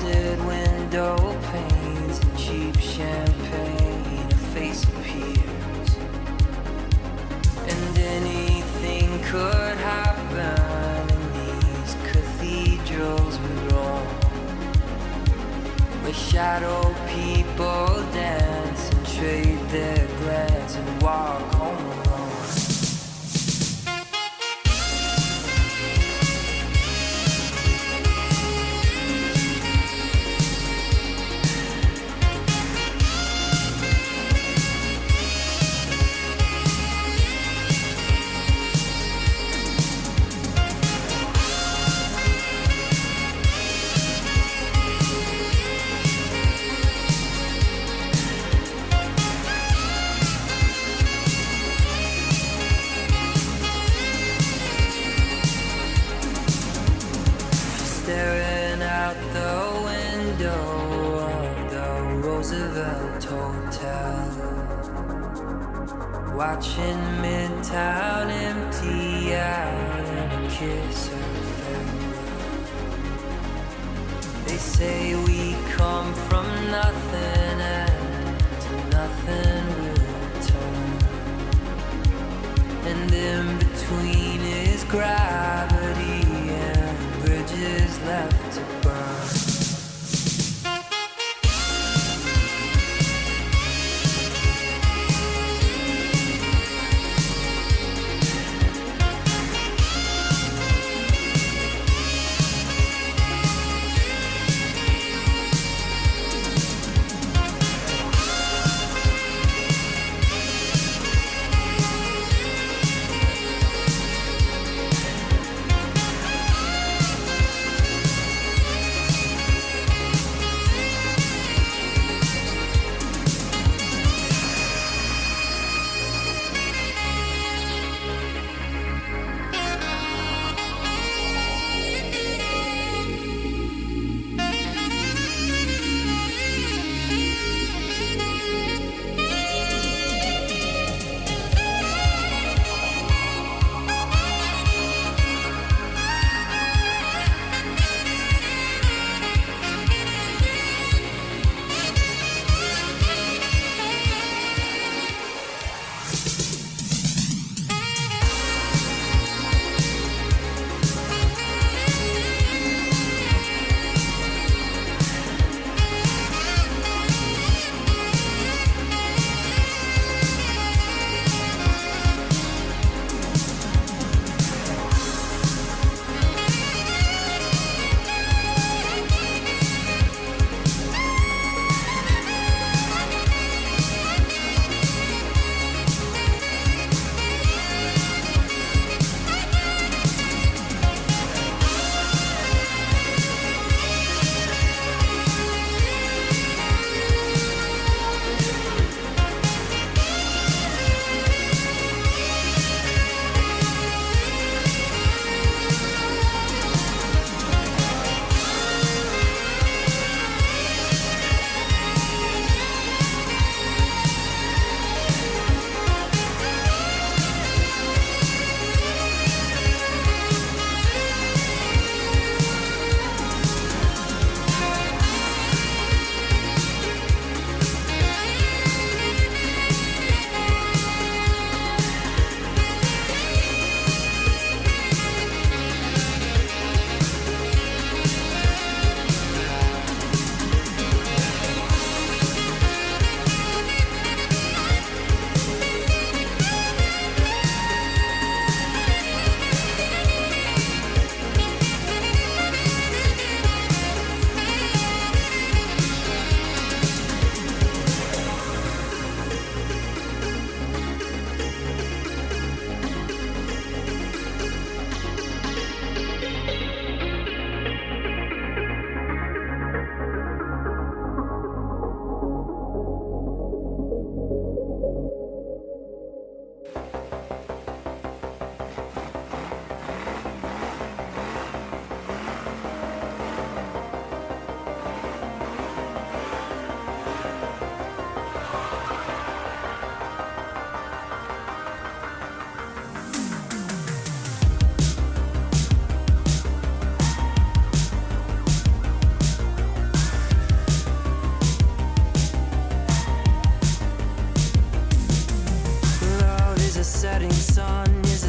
frosted window panes and cheap champagne, a face appears, and anything could happen in these cathedrals we roam, where shadow people dance and trade their glance and walk home alone. Staring out the window of the Roosevelt Hotel, watching Midtown empty out and a kiss of farewell. They say we come from nothing and to nothing we'll return, and in between is gravity and bridges left to burn.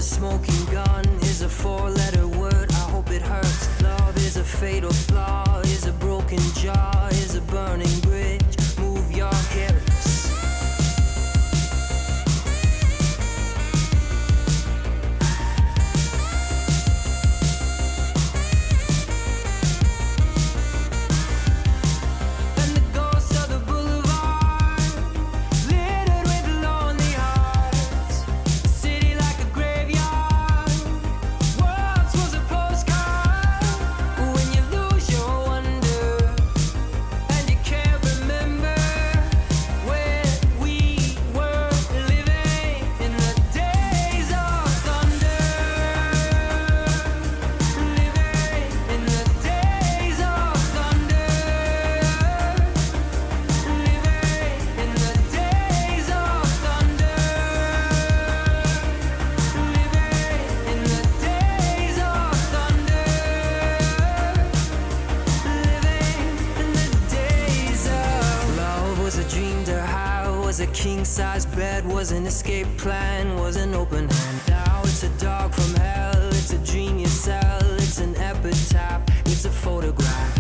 smoking gun is a four-letter word. I hope it hurts. Love is a fatal flaw, is a broken jaw, is a burning bridge. Move your hips. King-size bed was an escape plan, was an open hand. Now it's a dog from hell, it's a dream you sell, it's an epitaph, it's a photograph.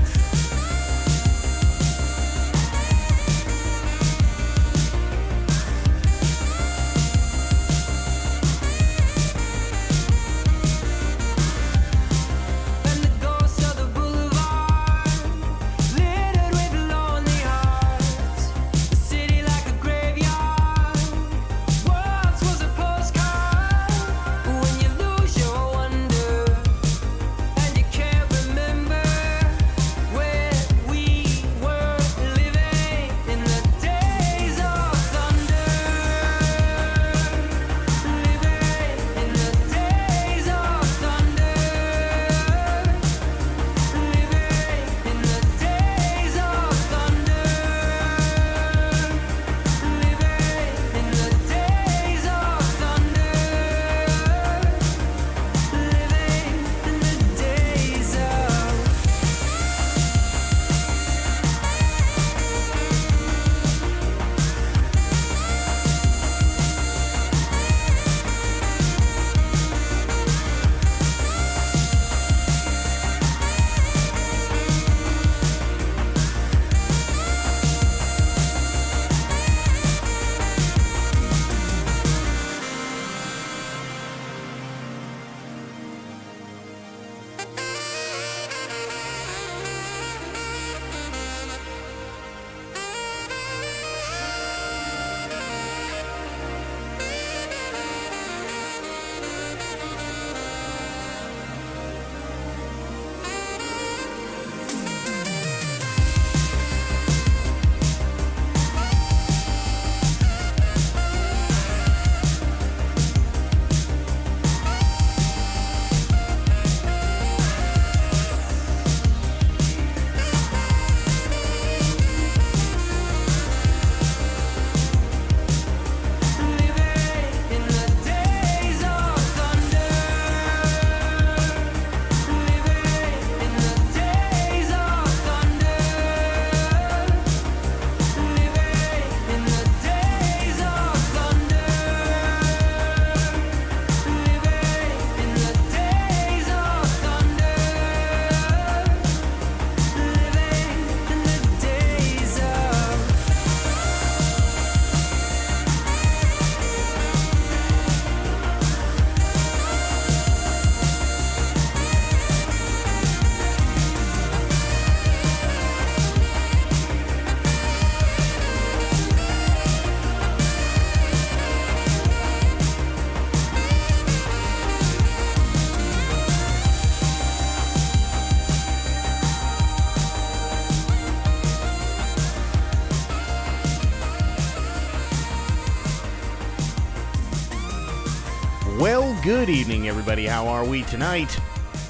Well, good evening, everybody. How are we tonight?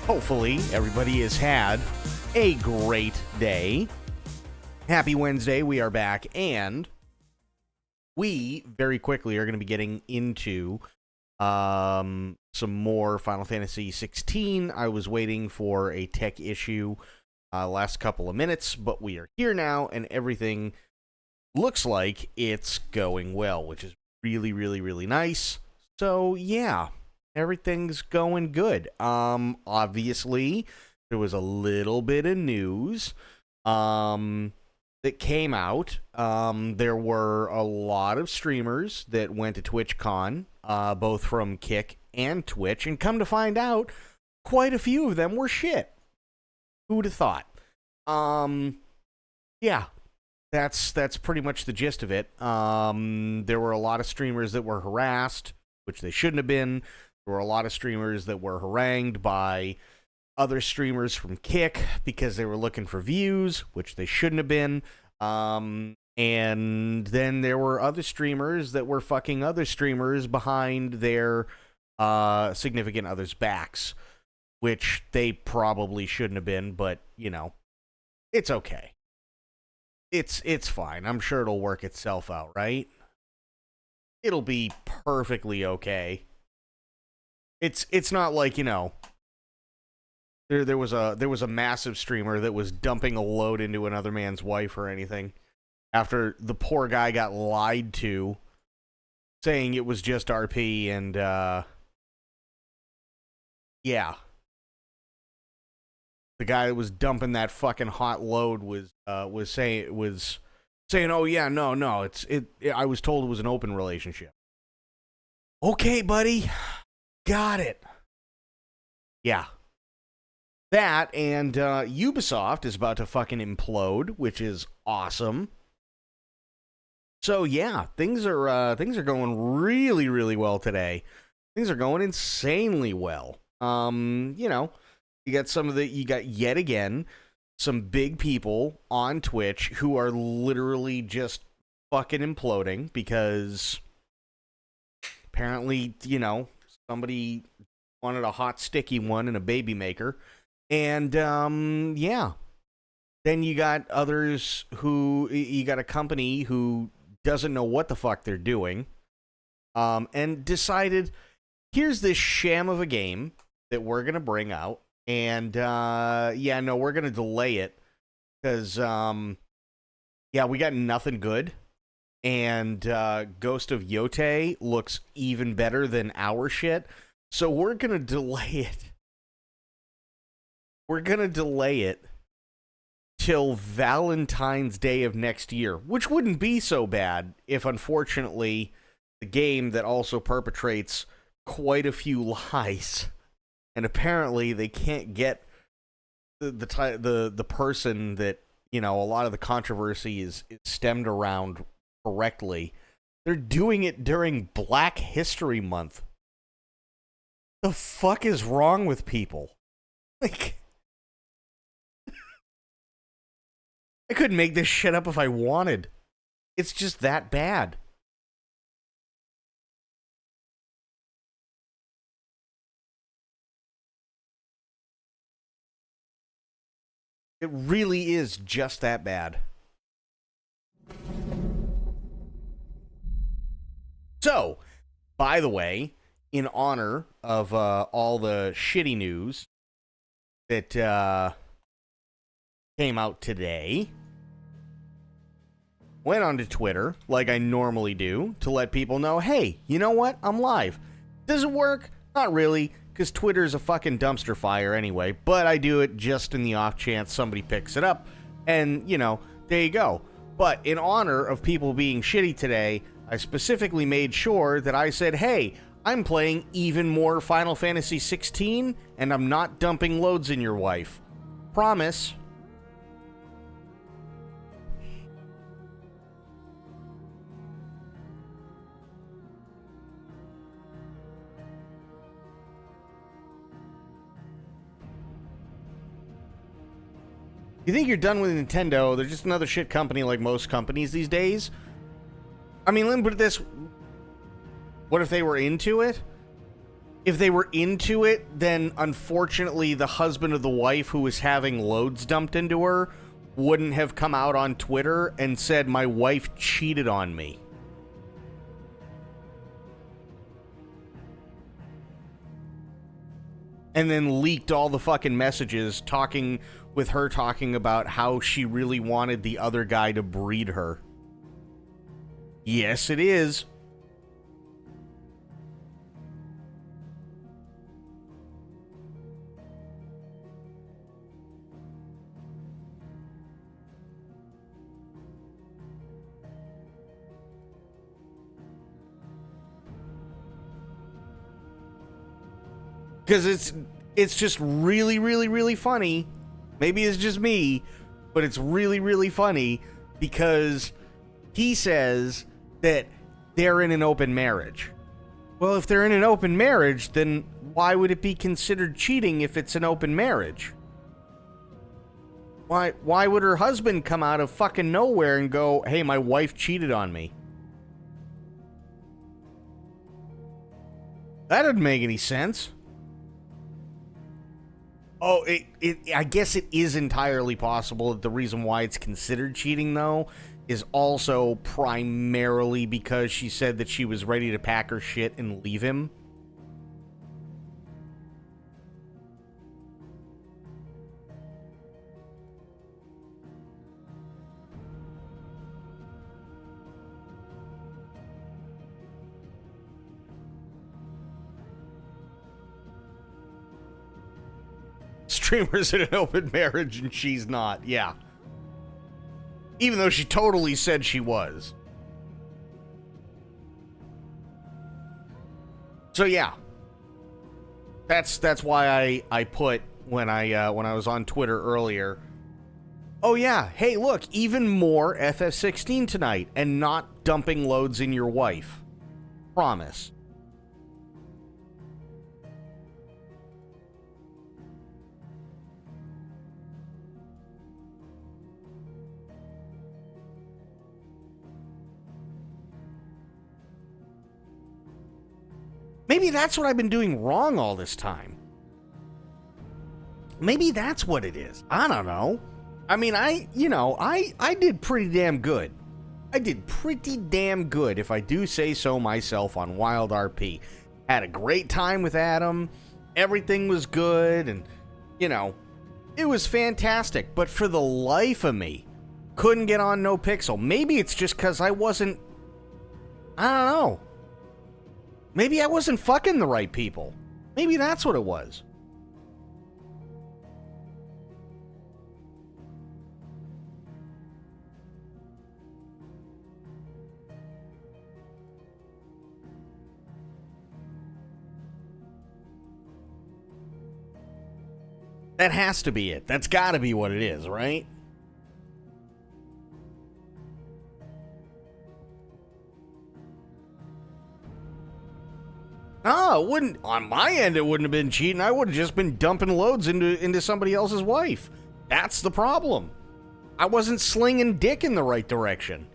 Hopefully, everybody has had a great day. Happy Wednesday. We are back, and we very quickly are going to be getting into some more Final Fantasy 16. I was waiting for a tech issue last couple of minutes, but we are here now, and everything looks like it's going well, which is really, really, really nice. So, yeah, everything's going good. Obviously, there was a little bit of news that came out. There were a lot of streamers that went to TwitchCon, both from Kick and Twitch, and come to find out, quite a few of them were shit. Who'd have thought? Yeah, that's pretty much the gist of it. There were a lot of streamers that were harassed, which they shouldn't have been. There were a lot of streamers that were harangued by other streamers from Kick because they were looking for views, which they shouldn't have been. And then there were other streamers that were fucking other streamers behind their significant others' backs, which they probably shouldn't have been, but, you know, it's okay. It's fine. I'm sure it'll work itself out, right? It'll be perfectly okay. It's not like, you know, there was a massive streamer that was dumping a load into another man's wife or anything after the poor guy got lied to, saying it was just RP, and yeah. The guy that was dumping that fucking hot load was saying, oh yeah, no, I was told it was an open relationship. Okay, buddy, got it. Yeah, that, and Ubisoft is about to fucking implode, which is awesome. So yeah, things are going really, really well today. Things are going insanely well. You know. You got yet again some big people on Twitch who are literally just fucking imploding because apparently, you know, somebody wanted a hot sticky one and a baby maker. And yeah. Then you got others you got a company who doesn't know what the fuck they're doing. And decided, here's this sham of a game that we're going to bring out. And, yeah, no, we're going to delay it because, yeah, we got nothing good. And Ghost of Yote looks even better than our shit. So we're going to delay it. We're going to delay it till Valentine's Day of next year, which wouldn't be so bad if, unfortunately, the game that also perpetrates quite a few lies, and apparently they can't get the person that, you know, a lot of the controversy is stemmed around correctly. They're doing it during Black History Month. The fuck is wrong with people? Like, I couldn't make this shit up if I wanted. It's just that bad. It really is just that bad. So, by the way, in honor of all the shitty news that came out today, went onto Twitter, like I normally do, to let people know, hey, you know what? I'm live. Does it work? Not really, because Twitter's a fucking dumpster fire anyway, but I do it just in the off chance somebody picks it up, and, you know, there you go. But in honor of people being shitty today, I specifically made sure that I said, hey, I'm playing even more Final Fantasy 16, and I'm not dumping loads in your wife. Promise. You think you're done with Nintendo? They're just another shit company like most companies these days. I mean, let me put it this. What if they were into it? If they were into it, then unfortunately the husband of the wife who was having loads dumped into her wouldn't have come out on Twitter and said, my wife cheated on me. And then leaked all the fucking messages talking about how she really wanted the other guy to breed her. Yes, it is. Because it's just really, really, really funny. Maybe it's just me, but it's really, really funny because he says that they're in an open marriage. Well, if they're in an open marriage, then why would it be considered cheating if it's an open marriage? Why would her husband come out of fucking nowhere and go, hey, my wife cheated on me? That doesn't make any sense. Oh, I guess it is entirely possible that the reason why it's considered cheating, though, is also primarily because she said that she was ready to pack her shit and leave him. Streamer's in an open marriage and she's not. Yeah. Even though she totally said she was. So yeah. That's why I put when I was on Twitter earlier. Oh yeah, hey look, even more FF16 tonight and not dumping loads in your wife. Promise. Maybe that's what I've been doing wrong all this time. Maybe that's what it is. I don't know. I mean, I did pretty damn good. I did pretty damn good, if I do say so myself, on Wild RP. Had a great time with Adam. Everything was good, and, it was fantastic. But for the life of me, couldn't get on No Pixel. Maybe it's just because I don't know. Maybe I wasn't fucking the right people. Maybe that's what it was. That has to be it. That's got to be what it is, right? No, it wouldn't. On my end, it wouldn't have been cheating. I would have just been dumping loads into somebody else's wife. That's the problem. I wasn't slinging dick in the right direction.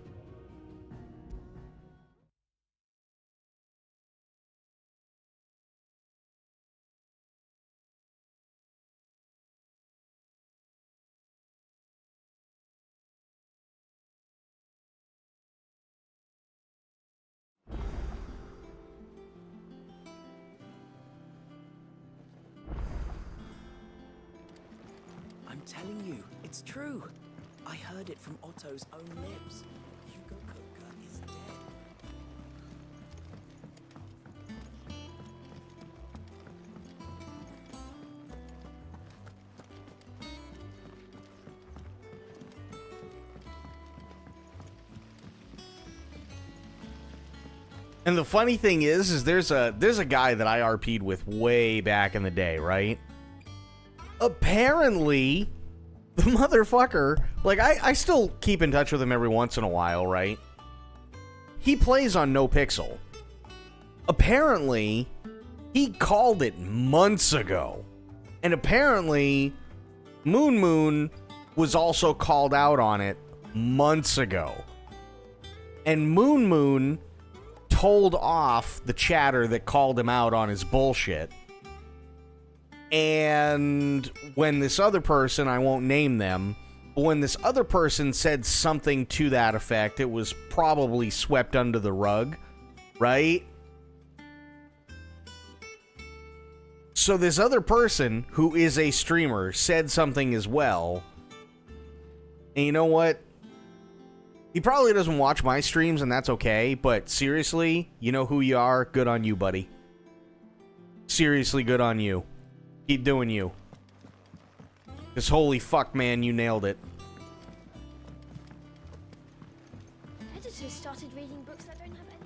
I'm telling you, it's true. I heard it from Otto's own lips. Hugo Kupka is dead. And the funny thing is there's a guy that I RP'd with way back in the day, right? Apparently, the motherfucker, like, I still keep in touch with him every once in a while, right? He plays on No Pixel. Apparently, he called it months ago. And apparently, Moon was also called out on it months ago. And Moon told off the chatter that called him out on his bullshit. And when this other person, I won't name them, but when this other person said something to that effect, it was probably swept under the rug, right? So this other person, who is a streamer, said something as well. And you know what? He probably doesn't watch my streams, and that's okay, but seriously, you know who you are? Good on you, buddy. Seriously, good on you. Keep doing you. Because holy fuck, man, you nailed it. Editors started reading books that don't have any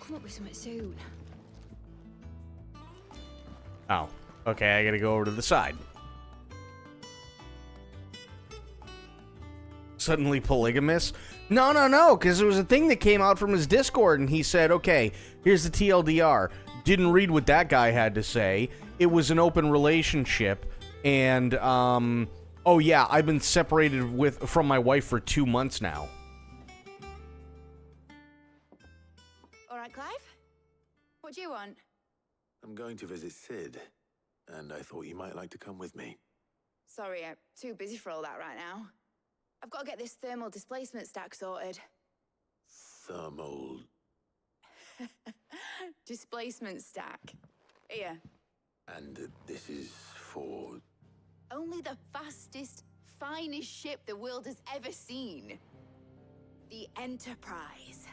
come up with something soon. Oh, okay, I gotta go over to the side. Suddenly polygamous? No, because there was a thing that came out from his Discord, and he said, okay, here's the TLDR. Didn't read what that guy had to say. It was an open relationship, and, oh yeah, I've been separated from my wife for 2 months now. All right, Clive? What do you want? I'm going to visit Sid, and I thought you might like to come with me. Sorry, I'm too busy for all that right now. I've got to get this thermal displacement stack sorted. Thermal... Displacement stack. Here. And this is for... Only the fastest, finest ship the world has ever seen. The Enterprise.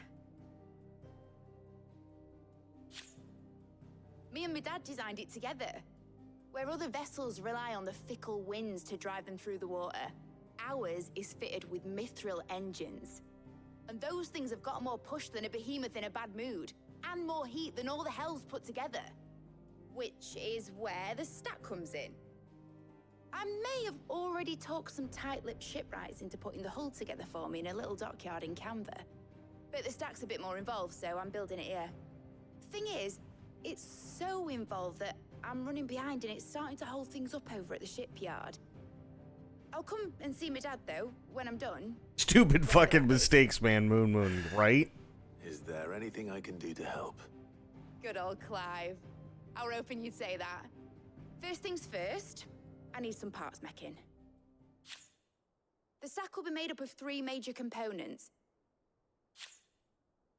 Me and my dad designed it together. Where other vessels rely on the fickle winds to drive them through the water, ours is fitted with mithril engines. And those things have got more push than a behemoth in a bad mood, and more heat than all the hells put together. Which is where the stack comes in. I may have already talked some tight-lipped shipwrights into putting the hull together for me in a little dockyard in Canva. But the stack's a bit more involved, so I'm building it here. Thing is, it's so involved that I'm running behind and it's starting to hold things up over at the shipyard. I'll come and see my dad, though, when I'm done. Stupid fucking mistakes, man, Moon, right? Is there anything I can do to help? Good old Clive. I were hoping you'd say that. First things first, I need some parts meching. The stack will be made up of 3 major components.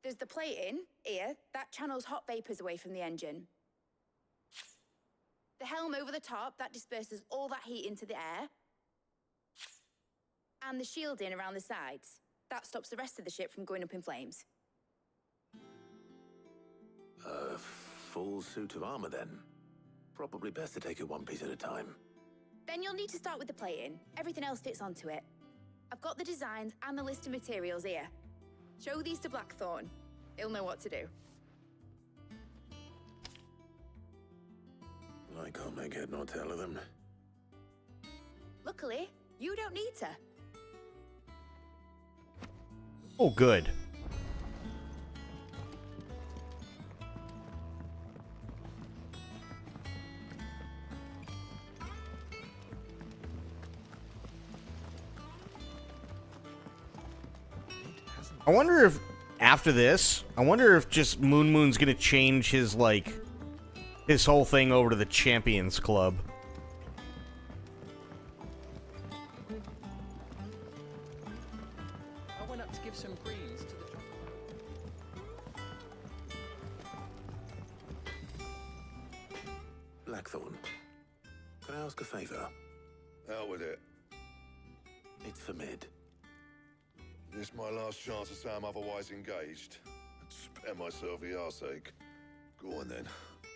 There's the plating, here, that channels hot vapors away from the engine. The helm over the top, that disperses all that heat into the air. And the shielding around the sides. That stops the rest of the ship from going up in flames. A full suit of armor, then. Probably best to take it one piece at a time. Then you'll need to start with the plating. Everything else fits onto it. I've got the designs and the list of materials here. Show these to Blackthorn. He'll know what to do. I can't make head nor tail of them. Luckily, you don't need to. Oh, good. I wonder if, after this, just Moon's gonna change his, like, his whole thing over to the Champions Club. I went up to give some greens to the... Blackthorn, can I ask a favor? Out with it. It's for Mid. This my last chance to say I'm otherwise engaged. Spare myself the arseache. Go on then.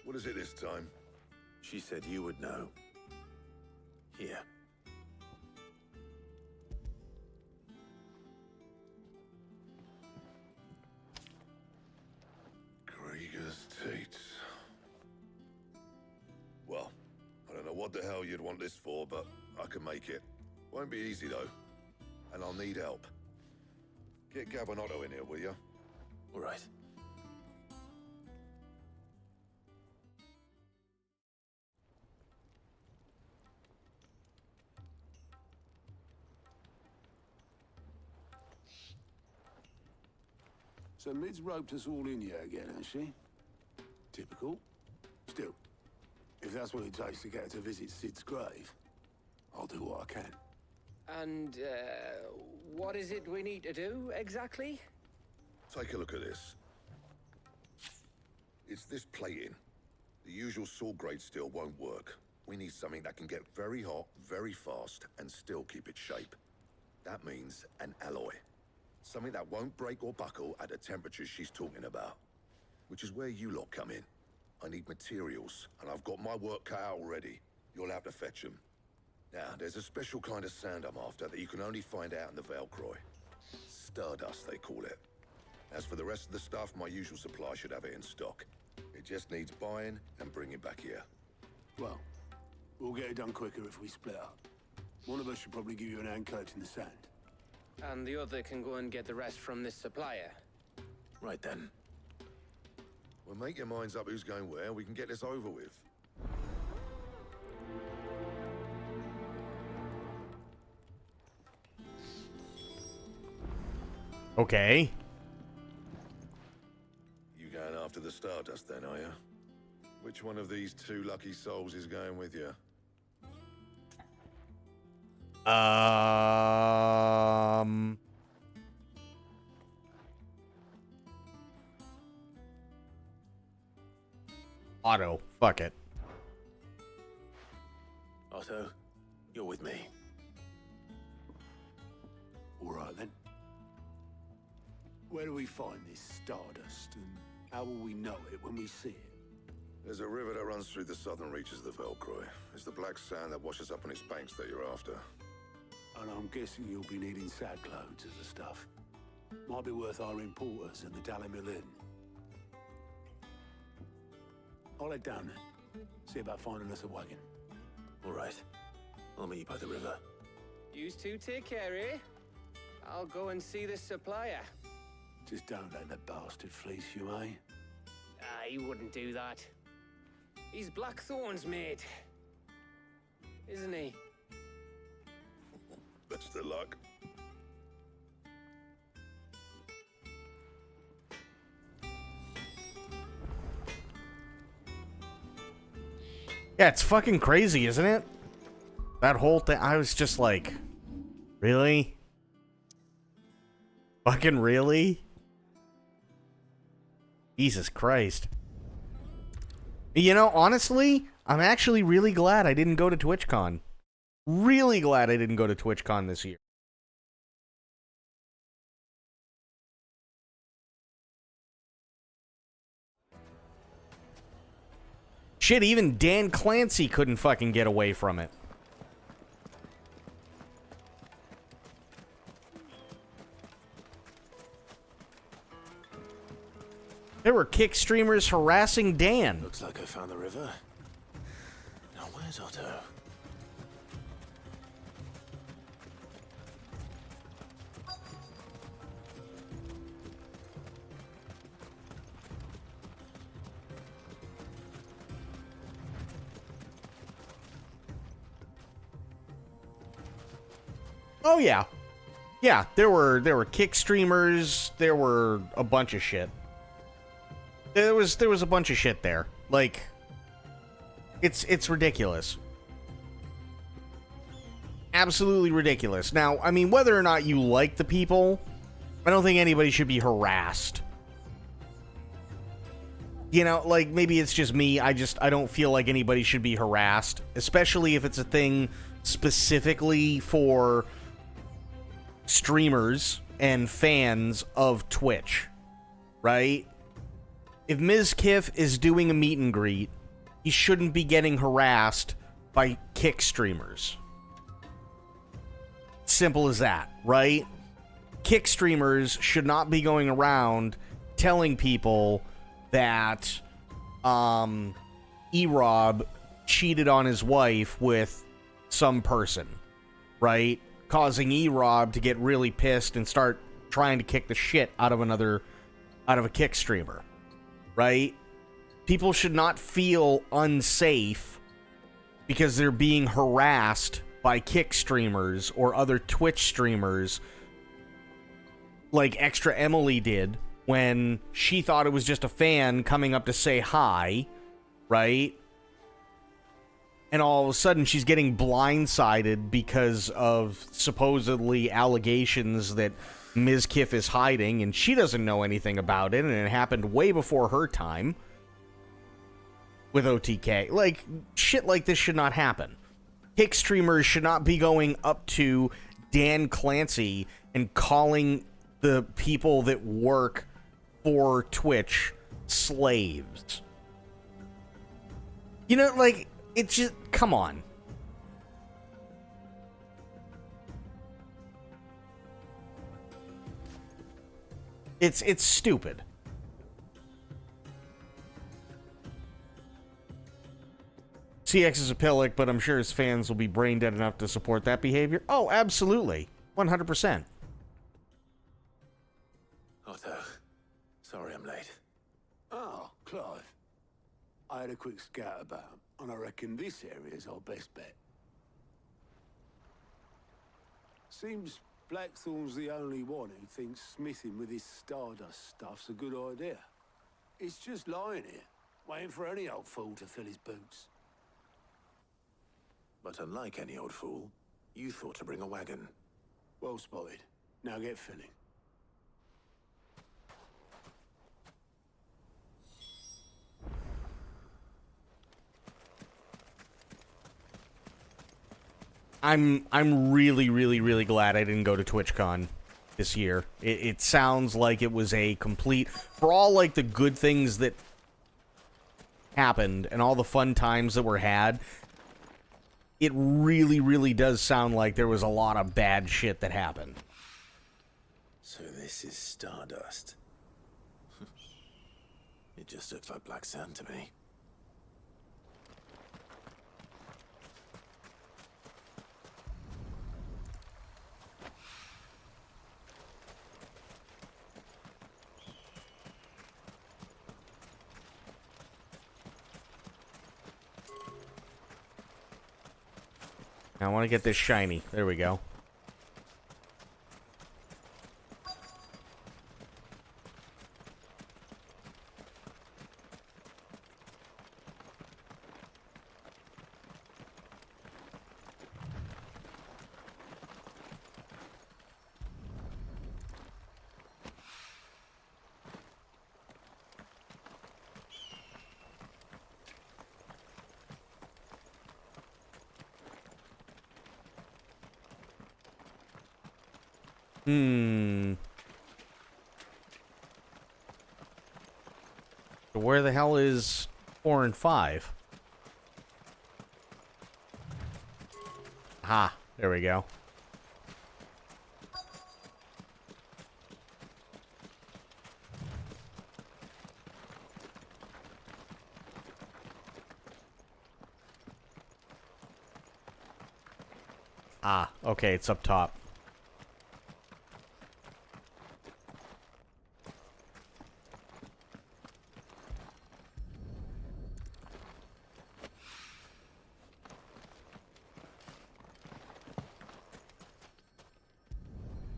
What is it this time? She said you would know. Here. Krieger's teats. Well, I don't know what the hell you'd want this for, but I can make it. Won't be easy though. And I'll need help. Get Gabonotto in here, will you? All right. So Mid's roped us all in here again, has she? Typical. Still, if that's what it takes to get her to visit Sid's grave, I'll do what I can. And, what is it we need to do, exactly? Take a look at this. It's this plating. The usual sword-grade steel won't work. We need something that can get very hot, very fast, and still keep its shape. That means an alloy. Something that won't break or buckle at the temperatures she's talking about. Which is where you lot come in. I need materials, and I've got my work cut out already. You'll have to fetch them. Now, there's a special kind of sand I'm after that you can only find out in the Velcroy. Stardust, they call it. As for the rest of the stuff, my usual supply should have it in stock. It just needs buying and bringing back here. Well, we'll get it done quicker if we split up. One of us should probably give you an hand collecting the sand. And the other can go and get the rest from this supplier. Right then. Well, make your minds up who's going where, we can get this over with. Okay. You going after the Stardust then, are you? Which one of these two lucky souls is going with you? Otto. Fuck it. Otto, you're with me. All right, then. Where do we find this Stardust, and how will we know it when we see it? There's a river that runs through the southern reaches of the Velcroy. It's the black sand that washes up on its banks that you're after. And I'm guessing you'll be needing sack loads of the stuff. Might be worth hiring porters and the Dalimil Inn. I'll head down there. See about finding us a wagon. All right. I'll meet you by the river. You two take care, eh? I'll go and see this supplier. Just don't let the bastard fleece you, eh? He wouldn't do that. He's Blackthorn's mate. Isn't he? Best of luck. Yeah, it's fucking crazy, isn't it? That whole thing, I was just like, really? Fucking really? Jesus Christ. You know, honestly, I'm actually really glad I didn't go to TwitchCon. Really glad I didn't go to TwitchCon this year. Shit, even Dan Clancy couldn't fucking get away from it. There were kick streamers harassing Dan. Looks like I found the river. Now where's Otto? Oh yeah. Yeah, there were kick streamers, there were a bunch of shit. There was a bunch of shit there. Like, it's ridiculous. Absolutely ridiculous. Now, I mean, whether or not you like the people, I don't think anybody should be harassed. You know, like, maybe it's just me. I don't feel like anybody should be harassed, especially if it's a thing specifically for streamers and fans of Twitch, right? If Ms. Kiff is doing a meet and greet, he shouldn't be getting harassed by kick streamers. Simple as that, right? Kick streamers should not be going around telling people that E-Rob cheated on his wife with some person, right? Causing E-Rob to get really pissed and start trying to kick the shit out of a kick streamer, right? People should not feel unsafe because they're being harassed by kick streamers or other Twitch streamers like Extra Emily did when she thought it was just a fan coming up to say hi, right? And all of a sudden she's getting blindsided because of supposedly allegations that Ms. Kiff is hiding, and she doesn't know anything about it, and it happened way before her time with OTK. Like, shit like this should not happen. Kick streamers should not be going up to Dan Clancy and calling the people that work for Twitch slaves. You know, like, it's just, come on. It's stupid. CX is a pillock, but I'm sure his fans will be brain dead enough to support that behavior. Oh, absolutely. 100%. Otto, sorry I'm late. Oh, Clive. I had a quick scout about, and I reckon this area's our best bet. Seems Blackthorn's the only one who thinks smithing with his Stardust stuff's a good idea. It's just lying here, waiting for any old fool to fill his boots. But unlike any old fool, you thought to bring a wagon. Well spotted. Now get filling. I'm really, really, really glad I didn't go to TwitchCon this year. It sounds like it was a complete, for all like the good things that happened and all the fun times that were had, it really, really does sound like there was a lot of bad shit that happened. So this is Stardust. It just looks like black sand to me. I want to get this shiny. There we go. So where the hell is 4 and 5? Ah, there we go. Ah, okay, it's up top.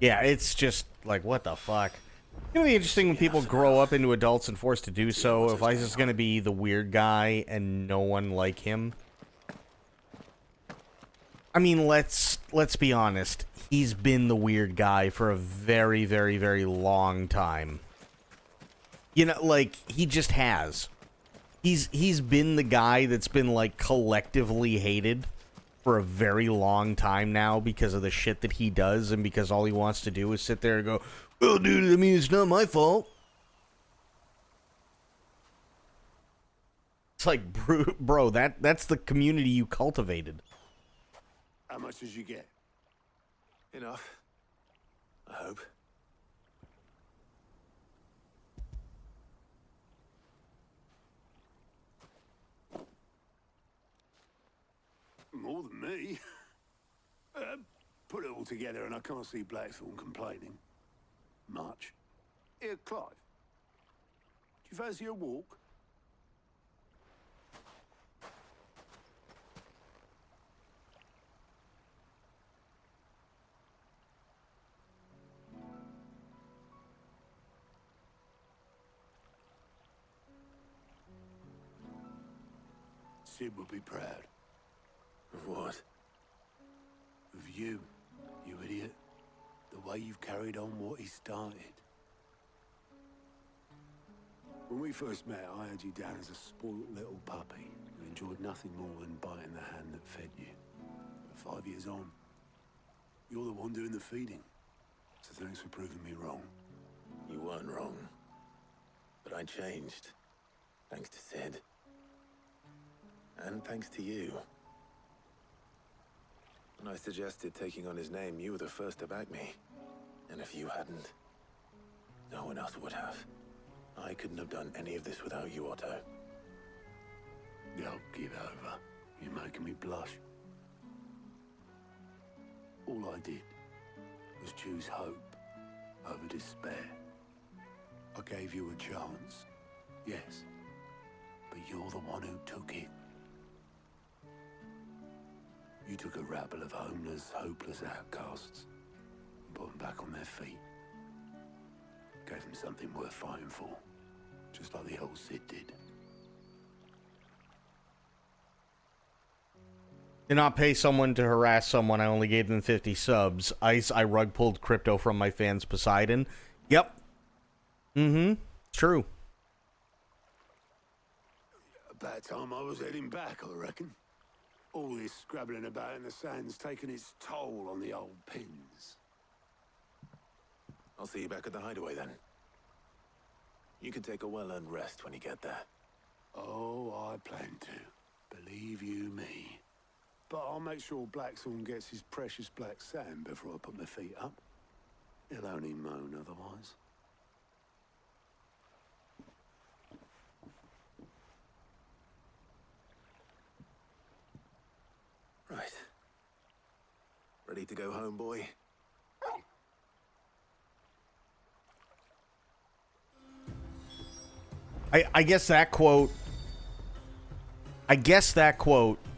Yeah, it's just like, what the fuck? It's gonna be interesting when people grow up into adults and forced to do so. If Ice is gonna be the weird guy and no one like him. I mean, let's be honest. He's been the weird guy for a very, very, very long time. You know, like, he just has. He's been the guy that's been, like, collectively hated for a very long time now because of the shit that he does and because all he wants to do is sit there and go, well, dude, I mean, it's not my fault. It's like, bro, that's the community you cultivated. How much did you get? Enough. I hope. More than me. Put it all together and I can't see Blackthorn complaining. Much. Here, Clive. Do you fancy a walk? Sid would be proud. Of what? Of you, you idiot. The way you've carried on what he started. When we first met, I had you down as a spoilt little puppy who enjoyed nothing more than biting the hand that fed you. But 5 years on, you're the one doing the feeding. So thanks for proving me wrong. You weren't wrong. But I changed. Thanks to Sid. And thanks to you. When I suggested taking on his name, you were the first to back me. And if you hadn't, No one else would have. I couldn't have done any of this without you, Otto. Yo, give over. You're making me blush. All I did was choose hope over despair. I gave you a chance, yes, but you're the one who took it. You took a rabble of homeless, hopeless outcasts and put them back on their feet. Gave them something worth fighting for, just like the old Sid did. Did not pay someone to harass someone. I only gave them 50 subs. Ice, I rug pulled crypto from my fans Poseidon. Yep. True. About time I was heading back, I reckon. All this scrabbling about in the sand's taken its toll on the old pins. I'll see you back at the hideaway then. You can take a well-earned rest when you get there. Oh, I plan to. Believe you me. But I'll make sure Blackthorn gets his precious black sand before I put my feet up. He'll only moan otherwise. Right. Ready to go home, boy? I guess that quote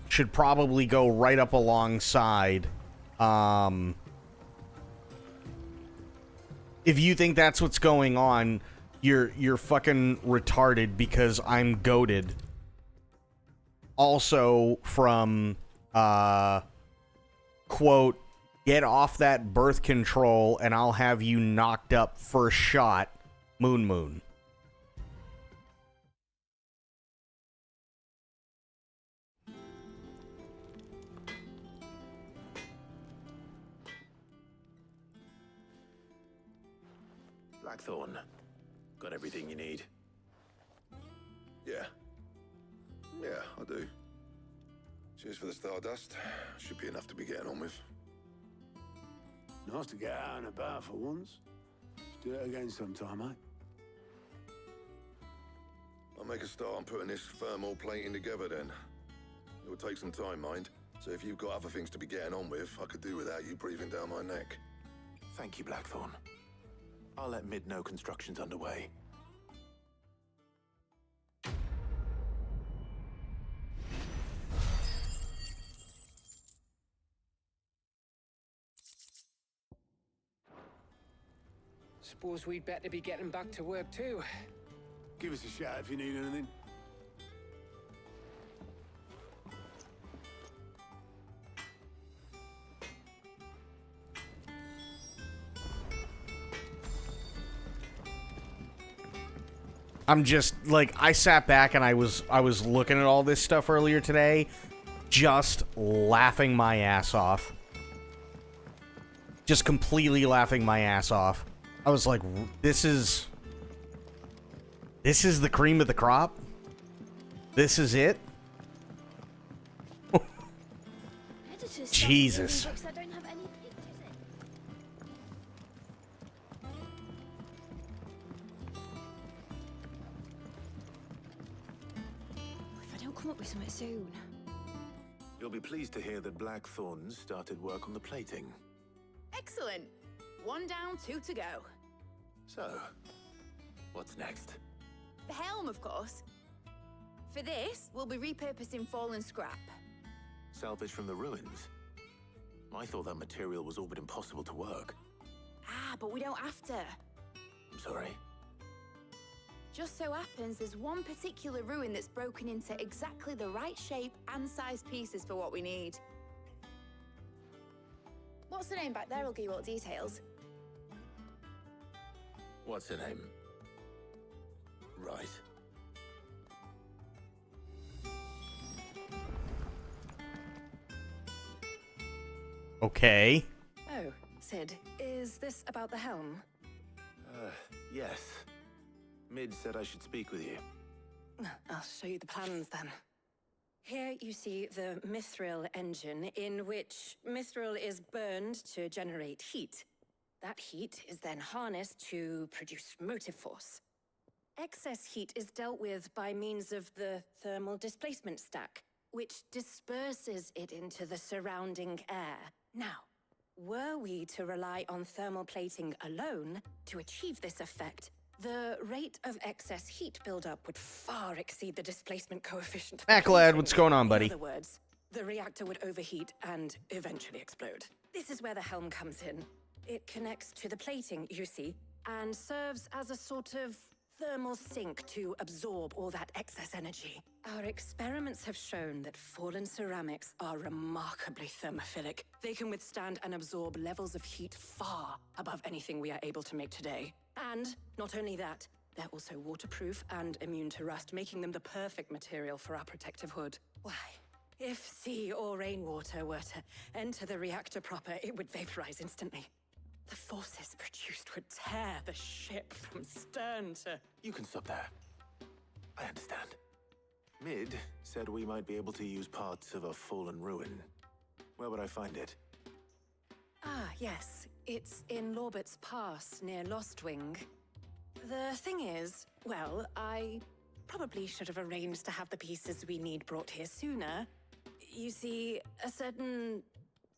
should probably go right up alongside if you think that's what's going on, you're fucking retarded because I'm goated. Also from quote, get off that birth control and I'll have you knocked up first shot, Moon. Blackthorn, got everything you need? Yeah. Yeah, I do. Cheers for the stardust. Should be enough to be getting on with. Nice to get out and about for once. Let's do it again sometime, eh? I'll make a start on putting this thermal plating together then. It'll take some time, mind. So if you've got other things to be getting on with, I could do without you breathing down my neck. Thank you, Blackthorn. I'll let Mid know construction's underway. Suppose we'd better be getting back to work too. Give us a shout if you need anything. I'm just like, I sat back and I was looking at all this stuff earlier today, just laughing my ass off. Just completely laughing my ass off. I was like, this is the cream of the crop? This is it? Jesus. Books that don't have any pictures in. If I don't come up with something soon. You'll be pleased to hear that Blackthorn's started work on the plating. Excellent. 1 down, 2 to go. So, what's next? The helm, of course. For this, we'll be repurposing fallen scrap. Salvage from the ruins? I thought that material was all but impossible to work. Ah, but we don't have to. I'm sorry. Just so happens there's one particular ruin that's broken into exactly the right shape and size pieces for what we need. What's the name back there? I'll give you all the details. What's her name? Right. Okay. Oh, Sid, is this about the helm? Yes. Mid said I should speak with you. I'll show you the plans then. Here you see the mithril engine, in which mithril is burned to generate heat. That heat is then harnessed to produce motive force. Excess heat is dealt with by means of the thermal displacement stack, which disperses it into the surrounding air. Now, were we to rely on thermal plating alone to achieve this effect, the rate of excess heat buildup would far exceed the displacement coefficient. Mac lad, what's going on, buddy? In other words, the reactor would overheat and eventually explode. This is where the helm comes in. It connects to the plating, you see, and serves as a sort of thermal sink to absorb all that excess energy. Our experiments have shown that fallen ceramics are remarkably thermophilic. They can withstand and absorb levels of heat far above anything we are able to make today. And not only that, they're also waterproof and immune to rust, making them the perfect material for our protective hood. Why, if sea or rainwater were to enter the reactor proper, it would vaporize instantly. The forces produced would tear the ship from stern to... You can stop there. I understand. Mid said we might be able to use parts of a fallen ruin. Where would I find it? Ah, yes. It's in Lorbert's Pass, near Lostwing. The thing is, well, I probably should have arranged to have the pieces we need brought here sooner. You see, a certain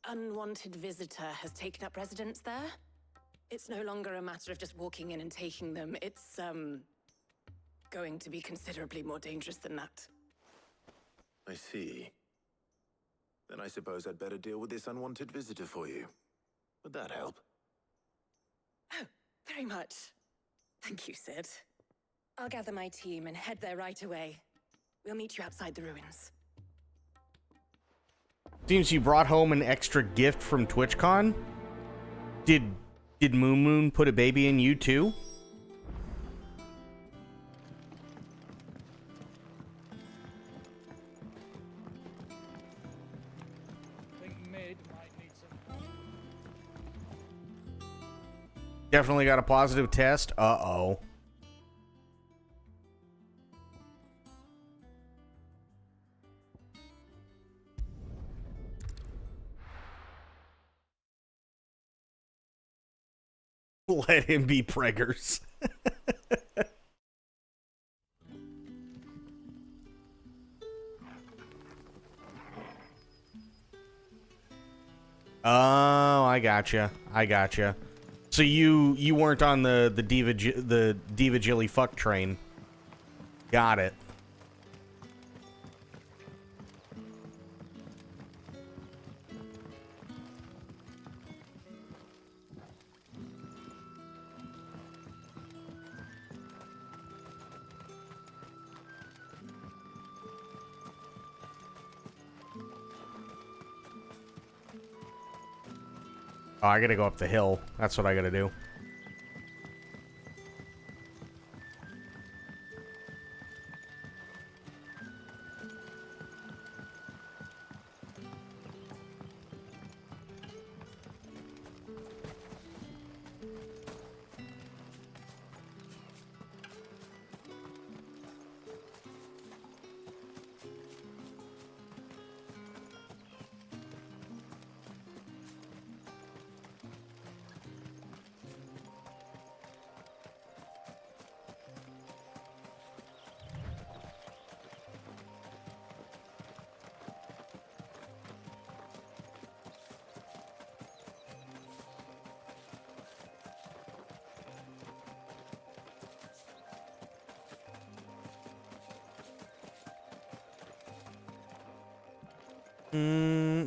unwanted visitor has taken up residence there. It's no longer a matter of just walking in and taking them. It's, going to be considerably more dangerous than that. I see. Then I suppose I'd better deal with this unwanted visitor for you. Would that help? Oh, very much. Thank you, Sid. I'll gather my team and head there right away. We'll meet you outside the ruins. Seems you brought home an extra gift from TwitchCon. Did Moon Moon put a baby in you too? Definitely got a positive test. Uh-oh. Let him be preggers. Oh, I gotcha. I gotcha. So you weren't on the Diva Jilly fuck train. Got it. Oh, I gotta go up the hill. That's what I gotta do.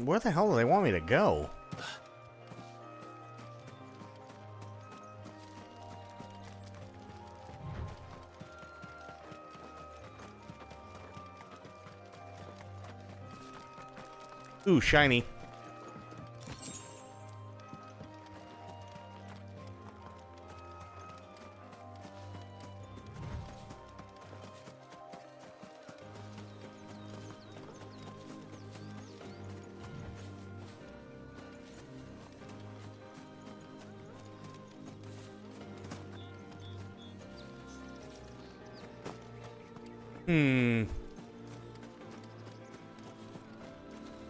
Where the hell do they want me to go? Ooh, shiny.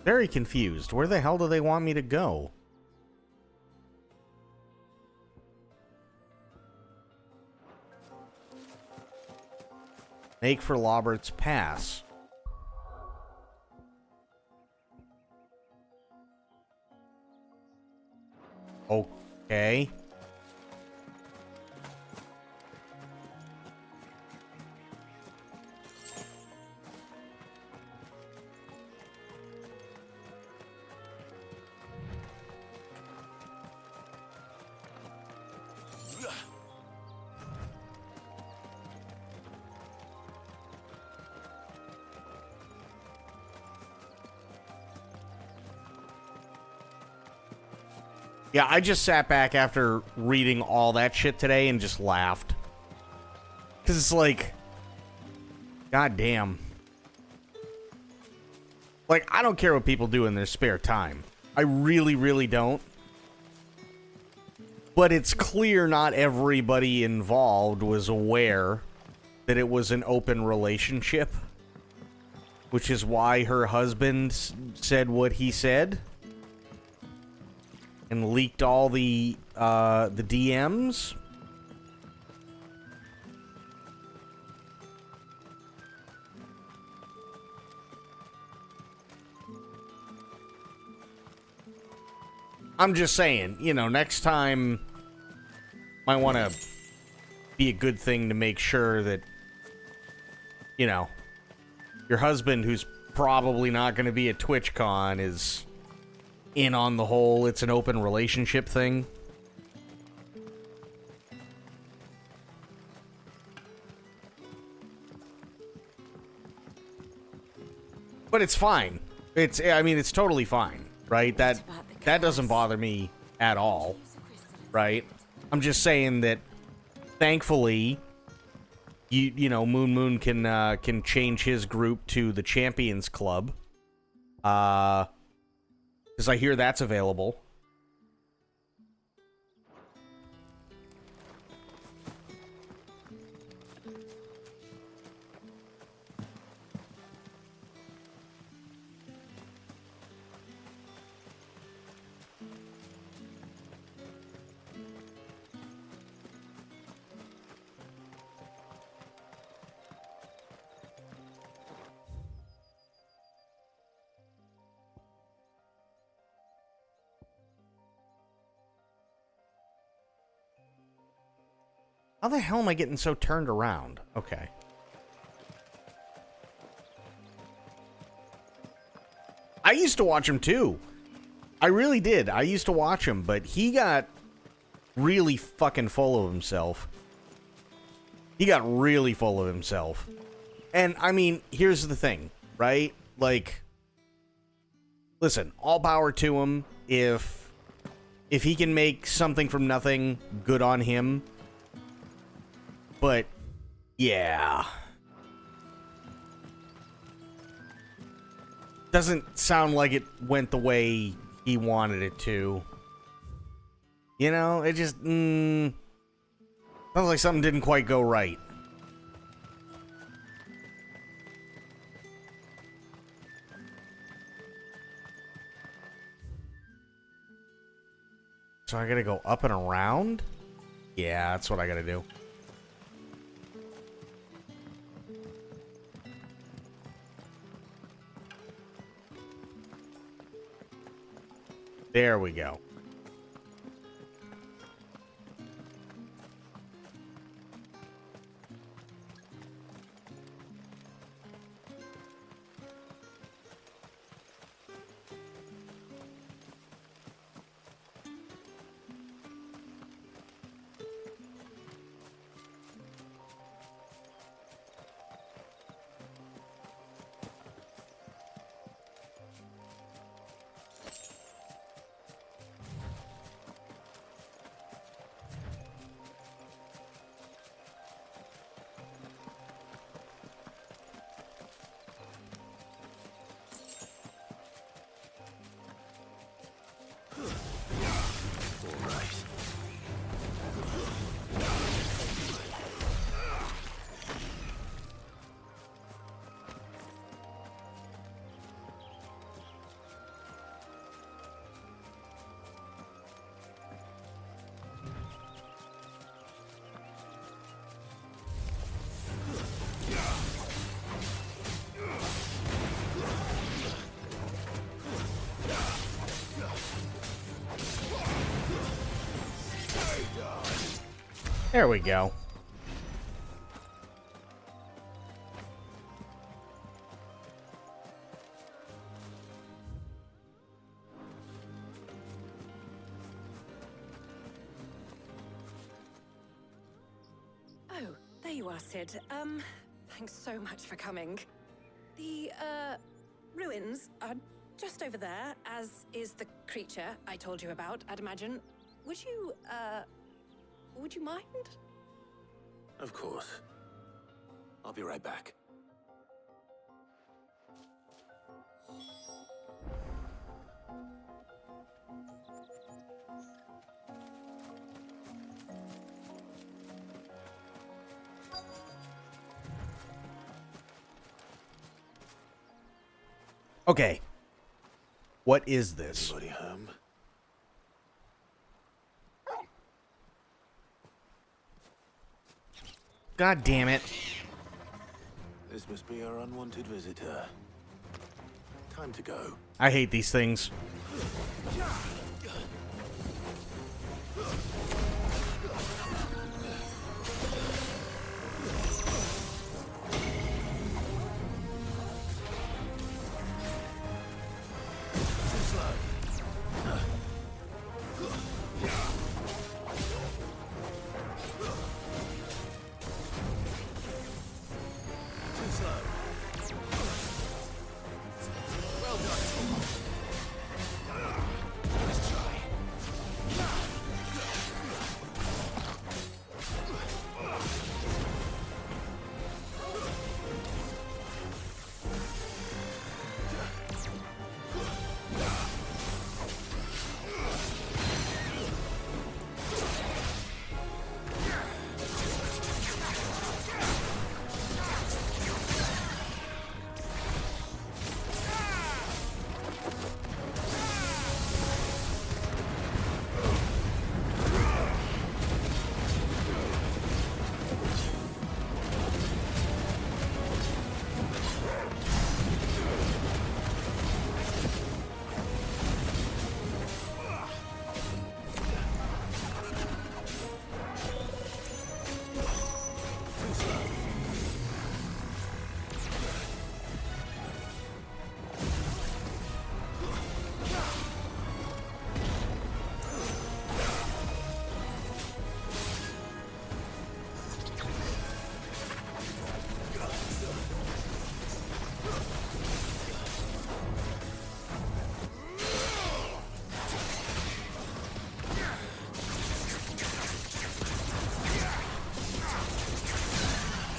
Very confused. Where the hell do they want me to go? Make for Lobert's Pass. Okay. Yeah, I just sat back after reading all that shit today and just laughed. Because it's like, goddamn. Like, I don't care what people do in their spare time. I really, really don't. But it's clear not everybody involved was aware that it was an open relationship. Which is why her husband said what he said. And leaked all the DMs. I'm just saying, you know, next time might want to be a good thing to make sure that, you know, your husband, who's probably not going to be at TwitchCon, is in on the whole it's an open relationship thing. But it's fine. I mean, it's totally fine, right? That doesn't bother me at all, right? I'm just saying that thankfully you know, Moon can change his group to the Champions Club. Because I hear that's available. How the hell am I getting so turned around? Okay. I used to watch him too. I really did. I used to watch him, but he got really fucking full of himself. He got really full of himself. And, I mean, here's the thing, right? Like, listen, all power to him. If he can make something from nothing, good on him. But, yeah. Doesn't sound like it went the way he wanted it to. You know, it just, sounds like something didn't quite go right. So I gotta go up and around? Yeah, that's what I gotta do. There we go. There we go. Oh, there you are, Sid. Thanks so much for coming. The, ruins are just over there, as is the creature I told you about, I'd imagine. Would you mind? Of course. I'll be right back. Okay. What is this? Anybody home? God damn it. This must be our unwanted visitor. Time to go. I hate these things.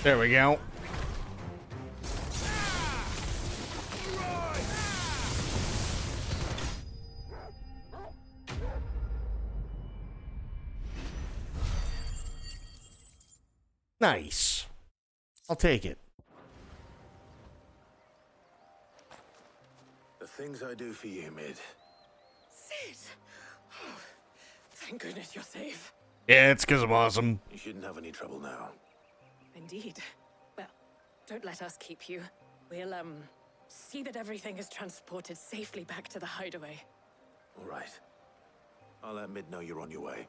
There we go. Nice. I'll take it. The things I do for you, Mid. Sid! Oh, thank goodness you're safe. Yeah, it's because I'm awesome. You shouldn't have any trouble now. Indeed. Well, don't let us keep you. We'll, see that everything is transported safely back to the hideaway. All right. I'll let Mid know you're on your way.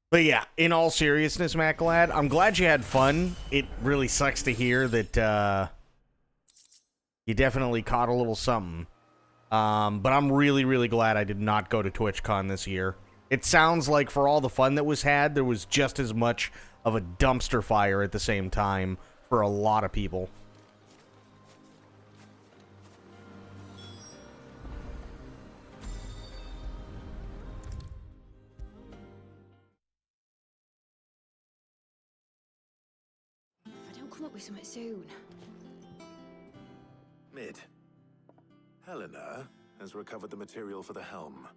But yeah, in all seriousness, Maclad, I'm glad you had fun. It really sucks to hear that you definitely caught a little something. But I'm really, really glad I did not go to TwitchCon this year. It sounds like for all the fun that was had, there was just as much of a dumpster fire at the same time for a lot of people. If I don't come up with something soon. Mid. Helena has recovered the material for the helm.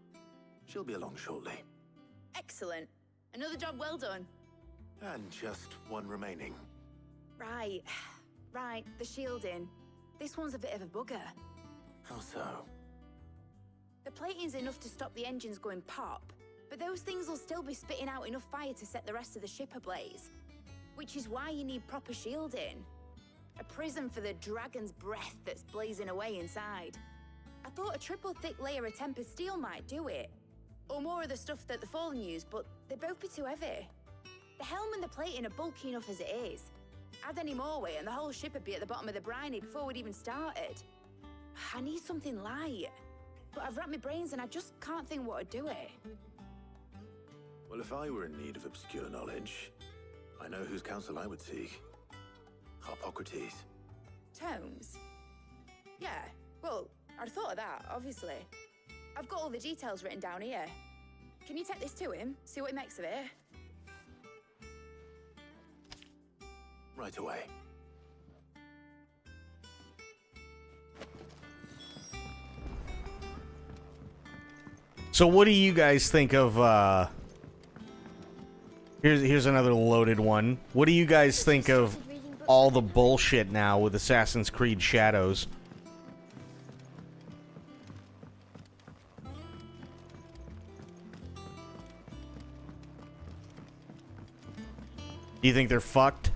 She'll be along shortly. Excellent. Another job well done. And just one remaining. Right. Right, the shielding. This one's a bit of a bugger. How so? The plating's enough to stop the engines going pop, but those things will still be spitting out enough fire to set the rest of the ship ablaze. Which is why you need proper shielding. A prison for the dragon's breath that's blazing away inside. I thought a triple thick layer of tempered steel might do it. Or more of the stuff that the Fallen use, but they'd both be too heavy. The helm and the plating are bulky enough as it is. Add any more weight and the whole ship would be at the bottom of the briny before we'd even started. I need something light. But I've racked my brains and I just can't think what would do it. Well, if I were in need of obscure knowledge, I know whose counsel I would seek. Hippocrates. Tomes? Yeah, well, I'd thought of that, obviously. I've got all the details written down here. Can you take this to him, see what he makes of it? Right away. So what do you guys think of, here's another loaded one. What do you guys think of all the bullshit now with Assassin's Creed Shadows? Do you think they're fucked?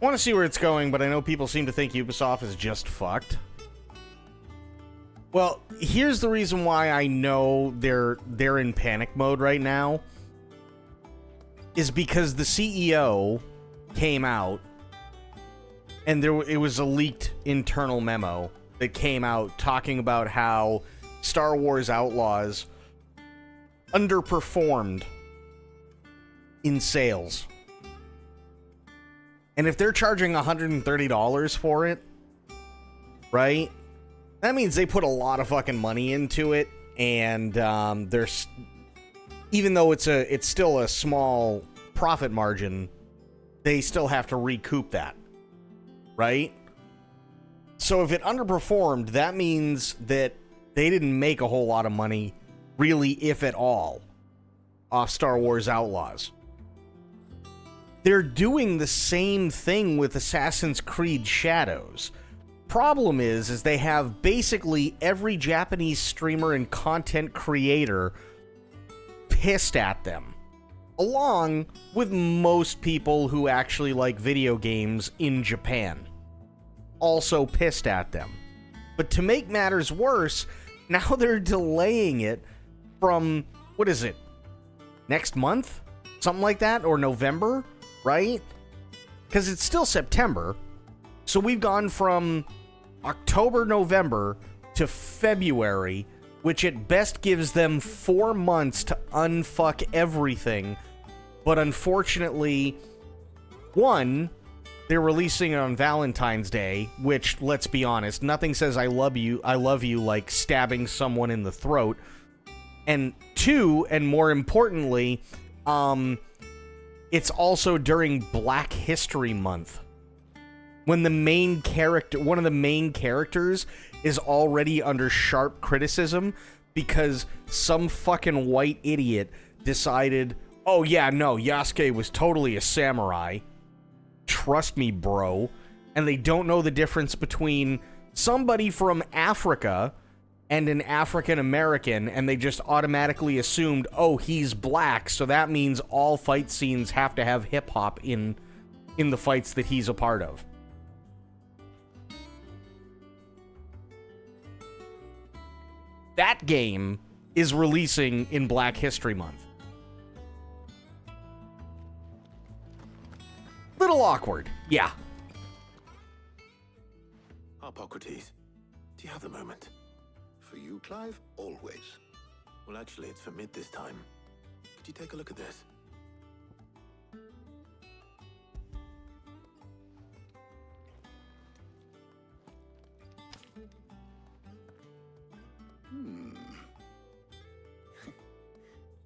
I want to see where it's going, but I know people seem to think Ubisoft is just fucked. Well, here's the reason why I know they're in panic mode right now. Is because the CEO came out and it was a leaked internal memo that came out talking about how Star Wars Outlaws underperformed in sales. And if they're charging $130 for it, right? That means they put a lot of fucking money into it, and there's, even though it's still a small profit margin, they still have to recoup that, right? So if it underperformed, that means that they didn't make a whole lot of money, really, if at all, off Star Wars Outlaws. They're doing the same thing with Assassin's Creed Shadows. Problem is they have basically every Japanese streamer and content creator pissed at them, along with most people who actually like video games in Japan, also pissed at them. But to make matters worse, now they're delaying it from, what is it, next month? Something like that, or November, right? Because it's still September, so we've gone from October, November to February, which at best gives them 4 months to unfuck everything. But unfortunately, one, they're releasing it on Valentine's Day, which, let's be honest, nothing says I love you like stabbing someone in the throat. And two, and more importantly, it's also during Black History Month, when the main character, one of the main characters, is already under sharp criticism because some fucking white idiot decided, oh yeah, no, Yasuke was totally a samurai. Trust me, bro. And they don't know the difference between somebody from Africa and an African American, and they just automatically assumed, oh, he's black, so that means all fight scenes have to have hip-hop in the fights that he's a part of. That game is releasing in Black History Month. Little awkward, yeah. Hippocrates, do you have a moment? For you, Clive? Always. Well, actually, it's for mid this time. Could you take a look at this?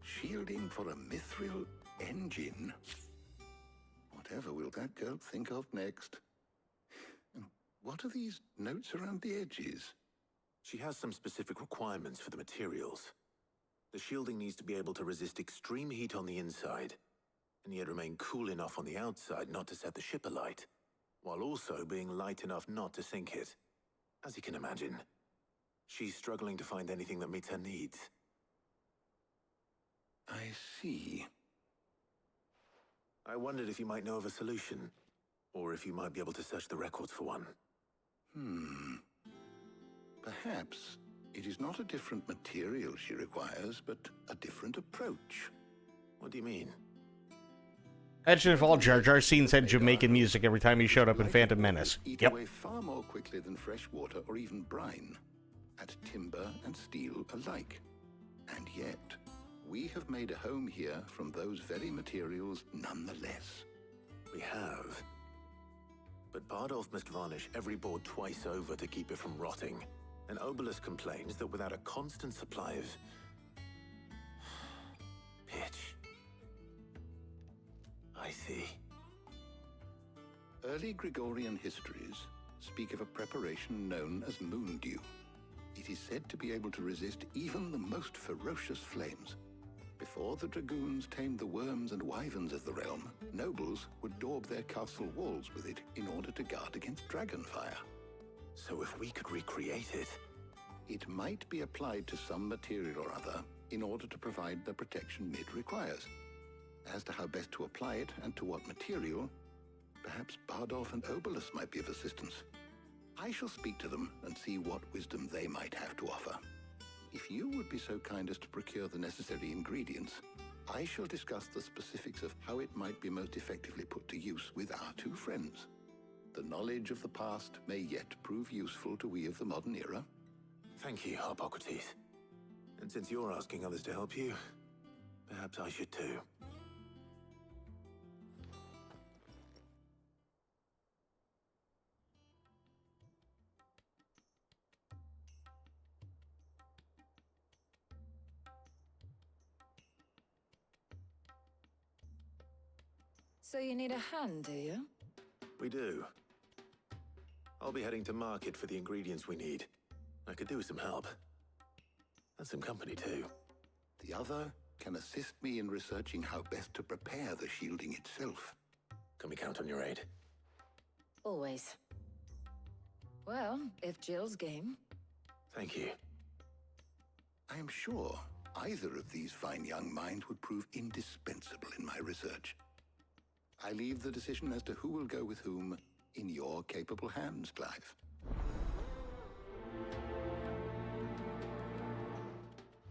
Shielding for a mithril engine. Whatever will that girl think of next? And what are these notes around the edges? She has some specific requirements for the materials. The shielding needs to be able to resist extreme heat on the inside, and yet remain cool enough on the outside not to set the ship alight, while also being light enough not to sink it. As you can imagine, she's struggling to find anything that meets her needs. I see. I wondered if you might know of a solution, or if you might be able to search the records for one. Perhaps it is not a different material she requires, but a different approach. What do you mean? Imagine if all Jar Jar scenes had Jamaican music every time he showed up in Phantom Menace. Eat Yep. away far more quickly than fresh water or even brine, at timber and steel alike. And yet, we have made a home here from those very materials nonetheless. We have. But Bardolph must varnish every board twice over to keep it from rotting. And Obelus complains that without a constant supply of pitch. I see. Early Gregorian histories speak of a preparation known as moon dew. It is said to be able to resist even the most ferocious flames. Before the dragoons tamed the worms and wyverns of the realm, nobles would daub their castle walls with it in order to guard against dragonfire. So if we could recreate it... It might be applied to some material or other in order to provide the protection Mid requires. As to how best to apply it and to what material, perhaps Bardolph and Obelus might be of assistance. I shall speak to them and see what wisdom they might have to offer. If you would be so kind as to procure the necessary ingredients, I shall discuss the specifics of how it might be most effectively put to use with our two friends. The knowledge of the past may yet prove useful to we of the modern era. Thank you, Hippocrates. And since you're asking others to help you, perhaps I should too. So you need a hand, do you? We do. I'll be heading to market for the ingredients we need. I could do with some help. And some company too. The other can assist me in researching how best to prepare the shielding itself. Can we count on your aid? Always. Well, if Jill's game. Thank you. I am sure either of these fine young minds would prove indispensable in my research. I leave the decision as to who will go with whom in your capable hands, Clive.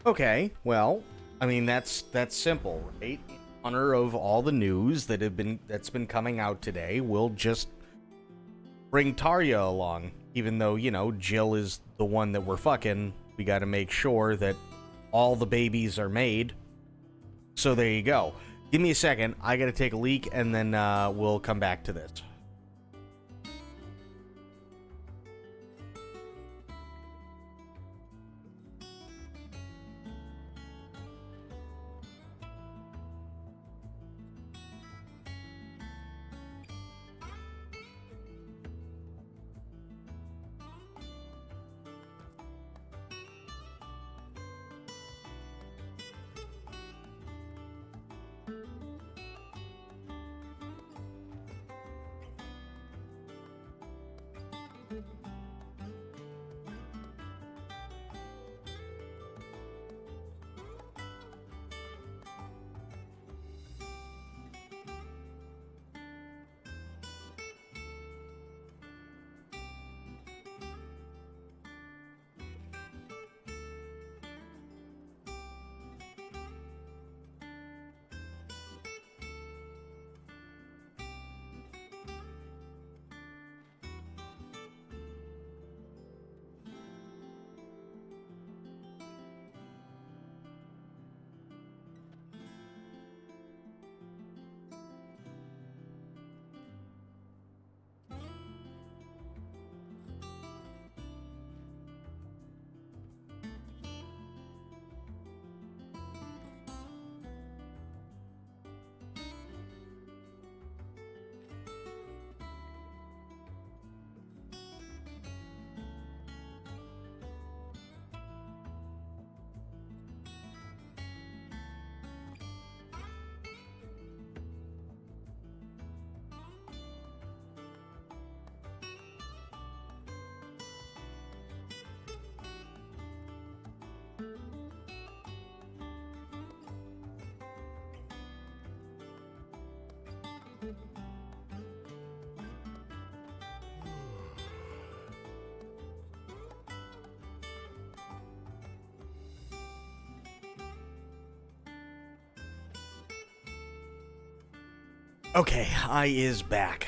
Okay, well, I mean that's simple, right? In honor of all the news that's been coming out today, we'll just bring Tarya along. Even though, you know, Jill is the one that we're fucking, we got to make sure that all the babies are made. So there you go. Give me a second. I got to take a leak, and then we'll come back to this. Okay, I is back.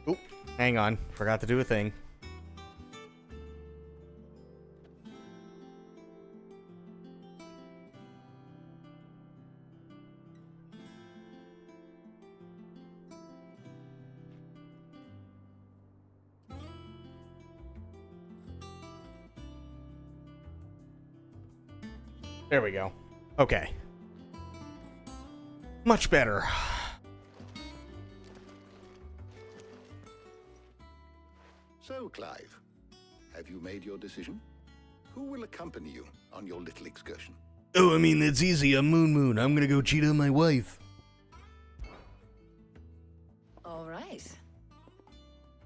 Oop, hang on. Forgot to do a thing. There we go. Okay. Much better. So, Clive, have you made your decision? Who will accompany you on your little excursion? Oh, I mean, that's easy. I'm Moon. I'm gonna go cheat on my wife. All right.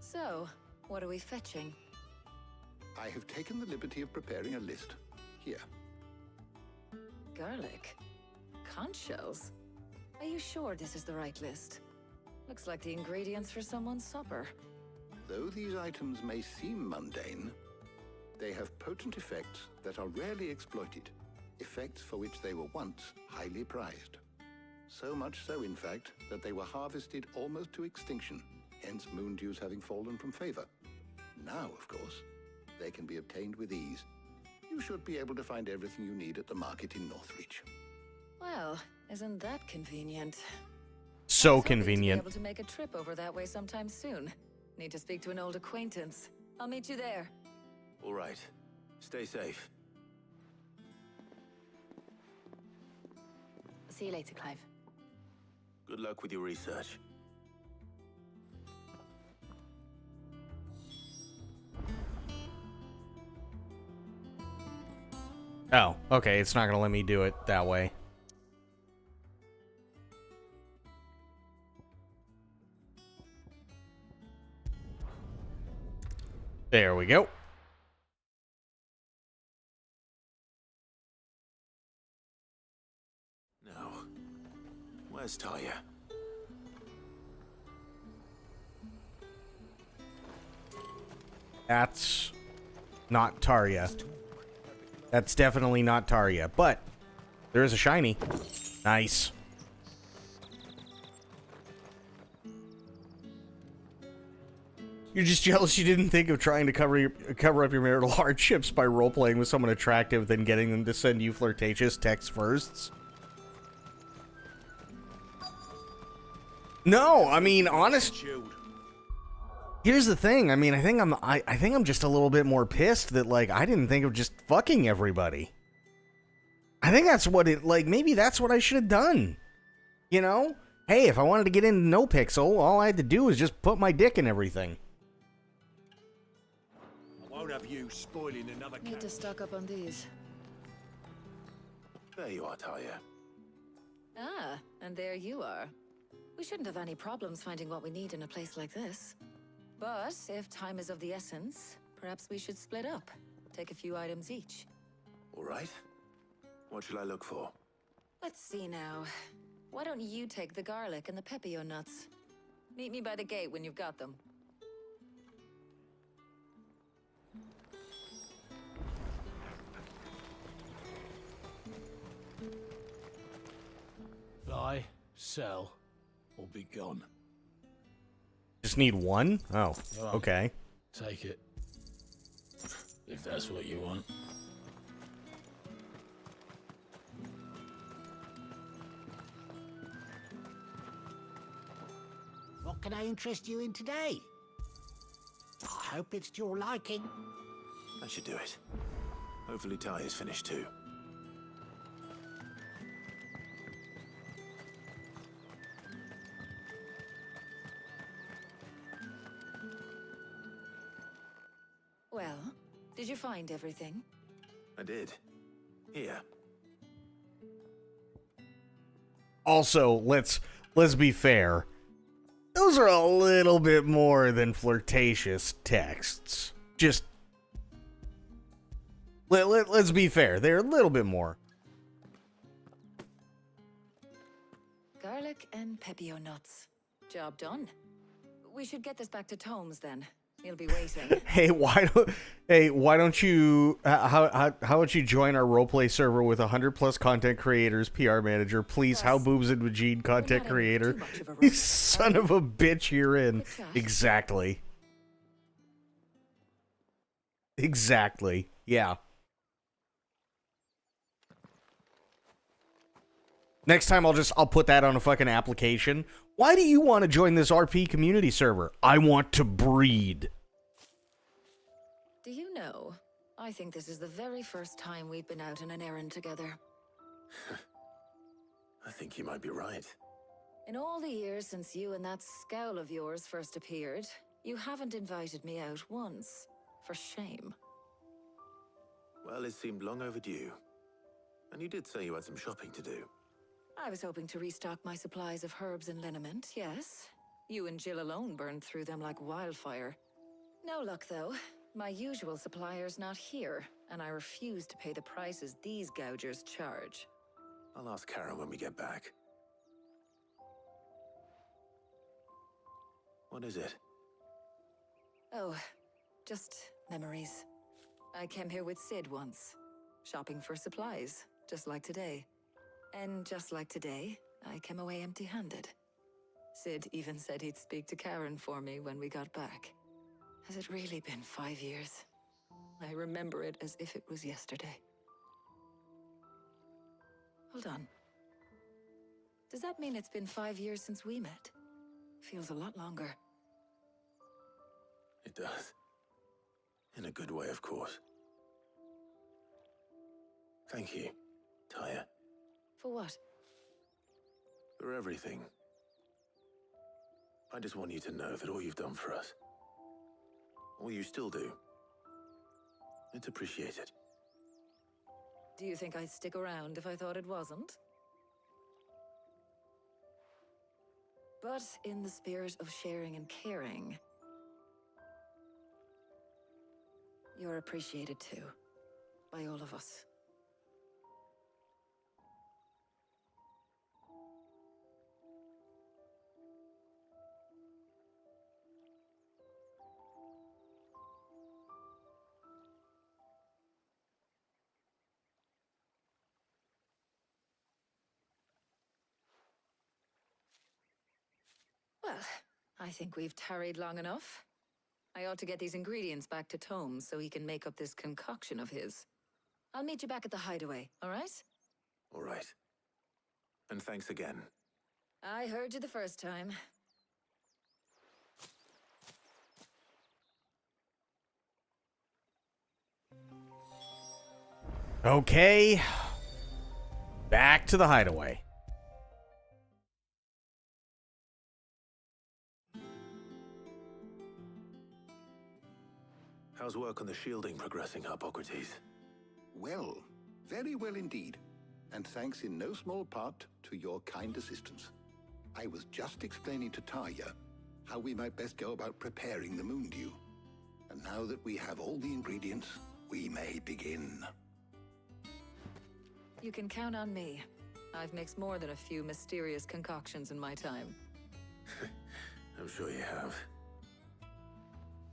So, what are we fetching? I have taken the liberty of preparing a list. Here. Garlic. Conch shells. Are you sure this is the right list? Looks like the ingredients for someone's supper. Though these items may seem mundane, they have potent effects that are rarely exploited, effects for which they were once highly prized. So much so, in fact, that they were harvested almost to extinction, hence moon dews having fallen from favor. Now, of course, they can be obtained with ease. You should be able to find everything you need at the market in Northreach. Well, isn't that convenient? So I was hoping to convenient. be able to make a trip over that way sometime soon. Need to speak to an old acquaintance. I'll meet you there. All right. Stay safe. See you later, Clive. Good luck with your research. Oh, okay. It's not gonna let me do it that way. There we go. Now, where's Talia? That's not Tarya. That's definitely not Tarya, but there is a shiny. Nice. You're just jealous you didn't think of trying to cover up your marital hardships by role-playing with someone attractive, then getting them to send you flirtatious text firsts? No, I mean, honest. Here's the thing. I mean, I think I'm just a little bit more pissed that, like, I didn't think of just fucking everybody. I think that's what it, like, maybe that's what I should have done. You know? Hey, if I wanted to get into No Pixel, all I had to do was just put my dick in everything. I won't have you spoiling another Need to stock up on these. There you are, Talia. Ah, and there you are. We shouldn't have any problems finding what we need in a place like this. But if time is of the essence, perhaps we should split up. Take a few items each. All right. What should I look for? Let's see now. Why don't you take the garlic and the pepio nuts? Meet me by the gate when you've got them. Buy, sell, or be gone. Just need one? Oh, okay. Take it. If that's what you want. What can I interest you in today? I hope it's to your liking. That should do it. Hopefully Talia's finished too. Well, did you find everything? I did. Here. Also, let's be fair. Those are a little bit more than flirtatious texts. Just let's be fair. They're a little bit more. Garlic and pepio nuts. Job done. We should get this back to Tomes then. He'll be waiting. Hey, why don't you how about you join our roleplay server with 100+ content creators, PR manager, please, how boobs and Vagine content creator. You son of a bitch, you're in. Exactly. Exactly. Yeah. Next time I'll put that on a fucking application. Why do you want to join this RP community server? I want to breed. Do you know, I think this is the very first time we've been out on an errand together. I think you might be right. In all the years since you and that scowl of yours first appeared, you haven't invited me out once. For shame. Well, it seemed long overdue. And you did say you had some shopping to do. I was hoping to restock my supplies of herbs and liniment, yes. You and Jill alone burned through them like wildfire. No luck, though. My usual supplier's not here, and I refuse to pay the prices these gougers charge. I'll ask Karen when we get back. What is it? Oh, just memories. I came here with Sid once, shopping for supplies, just like today. And just like today, I came away empty-handed. Sid even said he'd speak to Karen for me when we got back. Has it really been 5 years? I remember it as if it was yesterday. Hold on. Does that mean it's been 5 years since we met? Feels a lot longer. It does. In a good way, of course. Thank you, Taya. For what? For everything. I just want you to know that all you've done for us, all you still do, it's appreciated. Do you think I'd stick around if I thought it wasn't? But in the spirit of sharing and caring, you're appreciated too, by all of us. Well, I think we've tarried long enough. I ought to get these ingredients back to Tome so he can make up this concoction of his. I'll meet you back at the hideaway, all right? All right. And thanks again. I heard you the first time. Okay. Back to the hideaway. How's work on the shielding progressing, Hippocrates? Well, very well indeed. And thanks in no small part to your kind assistance. I was just explaining to Taya how we might best go about preparing the moondew. And now that we have all the ingredients, we may begin. You can count on me. I've mixed more than a few mysterious concoctions in my time. I'm sure you have.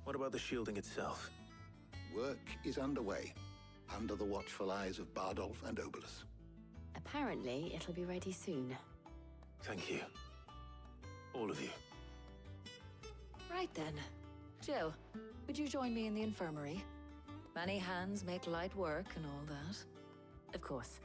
What about the shielding itself? Work is underway, under the watchful eyes of Bardolph and Obolus. Apparently, it'll be ready soon. Thank you. All of you. Right then. Jill, would you join me in the infirmary? Many hands make light work and all that. Of course.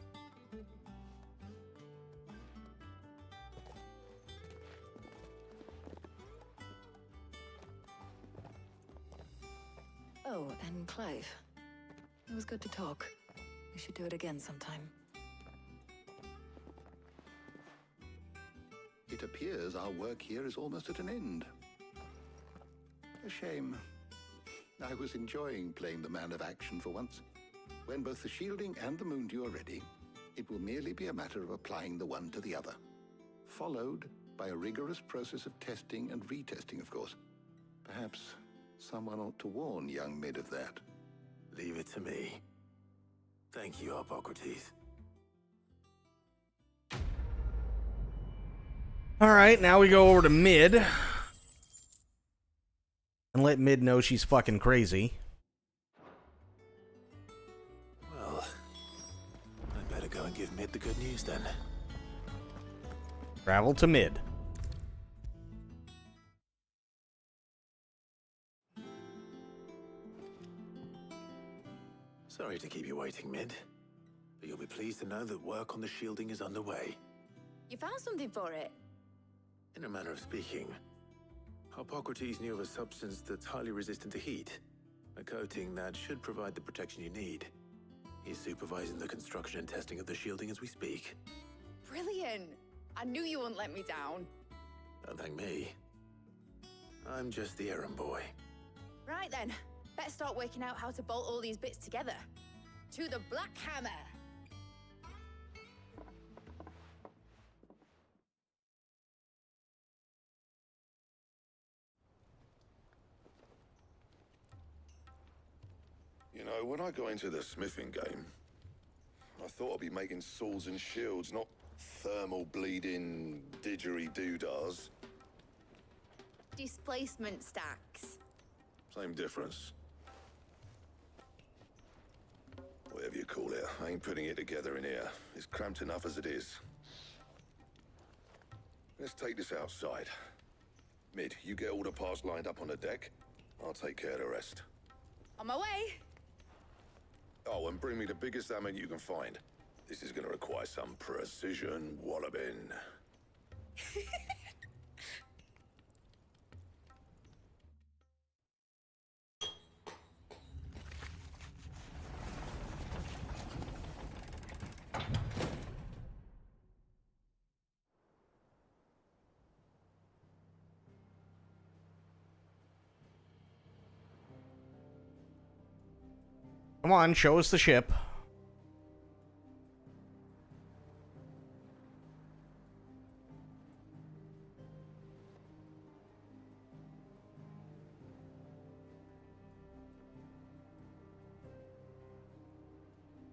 Oh, and Clive. It was good to talk. We should do it again sometime. It appears our work here is almost at an end. A shame. I was enjoying playing the man of action for once. When both the shielding and the moondew are ready, it will merely be a matter of applying the one to the other. Followed by a rigorous process of testing and retesting, of course. Perhaps someone ought to warn young Mid of that. Leave it to me. Thank you, Hippocrates. All right, now we go over to Mid. And let Mid know she's fucking crazy. Well, I'd better go and give Mid the good news then. Travel to Mid. Sorry to keep you waiting, Mid. But you'll be pleased to know that work on the shielding is underway. You found something for it? In a manner of speaking, Hippocrates knew of a substance that's highly resistant to heat. A coating that should provide the protection you need. He's supervising the construction and testing of the shielding as we speak. Brilliant! I knew you wouldn't let me down. Don't thank me. I'm just the errand boy. Right then, let's start working out how to bolt all these bits together. To the Black Hammer! You know, when I got into the smithing game, I thought I'd be making swords and shields, not thermal bleeding didgeridoo-dahs. Displacement stacks. Same difference. Whatever you call it, I ain't putting it together in here. It's cramped enough as it is. Let's take this outside. Mid, you get all the parts lined up on the deck. I'll take care of the rest. On my way! Oh, and bring me the biggest hammer you can find. This is gonna require some precision walloping. Come on, show us the ship.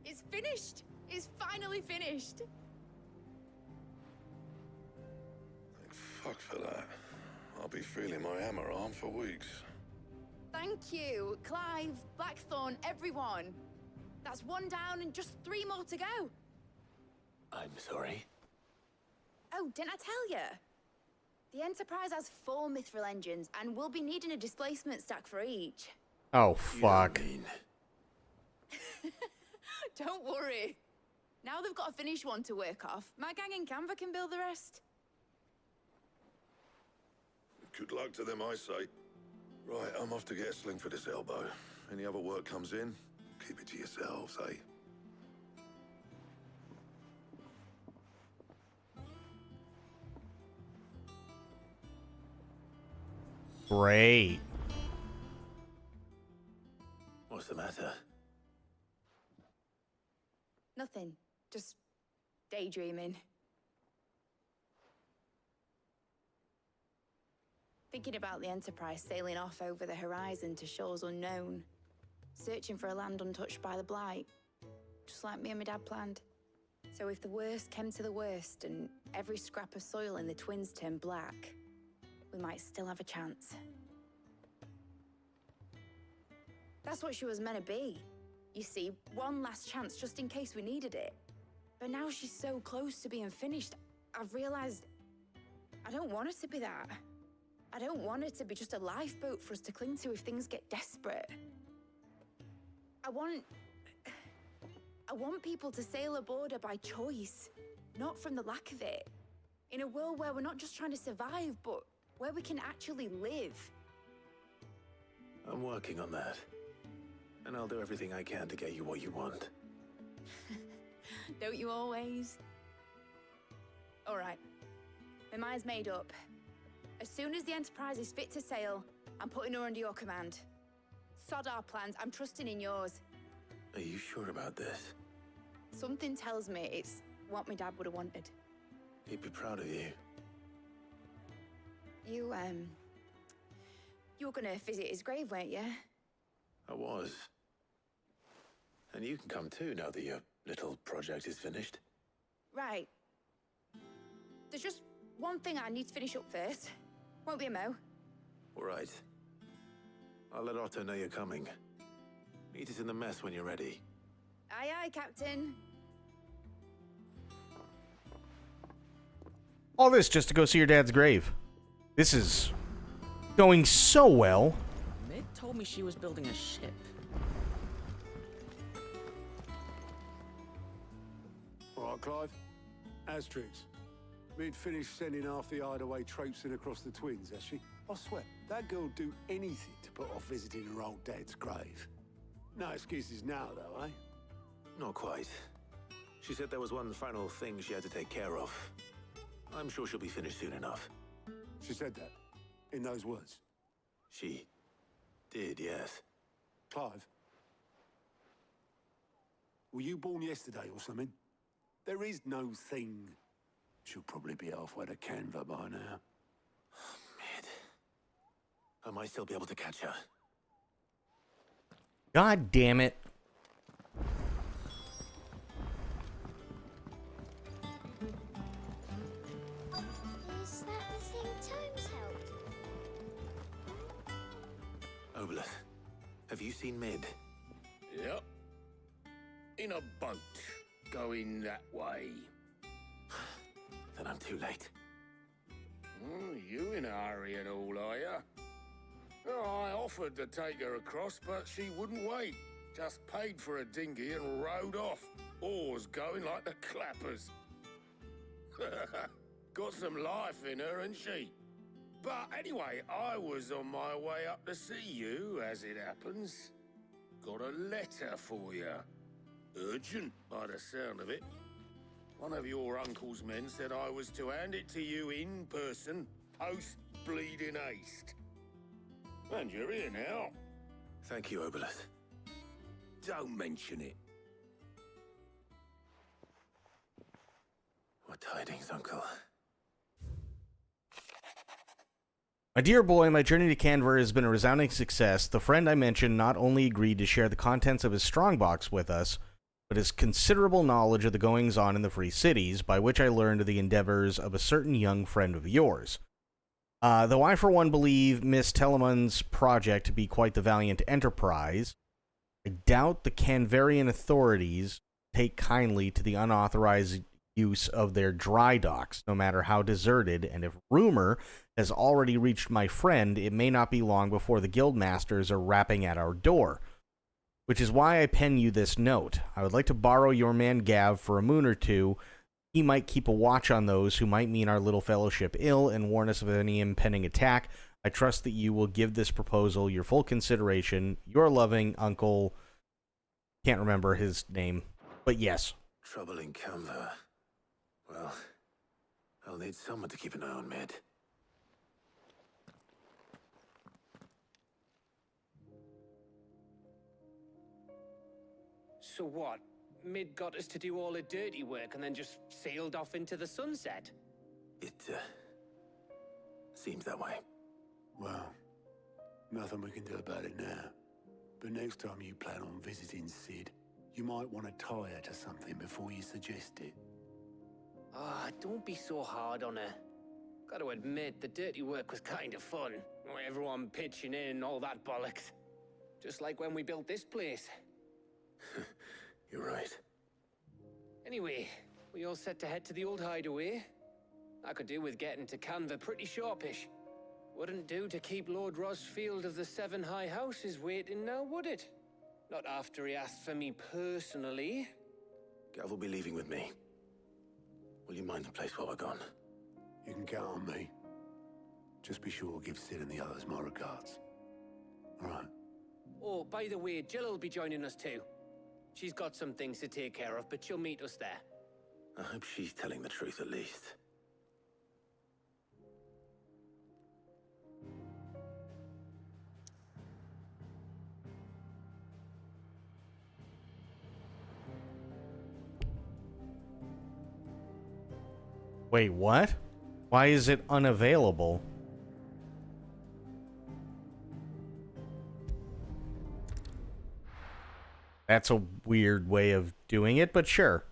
It's finished! It's finally finished! Thank fuck for that. I'll be feeling my hammer arm for weeks. Thank you, Clive, Blackthorn, everyone. That's one down and just 3 more to go. I'm sorry. Oh, didn't I tell you? The Enterprise has 4 mithril engines, and we'll be needing a displacement stack for each. Oh, fuck. Don't worry. Now they've got a finished one to work off. My gang in Canva can build the rest. Good luck to them, I say. Right, I'm off to get a sling for this elbow. Any other work comes in, keep it to yourselves, eh? Great. What's the matter? Nothing. Just daydreaming. Thinking about the Enterprise sailing off over the horizon to shores unknown. Searching for a land untouched by the Blight. Just like me and my dad planned. So if the worst came to the worst and every scrap of soil in the Twins turned black, we might still have a chance. That's what she was meant to be. You see, one last chance just in case we needed it. But now she's so close to being finished, I've realized I don't want it to be that. I don't want it to be just a lifeboat for us to cling to if things get desperate. I want people to sail aboard her by choice, not from the lack of it. In a world where we're not just trying to survive, but where we can actually live. I'm working on that. And I'll do everything I can to get you what you want. Don't you always? All right. My mind's made up. As soon as the Enterprise is fit to sail, I'm putting her under your command. Sod our plans, I'm trusting in yours. Are you sure about this? Something tells me it's what my dad would have wanted. He'd be proud of you. You were gonna visit his grave, weren't you? I was. And you can come too now that your little project is finished. Right. There's just one thing I need to finish up first. Won't be a mo. All right. I'll let Otto know you're coming. Meet us in the mess when you're ready. Aye, aye, Captain. All this just to go see your dad's grave. This is going so well. Mid told me she was building a ship. All right, Clive. Asterix. Mid finished sending half the hideaway traipsing across the twins, has she? I swear, that girl'd do anything to put off visiting her old dad's grave. No excuses now, though, eh? Not quite. She said there was one final thing she had to take care of. I'm sure she'll be finished soon enough. She said that? In those words? She did, yes. Clive? Were you born yesterday or something? There is no thing. She'll probably be halfway to Canva by now. Mid. I might still be able to catch her. God damn it. Is that the thing Tomes helped? Obolus, have you seen Mid? Yep. In a boat, going that way. Then I'm too late. You in a hurry and all, are ya? Oh, I offered to take her across, but she wouldn't wait. Just paid for a dinghy and rowed off. Oars going like the clappers. Got some life in her, ain't she? But anyway, I was on my way up to see you, as it happens. Got a letter for you. Urgent, by the sound of it. One of your uncle's men said I was to hand it to you in person, post-bleeding haste. And you're here now. Thank you, Obolus. Don't mention it. What tidings, Uncle? My dear boy, my journey to Canver has been a resounding success. The friend I mentioned not only agreed to share the contents of his strongbox with us, but his considerable knowledge of the goings-on in the Free Cities, by which I learned of the endeavors of a certain young friend of yours. Though I, for one, believe Miss Telemann's project to be quite the valiant enterprise, I doubt the Canverian authorities take kindly to the unauthorized use of their dry docks, no matter how deserted, and if rumor has already reached my friend, it may not be long before the guildmasters are rapping at our door. Which is why I pen you this note. I would like to borrow your man Gav for a moon or two. He might keep a watch on those who might mean our little fellowship ill and warn us of any impending attack. I trust that you will give this proposal your full consideration. Your loving uncle... Can't remember his name, but yes. Trouble in Canva. Well, I'll need someone to keep an eye on Mid. So what? Mid got us to do all the dirty work and then just sailed off into the sunset? It, seems that way. Well, nothing we can do about it now. But next time you plan on visiting Sid, you might want to tie her to something before you suggest it. Ah, don't be so hard on her. Gotta admit, the dirty work was kind of fun. Everyone pitching in and all that bollocks. Just like when we built this place. You're right. Anyway, we all set to head to the old hideaway. I could do with getting to Canva pretty sharpish. Wouldn't do to keep Lord Rosfield of the Seven High Houses waiting now, would it? Not after he asked for me personally. Gav will be leaving with me. Will you mind the place while we're gone? You can count on me. Just be sure to give Sid and the others my regards. All right. Oh, by the way, Jill will be joining us too. She's got some things to take care of, but she'll meet us there. I hope she's telling the truth at least. Wait, what? Why is it unavailable? That's a weird way of doing it, but sure.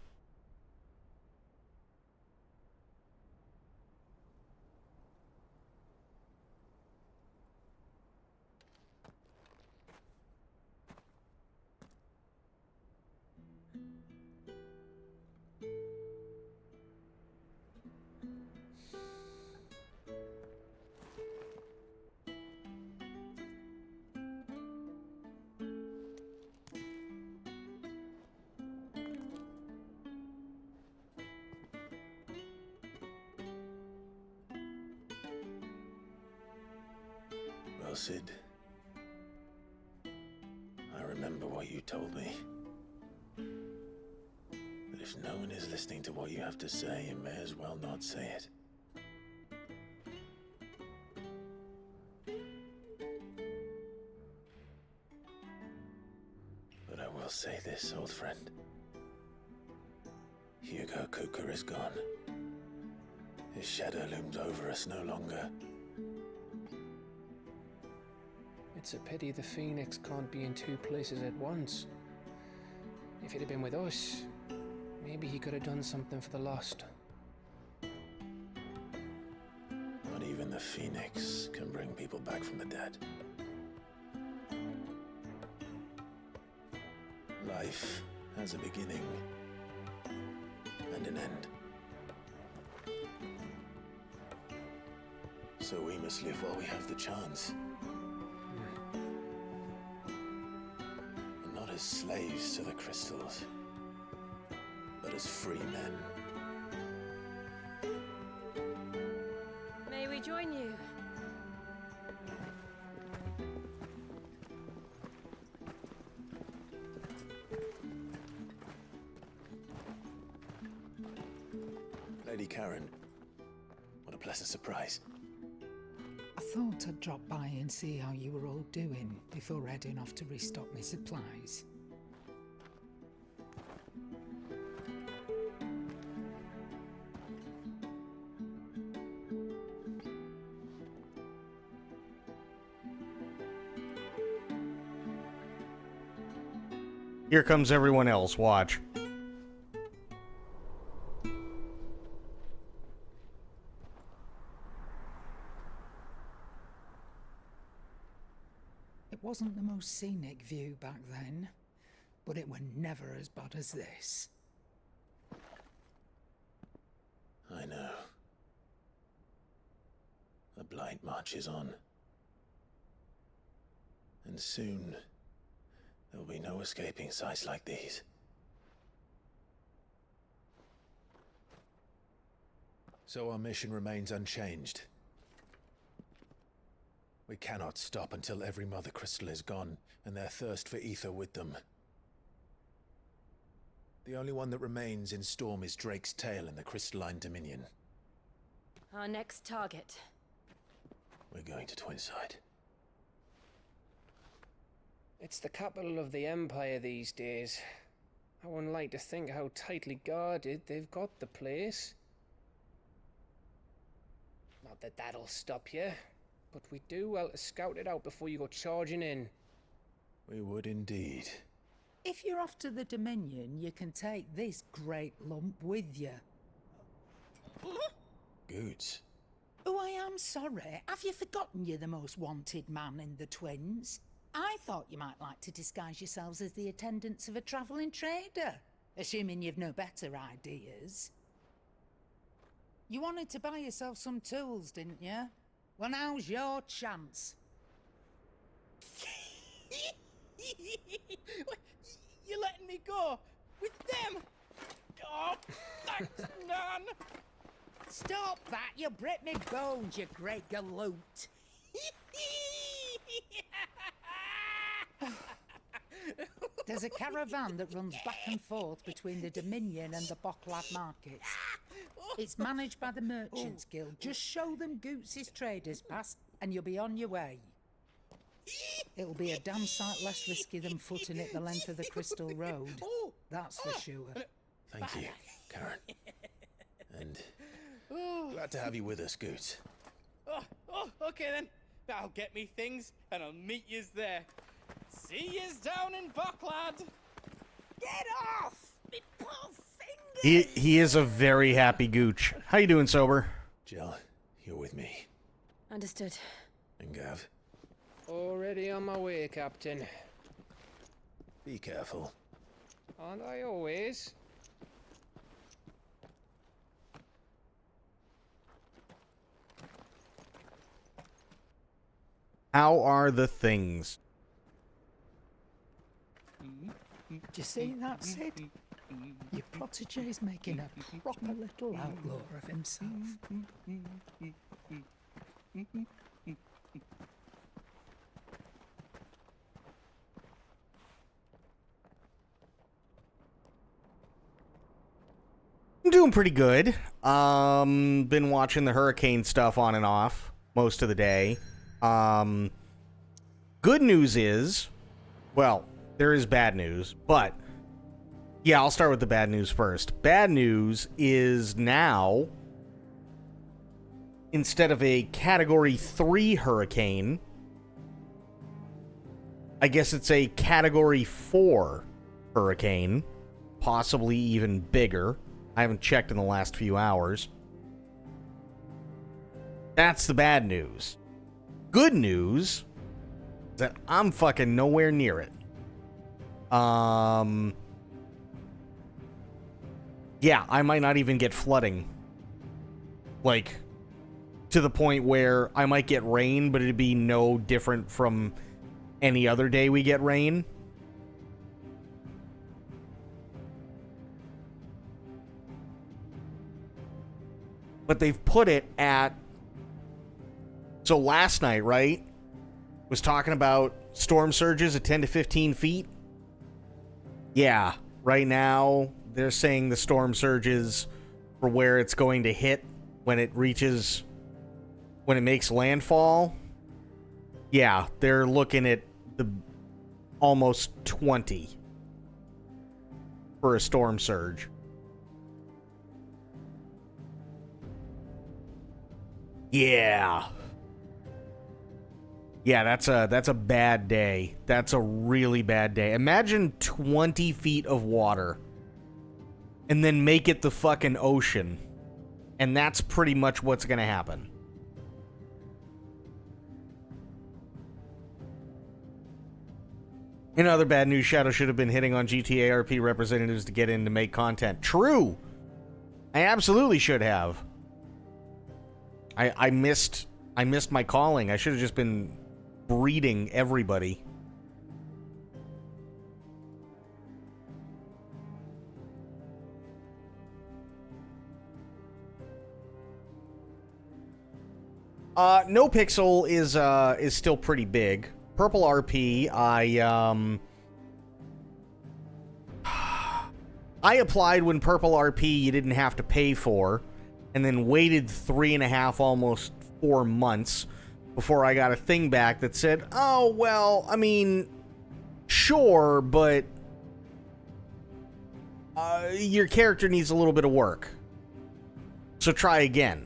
well, Sid. I remember what you told me. That if no one is listening to what you have to say, you may as well not say it. But I will say this, old friend. Hugo Cooker is gone. His shadow looms over us no longer. It's a pity the Phoenix can't be in two places at once. If he'd have been with us, maybe he could have done something for the lost. Not even the Phoenix can bring people back from the dead. Life has a beginning and an end. So we must live while we have the chance. And not as slaves to the crystals, but as free men. May we join you? Lady Karen, what a pleasant surprise. I thought I'd drop by and see how you were all doing before heading off to restock my supplies. Here comes everyone else. Watch. It wasn't the most scenic view back then, but it were never as bad as this. I know. The Blight marches on. And soon, there'll be no escaping sights like these. So our mission remains unchanged. We cannot stop until every Mother Crystal is gone, and their thirst for ether with them. The only one that remains in Storm is Drake's Tail in the Crystalline Dominion. Our next target. We're going to Twinside. It's the capital of the Empire these days. I wouldn't like to think how tightly guarded they've got the place. Not that that'll stop you, but we do well to scout it out before you go charging in. We would indeed. If you're off to the Dominion, you can take this great lump with you. Goods. Oh, I am sorry. Have you forgotten you're the most wanted man in the Twins? I thought you might like to disguise yourselves as the attendants of a travelling trader, assuming you've no better ideas. You wanted to buy yourself some tools, didn't you? Well, now's your chance. You're letting me go with them? Oh, thanks, Nan. Stop that! You'll break me bones, you great galoot. There's a caravan that runs back and forth between the Dominion and the Bocklad markets. It's managed by the Merchants Guild. Just show them Goots' traders pass and you'll be on your way. It'll be a damn sight less risky than footing it the length of the Crystal Road. That's for sure. Thank you, Karen. And glad to have you with us, Goots. Okay then. I'll get me things and I'll meet yous there. See yous down in Bocklad. Get off! Me poor finger! He is a very happy gooch. How you doing, Sober? Jill, you're with me. Understood. And Gav, Already on my way, Captain. be careful. Aren't I always? How are the things? Do you see that, Sid? Your protege's making a proper little outlaw of himself. doing pretty good. Been watching the hurricane stuff on and off most of the day. Good news is, well, there is bad news, but yeah, I'll start with the bad news first. Bad news is now, instead of a Category 3 hurricane, I guess it's a Category 4 hurricane, possibly even bigger. I haven't checked in the last few hours. That's the bad news. Good news is that I'm fucking nowhere near it. Yeah, I might not even get flooding. Like, to the point where I might get rain, but it'd be no different from any other day we get rain. But they've put it at... So last night, right, was talking about storm surges at 10 to 15 feet. Yeah, right now, they're saying the storm surges for where it's going to hit when it reaches... when it makes landfall. Yeah, they're looking at the almost 20 for a storm surge. Yeah. Yeah, that's a bad day. That's a really bad day. Imagine 20 feet of water and then make it the fucking ocean. And that's pretty much what's going to happen. In other bad news, Shadow should have been hitting on GTA RP representatives to get in to make content. True. I absolutely should have. I missed my calling. I should have just been breeding everybody. No Pixel is still pretty big. Purple RP, I applied when Purple RP you didn't have to pay for, and then waited 3.5, almost 4 months before I got a thing back that said, oh, well, I mean, sure, but your character needs a little bit of work. So try again.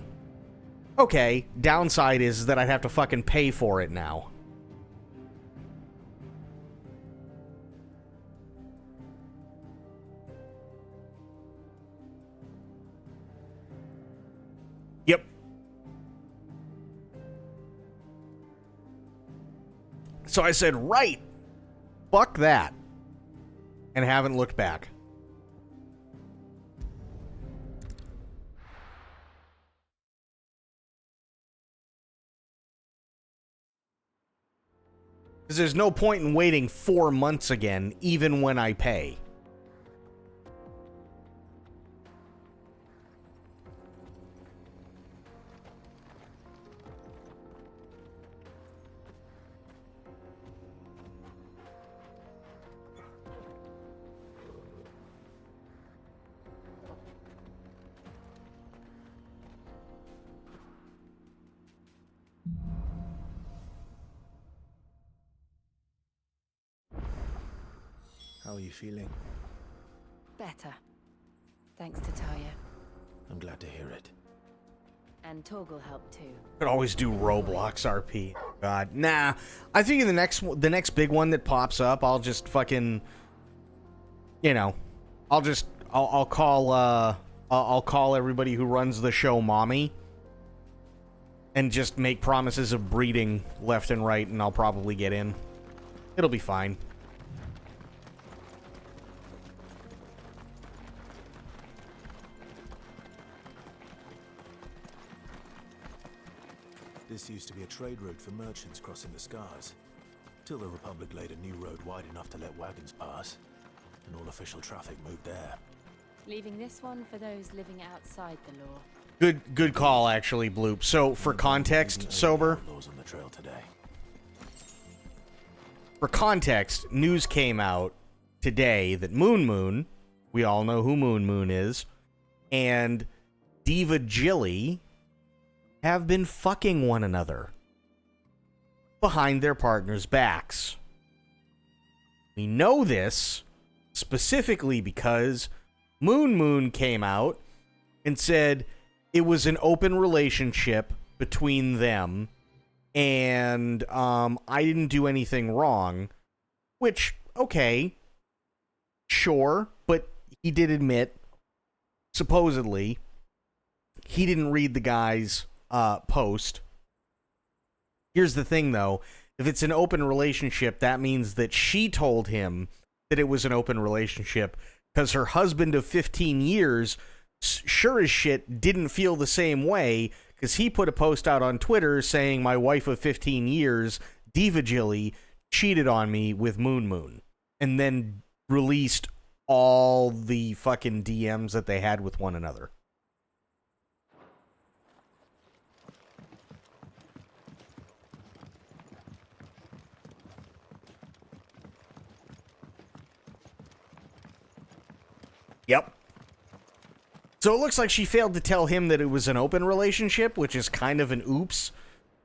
Okay, downside is that I'd have to fucking pay for it now. Yep. So I said, right, fuck that, and haven't looked back. Because there's no point in waiting 4 months again, even when I pay. How are you feeling? Better. Thanks to Talia. I'm glad to hear it. And Torgal helped too. Could always do Roblox RP. God, nah. I think in the next big one that pops up, I'll just fucking, you know, I'll call everybody who runs the show mommy, and just make promises of breeding left and right, and I'll probably get in. It'll be fine. This used to be a trade route for merchants crossing the Scars, till the Republic laid a new road wide enough to let wagons pass, and all official traffic moved there. Leaving this one for those living outside the law. Good call, actually, Bloop. So, for context, Sober, On the trail today. for context, news came out today that Moon, we all know who Moon is, and Diva Jilly have been fucking one another behind their partners' backs. We know this specifically because Moon came out and said it was an open relationship between them, and I didn't do anything wrong, which, okay, sure, but he did admit, supposedly, he didn't read the guy's post. Here's the thing, though. If it's an open relationship, that means that she told him that it was an open relationship because her husband of 15 years sure as shit didn't feel the same way, because he put a post out on Twitter saying my wife of 15 years, Diva Jilly, cheated on me with Moon, and then released all the fucking DMs that they had with one another. Yep. So it looks like she failed to tell him that it was an open relationship, which is kind of an oops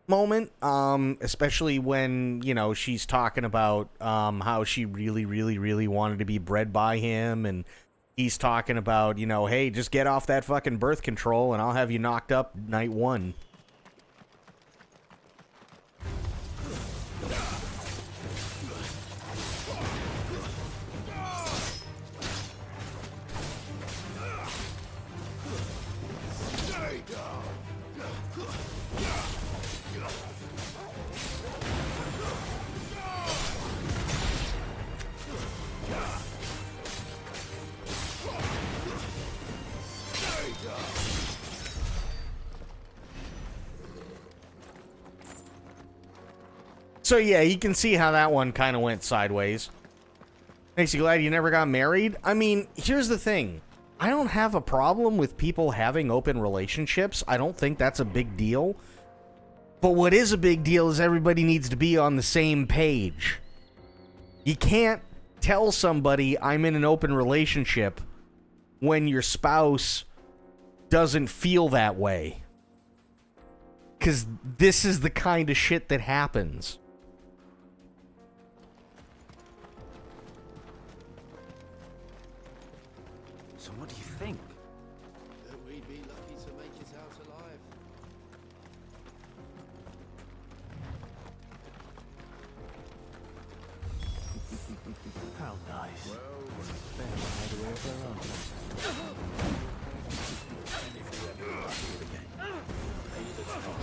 moment, especially when, you know, she's talking about how she really wanted to be bred by him, and he's talking about, you know, hey, just get off that fucking birth control and I'll have you knocked up night one. So yeah, you can see how that one kind of went sideways. Makes you glad you never got married? I mean, here's the thing. I don't have a problem with people having open relationships. I don't think that's a big deal. But what is a big deal is everybody needs to be on the same page. You can't tell somebody I'm in an open relationship when your spouse doesn't feel that way. Because this is the kind of shit that happens. So what do you think? That we'd be lucky to make it out alive. How nice. Well, they made away with their own. And if you ever want to do it again, pay the toll.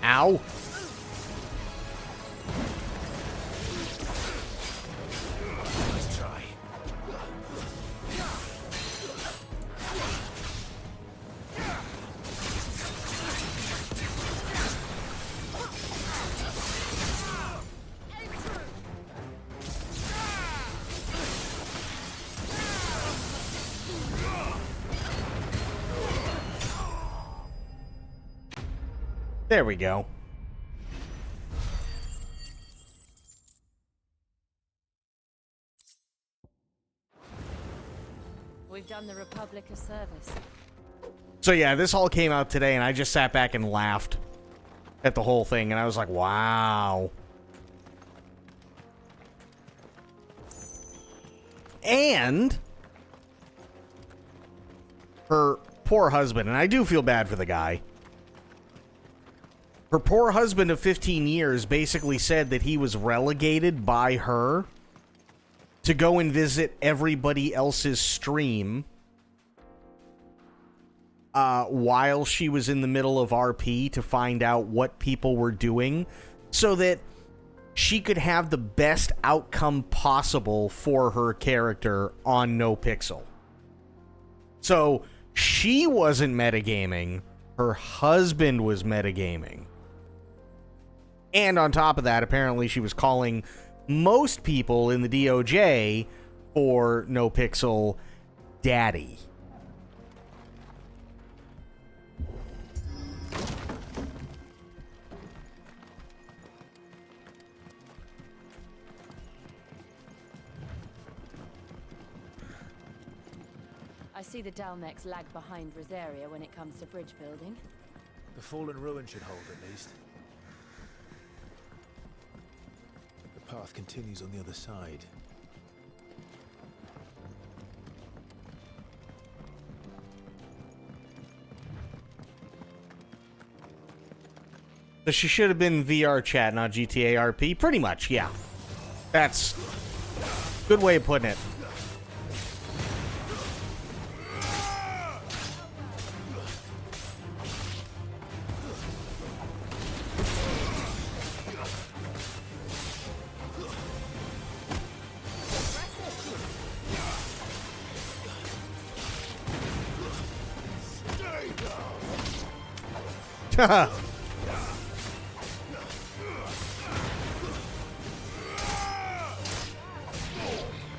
Ow. Let's try. There we go. We've done the Republic a service. So yeah, this all came out today, and I just sat back and laughed at the whole thing, and I was like, wow. And her poor husband, and I do feel bad for the guy. Her poor husband of 15 years basically said that he was relegated by her to go and visit everybody else's stream while she was in the middle of RP to find out what people were doing so that she could have the best outcome possible for her character on NoPixel. So she wasn't metagaming, her husband was metagaming. And on top of that, apparently she was calling most people in the DOJ for NoPixel daddy. I see the Dalmex lag behind Rosaria when it comes to bridge building. The fallen ruin should hold, at least. The path continues on the other side. So she should have been VR chat, not GTA RP. Pretty much, yeah. That's a good way of putting it.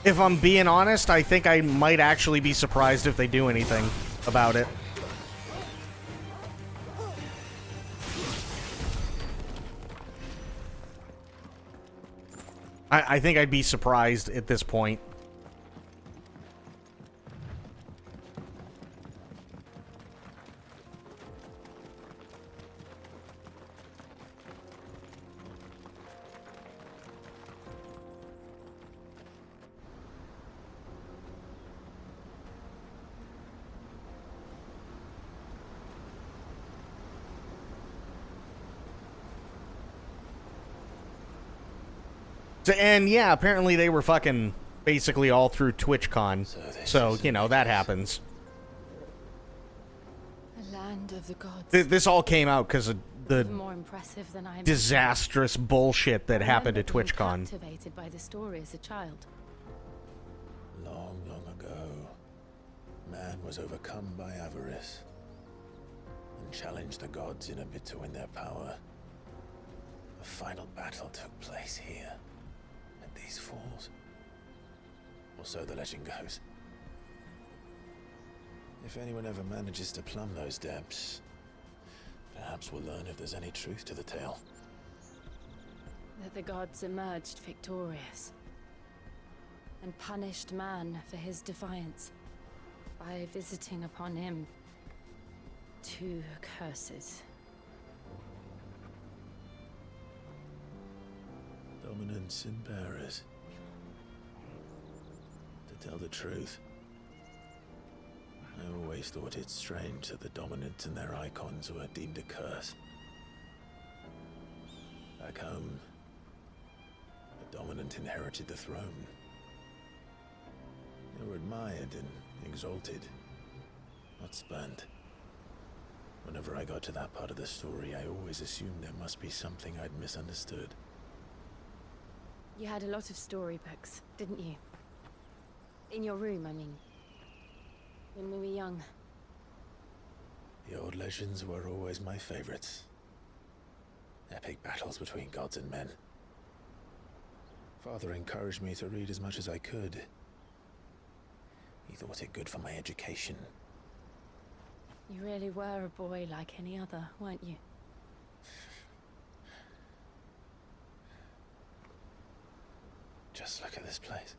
If I'm being honest, I think I might actually be surprised if they do anything about it. I think I'd be surprised at this point. And yeah, apparently they were fucking basically all through TwitchCon. So you know, that happens. The land of the gods. This all came out because of the more impressive than I disastrous bullshit that happened at TwitchCon. Captivated by the story as a child. Long, long ago, man was overcome by avarice and challenged the gods in a bid to win their power. The final battle took place here. These falls. Or so the legend goes. If anyone ever manages to plumb those depths, perhaps we'll learn if there's any truth to the tale. That the gods emerged victorious and punished man for his defiance by visiting upon him 2 curses. Dominants and bearers. To tell the truth, I always thought it strange that the dominants and their icons were deemed a curse. Back home, the dominant inherited the throne. They were admired and exalted, not spurned. Whenever I got to that part of the story, I always assumed there must be something I'd misunderstood. You had a lot of storybooks, didn't you? In your room, I mean. When we were young. The old legends were always my favorites. Epic battles between gods and men. Father encouraged me to read as much as I could. He thought it good for my education. You really were a boy like any other, weren't you? Just look at this place.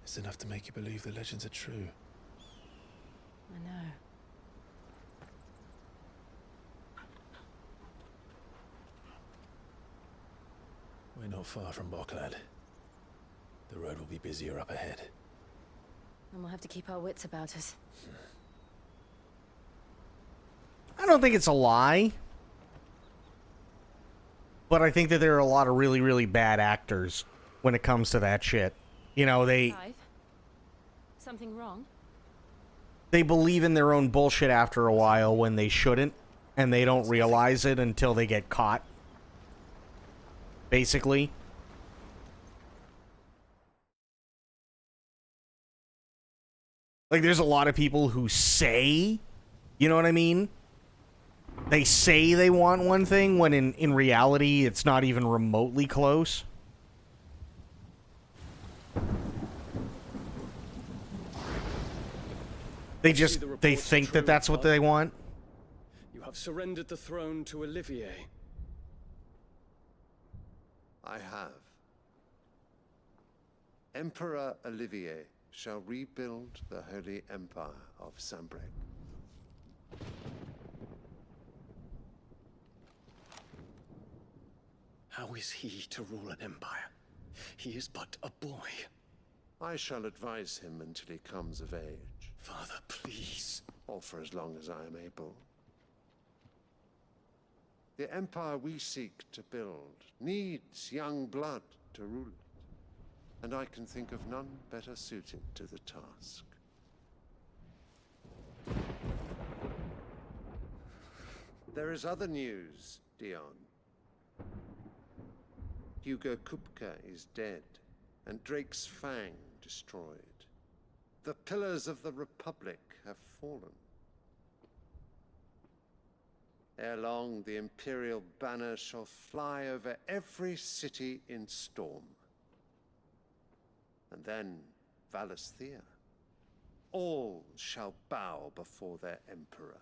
It's enough to make you believe the legends are true. I know. We're not far from Boklad. The road will be busier up ahead. And we'll have to keep our wits about us. I don't think it's a lie. But I think that there are a lot of really, really bad actors when it comes to that shit. You know, Clive? Something wrong? they believe in their own bullshit after a while when they shouldn't, and they don't realize it until they get caught. Basically. Like, there's a lot of people who say, you know what I mean? They say they want one thing when in reality it's not even remotely close. They think that that's what they want. You have surrendered the throne to Olivier. I have. Emperor Olivier shall rebuild the Holy Empire of Sambrec. How is he to rule an empire? He is but a boy. I shall advise him until he comes of age. Father, please. Or for as long as I am able. The empire we seek to build needs young blood to rule it, and I can think of none better suited to the task. There is other news, Dion. Hugo Kupka is dead, and Drake's Fang destroyed. The pillars of the Republic have fallen. Ere long, the Imperial banner shall fly over every city in Storm. And then, Valisthea. All shall bow before their Emperor.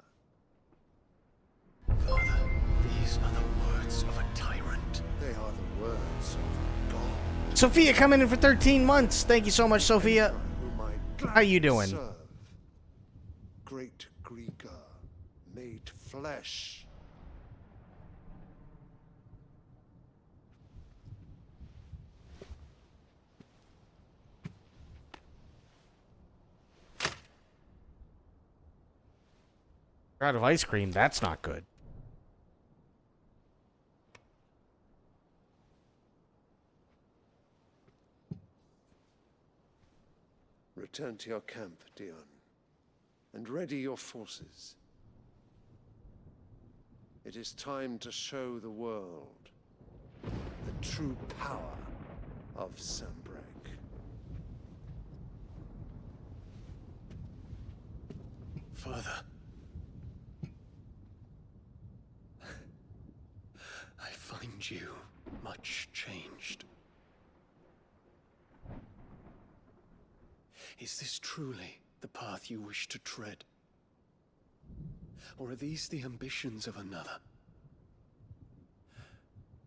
Father, these are the words of a tyrant. They are the words of God. Sophia coming in for 13 months. Thank you so much, Sophia. How you doing? Serve. Great Greeker, made flesh. You're out of ice cream. That's not good. Return to your camp, Dion, and ready your forces. It is time to show the world the true power of Sambrec. Father. I find you much changed. Is this truly the path you wish to tread? Or are these the ambitions of another?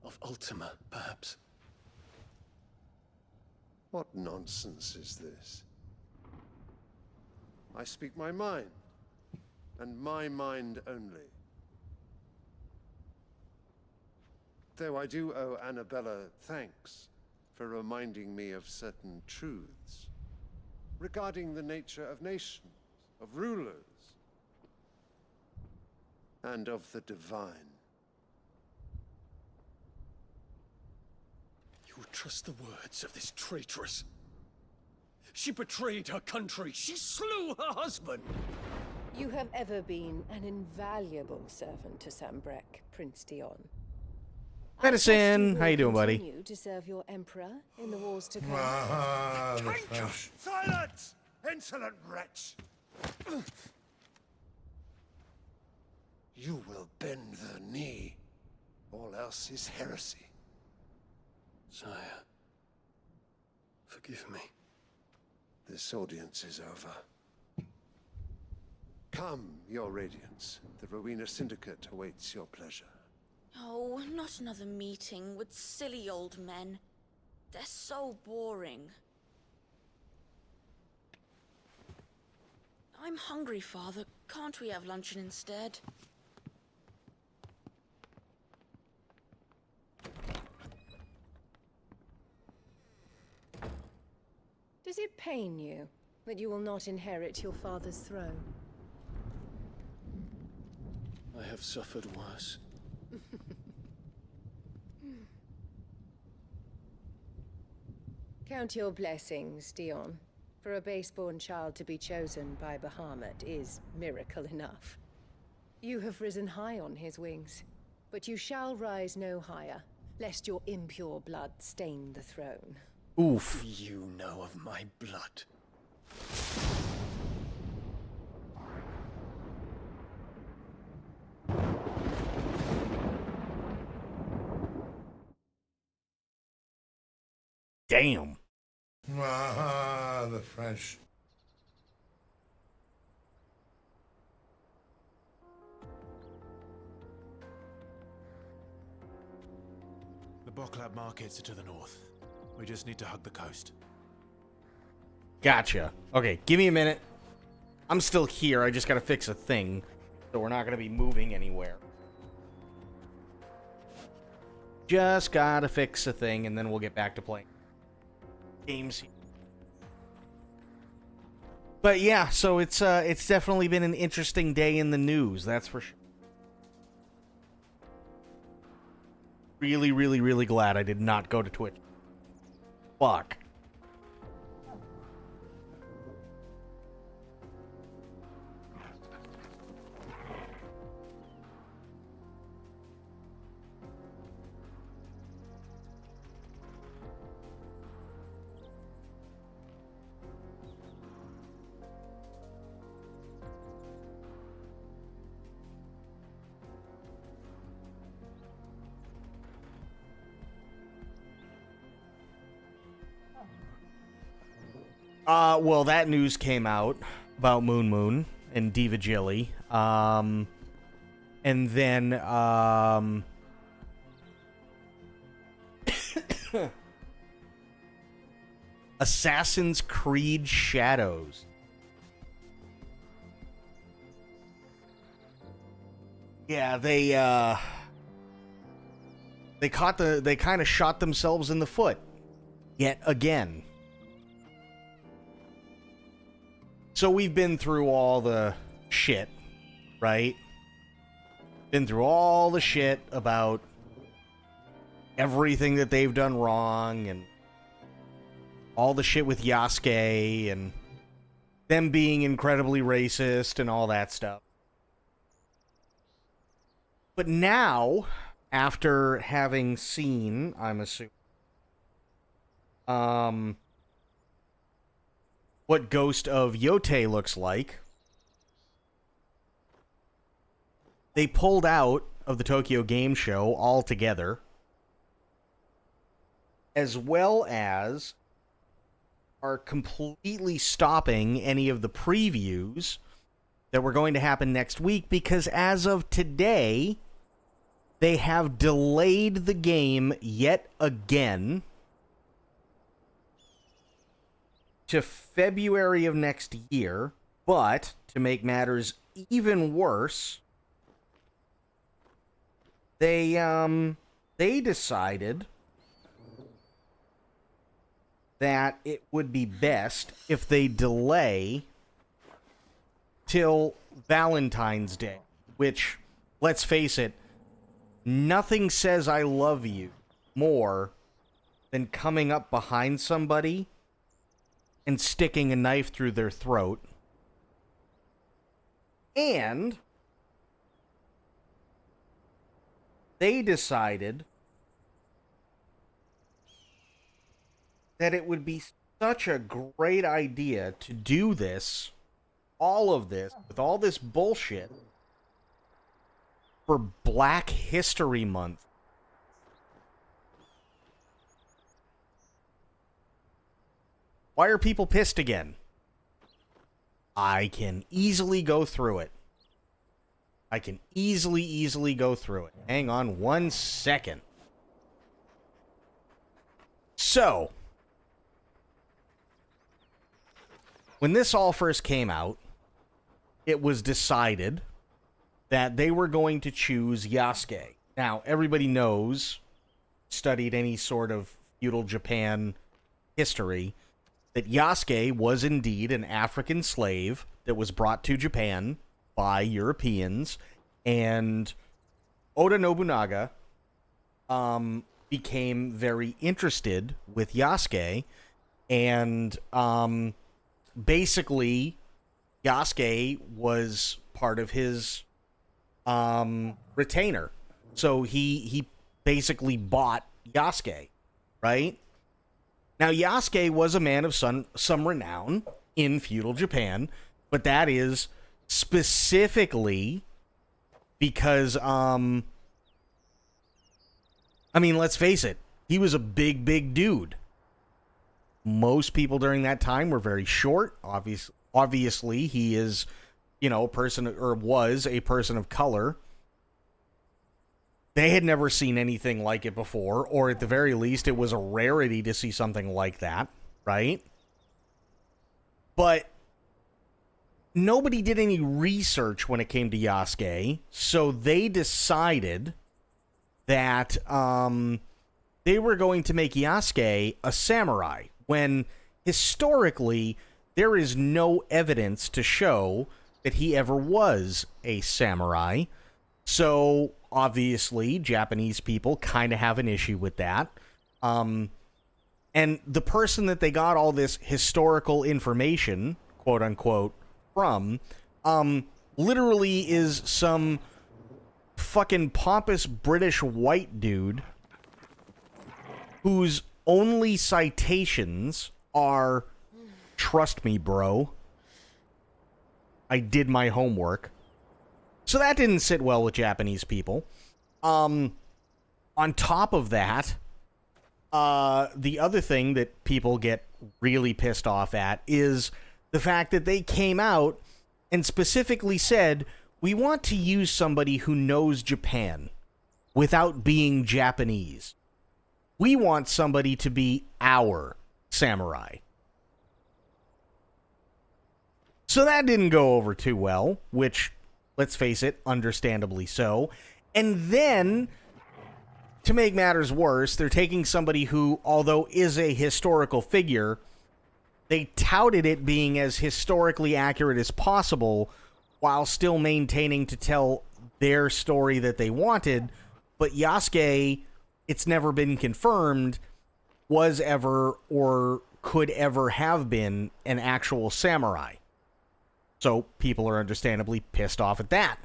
Of Ultima, perhaps? What nonsense is this? I speak my mind, and my mind only. Though I do owe Annabella thanks for reminding me of certain truths regarding the nature of nations, of rulers, and of the divine. You would trust the words of this traitress? She betrayed her country. She slew her husband. You have ever been an invaluable servant to Sambrec, Prince Dion. Medicine, how you doing, buddy? Continue to serve your emperor in the wars to come. Silence! Insolent wretch! You will bend the knee. All else is heresy. Sire, forgive me. This audience is over. Come, your radiance. The Rowena Syndicate awaits your pleasure. Oh, not another meeting with silly old men. They're so boring. I'm hungry, Father. Can't we have luncheon instead? Does it pain you that you will not inherit your father's throne? I have suffered worse. Count your blessings, Dion. For a base-born child to be chosen by Bahamut is miracle enough. You have risen high on his wings, but you shall rise no higher, lest your impure blood stain the throne. Oof. You know of my blood. Damn. Ah, the French. The Boklab markets are to the north. We just need to hug the coast. Gotcha. Okay, give me a minute. I'm still here. I just gotta fix a thing. So we're not gonna be moving anywhere. Just gotta fix a thing, and then we'll get back to playing games. But yeah, so it's definitely been an interesting day in the news, that's for sure. Really, really, really glad I did not go to Twitch. Fuck. Well, that news came out about Moon and Diva Jilly. And then, Assassin's Creed Shadows. Yeah, they kind of shot themselves in the foot yet again. So we've been through all the shit, right? Been through all the shit about everything that they've done wrong and all the shit with Yasuke and them being incredibly racist and all that stuff. But now, after having seen, I'm assuming, what Ghost of Yote looks like, they pulled out of the Tokyo Game Show altogether, as well as are completely stopping any of the previews that were going to happen next week, because as of today, they have delayed the game yet again to February of next year. But to make matters even worse, they decided that it would be best if they delay till Valentine's Day, which, let's face it, nothing says I love you more than coming up behind somebody and sticking a knife through their throat. And they decided that it would be such a great idea to do this, all of this, with all this bullshit, for Black History Month. Why are people pissed again? I can easily go through it. I can easily go through it. Hang on one second. So, when this all first came out, it was decided that they were going to choose Yasuke. Now, everybody knows, studied any sort of feudal Japan history, that Yasuke was indeed an African slave that was brought to Japan by Europeans, and Oda Nobunaga became very interested with Yasuke, and basically Yasuke was part of his retainer. So he basically bought Yasuke, right? Now, Yasuke was a man of some renown in feudal Japan, but that is specifically because, I mean, let's face it, he was a big dude. Most people during that time were very short. Obviously, he is, a person, or was a person of color. They had never seen anything like it before, or at the very least, it was a rarity to see something like that, right? But nobody did any research when it came to Yasuke, so they decided that they were going to make Yasuke a samurai, when historically there is no evidence to show that he ever was a samurai. So obviously Japanese people kind of have an issue with that. And the person that they got all this historical information, quote unquote, from, literally is some fucking pompous British white dude whose only citations are, "Trust me, bro. I did my homework." So that didn't sit well with Japanese people. On top of that, the other thing that people get really pissed off at is the fact that they came out and specifically said, we want to use somebody who knows Japan without being Japanese. We want somebody to be our samurai. So that didn't go over too well, which, let's face it, understandably so. And then, to make matters worse, they're taking somebody who, although is a historical figure, they touted it being as historically accurate as possible while still maintaining to tell their story that they wanted. But Yasuke, it's never been confirmed, was ever or could ever have been an actual samurai. So people are understandably pissed off at that.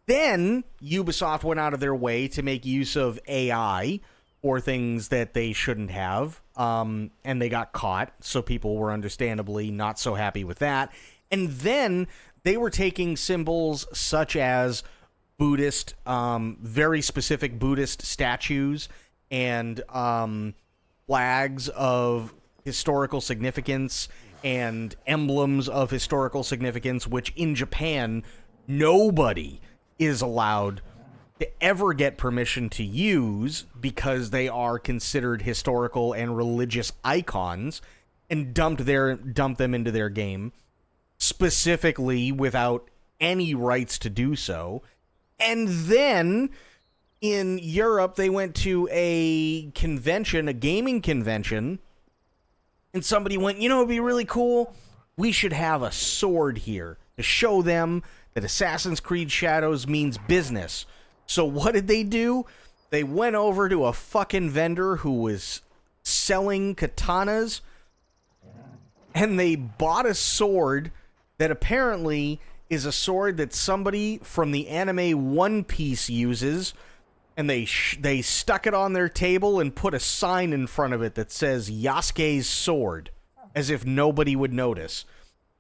Then Ubisoft went out of their way to make use of AI for things that they shouldn't have, and they got caught, so people were understandably not so happy with that. And then they were taking symbols such as Buddhist, very specific Buddhist statues and flags of historical significance and emblems of historical significance, which in Japan, nobody is allowed to ever get permission to use because they are considered historical and religious icons, and dump them into their game, specifically without any rights to do so. And then in Europe, they went to a convention, a gaming convention, and somebody went, it'd be really cool. We should have a sword here to show them that Assassin's Creed Shadows means business. So what did they do? They went over to a fucking vendor who was selling katanas, and they bought a sword that apparently is a sword that somebody from the anime One Piece uses, and they stuck it on their table and put a sign in front of it that says Yasuke's sword, as if nobody would notice.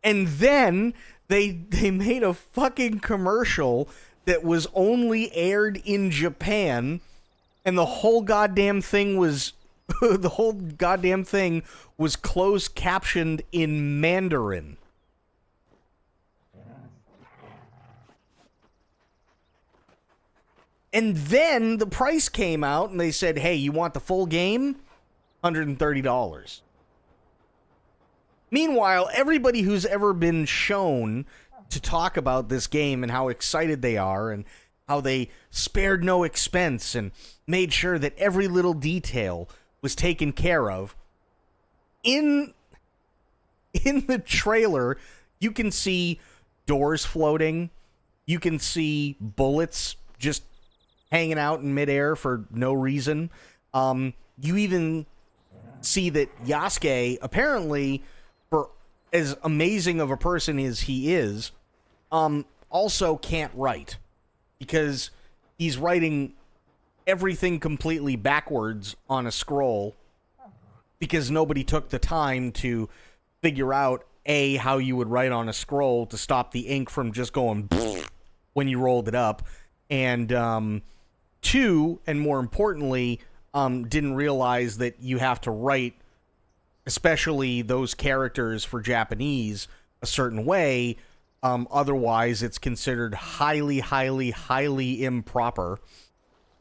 And then they made a fucking commercial that was only aired in Japan, and the whole goddamn thing was closed captioned in Mandarin. And then the price came out, and they said, hey, you want the full game? $130. Meanwhile, everybody who's ever been shown to talk about this game and how excited they are and how they spared no expense and made sure that every little detail was taken care of. In the trailer, you can see doors floating. You can see bullets just hanging out in midair for no reason. You even see that Yasuke, apparently, for as amazing of a person as he is, also can't write. Because he's writing everything completely backwards on a scroll because nobody took the time to figure out, A, how you would write on a scroll to stop the ink from just going when you rolled it up, and 2, and more importantly, didn't realize that you have to write, especially those characters for Japanese, a certain way. Otherwise, it's considered highly, highly, highly improper.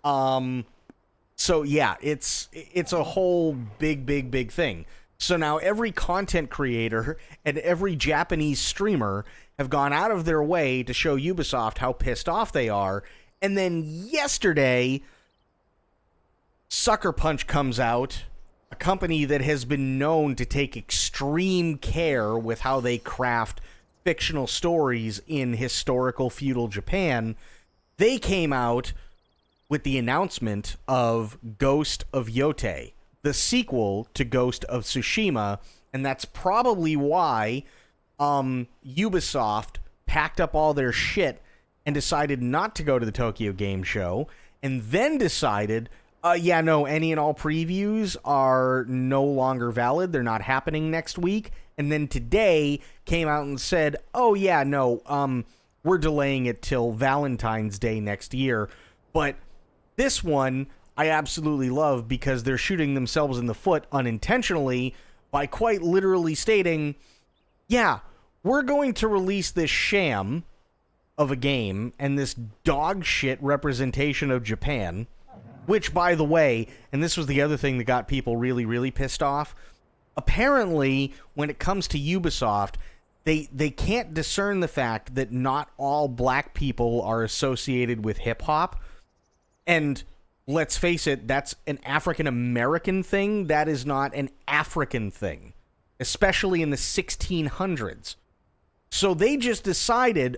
So yeah, it's a whole big thing. So now every content creator and every Japanese streamer have gone out of their way to show Ubisoft how pissed off they are. And then yesterday, Sucker Punch comes out, a company that has been known to take extreme care with how they craft fictional stories in historical feudal Japan. They came out with the announcement of Ghost of Yote, the sequel to Ghost of Tsushima, and that's probably why Ubisoft packed up all their shit and decided not to go to the Tokyo Game Show, and then decided, any and all previews are no longer valid. They're not happening next week. And then today came out and said, we're delaying it till Valentine's Day next year. But this one I absolutely love because they're shooting themselves in the foot unintentionally by quite literally stating, we're going to release this sham of a game and this dog shit representation of Japan, which, by the way, and this was the other thing that got people really, really pissed off, apparently, when it comes to Ubisoft, they can't discern the fact that not all black people are associated with hip-hop. And let's face it, that's an African-American thing. That is not an African thing, especially in the 1600s. So they just decided,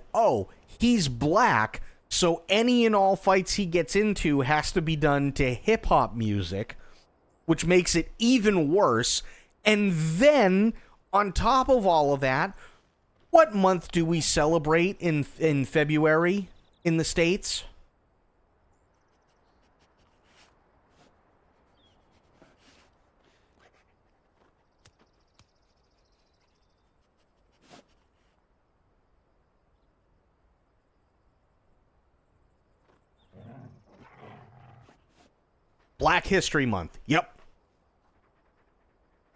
he's black, so any and all fights he gets into has to be done to hip-hop music, which makes it even worse. And then, on top of all of that, what month do we celebrate in February in the States? Black History Month. Yep.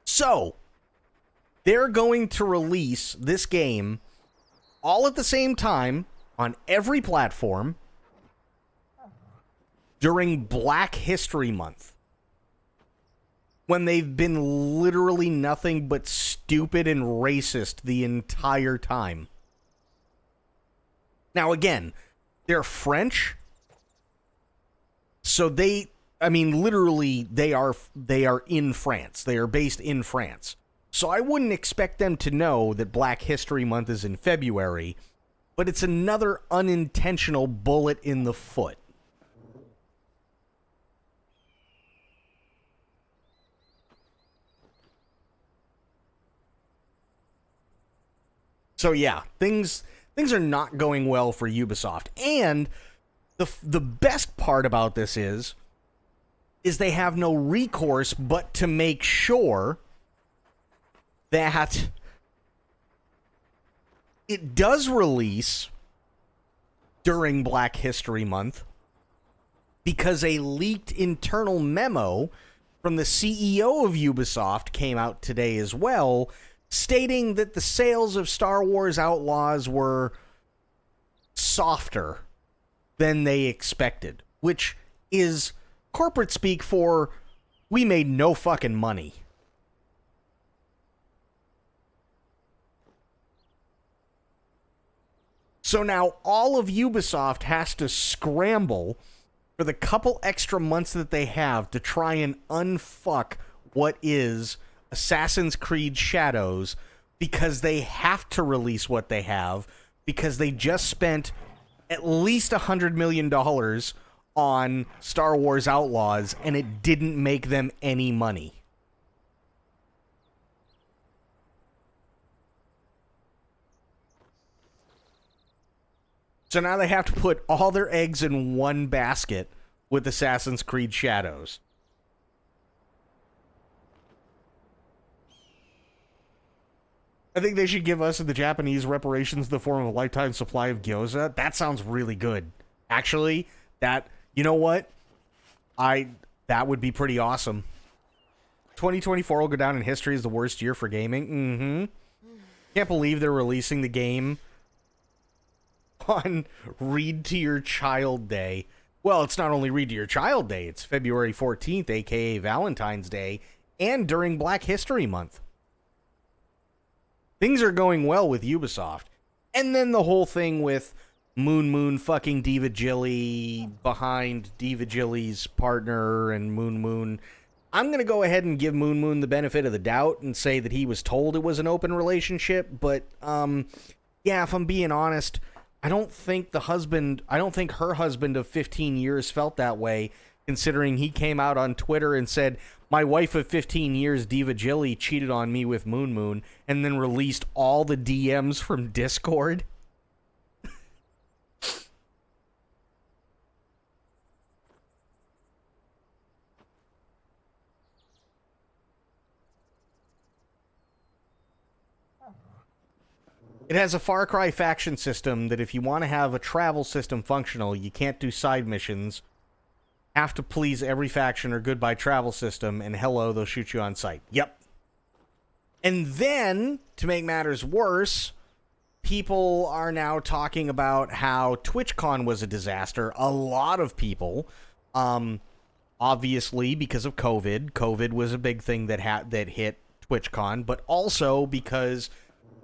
So, they're going to release this game all at the same time on every platform during Black History Month, when they've been literally nothing but stupid and racist the entire time. Now, again, they're French, so literally, they are in France. They are based in France. So I wouldn't expect them to know that Black History Month is in February, but it's another unintentional bullet in the foot. So yeah, things are not going well for Ubisoft. And the best part about this is they have no recourse but to make sure that it does release during Black History Month, because a leaked internal memo from the CEO of Ubisoft came out today as well, stating that the sales of Star Wars Outlaws were softer than they expected, which is corporate speak for We made no fucking money. So now all of Ubisoft has to scramble for the couple extra months that they have to try and unfuck what is Assassin's Creed Shadows, because they have to release what they have, because they just spent at least $100 million on Star Wars Outlaws, and it didn't make them any money. So now they have to put all their eggs in one basket with Assassin's Creed Shadows. I think they should give us and the Japanese reparations in the form of a lifetime supply of gyoza. That sounds really good. Actually, you know what? That would be pretty awesome. 2024 will go down in history as the worst year for gaming. Mm-hmm. Can't believe they're releasing the game on Read to Your Child Day. Well, it's not only Read to Your Child Day, it's February 14th, aka Valentine's Day, and during Black History Month. Things are going well with Ubisoft. And then the whole thing with Moon fucking Diva Jilly behind Diva Jilly's partner and Moon. I'm going to go ahead and give Moon the benefit of the doubt and say that he was told it was an open relationship, but yeah, if I'm being honest, I don't think her husband of 15 years felt that way, considering he came out on Twitter and said, my wife of 15 years, Diva Jilly, cheated on me with Moon, and then released all the DMs from Discord. It has a Far Cry faction system that if you want to have a travel system functional, you can't do side missions. Have to please every faction or goodbye travel system, and hello, they'll shoot you on sight. Yep. And then, to make matters worse, people are now talking about how TwitchCon was a disaster. A lot of people, obviously because of COVID. COVID was a big thing that hit TwitchCon, but also because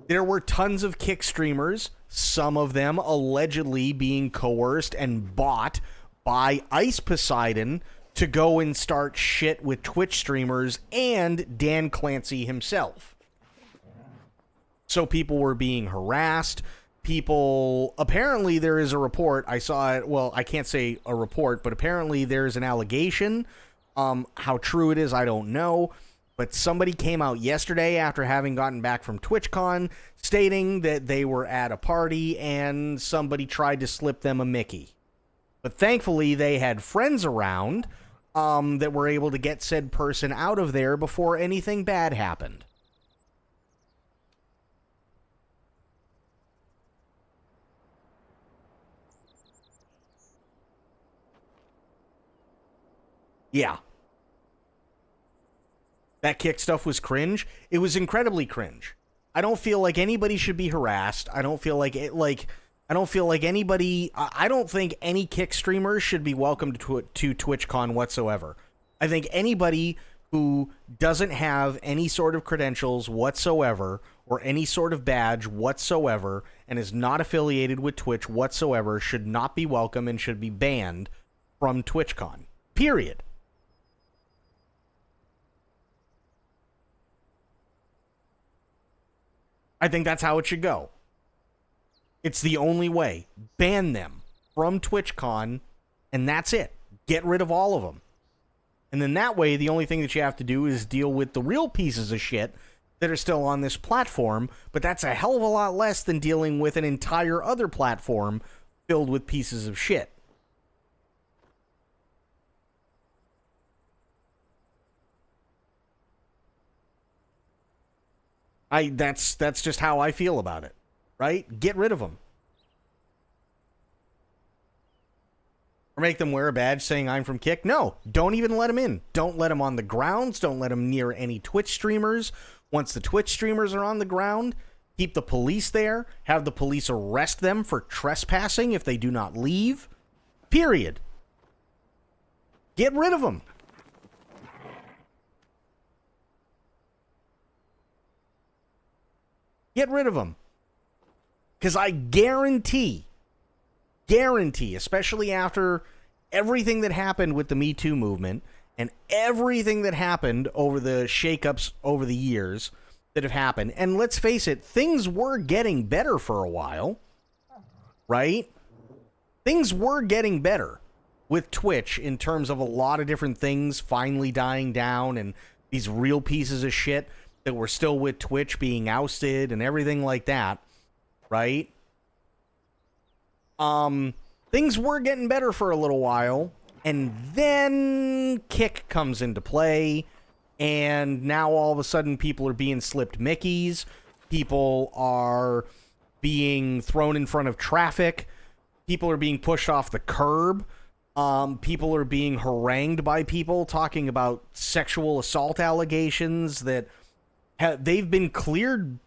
there were tons of Kick streamers, some of them allegedly being coerced and bought by Ice Poseidon to go and start shit with Twitch streamers and Dan Clancy himself. So people were being harassed. Apparently there is a report, I saw it, well, I can't say a report, but apparently there's an allegation. How true it is, I don't know. But somebody came out yesterday after having gotten back from TwitchCon stating that they were at a party and somebody tried to slip them a Mickey. But thankfully, they had friends around that were able to get said person out of there before anything bad happened. Yeah. That Kick stuff was cringe. It was incredibly cringe. I don't feel like anybody should be harassed. I don't feel like I don't think any Kick streamers should be welcomed to TwitchCon whatsoever. I think anybody who doesn't have any sort of credentials whatsoever or any sort of badge whatsoever and is not affiliated with Twitch whatsoever should not be welcome and should be banned from TwitchCon. Period. I think that's how it should go. It's the only way. Ban them from TwitchCon, and that's it. Get rid of all of them. And then that way, the only thing that you have to do is deal with the real pieces of shit that are still on this platform, but that's a hell of a lot less than dealing with an entire other platform filled with pieces of shit. That's just how I feel about it, right? Get rid of them. Or make them wear a badge saying I'm from Kick. No, don't even let them in. Don't let them on the grounds. Don't let them near any Twitch streamers. Once the Twitch streamers are on the ground, keep the police there. Have the police arrest them for trespassing if they do not leave. Period. Get rid of them. Get rid of them. Because I guarantee, especially after everything that happened with the Me Too movement and everything that happened over the shakeups over the years that have happened, and let's face it, things were getting better for a while, right? Things were getting better with Twitch in terms of a lot of different things finally dying down and these real pieces of shit that were still with Twitch being ousted and everything like that, right? Things were getting better for a little while, and then Kick comes into play, and now all of a sudden people are being slipped Mickeys, people are being thrown in front of traffic, people are being pushed off the curb, people are being harangued by people talking about sexual assault allegations that they've been cleared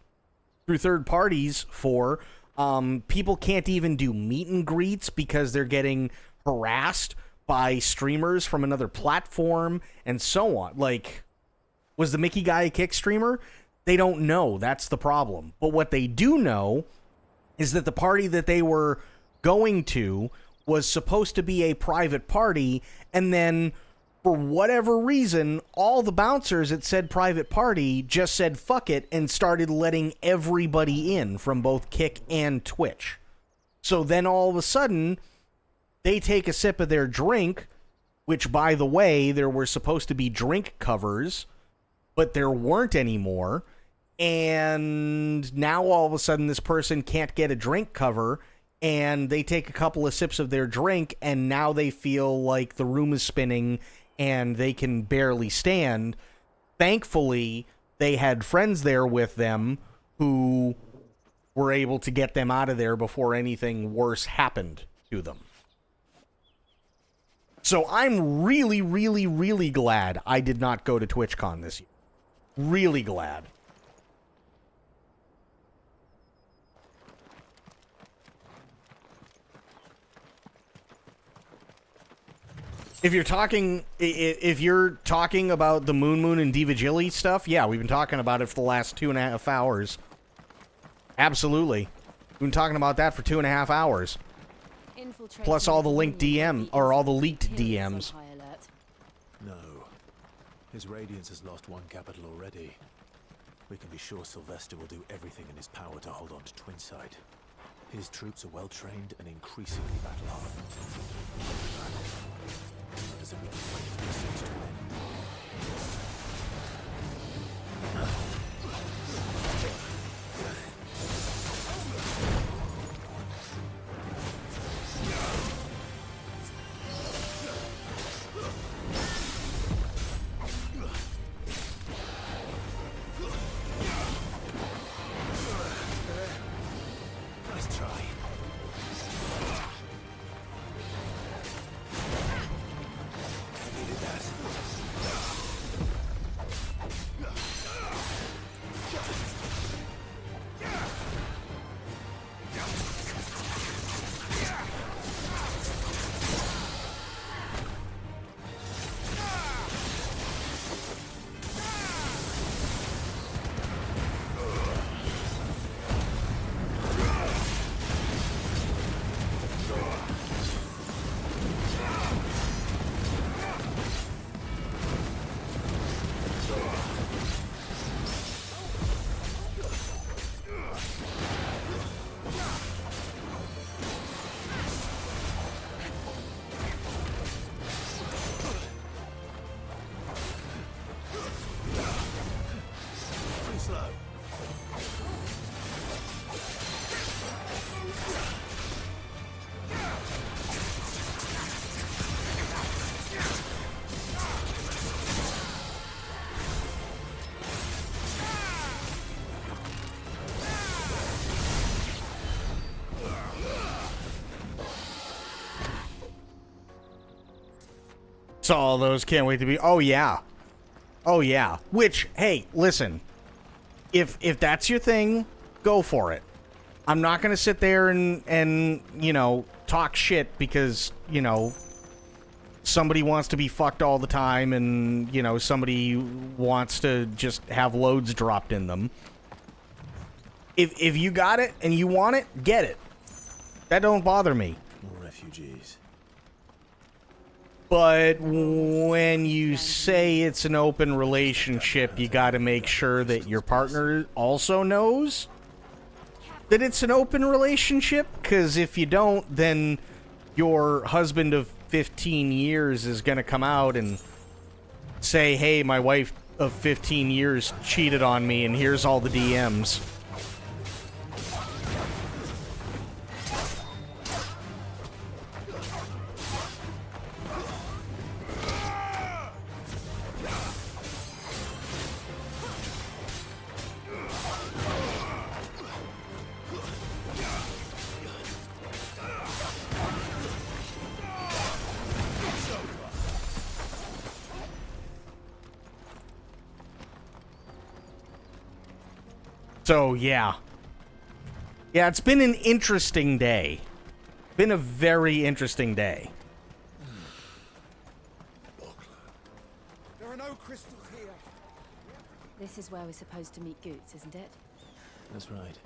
through third parties for. People can't even do meet and greets because they're getting harassed by streamers from another platform and so on. Like, was the Mickey guy a Kick streamer? They don't know. That's the problem. But what they do know is that the party that they were going to was supposed to be a private party, and then for whatever reason, all the bouncers at said private party just said fuck it and started letting everybody in from both Kick and Twitch. So then all of a sudden, they take a sip of their drink, which, by the way, there were supposed to be drink covers, but there weren't anymore, and now all of a sudden this person can't get a drink cover, and they take a couple of sips of their drink, and now they feel like the room is spinning and they can barely stand. Thankfully, they had friends there with them who were able to get them out of there before anything worse happened to them. So I'm really, really, really glad I did not go to TwitchCon this year. Really glad. If you're talking about the Moon and Divagilli stuff, yeah, we've been talking about it for the last 2.5 hours. Absolutely. We've been talking about that for 2.5 hours. Plus all the linked DM, or all the leaked DMs. No. His Radiance has lost one capital already. We can be sure Sylvester will do everything in his power to hold on to Twinside. His troops are well-trained and increasingly battle-hardened. Does it mean to end? Nice try. Saw all those, can't wait to be. Oh yeah. Oh yeah. Which, hey, listen. If that's your thing, go for it. I'm not gonna sit there and you know, talk shit because, you know, somebody wants to be fucked all the time and, you know, somebody wants to just have loads dropped in them. If you got it and you want it, get it. That don't bother me. More refugees. But when you say it's an open relationship, you got to make sure that your partner also knows that it's an open relationship. Because if you don't, then your husband of 15 years is going to come out and say, hey, my wife of 15 years cheated on me, and here's all the DMs. So, yeah. Yeah, it's been an interesting day. Been a very interesting day. There are no crystals here. This is where we're supposed to meet Goots, isn't it? That's right.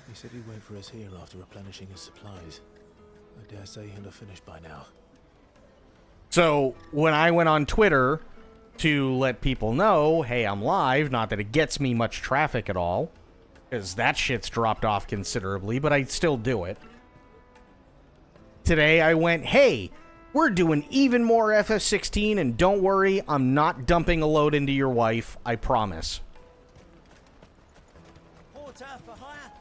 He said he'd wait for us here after replenishing his supplies. I dare say he'll have finished by now. So, when I went on Twitter to let people know, hey, I'm live, not that it gets me much traffic at all, because that shit's dropped off considerably, but I still do it. Today I went, hey, we're doing even more FF16, and don't worry, I'm not dumping a load into your wife, I promise. Porter for hire.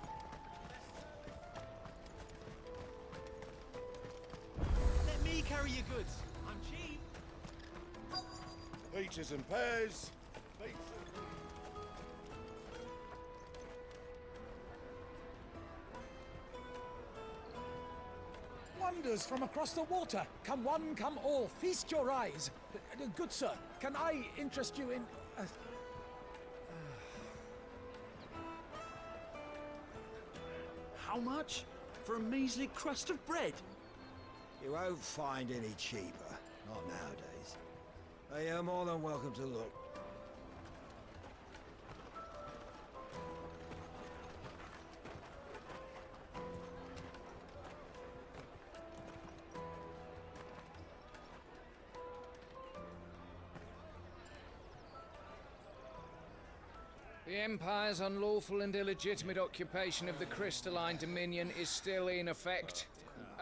Let me carry your goods. I'm cheap. Peaches and pears. Wonders from across the water. Come one, come all. Feast your eyes. Good sir, can I interest you in... How much? For a measly crust of bread? You won't find any cheaper. Not nowadays. You're more than welcome to look. The Empire's unlawful and illegitimate occupation of the Crystalline Dominion is still in effect.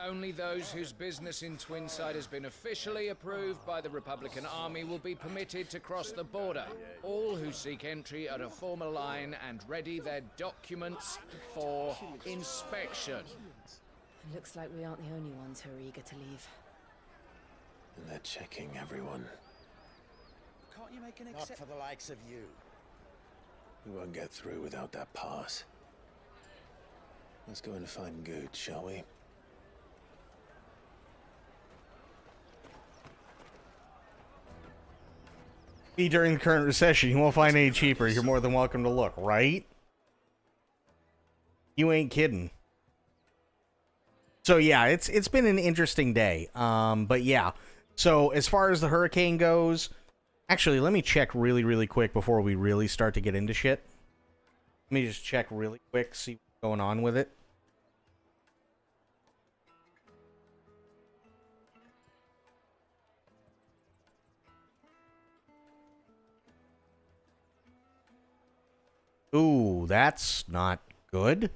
Only those whose business in Twinside has been officially approved by the Republican Army will be permitted to cross the border. All who seek entry are to form a line and ready their documents for inspection. Looks like we aren't the only ones who are eager to leave. And they're checking everyone. Can't you make an Not for the likes of you. We won't get through without that pass. Let's go and find Good, shall we? During the current recession, you won't find any cheaper. You're more than welcome to look, right? You ain't kidding. So yeah, it's been an interesting day. But yeah. So as far as the hurricane goes, actually, let me check really quick before we really start to get into shit. Let me just check really quick, see what's going on with it. Ooh, that's not good.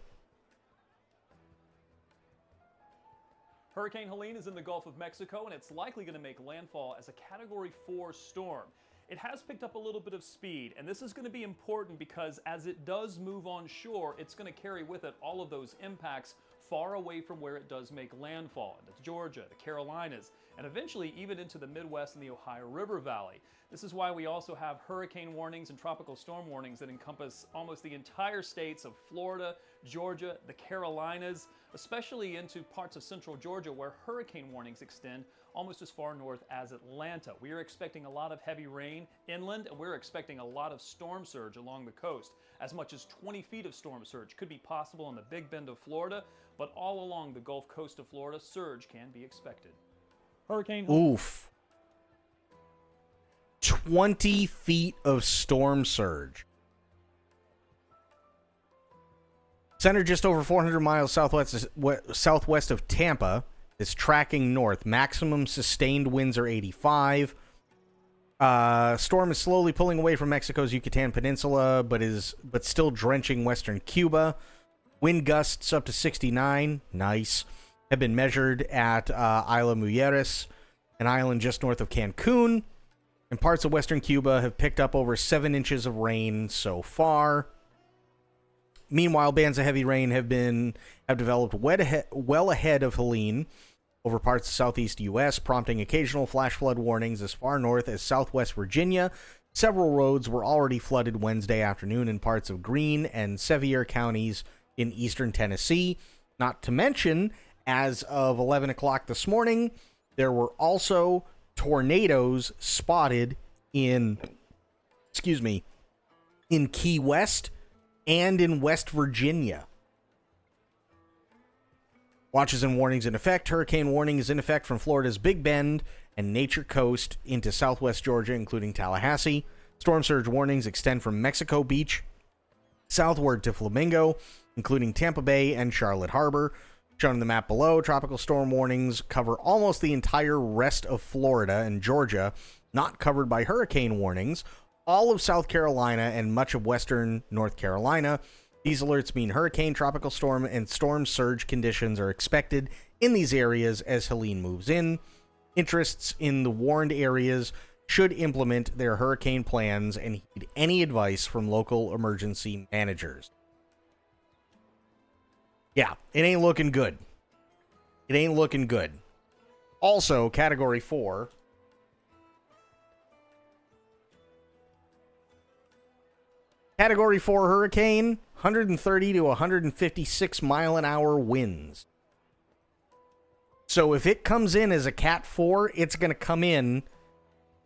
Hurricane Helene is in the Gulf of Mexico, and it's likely going to make landfall as a Category 4 storm. It has picked up a little bit of speed, and this is going to be important because as it does move on shore, it's going to carry with it all of those impacts far away from where it does make landfall, into Georgia, the Carolinas, and eventually even into the Midwest and the Ohio River Valley. This is why we also have hurricane warnings and tropical storm warnings that encompass almost the entire states of Florida, Georgia, the Carolinas, especially into parts of central Georgia where hurricane warnings extend almost as far north as Atlanta. We are expecting a lot of heavy rain inland, and we're expecting a lot of storm surge along the coast. As much as 20 feet of storm surge could be possible in the Big Bend of Florida, but all along the Gulf Coast of Florida, surge can be expected. Hurricane... Oof. 20 feet of storm surge. Centered just over 400 miles southwest of Tampa. It's tracking north. Maximum sustained winds are 85. Storm is slowly pulling away from Mexico's Yucatan Peninsula, but still drenching western Cuba. Wind gusts up to 69. Nice. Have been measured at Isla Mujeres, an island just north of Cancun. And parts of western Cuba have picked up over 7 inches of rain so far. Meanwhile, bands of heavy rain have developed well ahead of Helene over parts of southeast U.S., prompting occasional flash flood warnings as far north as southwest Virginia. Several roads were already flooded Wednesday afternoon in parts of Greene and Sevier counties in eastern Tennessee. Not to mention, as of 11 o'clock this morning, there were also tornadoes spotted in Key West and in West Virginia. Watches and warnings in effect. Hurricane warning is in effect from Florida's Big Bend and Nature Coast into southwest Georgia, including Tallahassee. Storm surge warnings extend from Mexico Beach southward to Flamingo, including Tampa Bay and Charlotte Harbor. Shown in the map below, tropical storm warnings cover almost the entire rest of Florida and Georgia, not covered by hurricane warnings, all of South Carolina and much of western North Carolina. These alerts mean hurricane, tropical storm, and storm surge conditions are expected in these areas as Helene moves in. Interests in the warned areas should implement their hurricane plans and heed any advice from local emergency managers. Yeah, it ain't looking good. It ain't looking good. Also, Category 4. Category 4 hurricane, 130 to 156 mile an hour winds. So if it comes in as a Cat 4, it's going to come in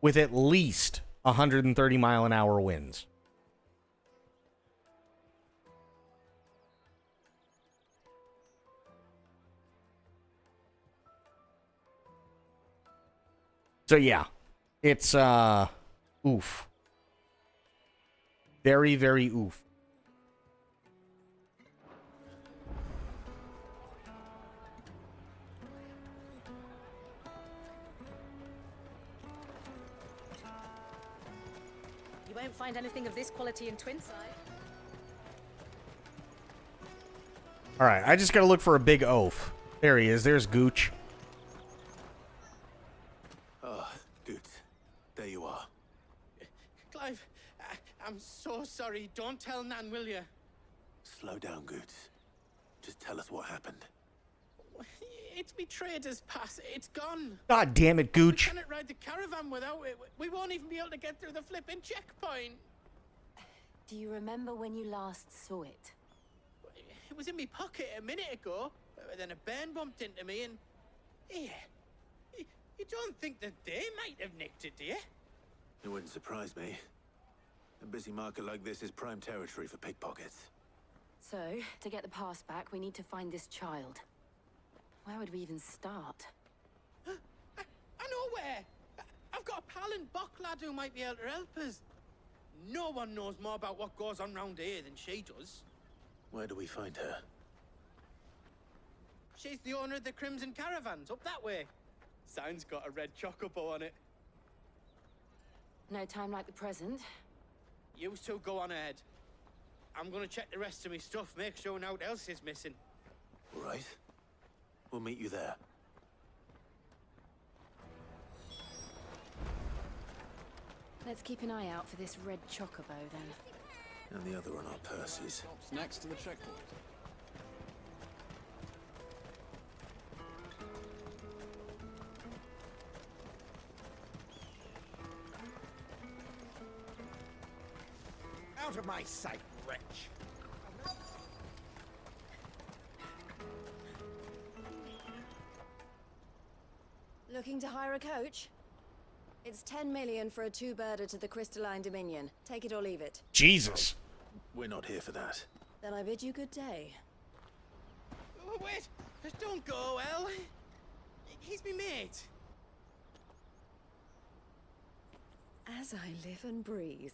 with at least 130 mile an hour winds. So yeah, it's oof. Very, very oof. You won't find anything of this quality in Twinside. All right, I just got to look for a big oaf. There he is. There's Gooch. Oh, good. There you are. Clive, I'm so sorry. Don't tell Nan, will you? Slow down, Goots. Just tell us what happened. It's me trader's pass. It's gone. God damn it, Gooch. We cannot ride the caravan without it. We won't even be able to get through the flipping checkpoint. Do you remember when you last saw it? It was in my pocket a minute ago. Then a bairn bumped into me and... Yeah. You don't think that they might have nicked it, do you? It wouldn't surprise me. A busy market like this is prime territory for pickpockets. So, to get the pass back, we need to find this child. Where would we even start? I know where! I've got a pal in Bocklad who might be able to help us. No one knows more about what goes on round here than she does. Where do we find her? She's the owner of the Crimson Caravans, up that way. Sign's got a red chocobo on it. No time like the present. You two go on ahead. I'm gonna check the rest of my stuff, make sure nothing else is missing. All right. We'll meet you there. Let's keep an eye out for this red chocobo, then. And the other on our purses. Next to the checkpoint. Out of my sight, wretch! Looking to hire a coach? It's 10 million for a two-birder to the Crystalline Dominion. Take it or leave it. Jesus. We're not here for that. Then I bid you good day. Oh, wait! Don't go, El. He's me mate. As I live and breathe.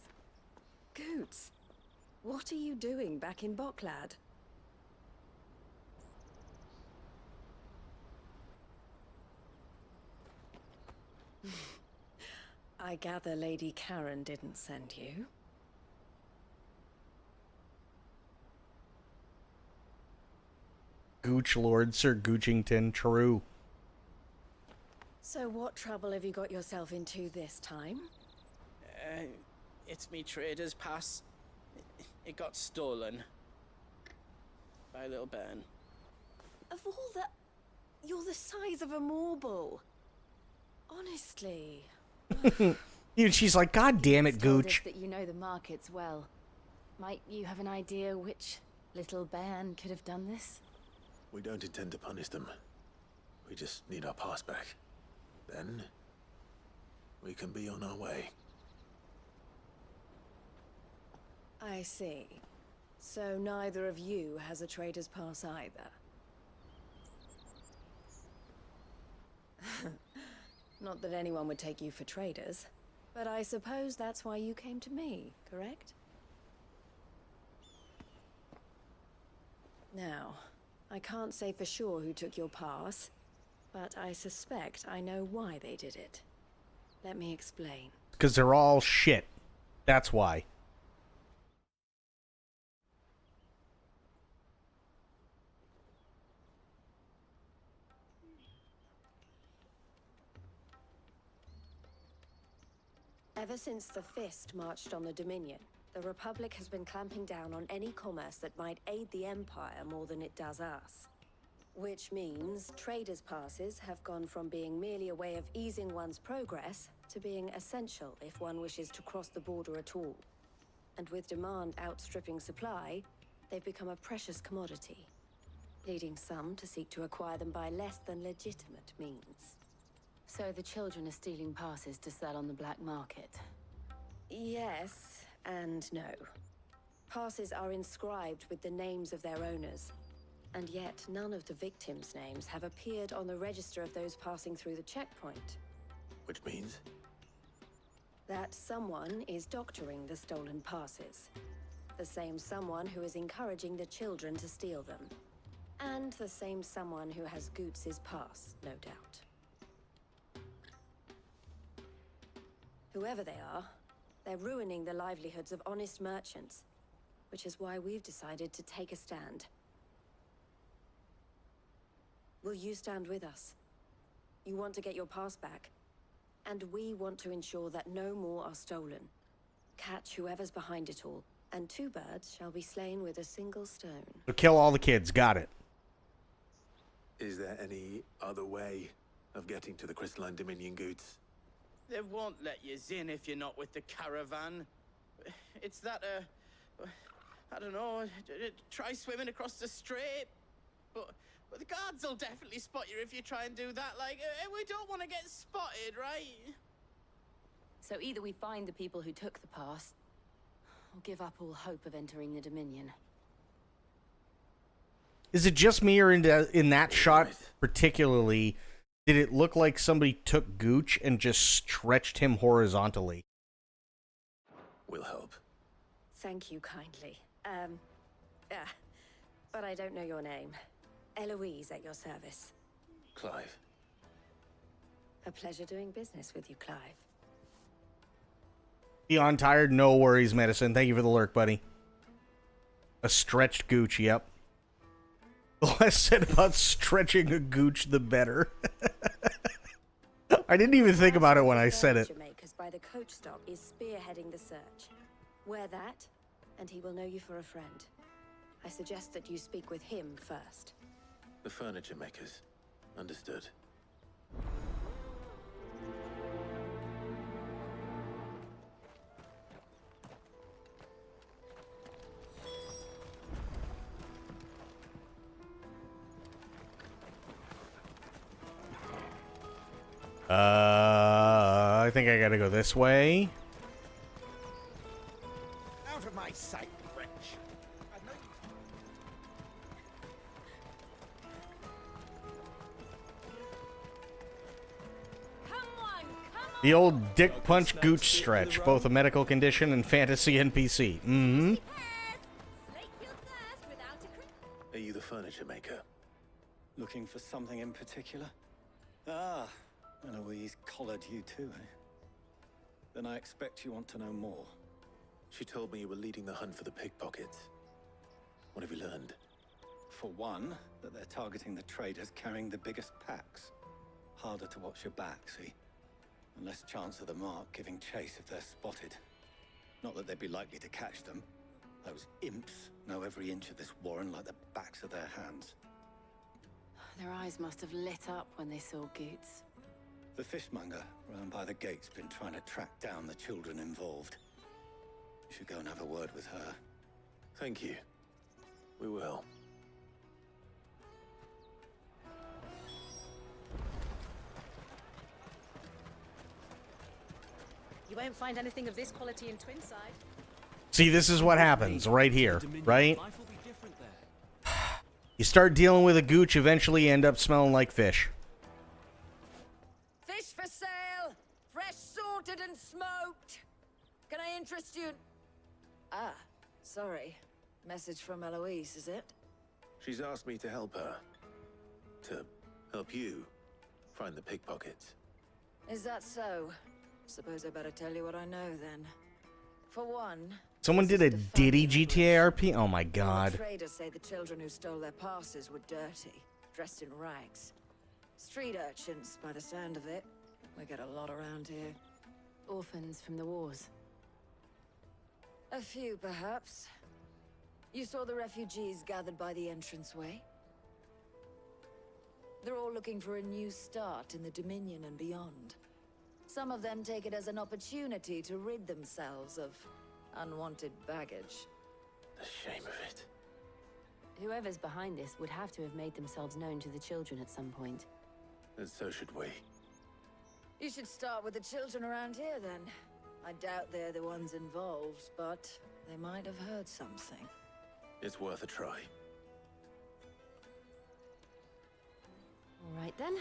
Goots, what are you doing back in Bocklad? I gather Lady Karen didn't send you. Gooch Lord Sir Goochington, true. So what trouble have you got yourself into this time? It's me trader's pass. It got stolen. By a little bairn. Of all the... You're the size of a marble. Honestly. She's like, God damn it, It's told us Gooch. that you know the markets well. Might you have an idea which little bairn could have done this? We don't intend to punish them. We just need our pass back. Then, we can be on our way. I see. So neither of you has a trader's pass either. Not that anyone would take you for traders, but I suppose that's why you came to me, correct? Now, I can't say for sure who took your pass, but I suspect I know why they did it. Let me explain. Because they're all shit. That's why. Ever since the Fist marched on the Dominion, the Republic has been clamping down on any commerce that might aid the Empire more than it does us. Which means traders' passes have gone from being merely a way of easing one's progress to being essential if one wishes to cross the border at all. And with demand outstripping supply, they've become a precious commodity, leading some to seek to acquire them by less than legitimate means. So the children are stealing passes to sell on the black market? Yes and no. Passes are inscribed with the names of their owners, and yet none of the victims' names have appeared on the register of those passing through the checkpoint. Which means? That someone is doctoring the stolen passes. The same someone who is encouraging the children to steal them. And the same someone who has Goots's pass, no doubt. Whoever they are, they're ruining the livelihoods of honest merchants, which is why we've decided to take a stand. Will you stand with us? You want to get your pass back, and we want to ensure that no more are stolen. Catch whoever's behind it all, and 2 birds shall be slain with a single stone. So kill all the kids, got it. Is there any other way of getting to the Crystalline Dominion, Goots? They won't let you in if you're not with the caravan. It's that, I don't know, try swimming across the strait. But the guards will definitely spot you if you try and do that. Like, we don't want to get spotted, right? So either we find the people who took the pass, or give up all hope of entering the Dominion. Is it just me, or in that shot particularly, did it look like somebody took Gooch and just stretched him horizontally? We'll help. Thank you kindly. But I don't know your name. Eloise at your service. Clive. A pleasure doing business with you, Clive. Beyond tired, no worries, medicine. Thank you for the lurk, buddy. A stretched Gooch, yep. The less said about stretching a Gooch, the better. I didn't even think about it when I said it. Makers by the coach stop is spearheading the search. Wear that, and he will know you for a friend. I suggest that you speak with him first. The furniture makers. Understood. I think I gotta go this way. Out of my sight, wretch. The old dick punch Gooch stretch, both a medical condition and fantasy NPC. Mm-hmm. Are you the furniture maker? Looking for something in particular? Ah, Eloise collared you too, eh? Then I expect you want to know more. She told me you were leading the hunt for the pickpockets. What have you learned? For one, that they're targeting the traders carrying the biggest packs. Harder to watch your back, see? And less chance of the mark giving chase if they're spotted. Not that they'd be likely to catch them. Those imps know every inch of this warren like the backs of their hands. Their eyes must have lit up when they saw Goots. The fishmonger round by the gate's been trying to track down the children involved. You should go and have a word with her. Thank you. We will. You won't find anything of this quality in Twinside. See, this is what happens right here, right? You start dealing with a gooch, eventually you end up smelling like fish. Fish for sale! Fresh sorted and smoked! Can I interest you? Ah, sorry. Message from Eloise, is it? She's asked me to help her. To help you find the pickpockets. Is that so? Suppose I better tell you what I know then. For one, Someone did a Diddy GTA RP? Oh my god. traders say the children who stole their passes were dirty, dressed in rags. Street urchins, by the sound of it. We get a lot around here. Orphans from the wars. A few, perhaps. You saw the refugees gathered by the entranceway? They're all looking for a new start in the Dominion and beyond. Some of them take it as an opportunity to rid themselves of unwanted baggage. The shame of it. Whoever's behind this would have to have made themselves known to the children at some point. And so should we. You should start with the children around here, then. I doubt they're the ones involved, but they might have heard something. It's worth a try. All right then.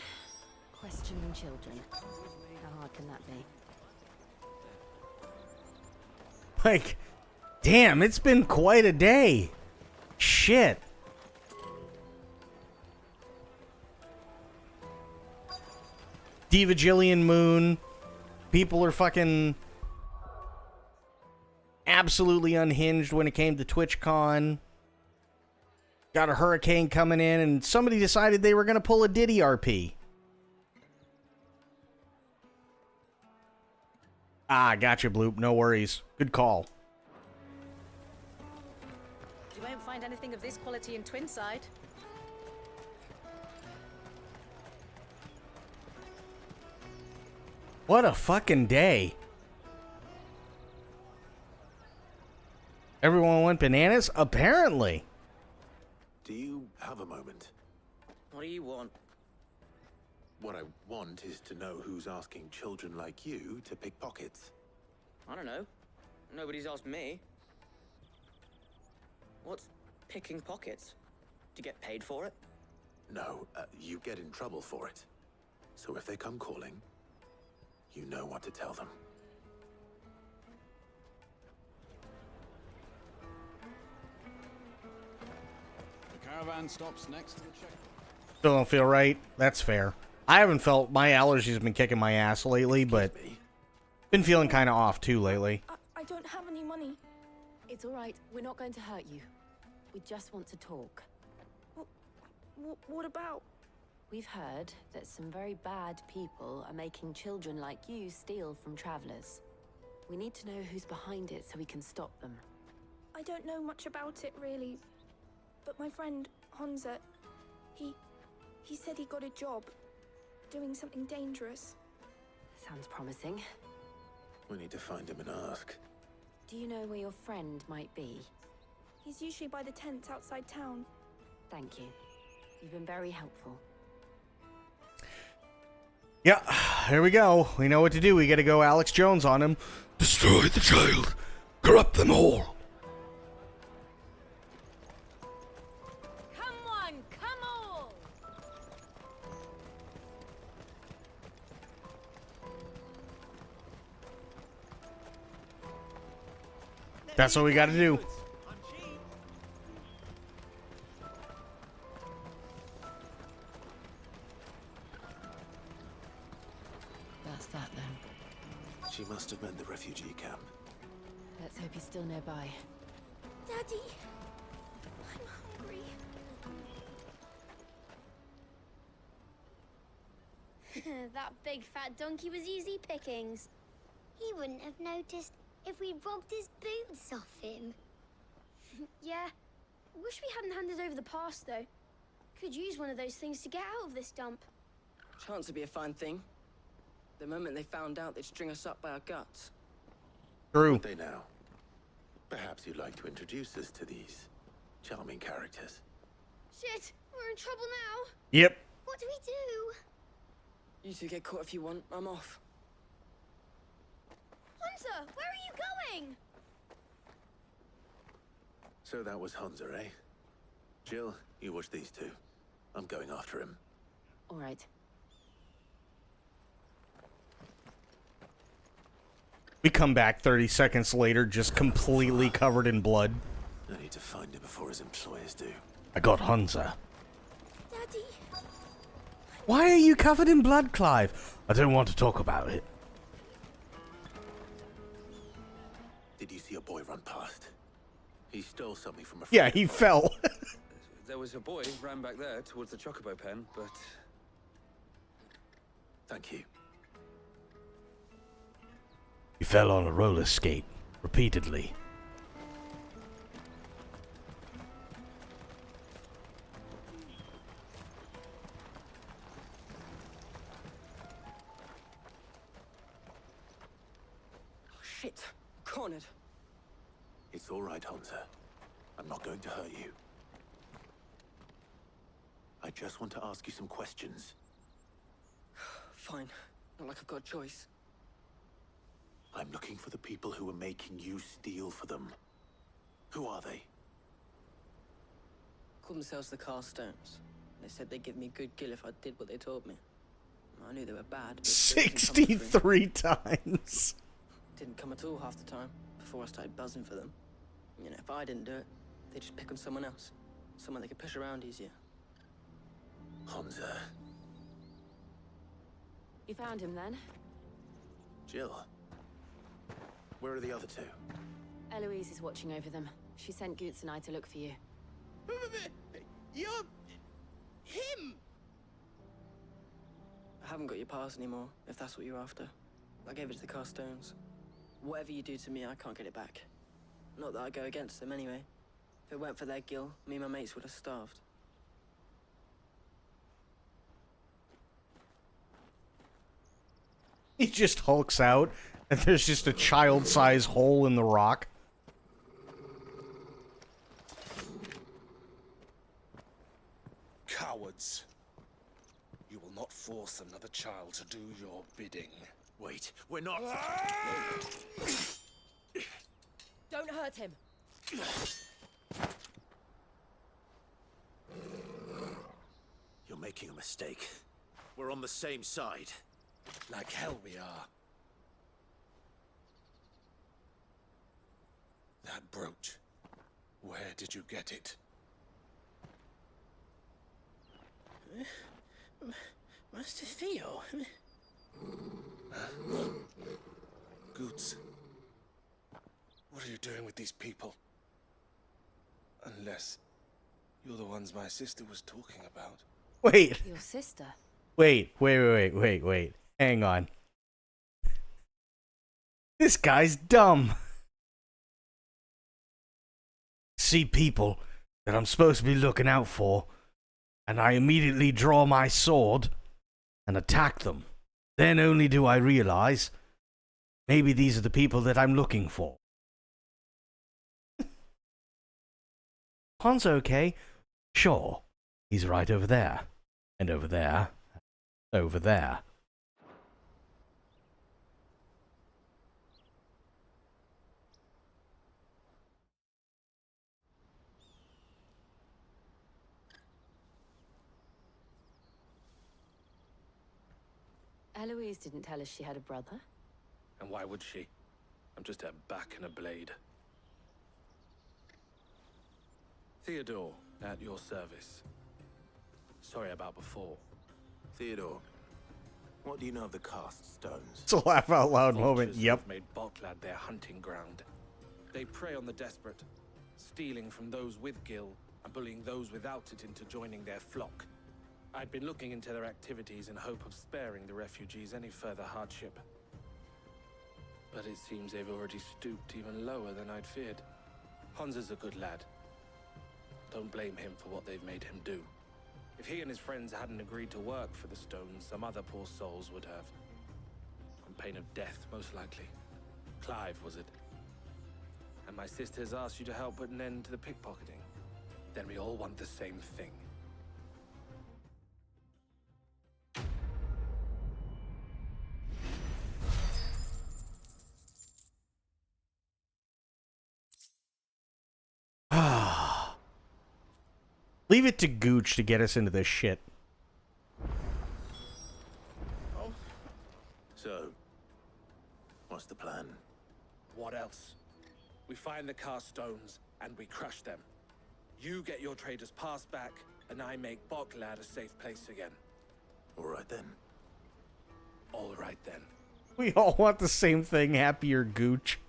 Questioning children. How hard can that be? Like, damn, it's been quite a day. Shit. Diva Jillian Moon. People are fucking absolutely unhinged when it came to TwitchCon. Got a hurricane coming in, and somebody decided they were going to pull a Diddy RP. Ah, gotcha, Bloop. No worries. Good call. You won't find anything of this quality in Twinside. What a fucking day. Everyone went bananas? Apparently. Do you have a moment? What do you want? What I want is to know who's asking children like you to pick pockets. I don't know. Nobody's asked me. What's picking pockets? Do you get paid for it? No, you get in trouble for it. So if they come calling, you know what to tell them. The caravan stops next to the check. Still don't feel right. That's fair. I haven't felt... My allergies have been kicking my ass lately, but... Been feeling kind of off, too, lately. I don't have any money. It's all right. We're not going to hurt you. We just want to talk. What about? We've heard that some very bad people are making children like you steal from travelers. We need to know who's behind it so we can stop them. I don't know much about it, really. But my friend, Honza, he said he got a job doing something dangerous. Sounds promising. We need to find him and ask. Do you know where your friend might be? He's usually by the tents outside town. Thank you. You've been very helpful. Yeah, here we go. We know what to do. We gotta go Alex Jones on him. Destroy the child. Corrupt them all. Come on, come all! That's what we gotta do. That's that then. She must have meant the refugee camp. Let's hope he's still nearby. Daddy, I'm hungry. That big fat donkey was easy pickings. He wouldn't have noticed if we robbed his boots off him. Yeah. Wish we hadn't handed over the pass, though. Could use one of those things to get out of this dump. Chance would be a fine thing. The moment they found out, they'd string us up by our guts. True. Would they now? Perhaps you'd like to introduce us to these charming characters. Shit, we're in trouble now. Yep. What do we do? You two get caught if you want. I'm off. Hunter, where are you going? So that was Hunter, eh? Jill, you watch these two. I'm going after him. All right. We come back 30 seconds later, just completely covered in blood. I need to find him before his employers do. I got Hunter. Daddy. Why are you covered in blood, Clive? I don't want to talk about it. Did you see a boy run past? He stole something from a friend. Yeah, he fell. There was a boy ran back there towards the chocobo pen, but... Thank you. He fell on a roller skate repeatedly. Shit. Cornered. It's all right, Hunter. I'm not going to hurt you. I just want to ask you some questions. Fine. Not like I've got a choice. I'm looking for the people who are making you steal for them. Who are they? Called themselves the Carstones. They said they'd give me good gill if I did what they told me. I knew they were bad, but 63 times. Didn't come at all half the time, before I started buzzing for them. You know, if I didn't do it, they'd just pick on someone else. Someone they could push around easier. Hunter. You found him then? Jill. Where are the other two? Eloise is watching over them. She sent Goots and I to look for you. You're... him! I haven't got your pass anymore, if that's what you're after. I gave it to the Carstones. Whatever you do to me, I can't get it back. Not that I go against them anyway. If it weren't for their gill, me and my mates would have starved. He just hulks out, and there's just a child-sized hole in the rock. Cowards. You will not force another child to do your bidding. Wait, we're not... Don't hurt him. You're making a mistake. We're on the same side. Like hell we are. That brooch. Where did you get it? Master Theo? Goots. What are you doing with these people? Unless you're the ones my sister was talking about. Wait. Your sister? Wait. Hang on. This guy's dumb. See people that I'm supposed to be looking out for, and I immediately draw my sword and attack them. Then only do I realize maybe these are the people that I'm looking for. Han's okay. Sure. He's right over there. And over there. Over there. Eloise didn't tell us she had a brother. And why would she? I'm just her back and a blade. Theodore, at your service. Sorry about before. Theodore, What do you know of the cast stones? It's a laugh out loud moment. Vultures Yep. have made Boklad their hunting ground. They prey on the desperate, stealing from those with Gil and bullying those without it into joining their flock. I'd been looking into their activities in hope of sparing the refugees any further hardship. But it seems they've already stooped even lower than I'd feared. Hansa's a good lad. Don't blame him for what they've made him do. If he and his friends hadn't agreed to work for the stones, some other poor souls would have. On pain of death, most likely. Clive, was it? And my sisters asked you to help put an end to the pickpocketing. Then we all want the same thing. Leave it to Gooch to get us into this shit. So, what's the plan? What else? We find the cast stones and we crush them. You get your trader's pass back, and I make Boklad a safe place again. All right then. All right then. We all want the same thing. Happier Gooch.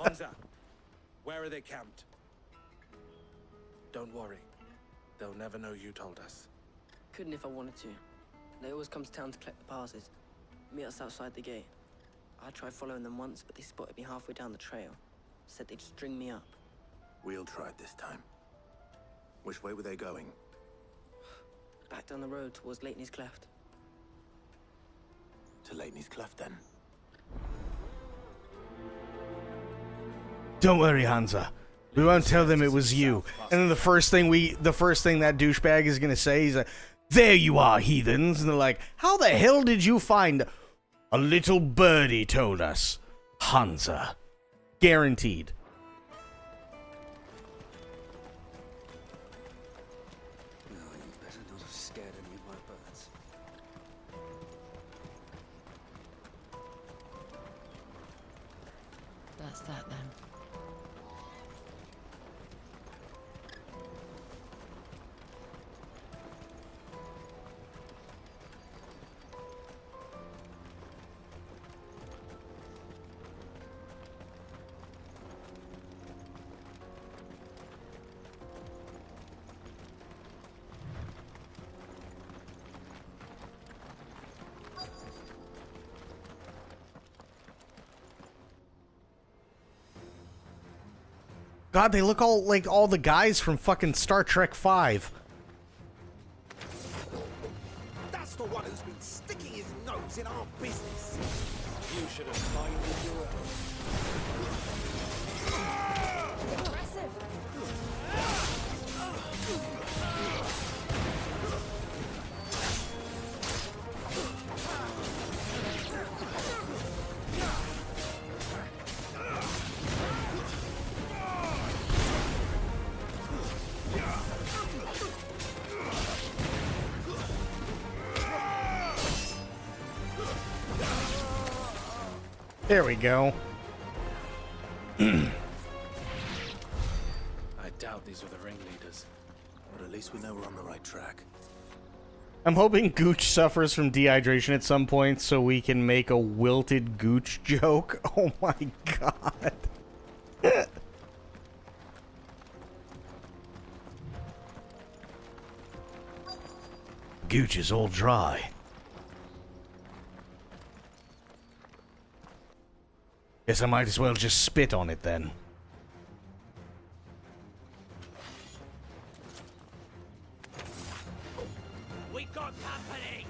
Hansa, where are they camped? Don't worry. They'll never know you told us. Couldn't if I wanted to. They always come to town to collect the passes. Meet us outside the gate. I tried following them once, but they spotted me halfway down the trail. Said they'd string me up. We'll try it this time. Which way were they going? Back down the road towards Leitney's Cleft. To Leitney's Cleft, then. Don't worry, Hansa. We won't tell them it was you. And then the first thing that douchebag is gonna say is, "There you are, heathens." And they're like, "How the hell did you find?" "A little birdie told us." Hansa. Guaranteed. No, you better not have scared any of my birds. That's that then. God, they look all like all the guys from fucking Star Trek V. That's the one who's been sticking his nose in our business. You should have minded your own. Impressive. There we go. I doubt these are the ringleaders. But at least we know we're on the right track. I'm hoping Gooch suffers from dehydration at some point so we can make a wilted Gooch joke. Oh my god. Gooch is all dry. Guess I might as well just spit on it then. We got company.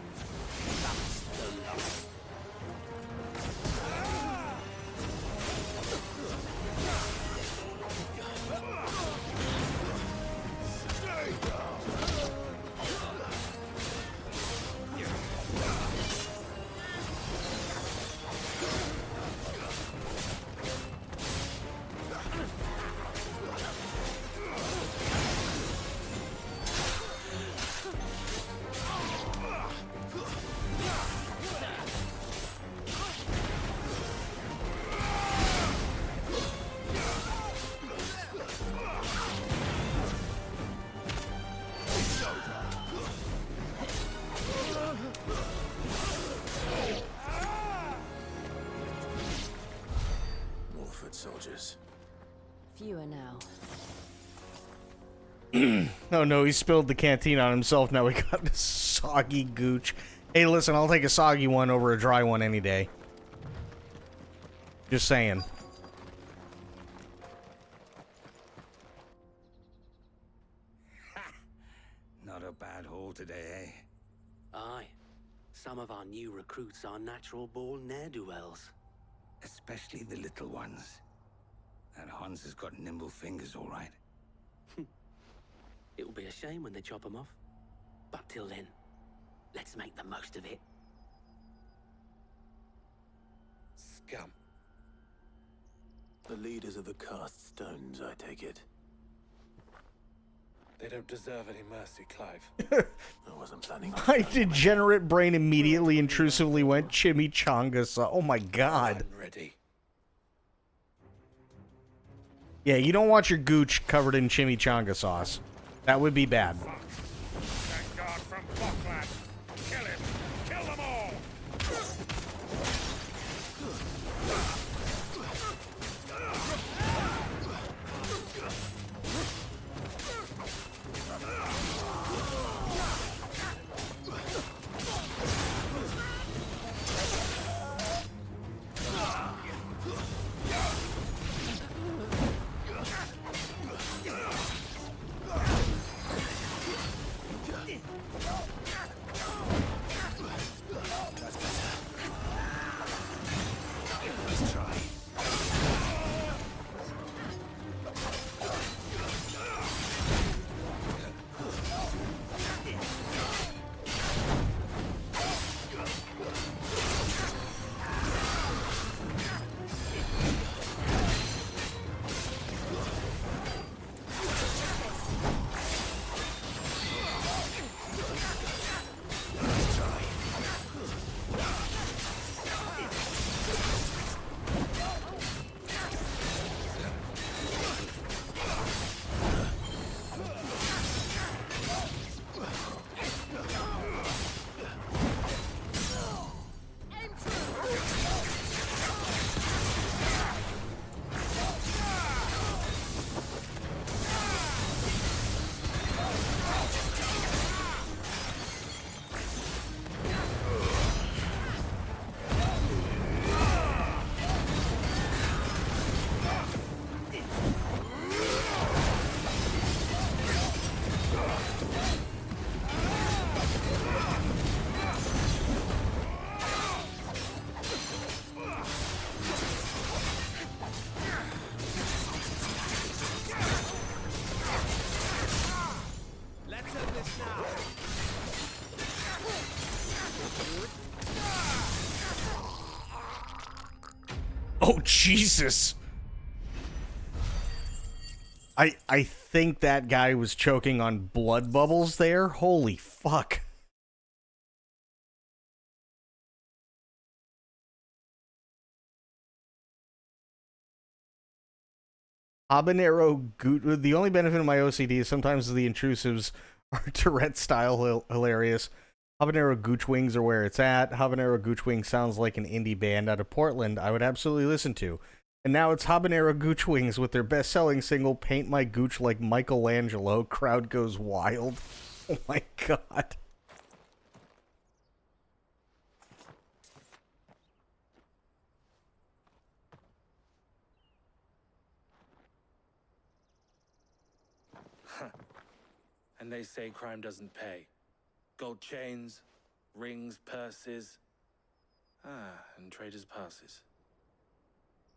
soldiers. Fewer now. Oh no, he spilled the canteen on himself. Now we got a soggy gooch. Hey, listen, I'll take a soggy one over a dry one any day. Just saying. Not a bad haul today, eh? Aye. Some of our new recruits are natural-born ne'er-do-wells. Especially the little ones. That Hans has got nimble fingers, all right. It'll be a shame when they chop them off. But till then, let's make the most of it. Scum. The leaders of the cast stones, I take it. They don't deserve any mercy, Clive. I wasn't planning on My degenerate brain immediately intrusively went chimichanga sauce. Oh my god. I'm ready. Yeah, you don't want your gooch covered in chimichanga sauce. That would be bad. Thank God from Buckland. Kill him. Kill them all. Oh, Jesus. I think that guy was choking on blood bubbles there. Holy fuck. Habanero Goot. The only benefit of my OCD is sometimes the intrusives are Tourette style hilarious. Habanero Gooch Wings are where it's at. Habanero Gooch Wings sounds like an indie band out of Portland I would absolutely listen to. And now it's Habanero Gooch Wings with their best-selling single, Paint My Gooch Like Michelangelo. Crowd goes wild. Oh my god. And they say crime doesn't pay. Gold chains, rings, purses. And traders' passes.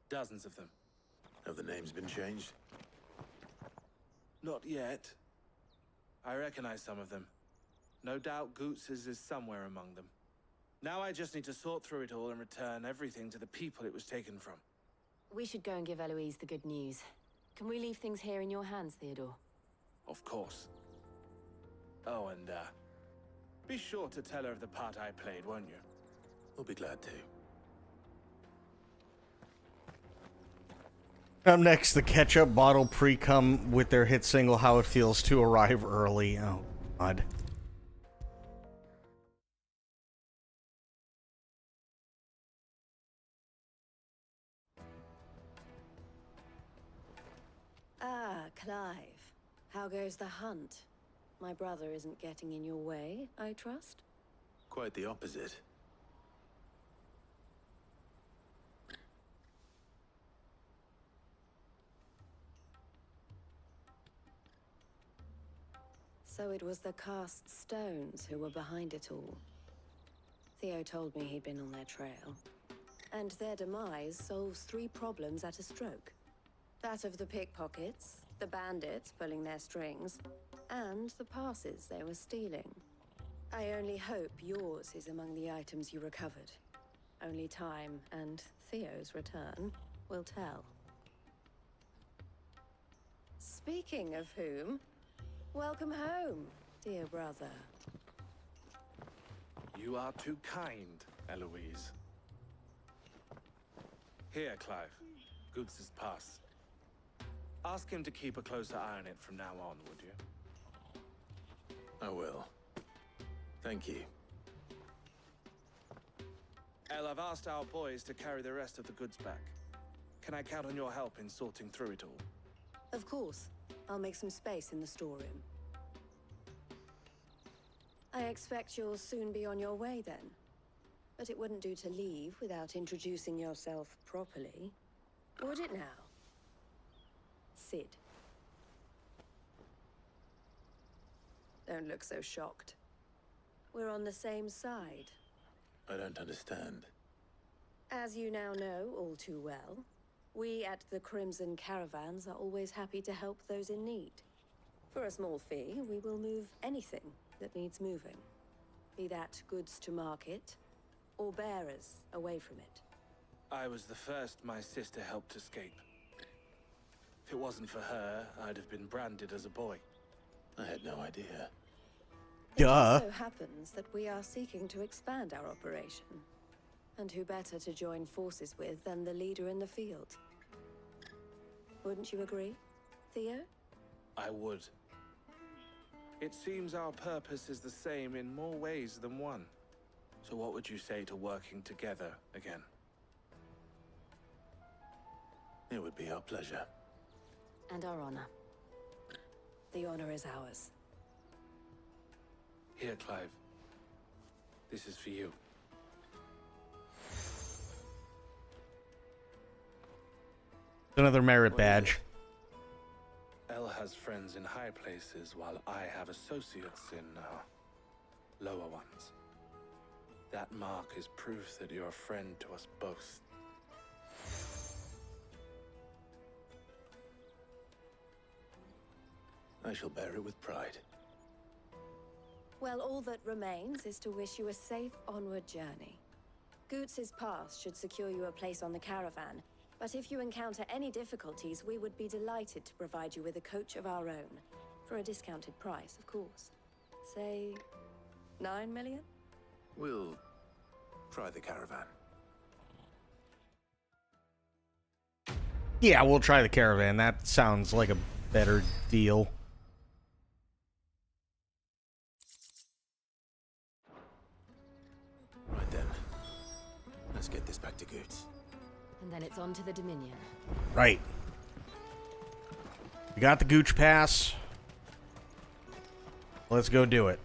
Dozens of them. Have the names been changed? Not yet. I recognize some of them. No doubt Goots's is somewhere among them. Now I just need to sort through it all and return everything to the people it was taken from. We should go and give Eloise the good news. Can we leave things here in your hands, Theodore? Of course. Oh, and, be sure to tell her of the part I played, won't you? We'll be glad to. Up next, the ketchup bottle pre-cum with their hit single How It Feels to arrive early. Oh, God. Ah, Clive. How goes the hunt? My brother isn't getting in your way, I trust? Quite the opposite. So it was the cast stones who were behind it all. Theo told me he'd been on their trail. And their demise solves 3 problems at a stroke. That of the pickpockets, the bandits pulling their strings, and the passes they were stealing. I only hope yours is among the items you recovered. Only time and Theo's return will tell. Speaking of whom, welcome home, dear brother. You are too kind, Eloise. Here, Clive. Goods' pass. Ask him to keep a closer eye on it from now on, would you? I will. Thank you. El, I've asked our boys to carry the rest of the goods back. Can I count on your help in sorting through it all? Of course. I'll make some space in the storeroom. I expect you'll soon be on your way then. But it wouldn't do to leave without introducing yourself properly. Would it now? Sid. Don't look so shocked. We're on the same side. I don't understand. As you now know all too well, we at the Crimson Caravans are always happy to help those in need. For a small fee, we will move anything that needs moving. Be that goods to market, or bearers away from it. I was the first my sister helped escape. If it wasn't for her, I'd have been branded as a boy. I had no idea. It also happens that we are seeking to expand our operation. And who better to join forces with than the leader in the field? Wouldn't you agree, Theo? I would. It seems our purpose is the same in more ways than one. So what would you say to working together again? It would be our pleasure. And our honor. The honor is ours. Here, Clive. This is for you. Another merit badge. El has friends in high places, while I have associates in lower ones. That mark is proof that you're a friend to us both. I shall bear it with pride. Well, all that remains is to wish you a safe onward journey. Goots' pass should secure you a place on the caravan, but if you encounter any difficulties, we would be delighted to provide you with a coach of our own. For a discounted price, of course. Say, 9 million? We'll try the caravan. Yeah, we'll try the caravan. That sounds like a better deal. Right then. Let's get this back to Goots. And then it's on to the Dominion. Right. We got the Gooch Pass. Let's go do it.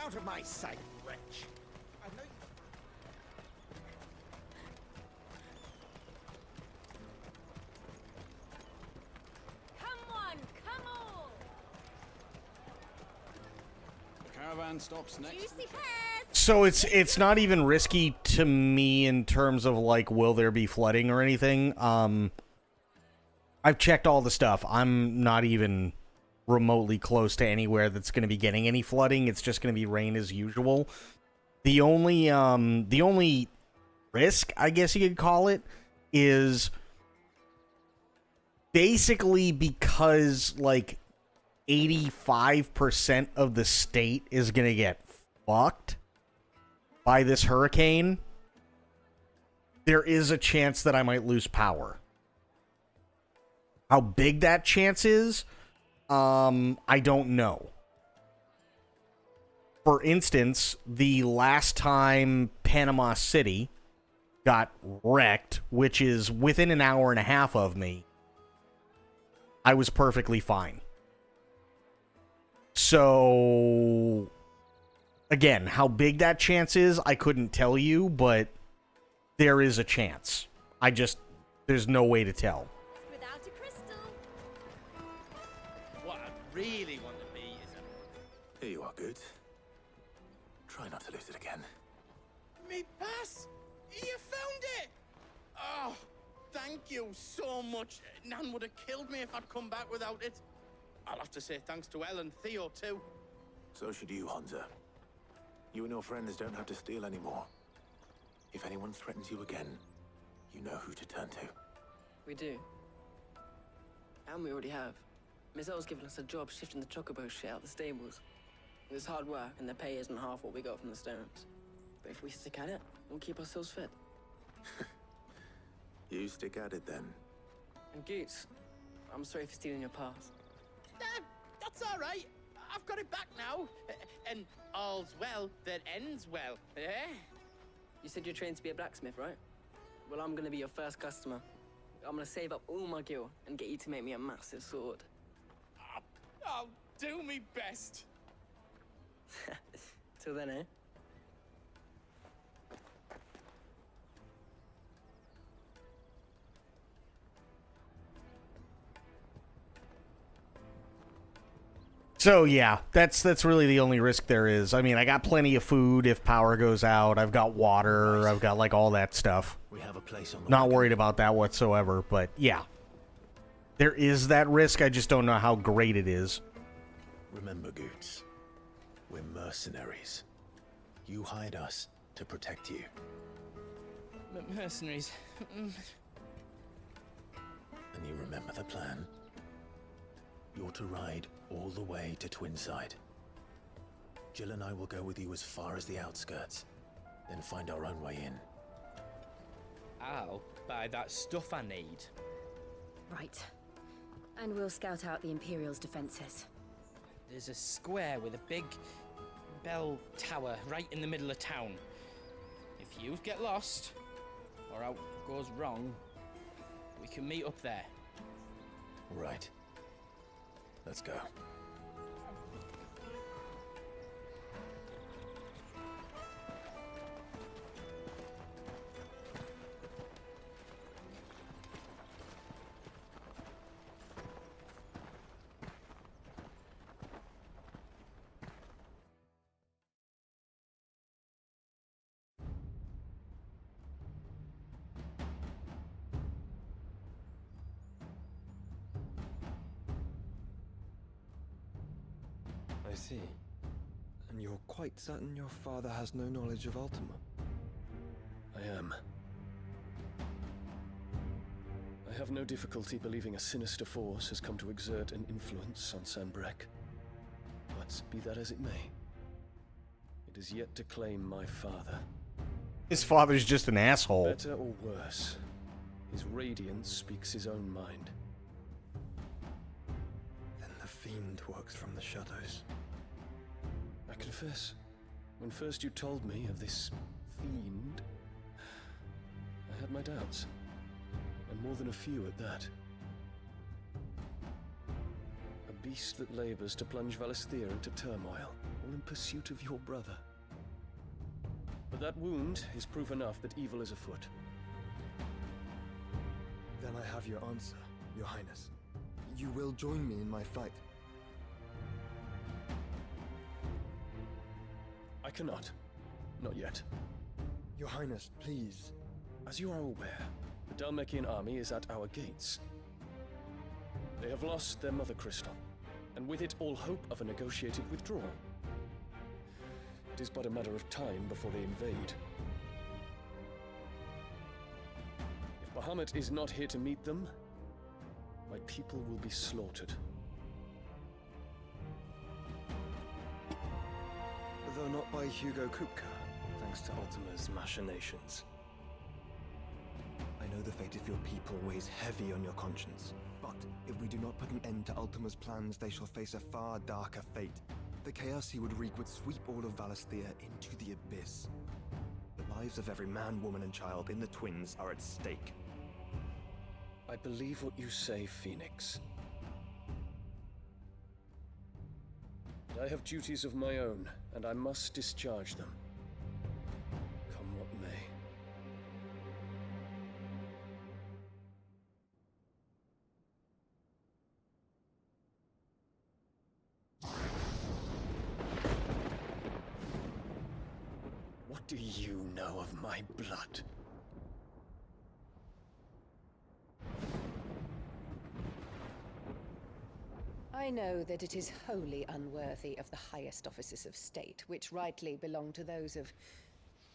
Out of my sight, wretch. I know Come on, come on! The caravan stops next. Juicy pears! So it's not even risky to me in terms of like will there be flooding or anything. I've checked all the stuff. I'm not even remotely close to anywhere that's going to be getting any flooding. It's just going to be rain as usual. The only risk, I guess you could call it, is basically because like 85% of the state is going to get fucked by this hurricane. There is a chance that I might lose power. How big that chance is, I don't know. For instance, the last time Panama City got wrecked, which is within an hour and a half of me, I was perfectly fine. So, again, how big that chance is, I couldn't tell you, but there is a chance. There's no way to tell. Without a crystal. What I really want to be is a... Here you are, Good. Try not to lose it again. Me pass! You found it! Oh, thank you so much. Nan would have killed me if I'd come back without it. I'll have to say thanks to Elle and Theo, too. So should you, Hansa. You and your friends don't have to steal anymore. If anyone threatens you again, you know who to turn to. We do. And we already have. Miss L's given us a job shifting the chocobo shit out the stables. It's hard work, and the pay isn't half what we got from the stones. But if we stick at it, we'll keep ourselves fit. You stick at it, then. And Goots, I'm sorry for stealing your pass. That's all right. I've got it back now. And all's well that ends well, eh? You said you're trained to be a blacksmith, right? Well, I'm gonna be your first customer. I'm gonna save up all my gil and get you to make me a massive sword. I'll do me best. Till then, eh? So yeah, that's really the only risk there is. I mean, I got plenty of food if power goes out. I've got water. I've got like all that stuff. We have a place on the Not wagon. worried about that whatsoever, but yeah. There is that risk, I just don't know how great it is. Remember, Goots, we're mercenaries. You hired us to protect you. Mercenaries. And you remember the plan? You're to ride all the way to Twinside. Jill and I will go with you as far as the outskirts, then find our own way in. I'll buy that stuff I need. Right. And we'll scout out the Imperial's defenses. There's a square with a big bell tower right in the middle of town. If you get lost, or out goes wrong, we can meet up there. Right. Let's go. I see. And you're quite certain your father has no knowledge of Ultima? I am. I have no difficulty believing a sinister force has come to exert an influence on Sanbreque. But be that as it may, it is yet to claim my father. His father's just an asshole. Better or worse, his radiance speaks his own mind. Then the fiend works from the shadows. I confess, when first you told me of this fiend, I had my doubts. And more than a few at that. A beast that labors to plunge Valisthea into turmoil, all in pursuit of your brother. But that wound is proof enough that evil is afoot. Then I have your answer, Your Highness. You will join me in my fight. I cannot. Not yet. Your Highness, please. As you are aware, the Dhalmekian army is at our gates. They have lost their mother crystal, and with it all hope of a negotiated withdrawal. It is but a matter of time before they invade. If Bahamut is not here to meet them, my people will be slaughtered. Though not by Hugo Kupka, thanks to Ultima's machinations. I know the fate of your people weighs heavy on your conscience, but if we do not put an end to Ultima's plans, they shall face a far darker fate. The chaos he would wreak would sweep all of Valisthea into the abyss. The lives of every man, woman, and child in the Twins are at stake. I believe what you say, Phoenix. I have duties of my own, and I must discharge them. Come what may. What do you know of my blood? I know that it is wholly unworthy of the highest offices of state, which rightly belong to those of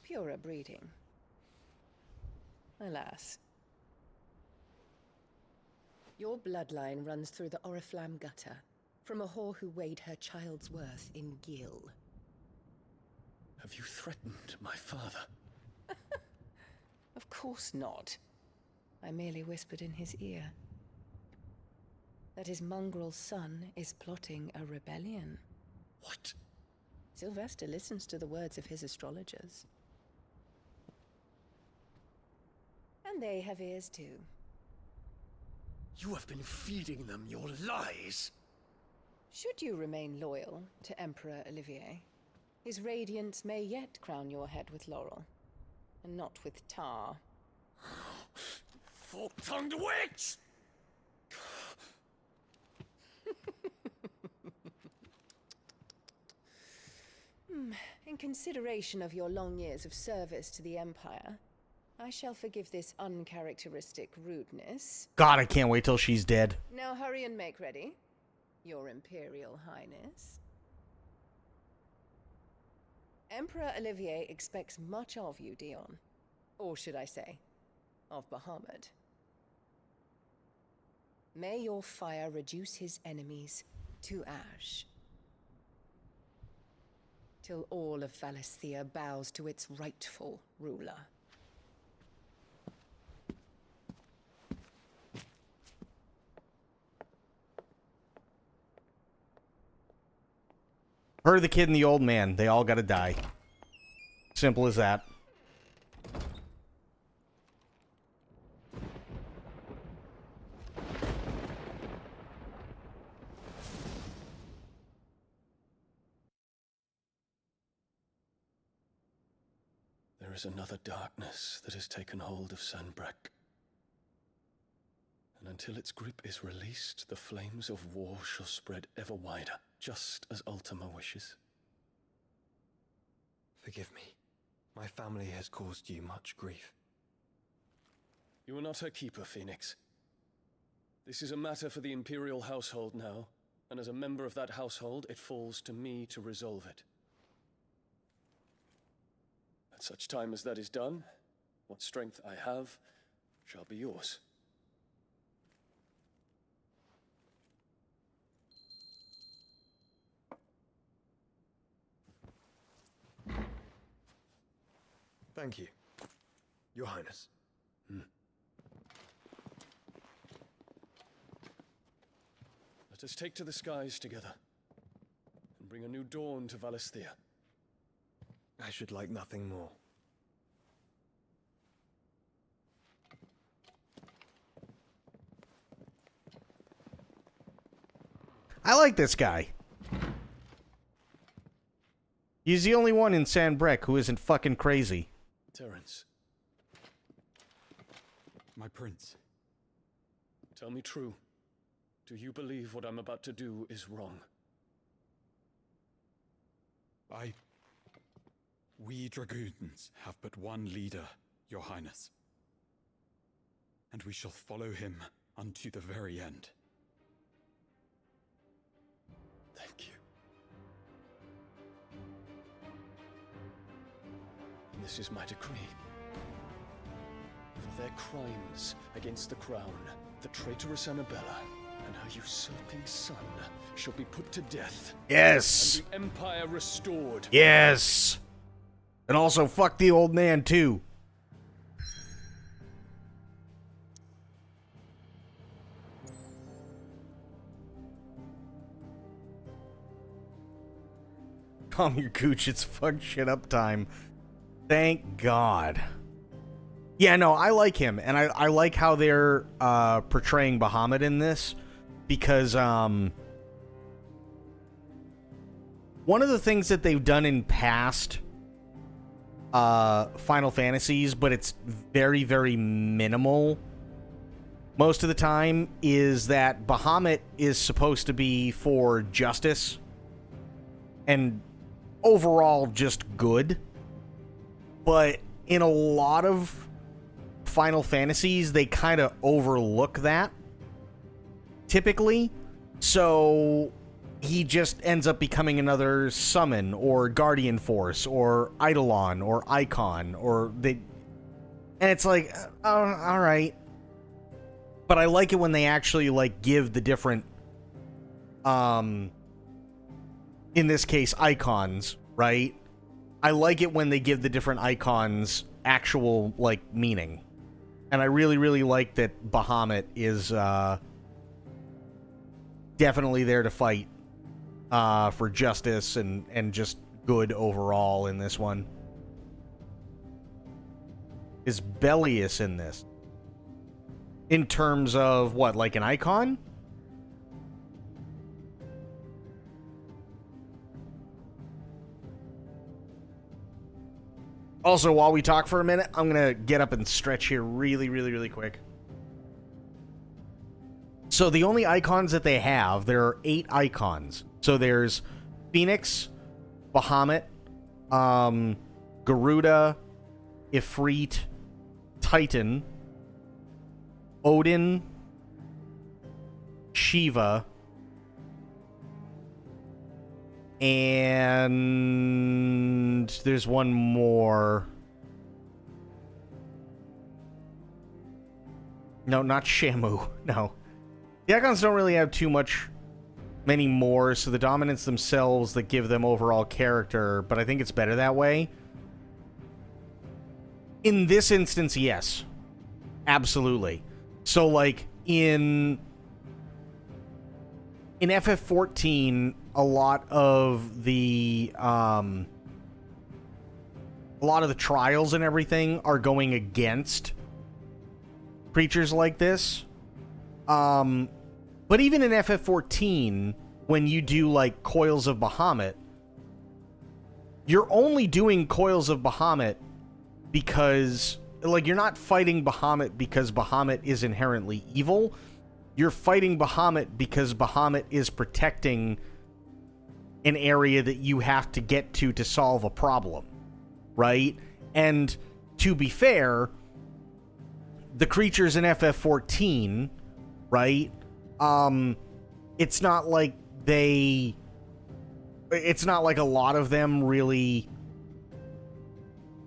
purer breeding. Alas. Your bloodline runs through the Oriflamme gutter, from a whore who weighed her child's worth in gil. Have you threatened my father? Of course not. I merely whispered in his ear that his mongrel son is plotting a rebellion. What? Sylvester listens to the words of his astrologers. And they have ears too. You have been feeding them your lies! Should you remain loyal to Emperor Olivier, his radiance may yet crown your head with laurel, and not with tar. Fork-tongued witch! In consideration of your long years of service to the Empire, I shall forgive this uncharacteristic rudeness. God, I can't wait till she's dead. Now hurry and make ready, Your Imperial Highness. Emperor Olivier expects much of you, Dion. Or should I say, of Bahamut. May your fire reduce his enemies to ash, till all of Valisthea bows to its rightful ruler. Her, the kid, and the old man, they all gotta die. Simple as that. There is another darkness that has taken hold of Sanbreque. And until its grip is released, the flames of war shall spread ever wider, just as Ultima wishes. Forgive me. My family has caused you much grief. You are not her keeper, Phoenix. This is a matter for the Imperial household now, and as a member of that household, it falls to me to resolve it. At such time as that is done, what strength I have shall be yours. Thank you, Your Highness. Let us take to the skies together, and bring a new dawn to Valisthea. I should like nothing more. I like this guy. He's the only one in Sanbreque who isn't fucking crazy. Terence. My prince. Tell me true. Do you believe what I'm about to do is wrong? We dragoons have but one leader, Your Highness. And we shall follow him unto the very end. Thank you. And this is my decree. For their crimes against the crown, the traitorous Annabella and her usurping son shall be put to death. Yes! And the Empire restored. Yes! And also, fuck the old man, too. Calm your gooch, it's fuck shit up time. Thank God. Yeah, no, I like him, and I like how they're portraying Bahamut in this, because one of the things that they've done in past Final Fantasies, but it's very, very minimal most of the time, is that Bahamut is supposed to be for justice and overall just good. But in a lot of Final Fantasies, they kind of overlook that, typically. So he just ends up becoming another summon or guardian force or eidolon or icon, or they, and it's like, oh, all right. But I like it when they actually like give the different, in this case, icons, right? I like it when they give the different icons actual like meaning. And I really, really like that Bahamut is definitely there to fight for justice and just good overall in this one. Is Bellius in this? In terms of what, like an icon? Also, while we talk for a minute, I'm going to get up and stretch here really, really, really quick. So the only icons that they have, there are 8 icons. So there's Phoenix, Bahamut, Garuda, Ifrit, Titan, Odin, Shiva, and there's one more. No, not Shamu. No. The icons don't really have too many more, so the dominants themselves that give them overall character, but I think it's better that way. In this instance, yes. Absolutely. So, like, in FF14, a lot of the trials and everything are going against creatures like this. But even in FF14, when you do, like, Coils of Bahamut, you're only doing Coils of Bahamut because, like, you're not fighting Bahamut because Bahamut is inherently evil. You're fighting Bahamut because Bahamut is protecting an area that you have to get to solve a problem, right? And to be fair, the creatures in FF14, right? It's not like a lot of them really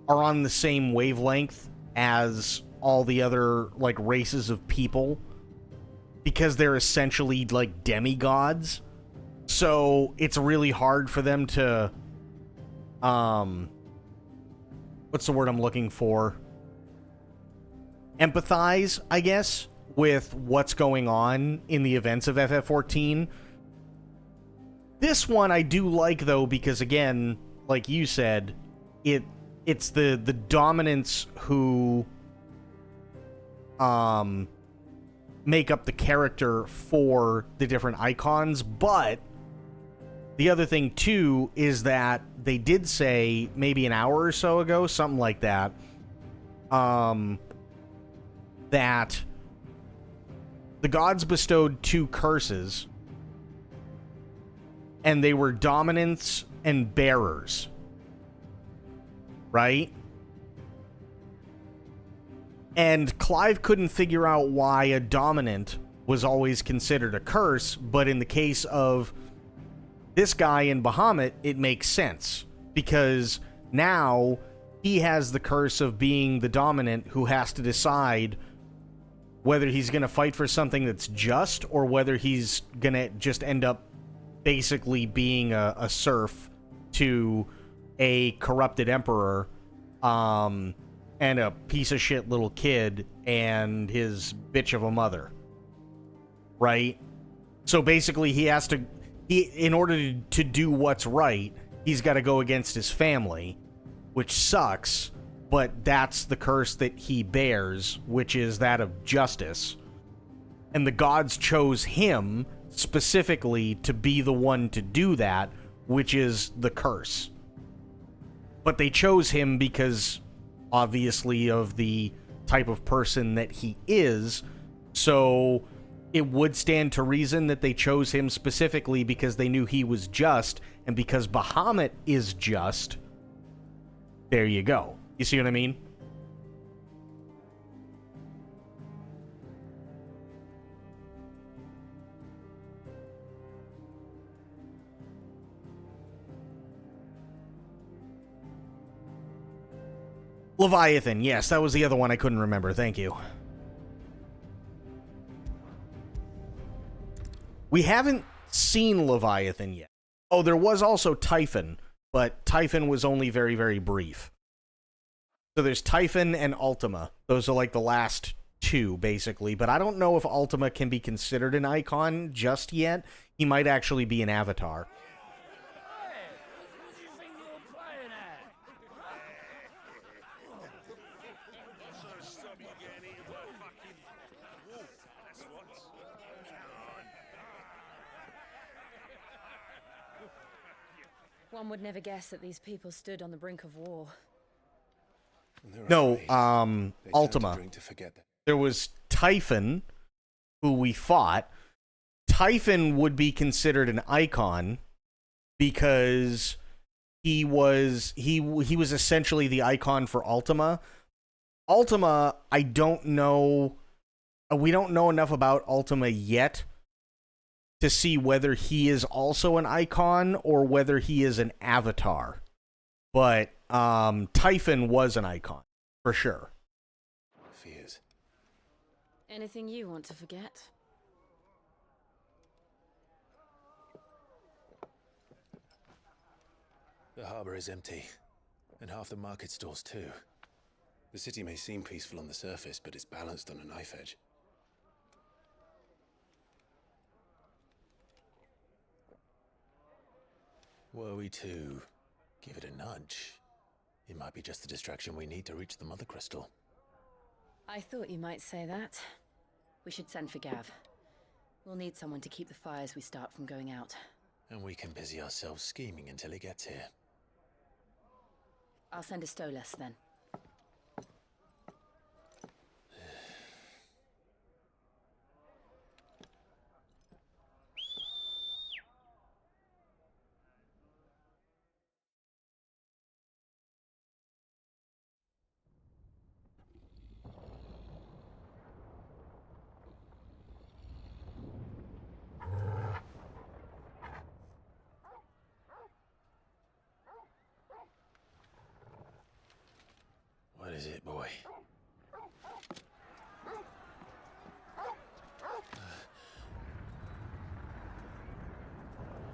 are on the same wavelength as all the other, like, races of people, because they're essentially like demigods. So it's really hard for them to what's the word I'm looking for? Empathize, I guess, with what's going on in the events of FF14. This one I do like, though, because, again, like you said, it's the dominants who make up the character for the different icons. But the other thing, too, is that they did say maybe an hour or so ago, something like that, that the gods bestowed 2 curses, and they were dominants and bearers, right? And Clive couldn't figure out why a dominant was always considered a curse, but in the case of this guy in Bahamut, it makes sense, because now he has the curse of being the dominant who has to decide whether he's going to fight for something that's just, or whether he's going to just end up basically being a serf to a corrupted emperor, and a piece of shit little kid and his bitch of a mother, right? So basically in order to do what's right, he's got to go against his family, which sucks, but that's the curse that he bears, which is that of justice. And the gods chose him specifically to be the one to do that, which is the curse. But they chose him because, obviously, of the type of person that he is, so it would stand to reason that they chose him specifically because they knew he was just, and because Bahamut is just, there you go. You see what I mean? Leviathan, yes, that was the other one I couldn't remember. Thank you. We haven't seen Leviathan yet. Oh, there was also Typhon, but Typhon was only very, very brief. So there's Typhon and Ultima. Those are like the last two, basically. But I don't know if Ultima can be considered an icon just yet. He might actually be an avatar. One would never guess that these people stood on the brink of war. No, Ultima. There was Typhon, who we fought. Typhon would be considered an icon because he was essentially the icon for Ultima. Ultima, I don't know. We don't know enough about Ultima yet to see whether he is also an icon or whether he is an avatar. But Typhon was an icon, for sure. Fears. Anything you want to forget? The harbor is empty, and half the market stalls too. The city may seem peaceful on the surface, but it's balanced on a knife edge. Were we to give it a nudge, it might be just the distraction we need to reach the Mother Crystal. I thought you might say that. We should send for Gav. We'll need someone to keep the fires we start from going out. And we can busy ourselves scheming until he gets here. I'll send a Stolas then. What is it, boy?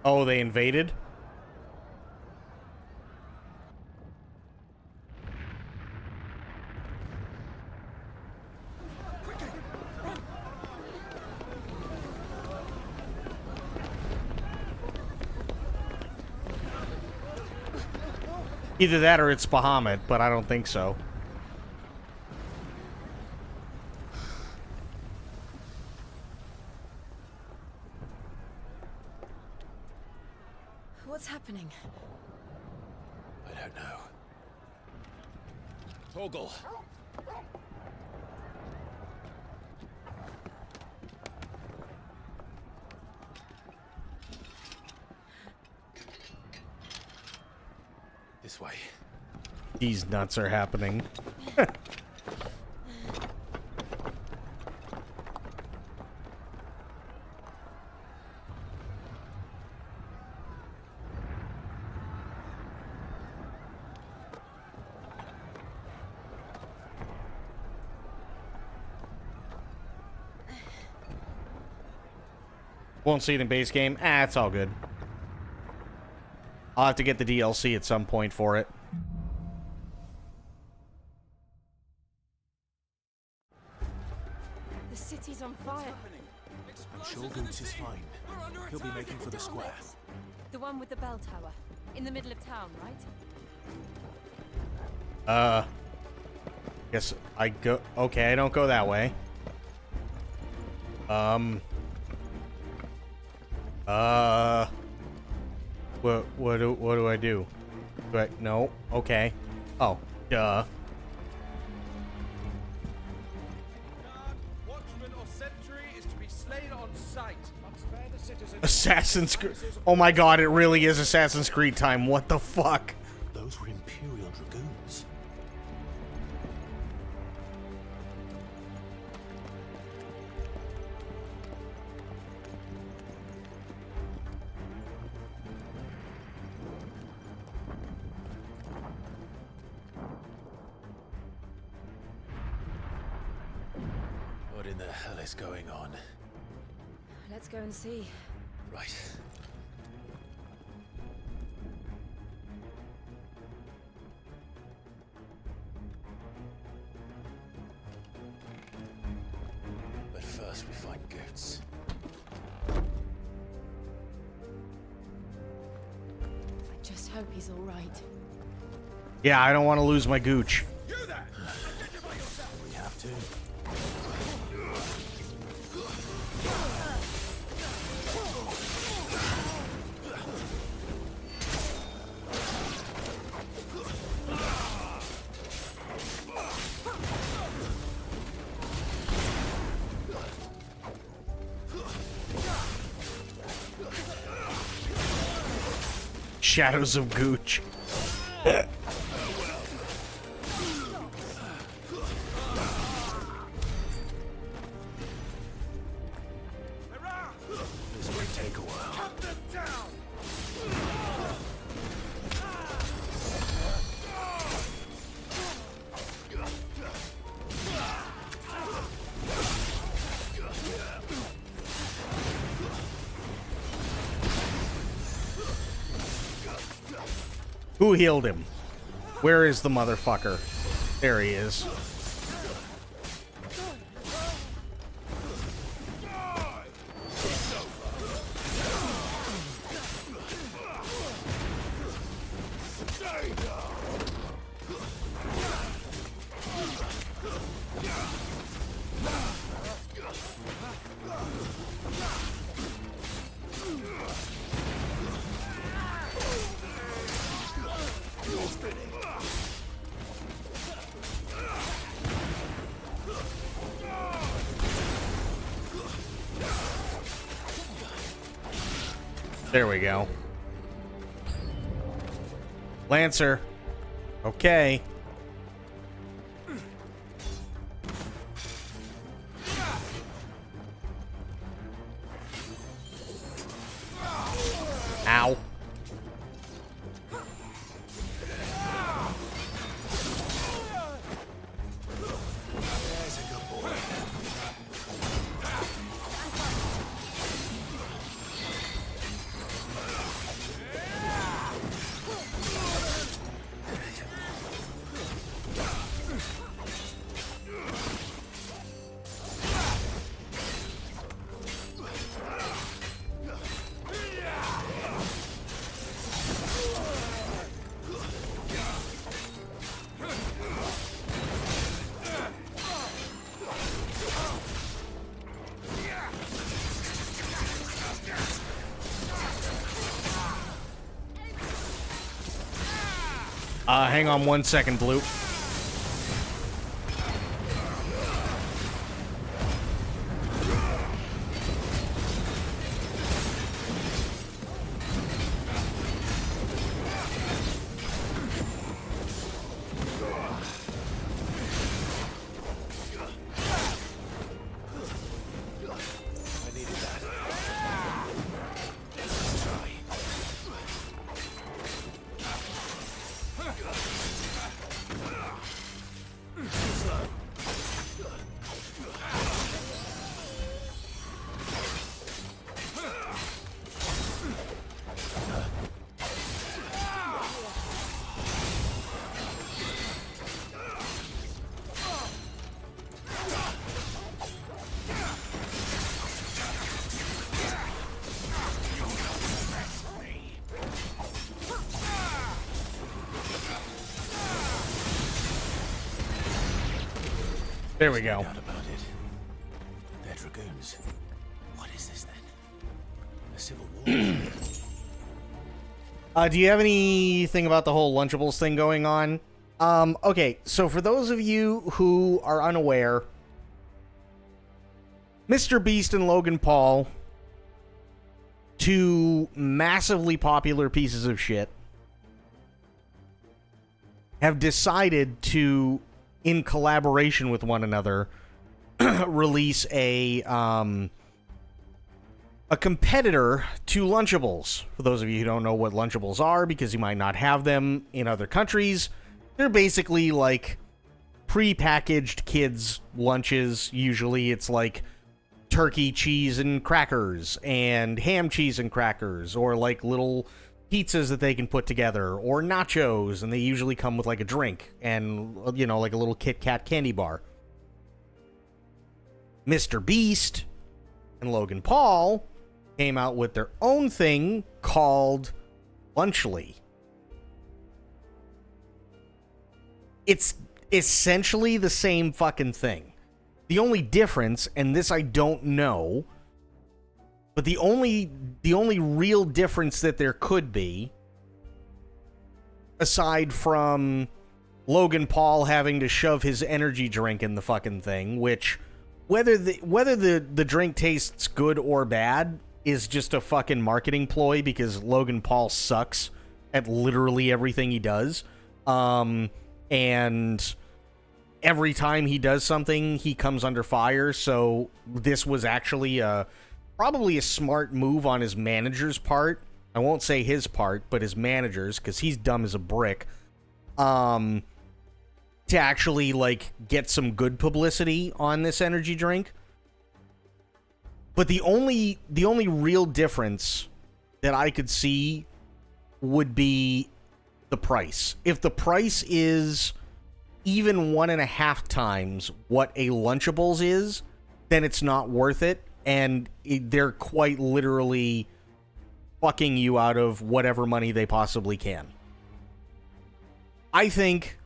Oh, they invaded? Either that or it's Bahamut, but I don't think so. What's happening? I don't know. Torgal! This way. These nuts are happening. Won't see it in base game. Ah, it's all good. I'll have to get the DLC at some point for it. The city's on fire. I'm sure Goots is fine. He'll be making for the square. The one with the bell tower. In the middle of town, right? Guess I go... Okay, I don't go that way. What do I do? No. Okay. Oh, duh. Watchman or sentry is to be slain on sight. Assassin's Creed. Oh my god, it really is Assassin's Creed time. What the fuck? Those were Imperial Dragoons. What in the hell is going on? Let's go and see. Right. But first we find Goots. I just hope he's all right. Yeah, I don't want to lose my gooch. We have to. Shadows of Gooch. This may take a while. Who healed him? Where is the motherfucker? There he is. There we go. Lancer. Okay. Ow. There's a good boy. Hang on 1 second, Blue. I needed that. Let's try. There we go. About it. They're dragoons. What is this then? A civil war? Do you have anything about the whole Lunchables thing going on? Okay, so for those of you who are unaware, Mr. Beast and Logan Paul, two massively popular pieces of shit, have decided to, in collaboration with one another, release a competitor to Lunchables. For those of you who don't know what Lunchables are, because you might not have them in other countries, they're basically like pre-packaged kids' lunches. Usually it's like turkey, cheese, and crackers, and ham, cheese, and crackers, or like little pizzas that they can put together, or nachos, and they usually come with like a drink and, you know, like a little Kit Kat candy bar. Mr. Beast and Logan Paul came out with their own thing called Lunchly. It's essentially the same fucking thing. The only difference, and this I don't know, but the only real difference that there could be, aside from Logan Paul having to shove his energy drink in the fucking thing, which whether the drink tastes good or bad is just a fucking marketing ploy, because Logan Paul sucks at literally everything he does. And every time he does something, he comes under fire. So this was actually probably a smart move on his manager's part. I won't say his part, but his manager's, because he's dumb as a brick. To actually like get some good publicity on this energy drink. But the only real difference that I could see would be the price. If the price is even 1.5 times what a Lunchables is, then it's not worth it, and they're quite literally fucking you out of whatever money they possibly can. I think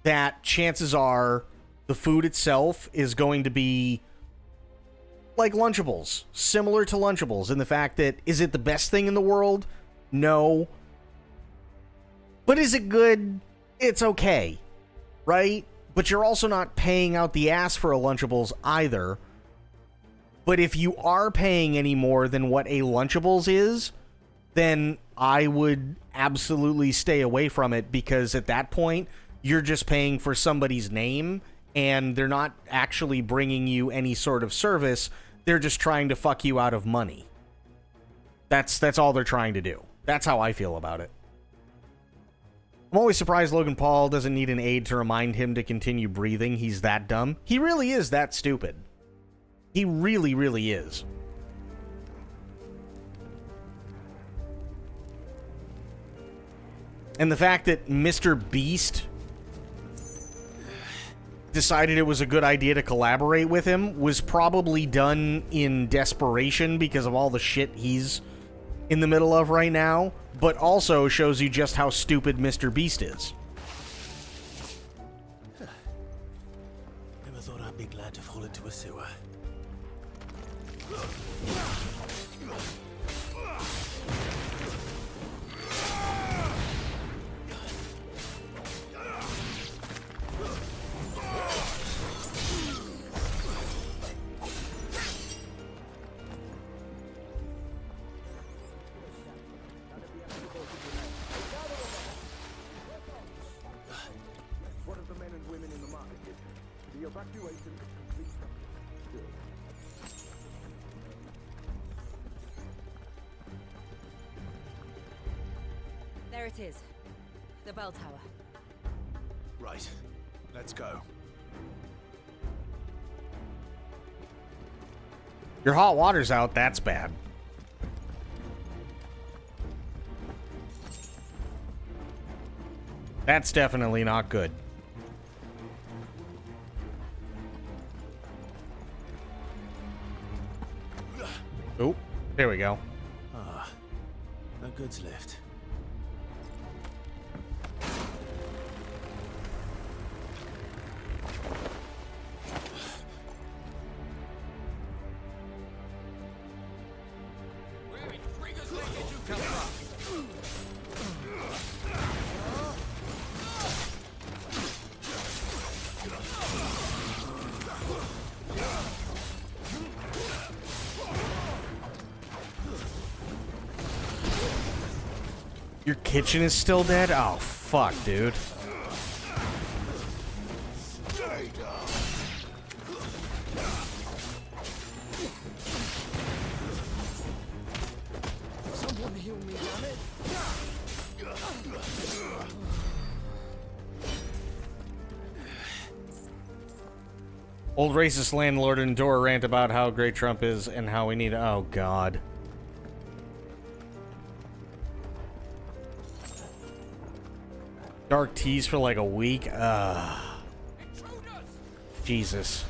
that chances are the food itself is going to be like Lunchables, similar to Lunchables, in the fact that, is it the best thing in the world? No. But is it good? It's okay, right? But you're also not paying out the ass for a Lunchables either. But if you are paying any more than what a Lunchables is, then I would absolutely stay away from it, because at that point, you're just paying for somebody's name, and they're not actually bringing you any sort of service. They're just trying to fuck you out of money. That's all they're trying to do. That's how I feel about it. I'm always surprised Logan Paul doesn't need an aide to remind him to continue breathing. He's that dumb. He really is that stupid. He really, really is. And the fact that Mr. Beast decided it was a good idea to collaborate with him was probably done in desperation because of all the shit he's in the middle of right now, but also shows you just how stupid Mr. Beast is. Never thought I'd be glad to fall into a sewer. What of the men and women in the market? The evacuation is complete. There it is. The bell tower. Right. Let's go. Your hot water's out, that's bad. That's definitely not good. Oh, there we go. Ah, no goods left. Your kitchen is still dead? Oh, fuck, dude. Someone heal me, damn it! Old racist landlord and door rant about how great Trump is and how we need... Oh, God. Dark teas for like a week? Jesus.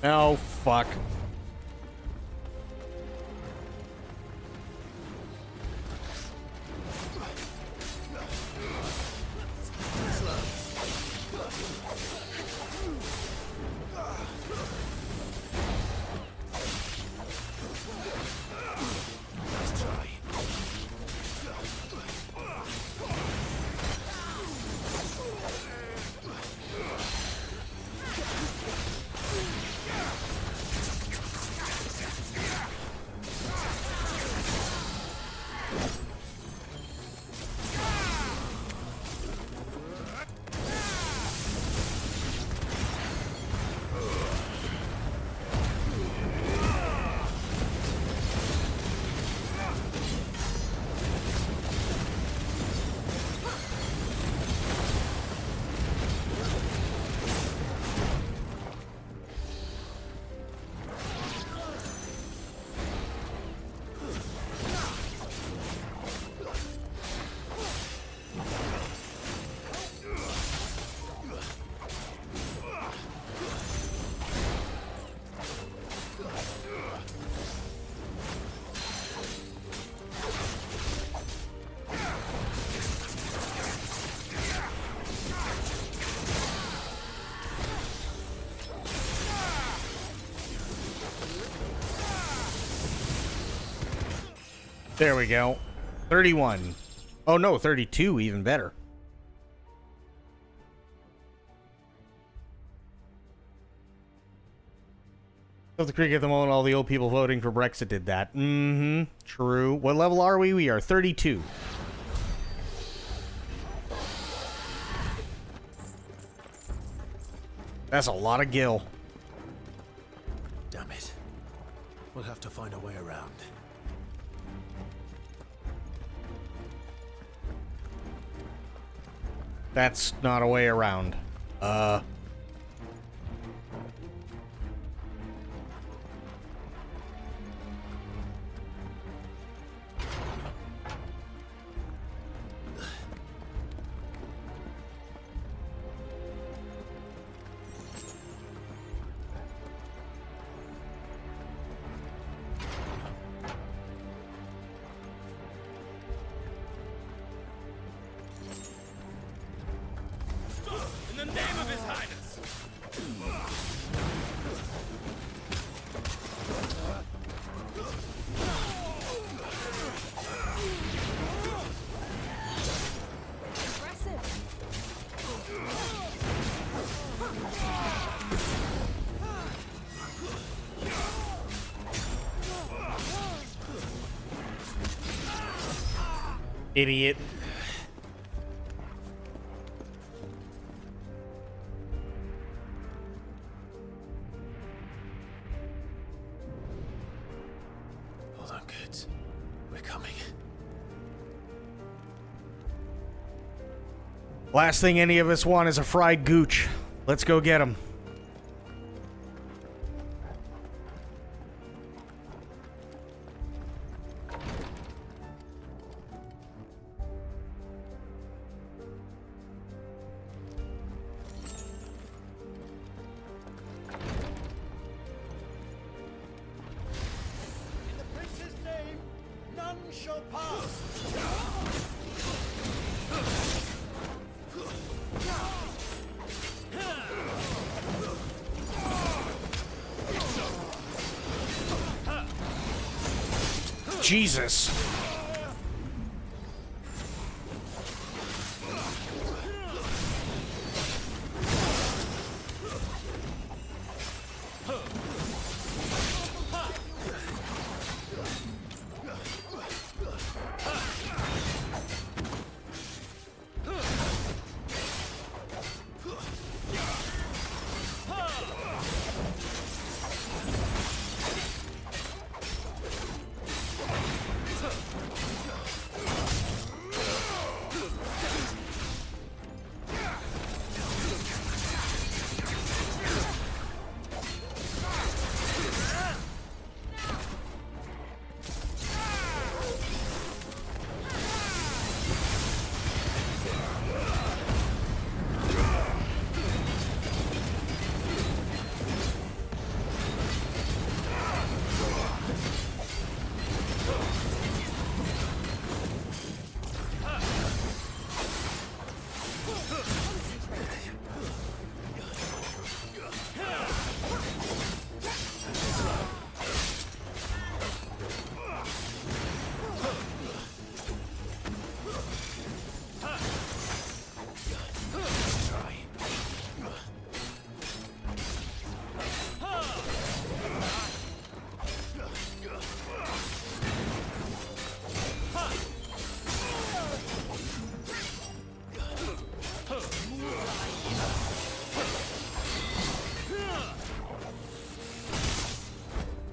Oh, fuck. There we go. 31. Oh no, 32, even better. Of the creek at the moment, all the old people voting for Brexit did that. Mm-hmm. True. What level are we? We are 32. That's a lot of gil. Damn it. We'll have to find a way around. That's not a way around. In the name of His Highness! Idiot. Hold on, kids. We're coming. Last thing any of us want is a fried gooch. Let's go get him. In the prince's name, none shall pass. Jesus.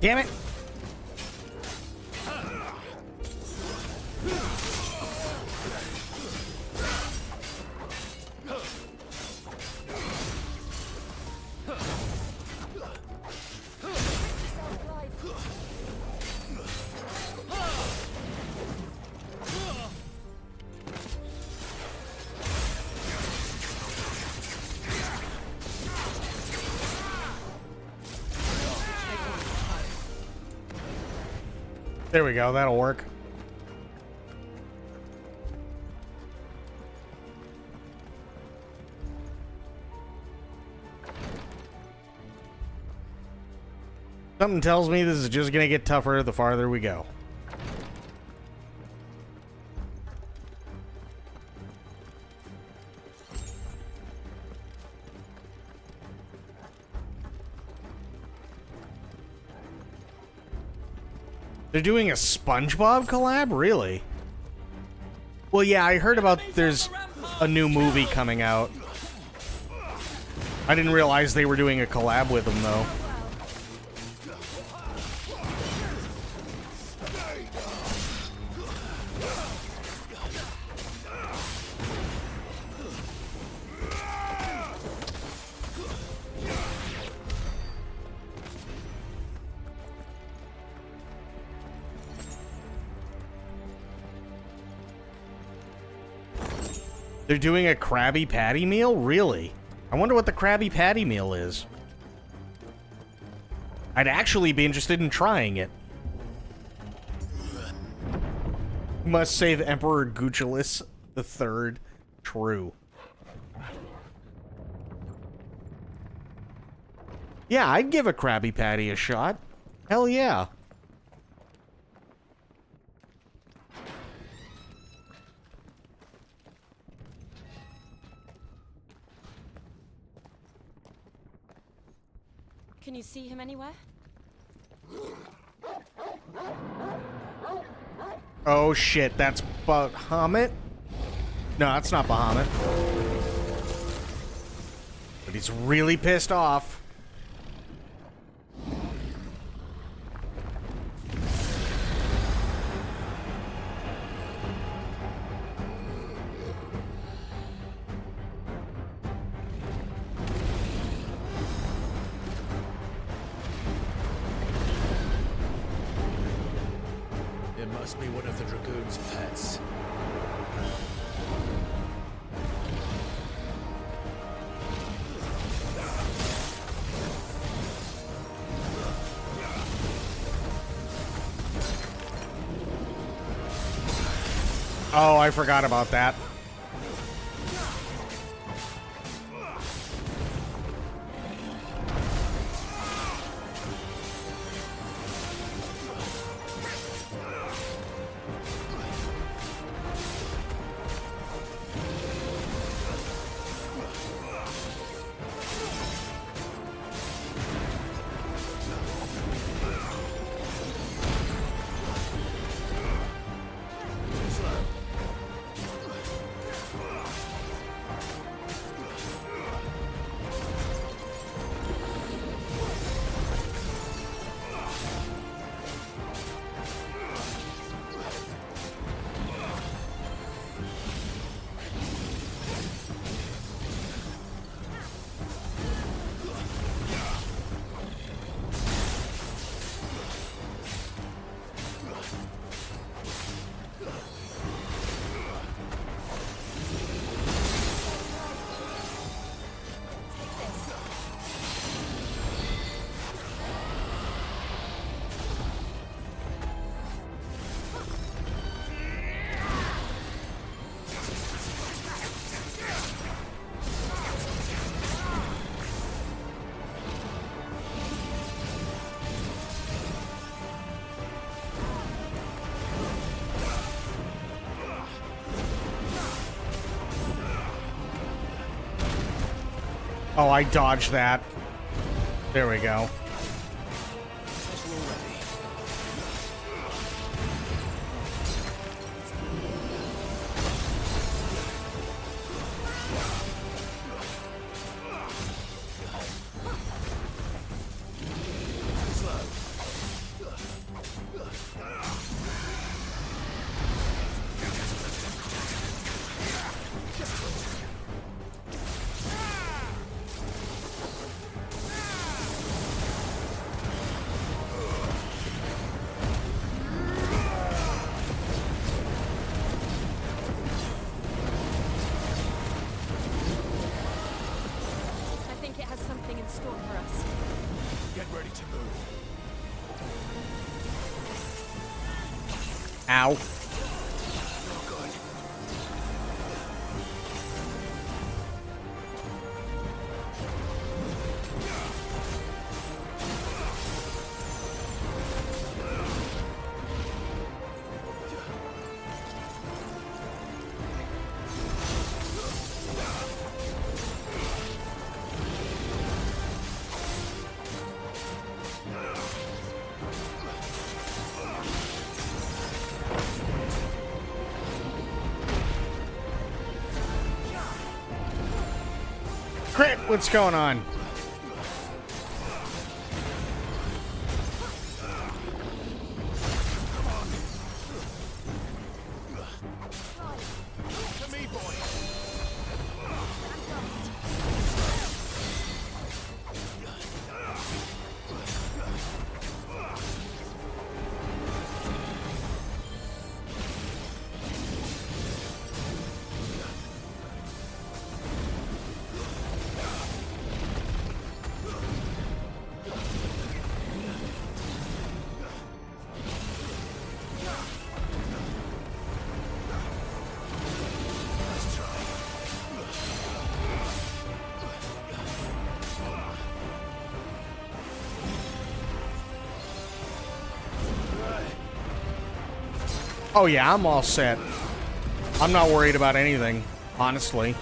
Damn it. There we go, that'll work. Something tells me this is just gonna get tougher the farther we go. They're doing a SpongeBob collab? Really? Well, yeah, I heard about there's a new movie coming out. I didn't realize they were doing a collab with them, though. They're doing a Krabby Patty meal? Really? I wonder what the Krabby Patty meal is. I'd actually be interested in trying it. Must save Emperor Guchulus III. True. Yeah, I'd give a Krabby Patty a shot. Hell yeah. Can you see him anywhere? Oh shit, that's Bahamut? No, that's not Bahamut. But he's really pissed off. It must be one of the Dragoon's pets. Oh, I forgot about that. Oh, I dodged that. There we go. Ow. Crit, what's going on? Oh yeah, I'm all set. I'm not worried about anything, honestly.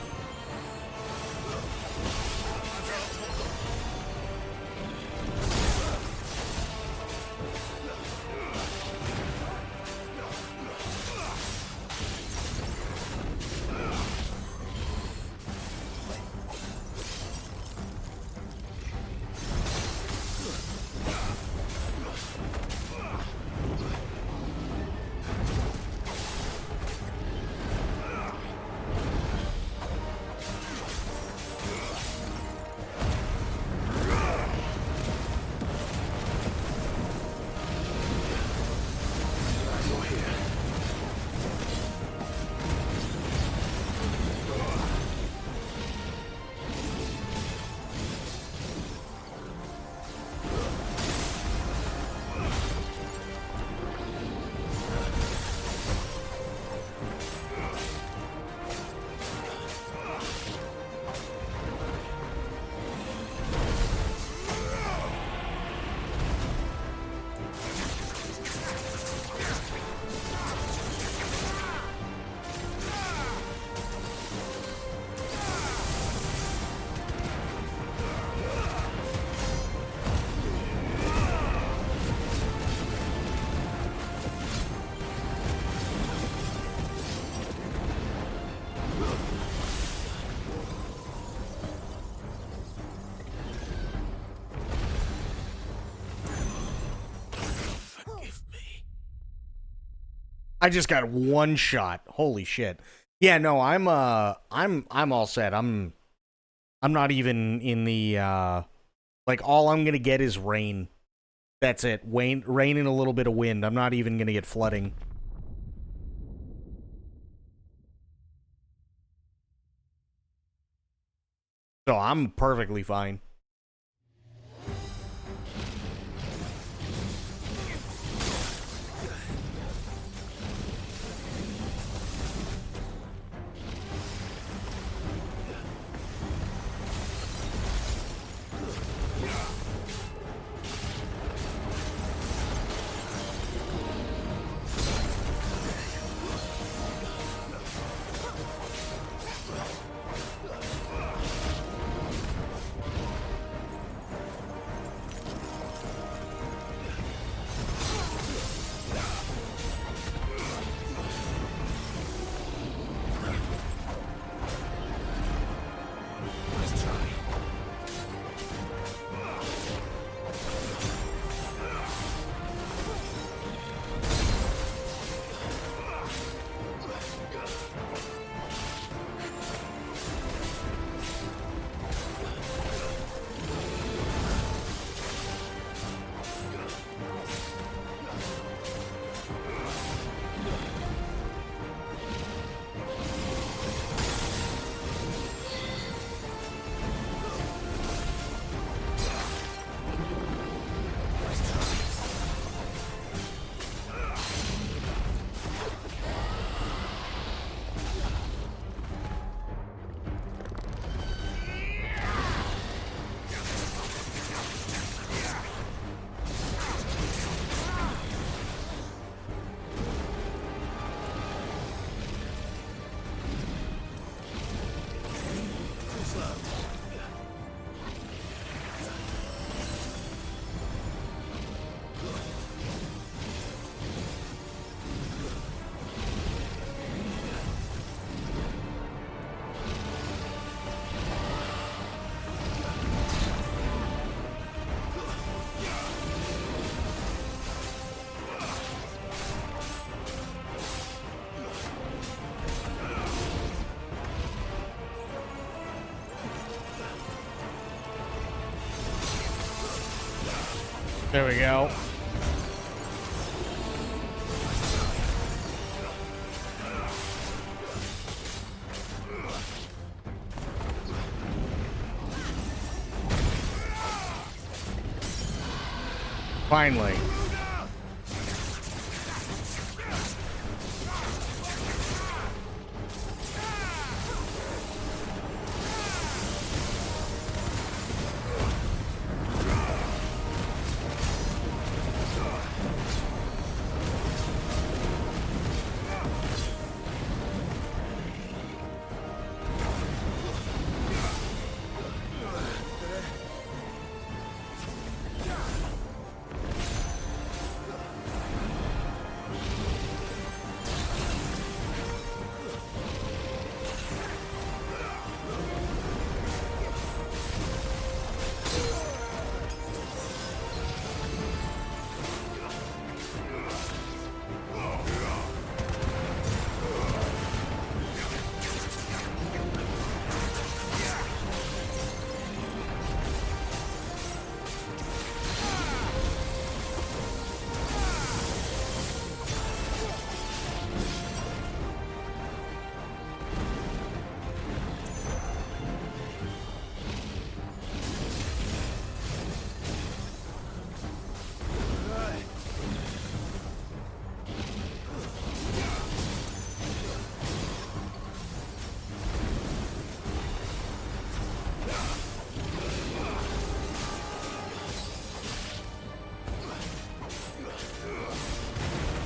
I just got one shot. Holy shit. Yeah, no, I'm all set. I'm not even in the like all I'm gonna get is rain. That's it. Rain and a little bit of wind. I'm not even gonna get flooding. So I'm perfectly fine. There we go. Finally.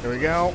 There we go.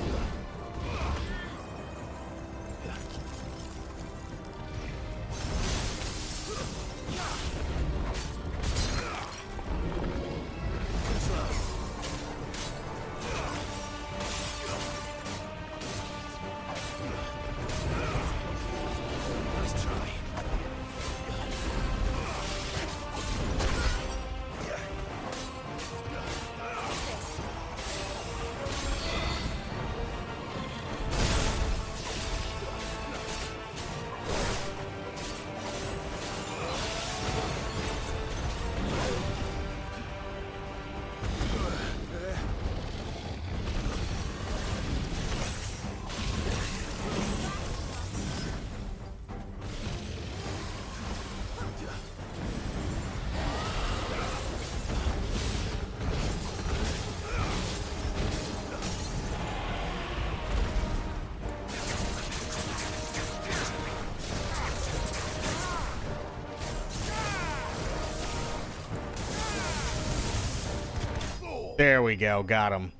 There we go. Got him.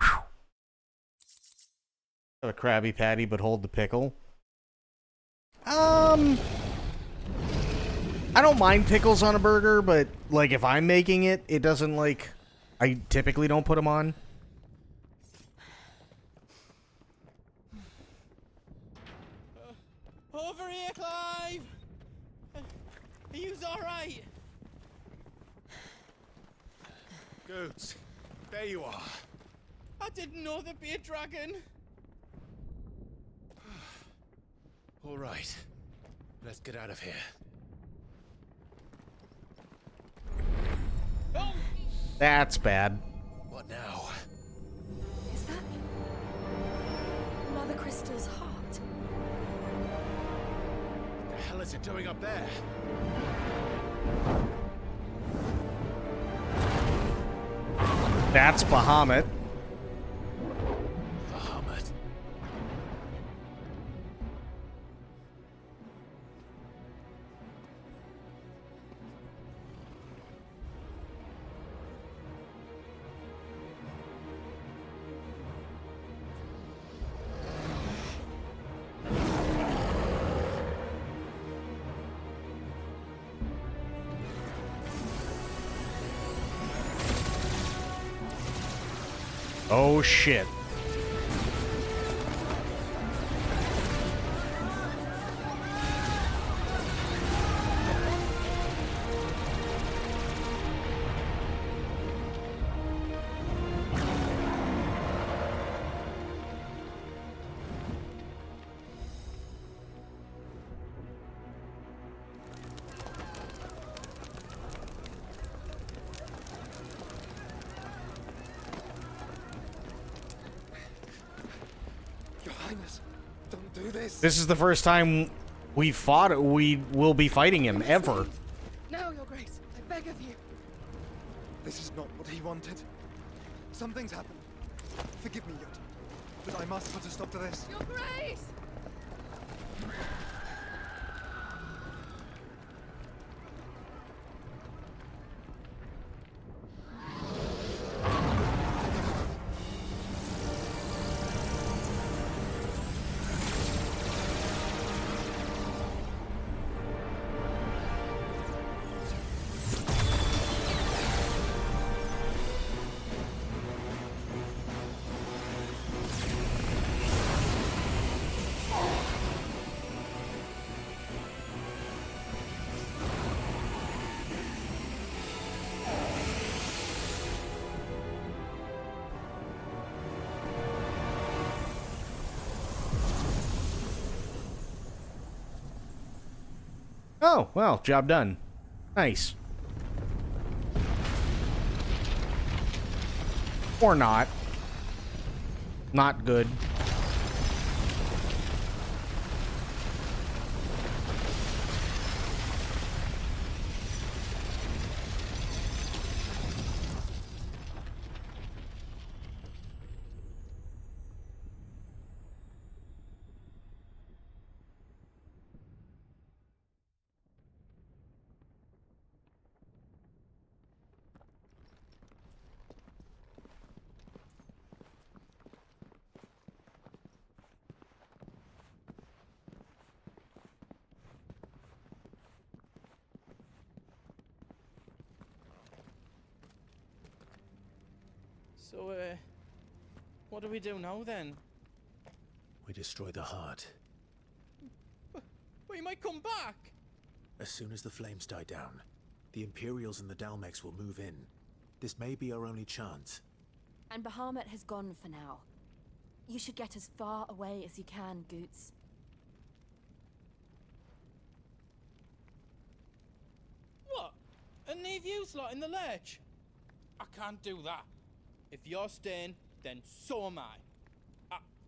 Have a Krabby Patty, but hold the pickle. I don't mind pickles on a burger, but like if I'm making it, it doesn't like. I typically don't put them on. Over here, Clive! Are you alright? Goots, there you are. I didn't know there'd be a dragon. All right, let's get out of here. Oh! That's bad. What now? Is that Mother Krista's heart? What the hell is it doing up there? That's Bahamut. Bahamut. Oh shit. Your Highness, don't do this. This is the first time we will be fighting him ever. Now, Your Grace, I beg of you. This is not what he wanted. Something's happened. Forgive me, Yot, but I must put a stop to this. Your Grace! Oh, well, job done. Nice. Or not. Not good. So, what do we do now then? We destroy the heart. We might come back! As soon as the flames die down, the Imperials and the Dalmex will move in. This may be our only chance. And Bahamut has gone for now. You should get as far away as you can, Goots. What? And leave you lot in the lurch? I can't do that. If you're staying, then so am I.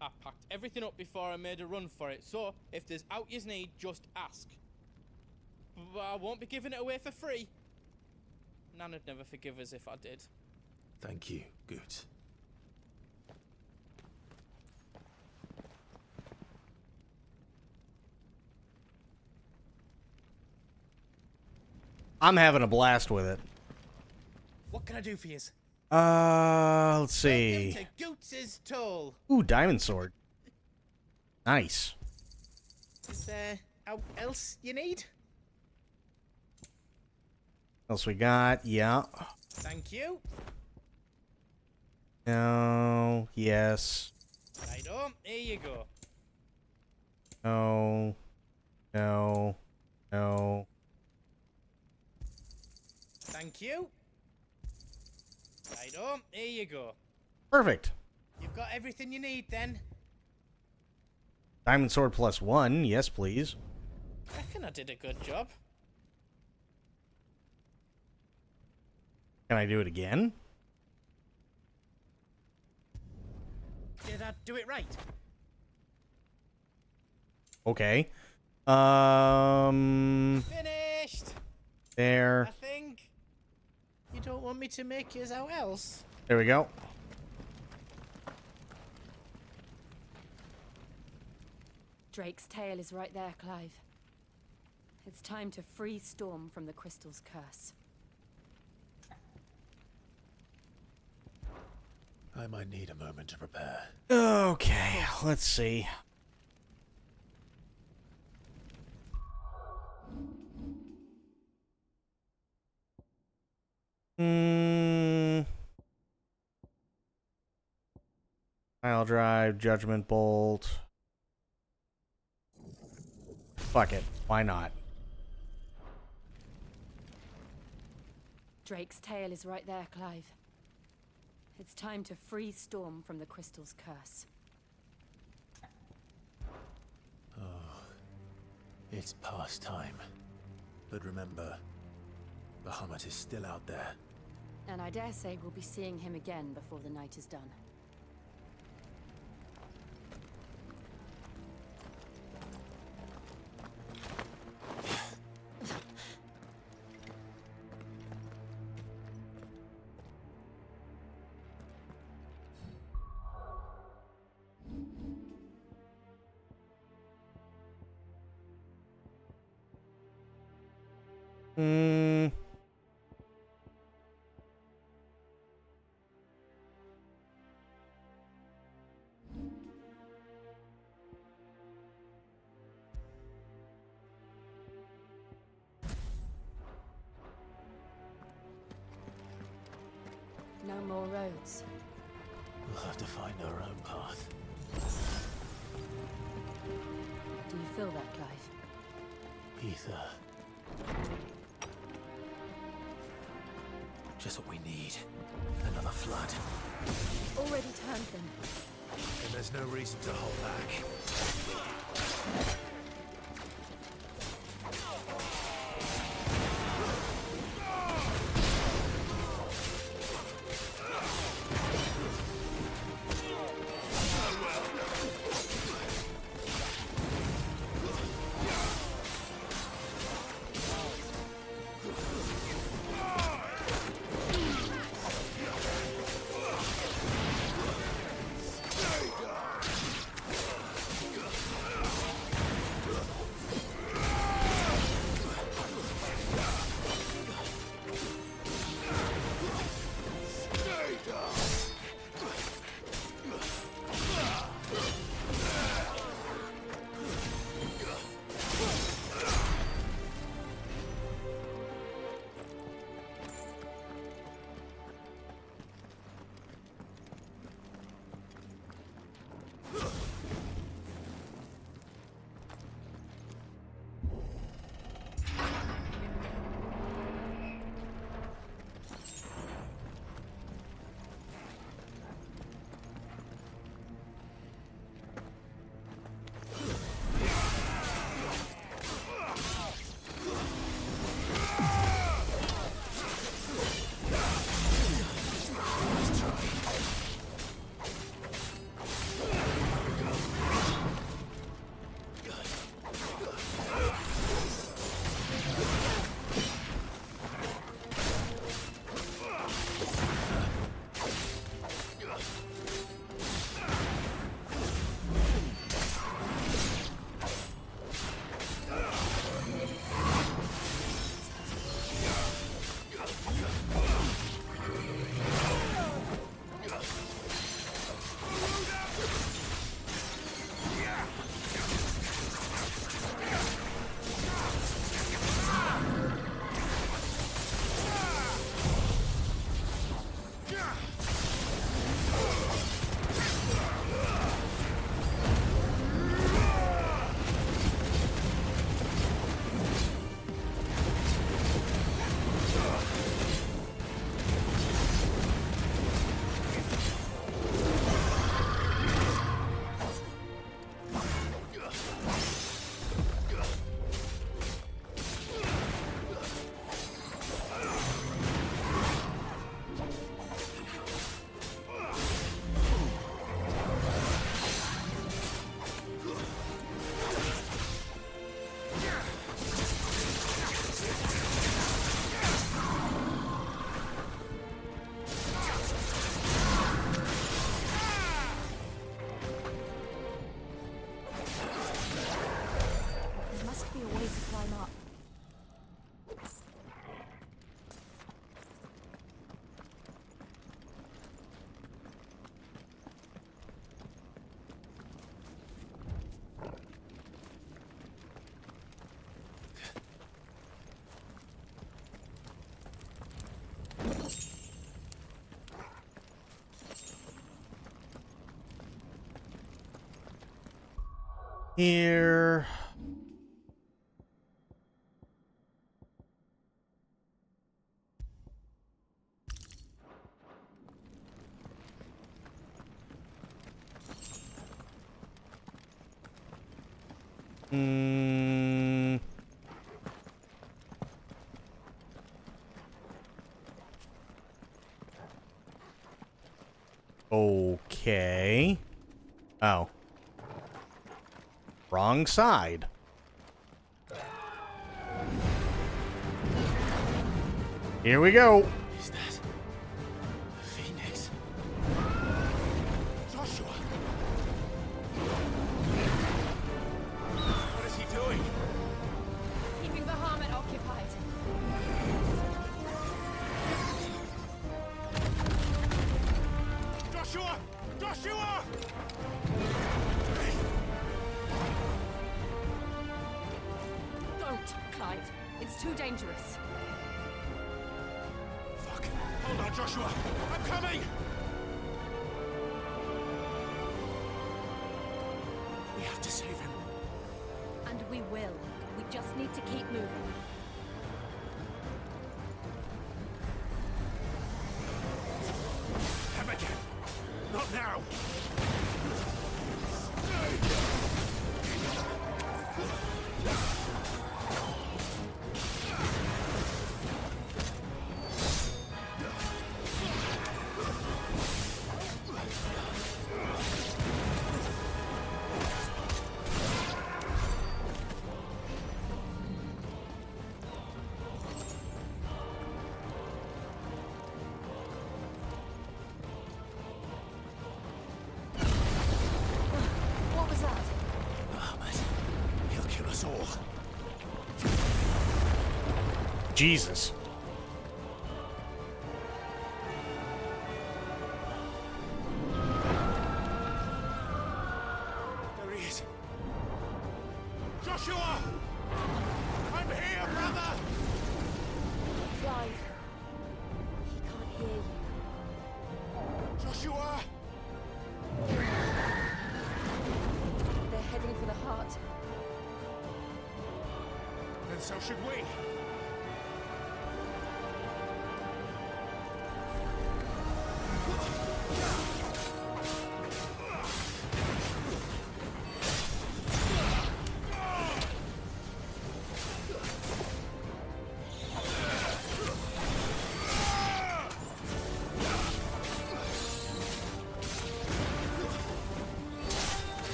I packed everything up before I made a run for it, so if there's out you need, just ask. But I won't be giving it away for free. Nana'd never forgive us if I did. Thank you, Goots. I'm having a blast with it. What can I do for you? Let's see. Welcome to Goots' Toll. Ooh, diamond sword. Nice. Is there else you need? Else we got? Yeah. Thank you. No. Yes. Right on. Here you go. No. No. No. Thank you. Right on. Here you go. Perfect. You've got everything you need then. Diamond sword +1. Yes, please. Reckon I did a good job. Can I do it again? Did I do it right? Okay. Finished. There. I think. You don't want me to make yours out else? There we go. Drake's tail is right there, Clive. It's time to free Storm from the crystal's curse. I might need a moment to prepare. Okay, let's see. Pile drive, judgment bolt. Fuck it. Why not? Drake's tail is right there, Clive. It's time to free Storm from the crystal's curse. Oh, it's past time. But remember, Bahamut is still out there. And I dare say we'll be seeing him again before the night is done. No more roads. We'll have to find our own path. Do you feel that, Clive? Ether. Just what we need. Another flood. Already turned them. And there's no reason to hold back. Here. Okay. Oh. Wrong side. Here we go. Is that a phoenix? Joshua! What is he doing? Keeping the Bahamut occupied. Joshua! Joshua! Don't, Clive. It's too dangerous. Fuck. Hold on, Joshua. I'm coming! We have to save him. And we will. We just need to keep moving. Him again. Not now. What was that? He'll kill us all. Jesus. There he is. Joshua! I'm here, brother! Clive. He can't hear you. Joshua! They're heading for the heart. Then so should we.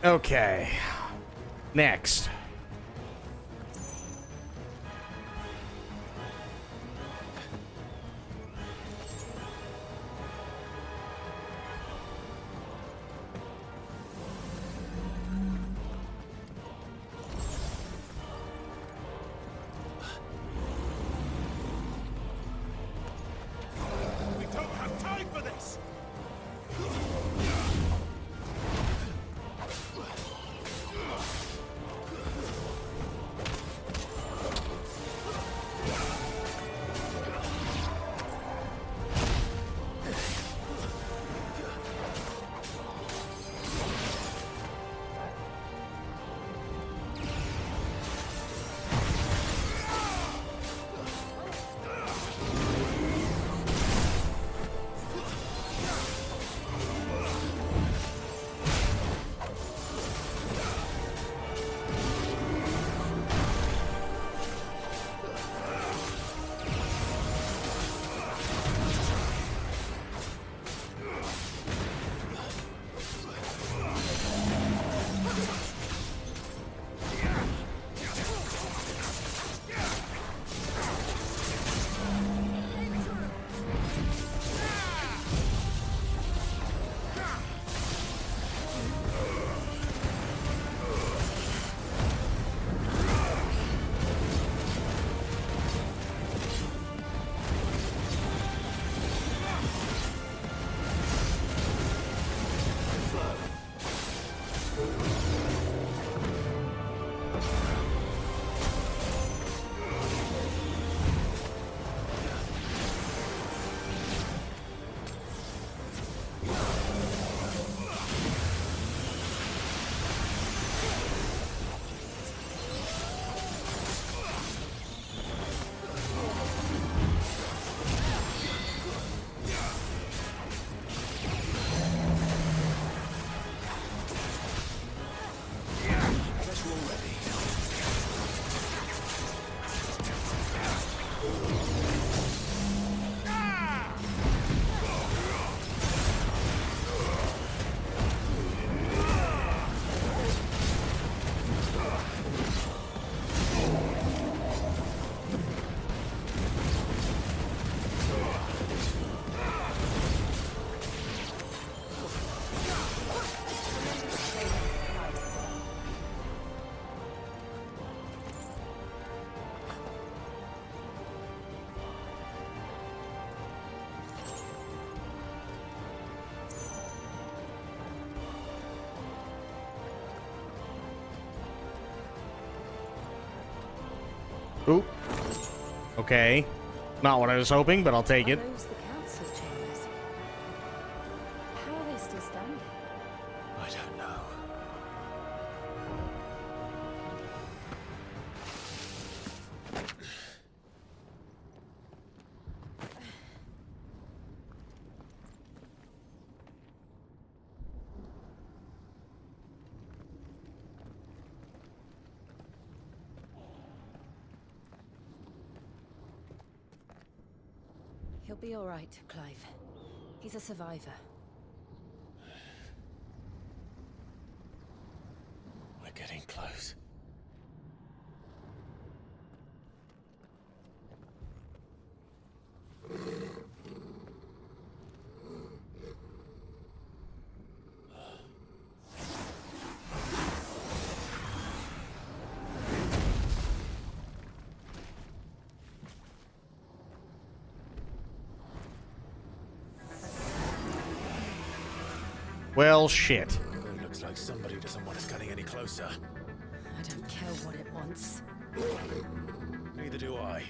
Okay. Next. We don't have time for this! Ooh. Okay. Not what I was hoping, but I'll take it. Are those the council chambers? How are they still standing? I don't know. He'll be all right, Clive. He's a survivor. We're getting close. Well, shit. It looks like somebody doesn't want us getting any closer. I don't care what it wants. Neither do I.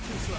Too slow.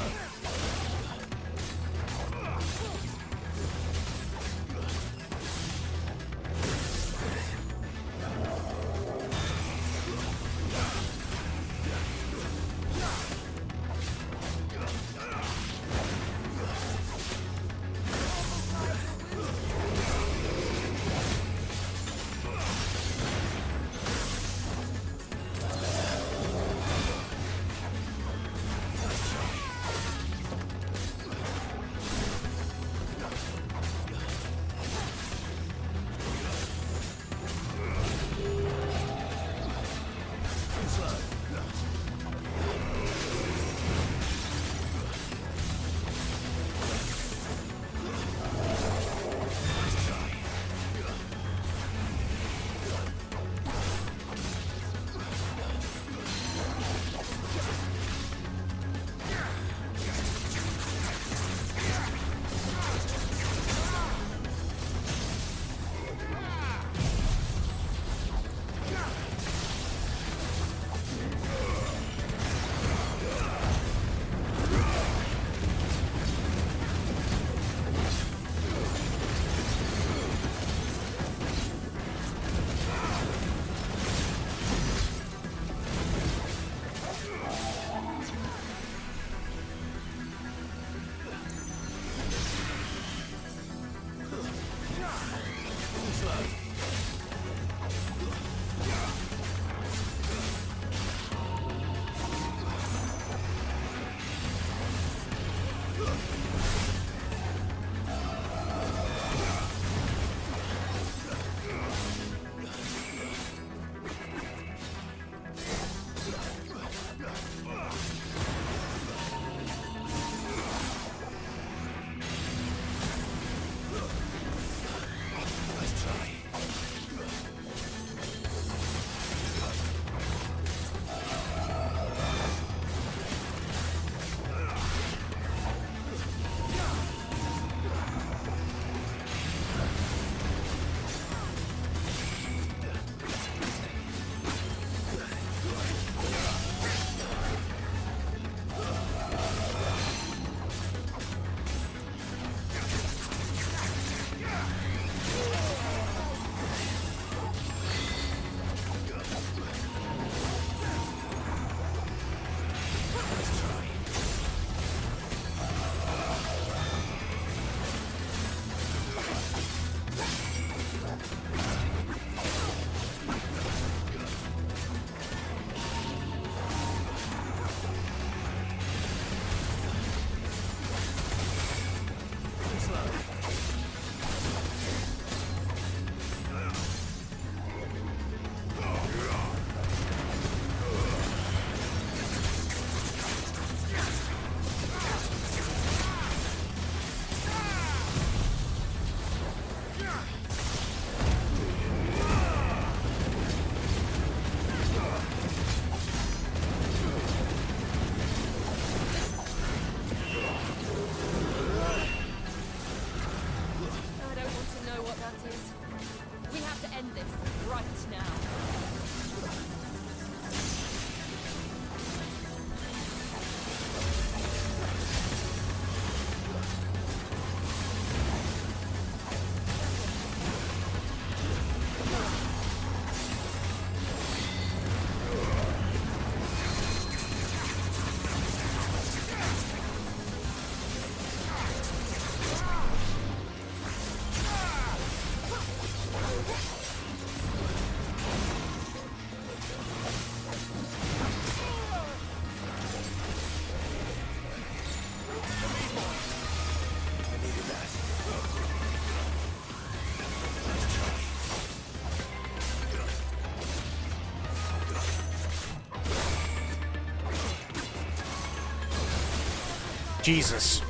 Jesus.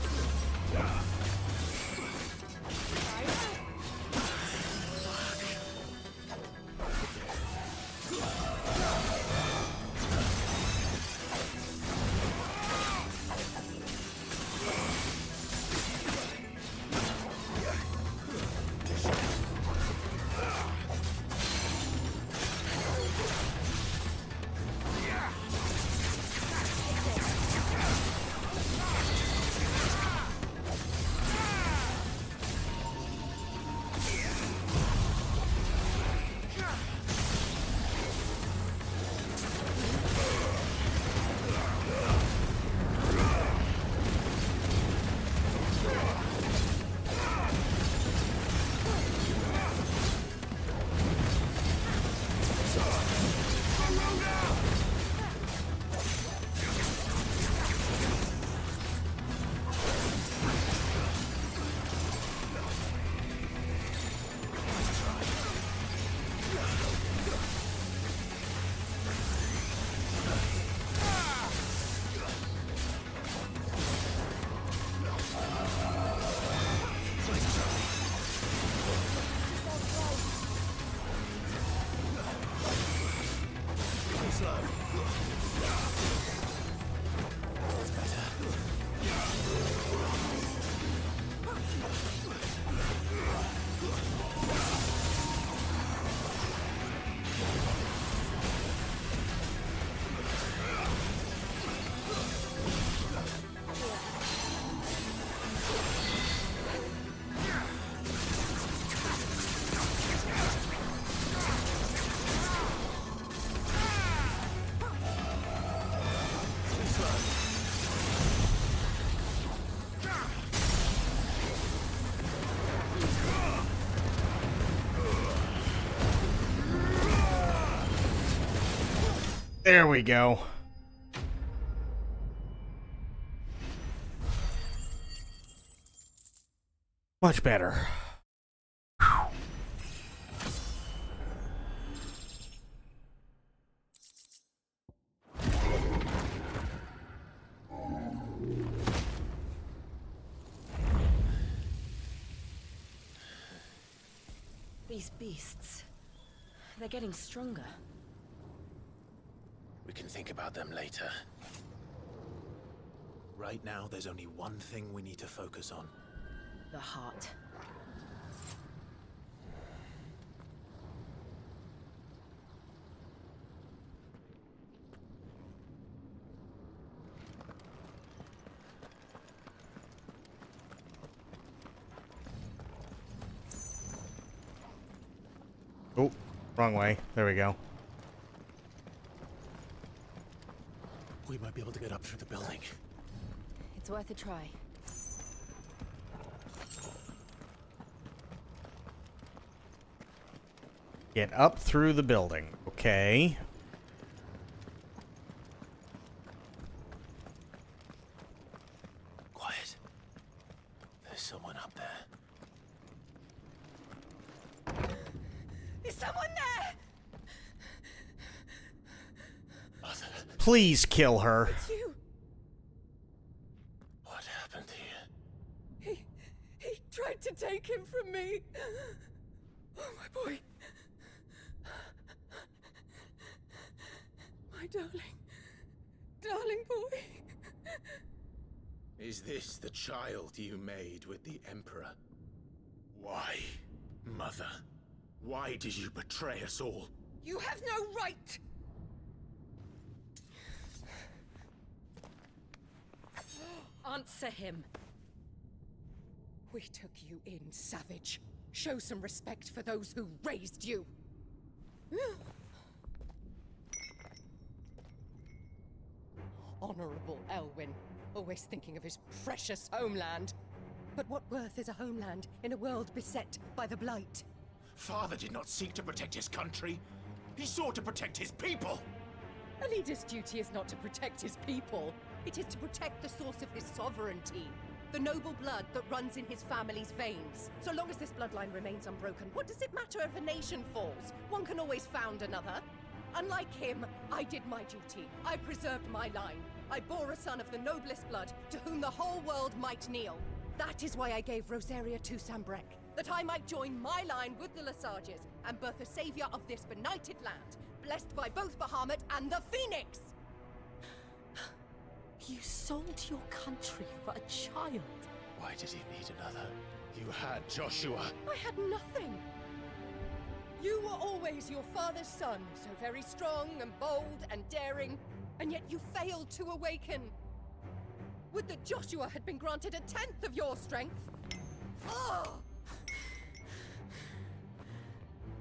There we go. Much better. These beasts, they're getting stronger. We can think about them later. Right now, there's only one thing we need to focus on. The heart. Oh, wrong way. There we go. We might be able to get up through the building. It's worth a try. Get up through the building. Okay. Quiet. There's someone up there. Is someone there? Mother. Please kill her. It's you. What happened here? He tried to take him from me. Oh, my boy. My darling boy. Is this the child you made with the Emperor? Why, Mother? Why did you betray us all? You have no right. Answer him. We took you in, savage. Show some respect for those who raised you. Honorable Elwyn, always thinking of his precious homeland. But what worth is a homeland in a world beset by the Blight? Father did not seek to protect his country. He sought to protect his people. A leader's duty is not to protect his people. It is to protect the source of his sovereignty. The noble blood that runs in his family's veins. So long as this bloodline remains unbroken, what does it matter if a nation falls? One can always found another. Unlike him, I did my duty. I preserved my line. I bore a son of the noblest blood, to whom the whole world might kneel. That is why I gave Rosaria to Sambrek, that I might join my line with the Lesages and birth a savior of this benighted land, blessed by both Bahamut and the Phoenix! You sold your country for a child. Why did he need another? You had Joshua. I had nothing. You were always your father's son, so very strong and bold and daring, and yet you failed to awaken. Would that Joshua had been granted 1/10 of your strength? Oh!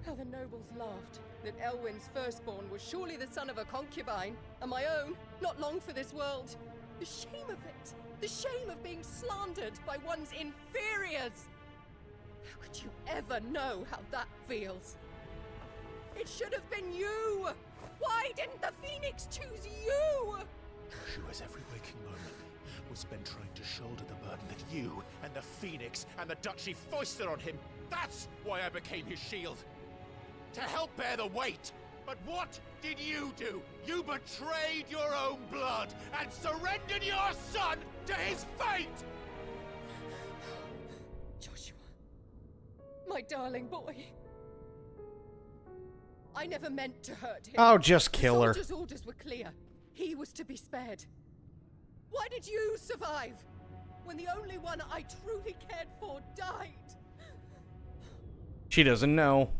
How the nobles laughed that Elwyn's firstborn was surely the son of a concubine, and my own, not long for this world. The shame of it! The shame of being slandered by one's inferiors! How could you ever know how that feels? It should have been you! Why didn't the Phoenix choose you? Joshua's every waking moment was spent trying to shoulder the burden that you and the Phoenix and the Duchy foisted on him. That's why I became his shield. To help bear the weight. But what did you do? You betrayed your own blood and surrendered your son to his fate! Joshua. My darling boy. I never meant to hurt him. Oh, just kill her. The soldiers' orders were clear. He was to be spared. Why did you survive when the only one I truly cared for died? She doesn't know.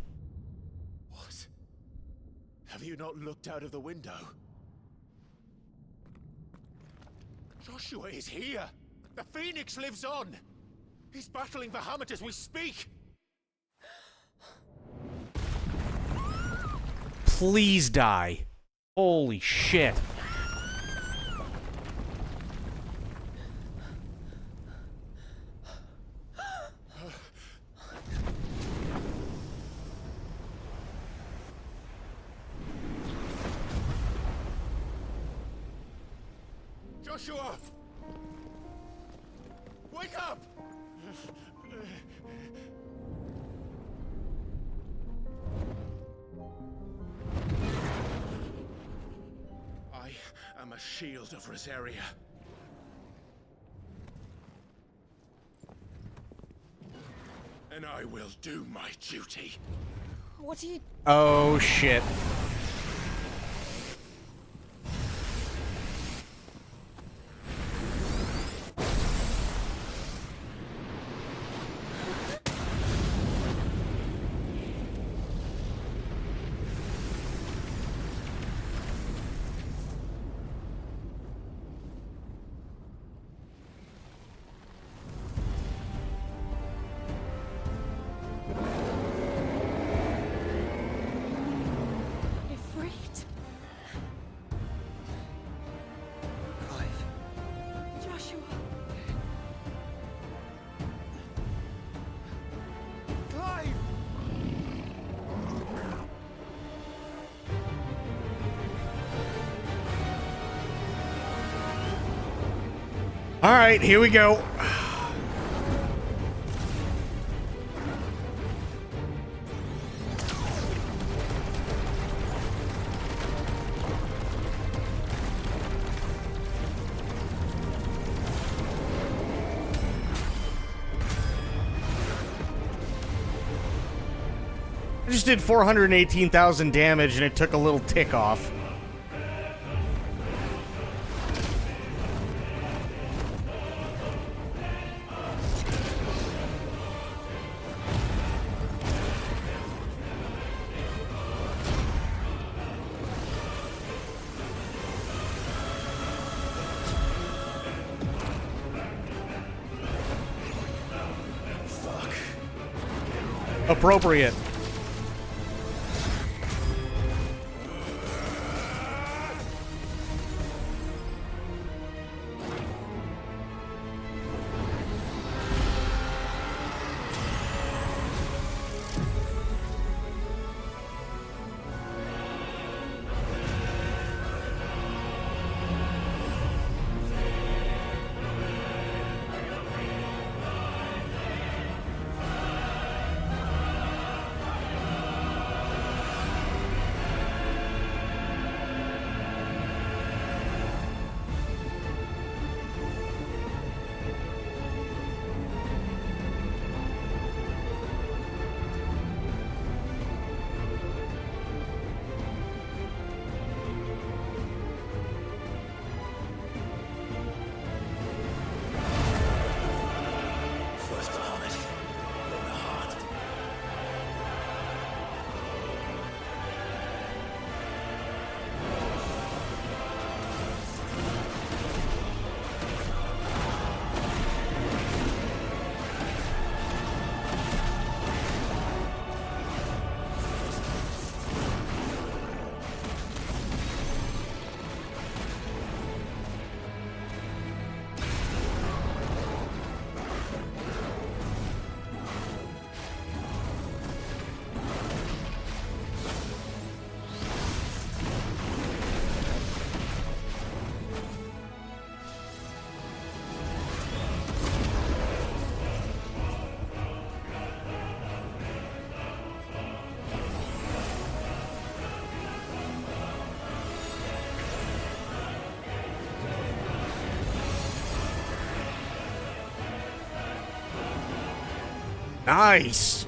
What? Have you not looked out of the window? Joshua is here! The Phoenix lives on! He's battling Bahamut as we speak! Please die. Holy shit. Joshua! Wake up! I am a shield of Rosaria. And I will do my duty. What are you... Oh shit. All right, here we go. I just did 418,000 damage and it took a little tick off. Appropriate. Nice.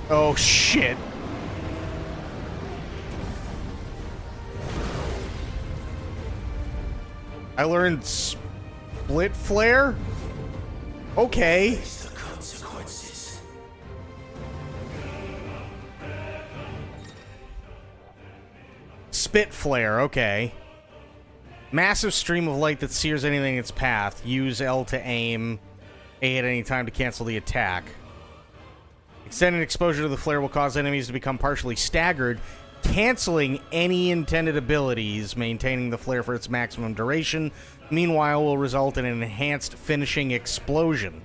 Oh, shit. I learned split flare? Okay. Spit flare, okay. Massive stream of light that sears anything in its path. Use L to aim. A at any time to cancel the attack. Extended exposure to the flare will cause enemies to become partially staggered, canceling any intended abilities. Maintaining the flare for its maximum duration, meanwhile, will result in an enhanced finishing explosion.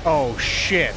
Oh, shit.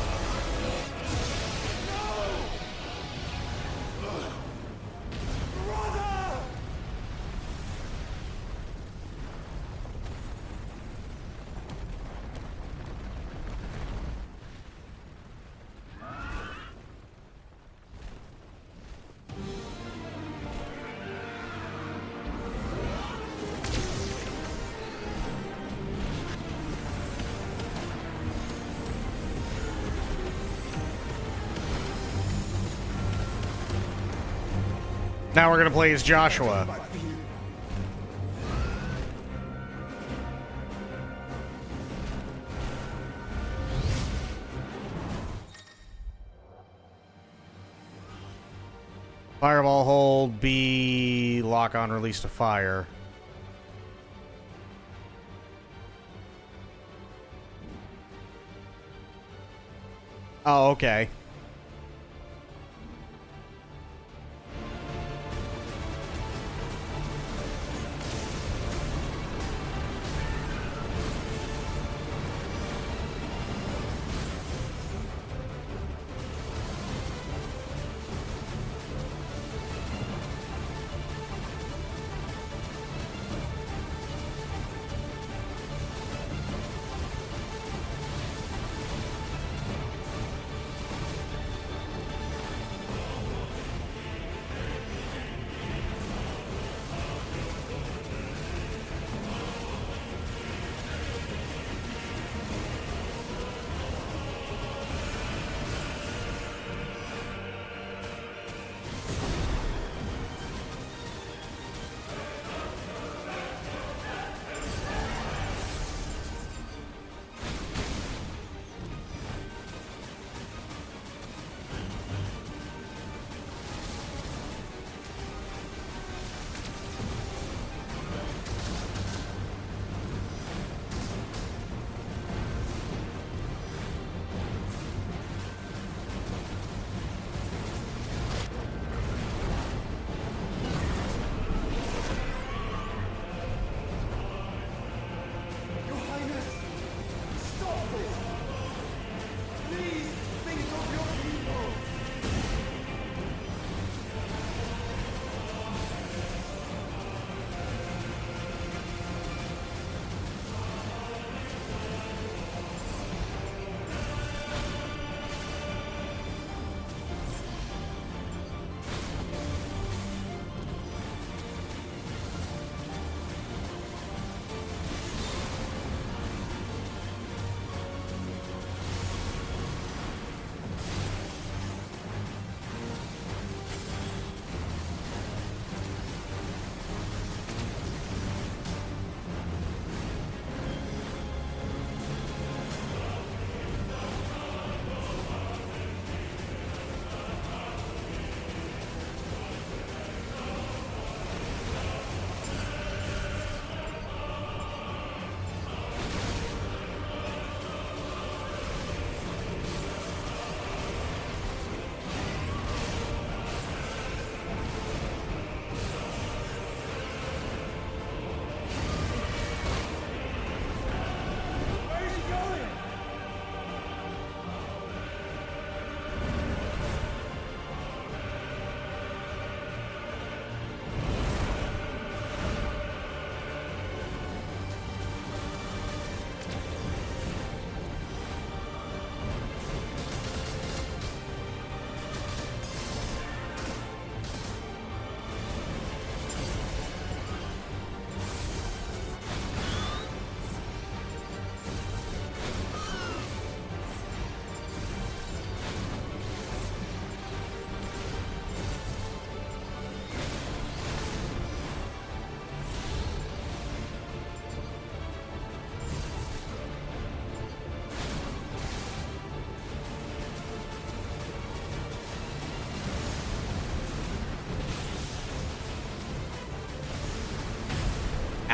Now we're going to play as Joshua. Fireball hold, B, lock on, release to fire. Oh, okay.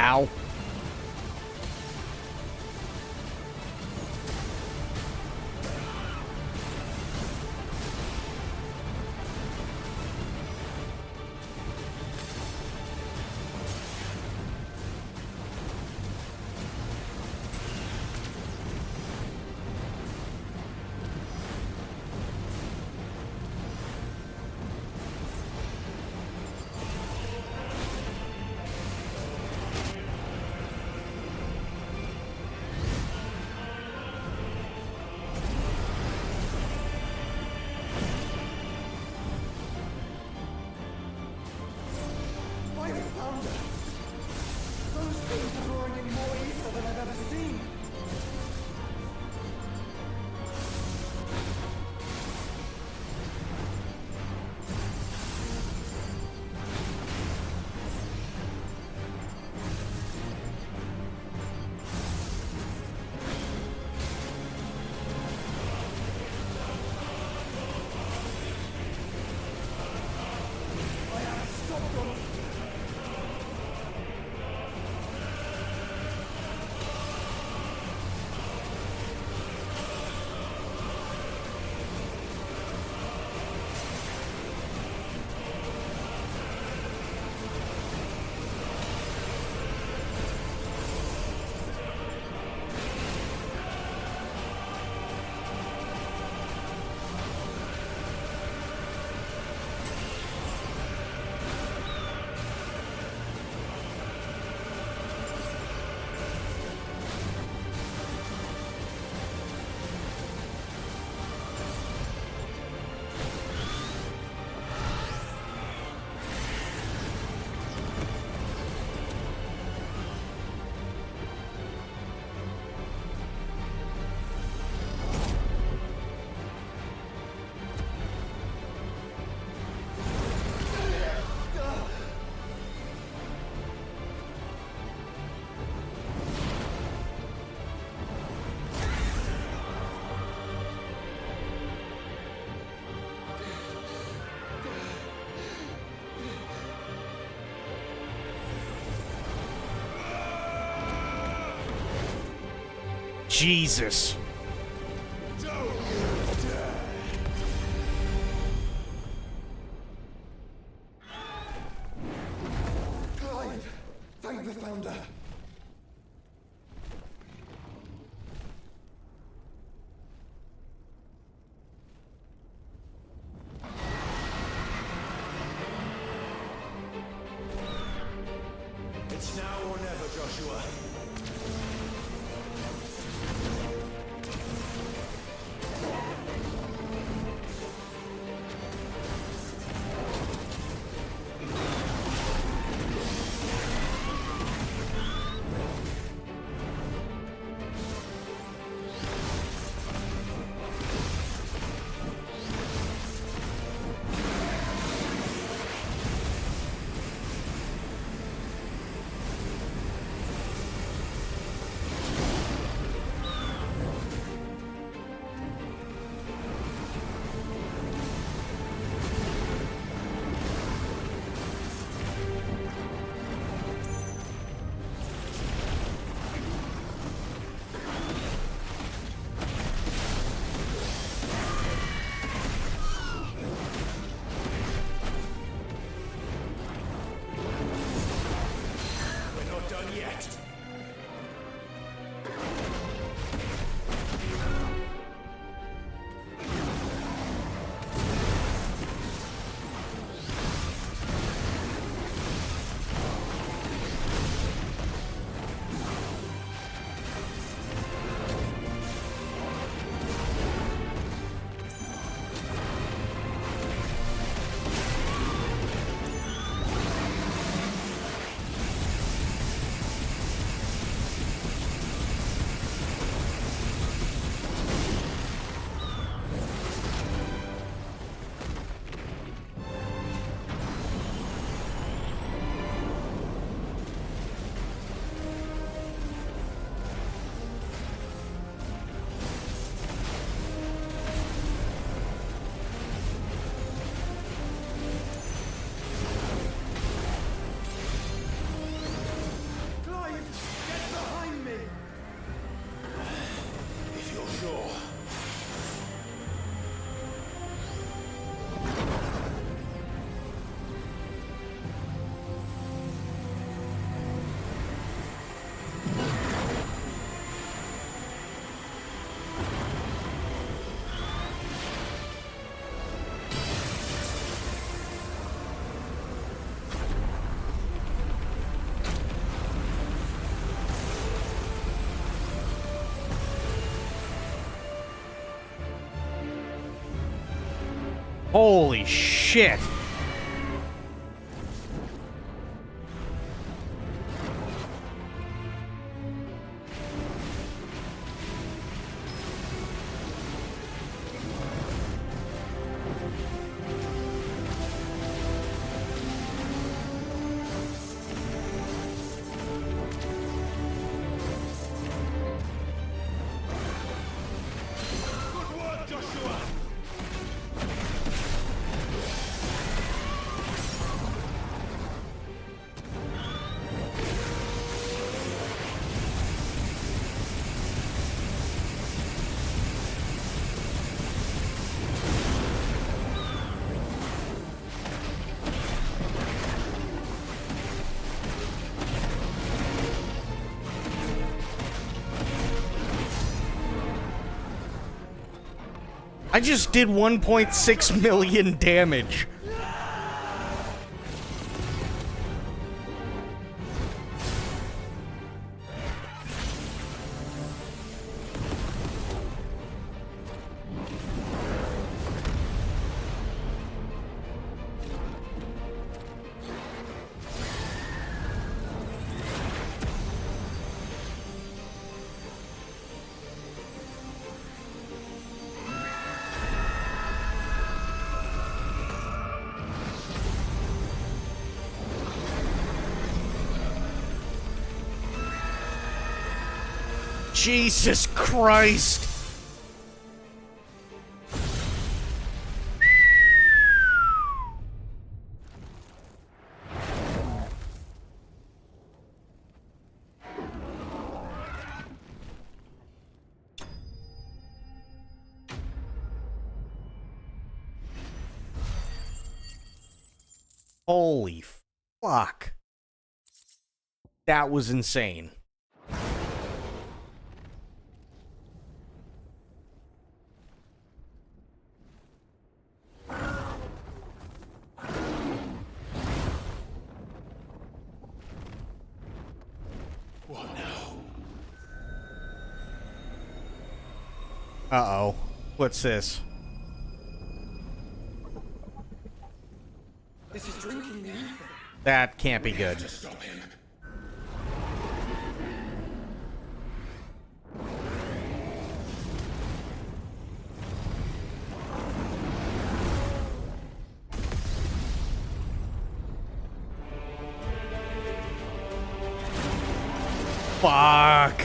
Ow. Jesus. Clive, thank the Founder. It's now or never, Joshua. Holy shit. Good work, Joshua! I just did 1.6 million damage. Jesus Christ. Holy fuck. That was insane. What now? Uh-oh. What's this? This is drinking me. That can't be good. Stop him. Fuck.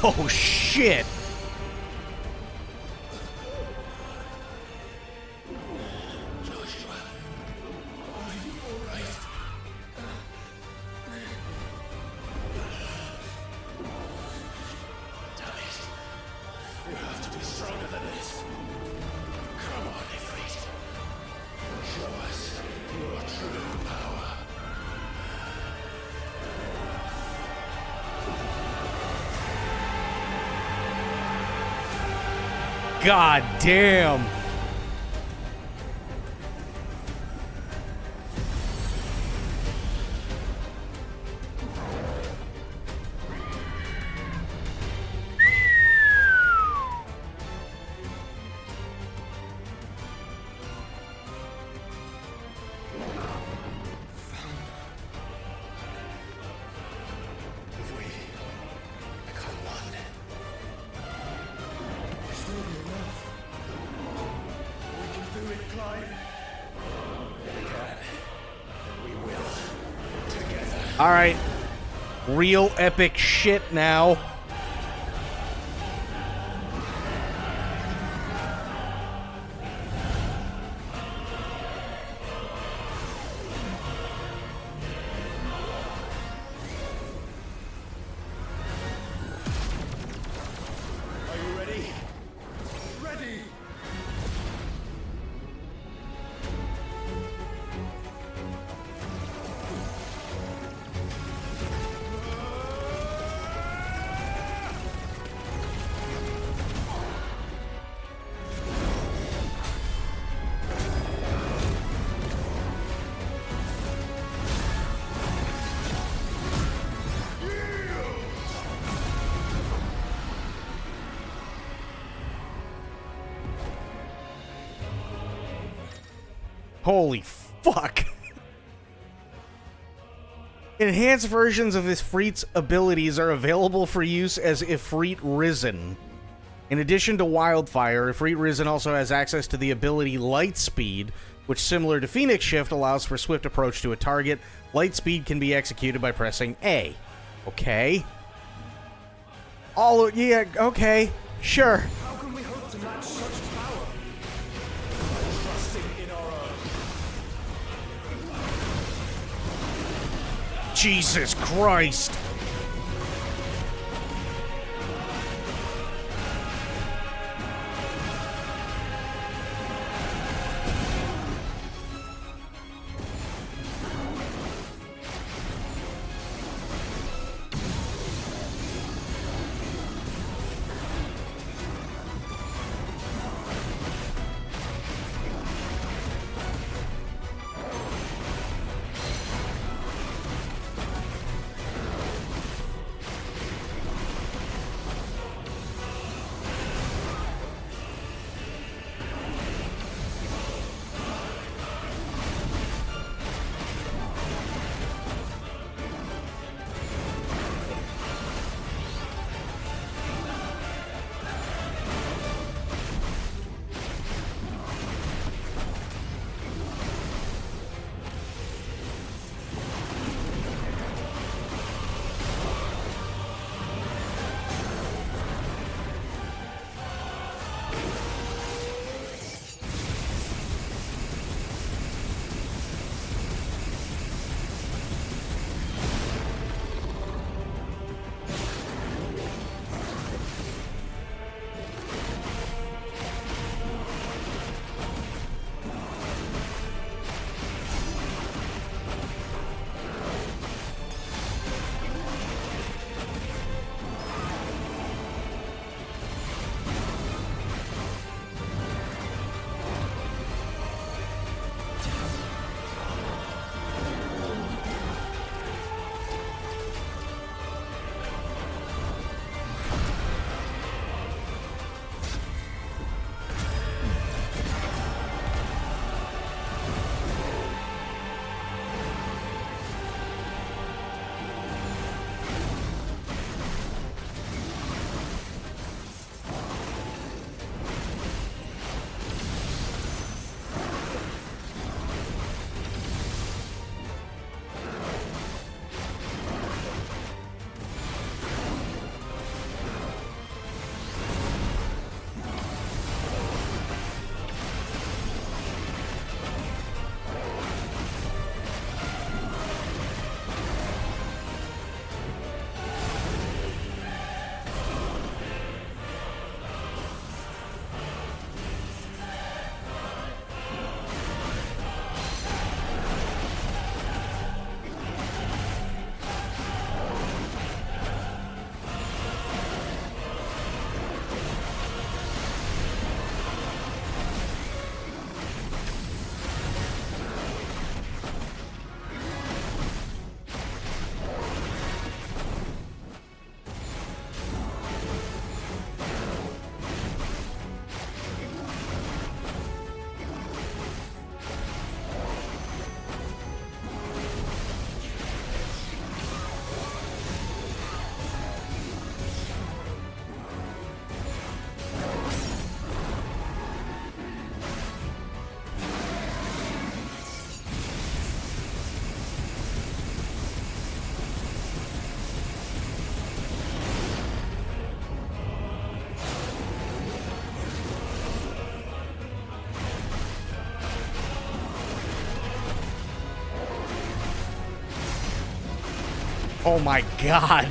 Oh shit. Joshua, are you alright? Damn it. You have to be stronger than this. Come on, Ifrit. Show us your true power. God damn. All right. Real epic shit now. Are you ready? Ready! Holy fuck. Enhanced versions of Ifrit's abilities are available for use as Ifrit Risen. In addition to Wildfire, Ifrit Risen also has access to the ability Light Speed, which, similar to Phoenix Shift, allows for swift approach to a target. Light Speed can be executed by pressing A. Okay. Yeah, okay. Sure. How can we hope to match such power? Trusting in our own. Jesus Christ. Oh my god.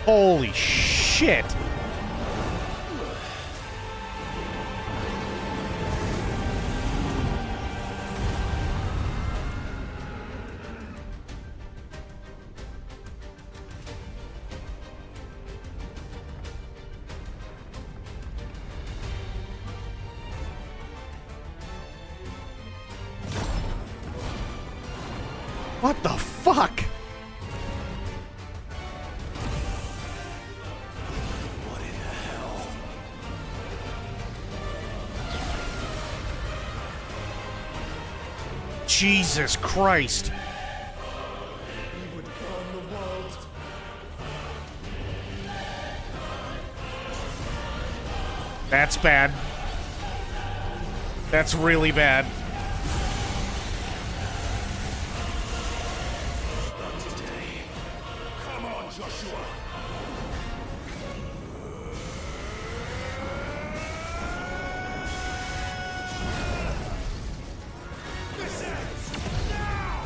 Holy shit. What the fuck? What in the hell? Jesus Christ. He would burn the world. That's bad. That's really bad. Not today. Come on, Joshua. This ends now.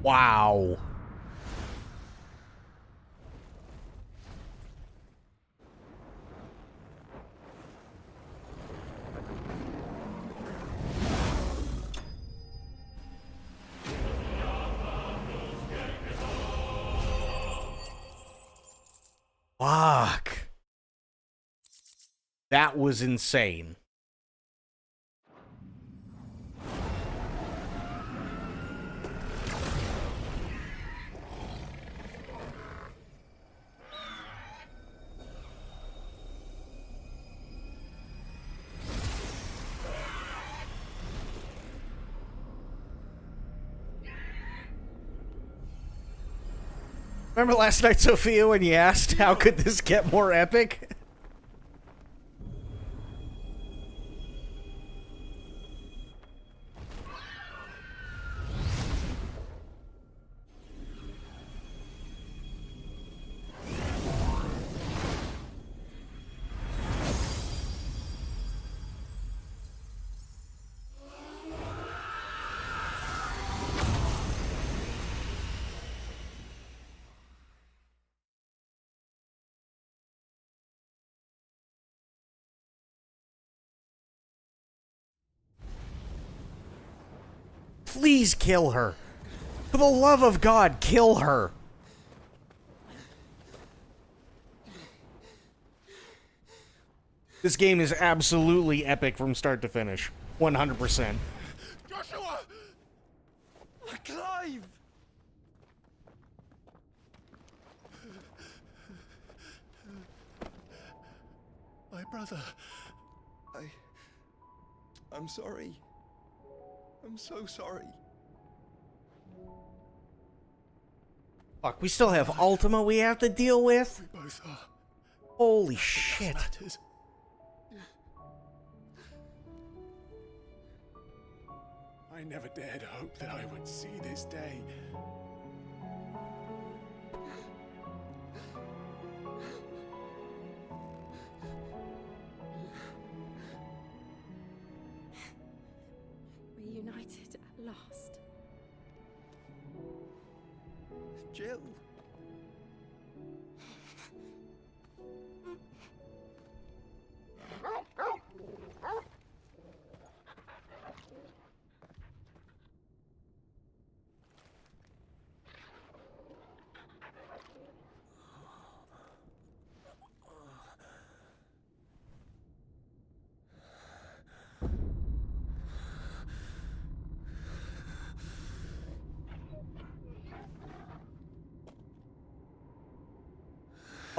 Wow. Fuck. That was insane. Remember last night, Sophia, when you asked how could this get more epic? Please kill her. For the love of God, kill her. This game is absolutely epic from start to finish. 100%. Joshua! Clive! My brother. I'm sorry. I'm so sorry. Fuck, we still have Ultima we have to deal with? We both are. Holy shit. Matters. I never dared hope that I would see this day. Reunited at last. Jill.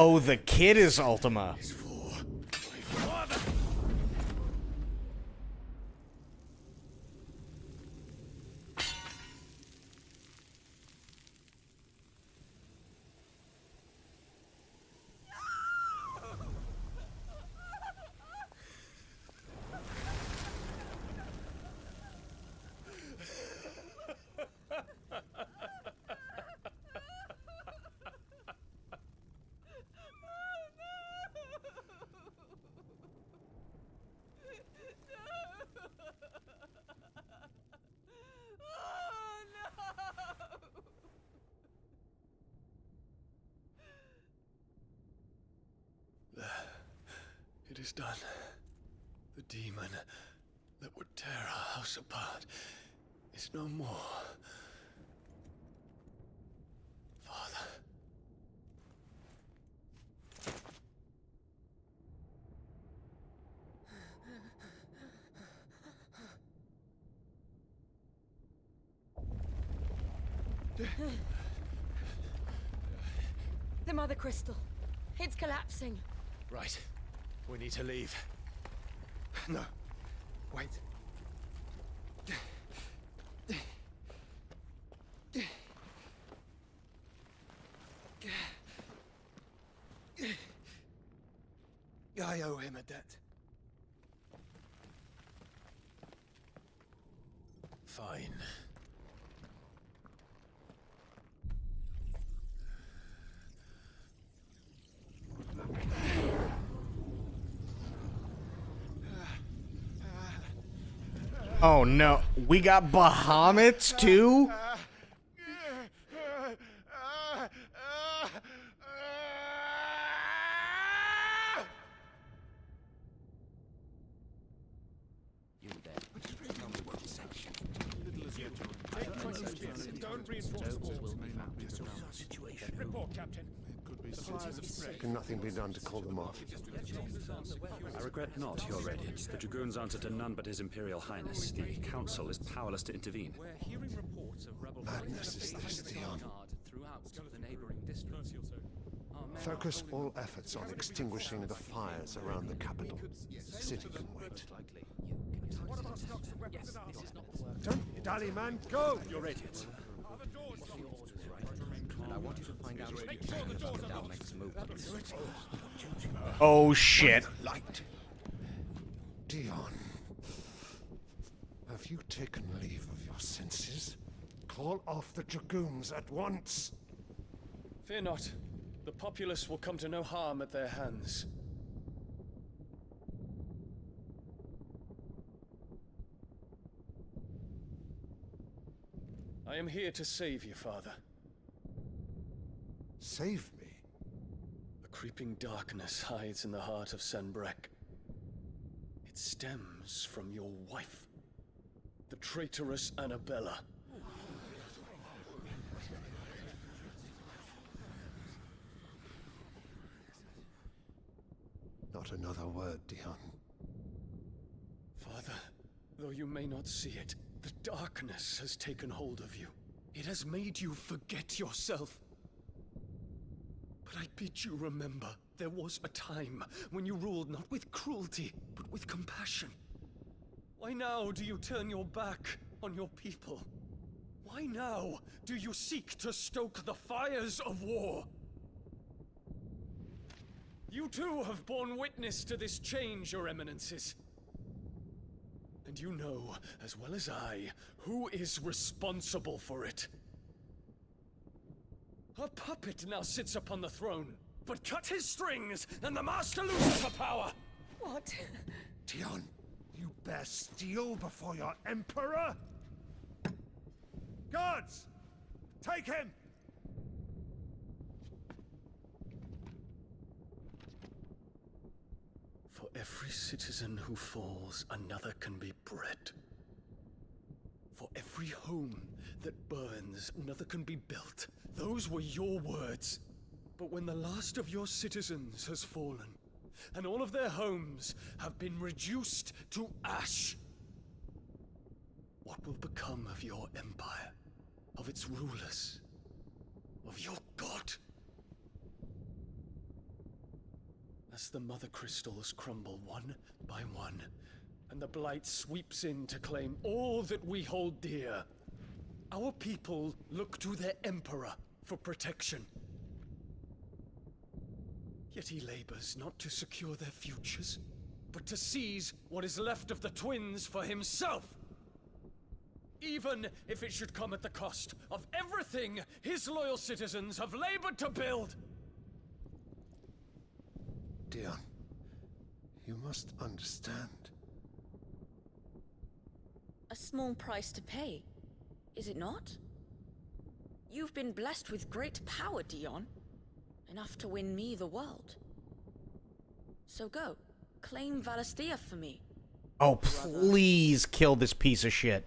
Oh, the kid is Ultima. is done. The demon that would tear our house apart is no more. Father. The Mother Crystal. It's collapsing. Right. We need to leave. No. Wait. I owe him a debt. Fine. Oh no, we got Bahamut's too? You there. Don't reinforce the walls. Situation. Report, Captain. Can nothing be done to call them off? I regret not, Your Radiance. The Dragoons answer to none but His Imperial Highness. The Council is powerless to intervene. We're hearing reports of rebel Madness is this, Dion. throughout the neighboring districts. Focus all efforts on extinguishing the fires around the capital. The city can wait. Don't be dally, man. Go! Your Radiance. And I want you to find out about the Dalmec's movements. Oh shit. Light. Dion. Have you taken leave of your senses? Call off the Dragoons at once. Fear not. The populace will come to no harm at their hands. I am here to save you, Father. Save me? A creeping darkness hides in the heart of Sanbreque. It stems from your wife, the traitorous Annabella. Not another word, Dion. Father, though you may not see it, the darkness has taken hold of you. It has made you forget yourself. But I bid you remember, there was a time when you ruled not with cruelty, but with compassion. Why now do you turn your back on your people? Why now do you seek to stoke the fires of war? You too have borne witness to this change, Your Eminences. And you know, as well as I, who is responsible for it. A puppet now sits upon the throne, but cut his strings, and the Master loses the power! What? Dion, you bear steel before your Emperor? Guards! Take him! For every citizen who falls, another can be bred. For every home that burns, another can be built. Those were your words. But when the last of your citizens has fallen, and all of their homes have been reduced to ash, what will become of your empire, of its rulers, of your god? As the Mother Crystals crumble one by one, and the Blight sweeps in to claim all that we hold dear, our people look to their Emperor for protection. Yet he labors not to secure their futures, but to seize what is left of the twins for himself. Even if it should come at the cost of everything his loyal citizens have labored to build. Dion, you must understand. A small price to pay, is it not? You've been blessed with great power, Dion. Enough to win me the world. So go. Claim Valisthea for me. Oh, please kill this piece of shit.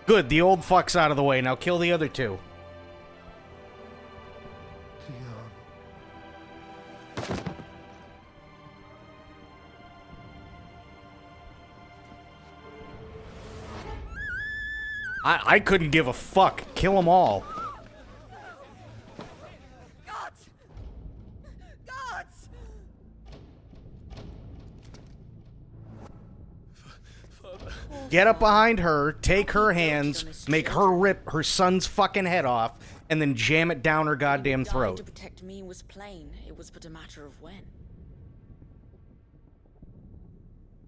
Good, the old fuck's out of the way. Now kill the other two. I couldn't give a fuck. Kill them all. Gods! Gods! Get up behind her, take her hands, make her rip her son's fucking head off, and then jam it down her goddamn To throat. protect me was plain. It was but a matter of when.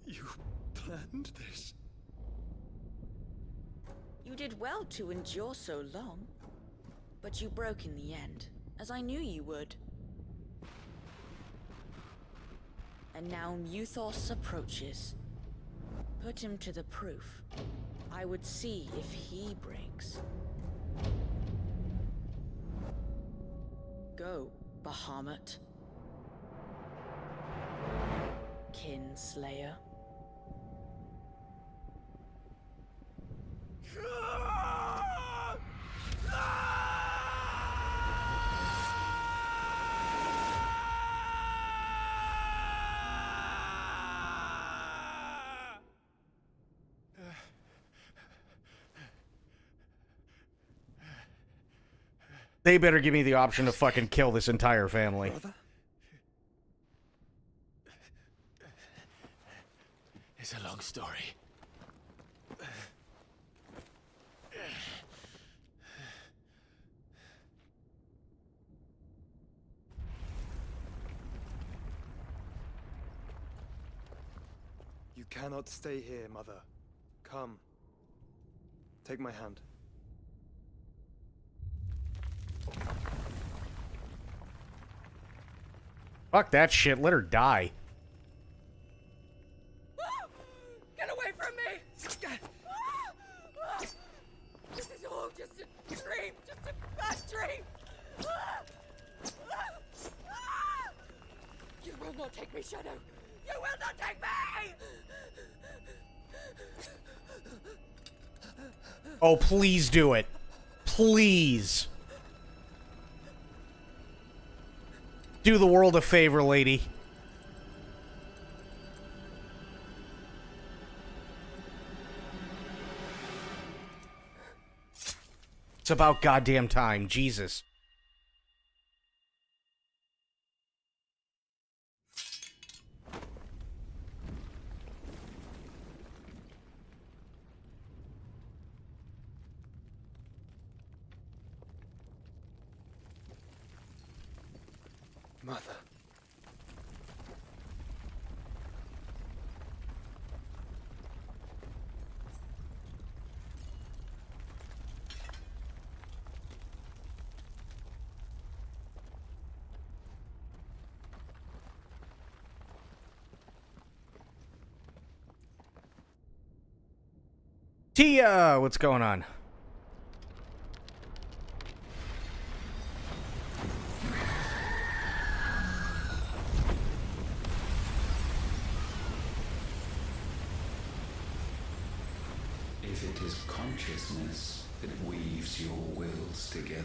You planned this? You did well to endure so long. But you broke in the end, as I knew you would. And now Muthos approaches. Put him to the proof. I would see if he breaks. Go, Bahamut. Kinslayer. They better give me the option to fucking kill this entire family. It's a long story. You cannot stay here, Mother. Come. Take my hand. Fuck that shit, let her die. Get away from me! This is all just a dream, just a bad dream! You will not take me, Shadow! You will not take me! Oh, please do it. Please. Do the world a favor, lady. It's about goddamn time, Jesus. Mother. Tia, what's going on? If it is consciousness that weaves your wills together,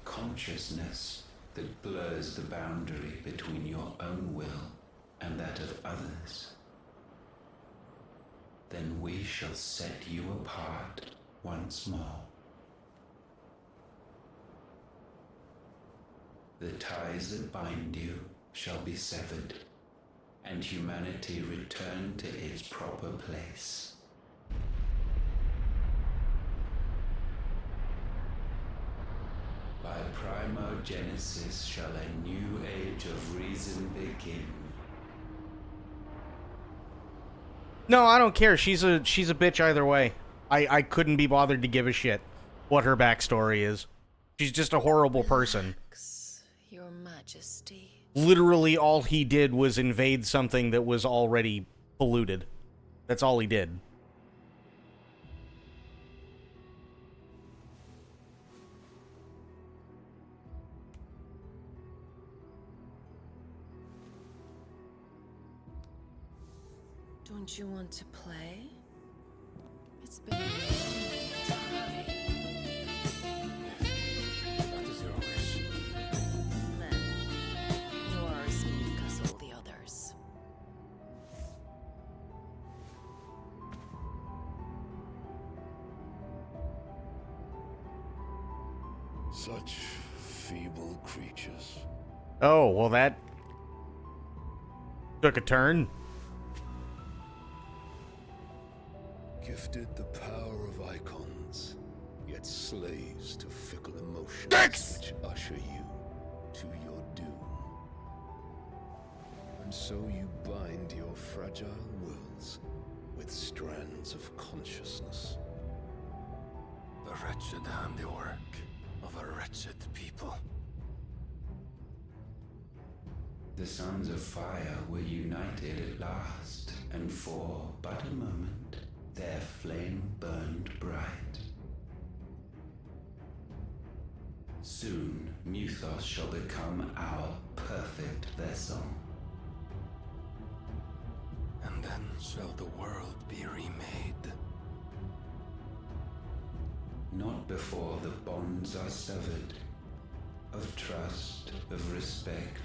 consciousness that blurs the boundary between your own will and that of others, then we shall set you apart once more. The ties that bind you shall be severed, and humanity return to its proper place. By primogenesis shall a new age of reason begin. No, I don't care. She's a bitch either way. I couldn't be bothered to give a shit what her backstory is. She's just a horrible person. Your Majesty. Literally all he did was invade something that was already polluted. That's all he did. Don't you want to play? It's been a long time. That is your wish. Then, you are as meek as all the others. Such feeble creatures. Oh, well that took a turn. Gifted the power of icons, yet slaves to fickle emotions which usher you to your doom. And so you bind your fragile wills with strands of consciousness. The wretched handiwork of a wretched people. The sons of fire were united at last, and for but a moment their flame burned bright. Soon Muthos shall become our perfect vessel. And then shall the world be remade. Not before the bonds are severed, of trust, of respect,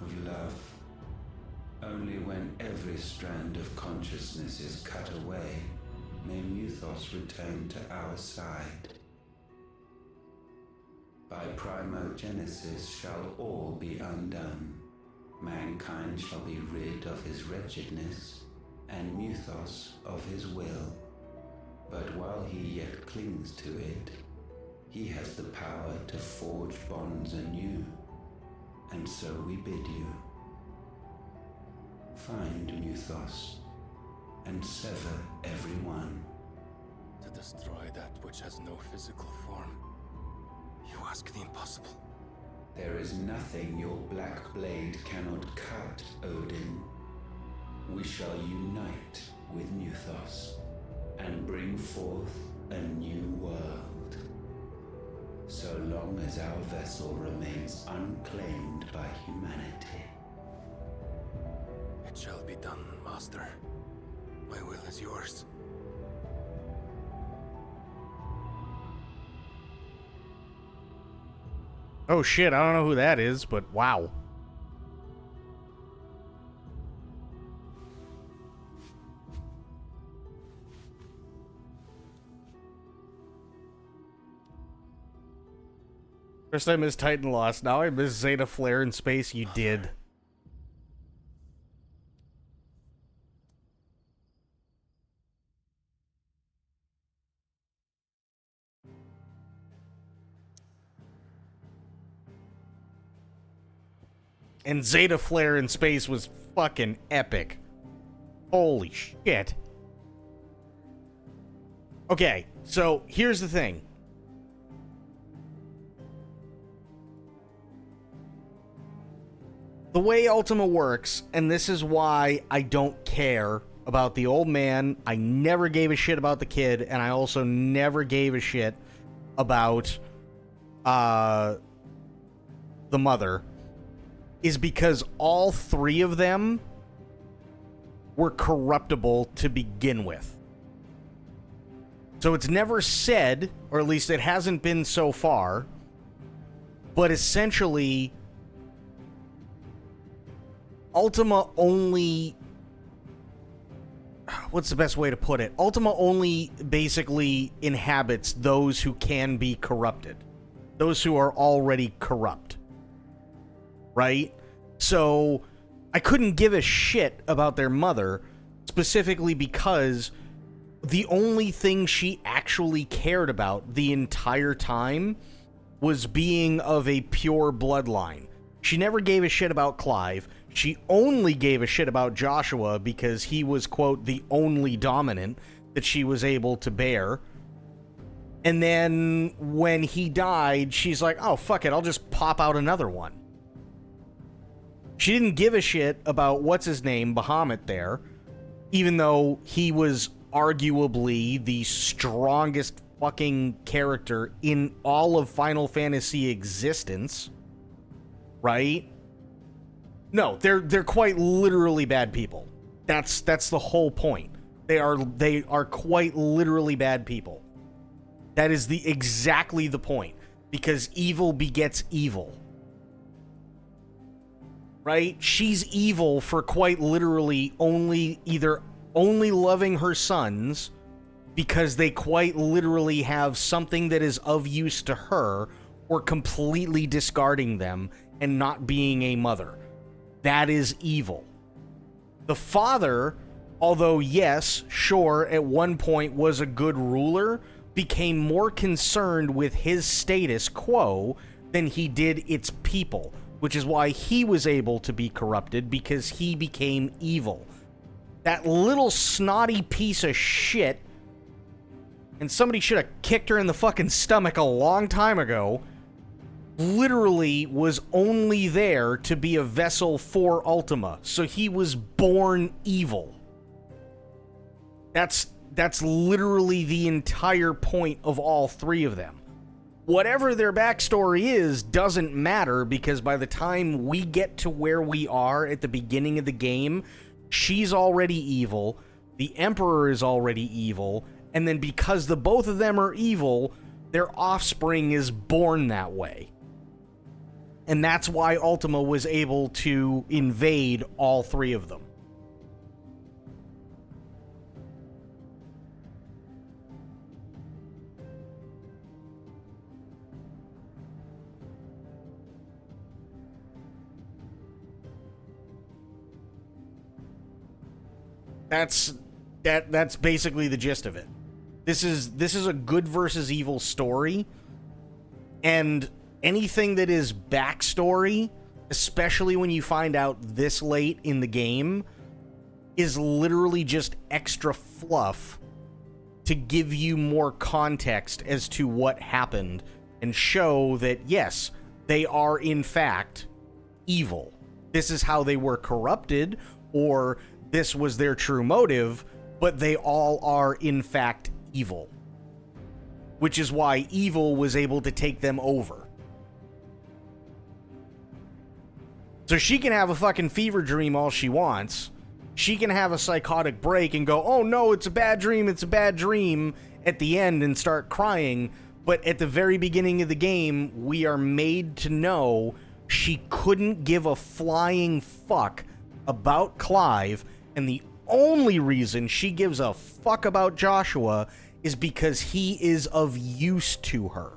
of love. Only when every strand of consciousness is cut away, may Muthos return to our side. By primogenesis shall all be undone. Mankind shall be rid of his wretchedness, and Muthos of his will. But while he yet clings to it, he has the power to forge bonds anew. And so we bid you. Find Muthos, and sever everyone. To destroy that which has no physical form. You ask the impossible. There is nothing your black blade cannot cut, Odin. We shall unite with Muthos, and bring forth a new world. So long as our vessel remains unclaimed by humanity. It shall be done, Master. My will is yours. Oh shit, I don't know who that is, but wow. First I missed Titan Lost, now I miss Zeta Flare in space. You did. And Zeta Flare in space was fucking epic. Holy shit. Okay, so here's the thing. The way Ultima works, and this is why I don't care about the old man, I never gave a shit about the kid, and I also never gave a shit about the mother, is because all three of them were corruptible to begin with. So it's never said, or at least it hasn't been so far, but essentially Ultima only... What's the best way to put it? Ultima only basically inhabits those who can be corrupted. Those who are already corrupt. Right? So I couldn't give a shit about their mother, specifically because the only thing she actually cared about the entire time was being of a pure bloodline. She never gave a shit about Clive. She only gave a shit about Joshua because he was, quote, the only dominant that she was able to bear. And then when he died, she's like, oh, fuck it, I'll just pop out another one. She didn't give a shit about what's-his-name, Bahamut there, even though he was arguably the strongest fucking character in all of Final Fantasy existence, right? No, they're quite literally bad people. That's the whole point. They are quite literally bad people. That is exactly the point, because evil begets evil. Right? She's evil for quite literally only loving her sons because they quite literally have something that is of use to her, or completely discarding them and not being a mother. That is evil. The father, although yes, sure, at one point was a good ruler, became more concerned with his status quo than he did its people, which is why he was able to be corrupted, because he became evil. That little snotty piece of shit, and somebody should have kicked her in the fucking stomach a long time ago, literally was only there to be a vessel for Ultima. So he was born evil. That's literally the entire point of all three of them. Whatever their backstory is doesn't matter, because by the time we get to where we are at the beginning of the game, she's already evil, the Emperor is already evil, and then because the both of them are evil, their offspring is born that way. And that's why Ultima was able to invade all three of them. That's basically the gist of it. This is a good versus evil story, and anything that is backstory, especially when you find out this late in the game, is literally just extra fluff to give you more context as to what happened and show that yes, they are in fact evil. This is how they were corrupted, or this was their true motive, but they all are in fact evil. Which is why evil was able to take them over. So she can have a fucking fever dream all she wants. She can have a psychotic break and go, oh no, it's a bad dream at the end and start crying. But at the very beginning of the game, we are made to know she couldn't give a flying fuck about Clive, and the only reason she gives a fuck about Joshua is because he is of use to her.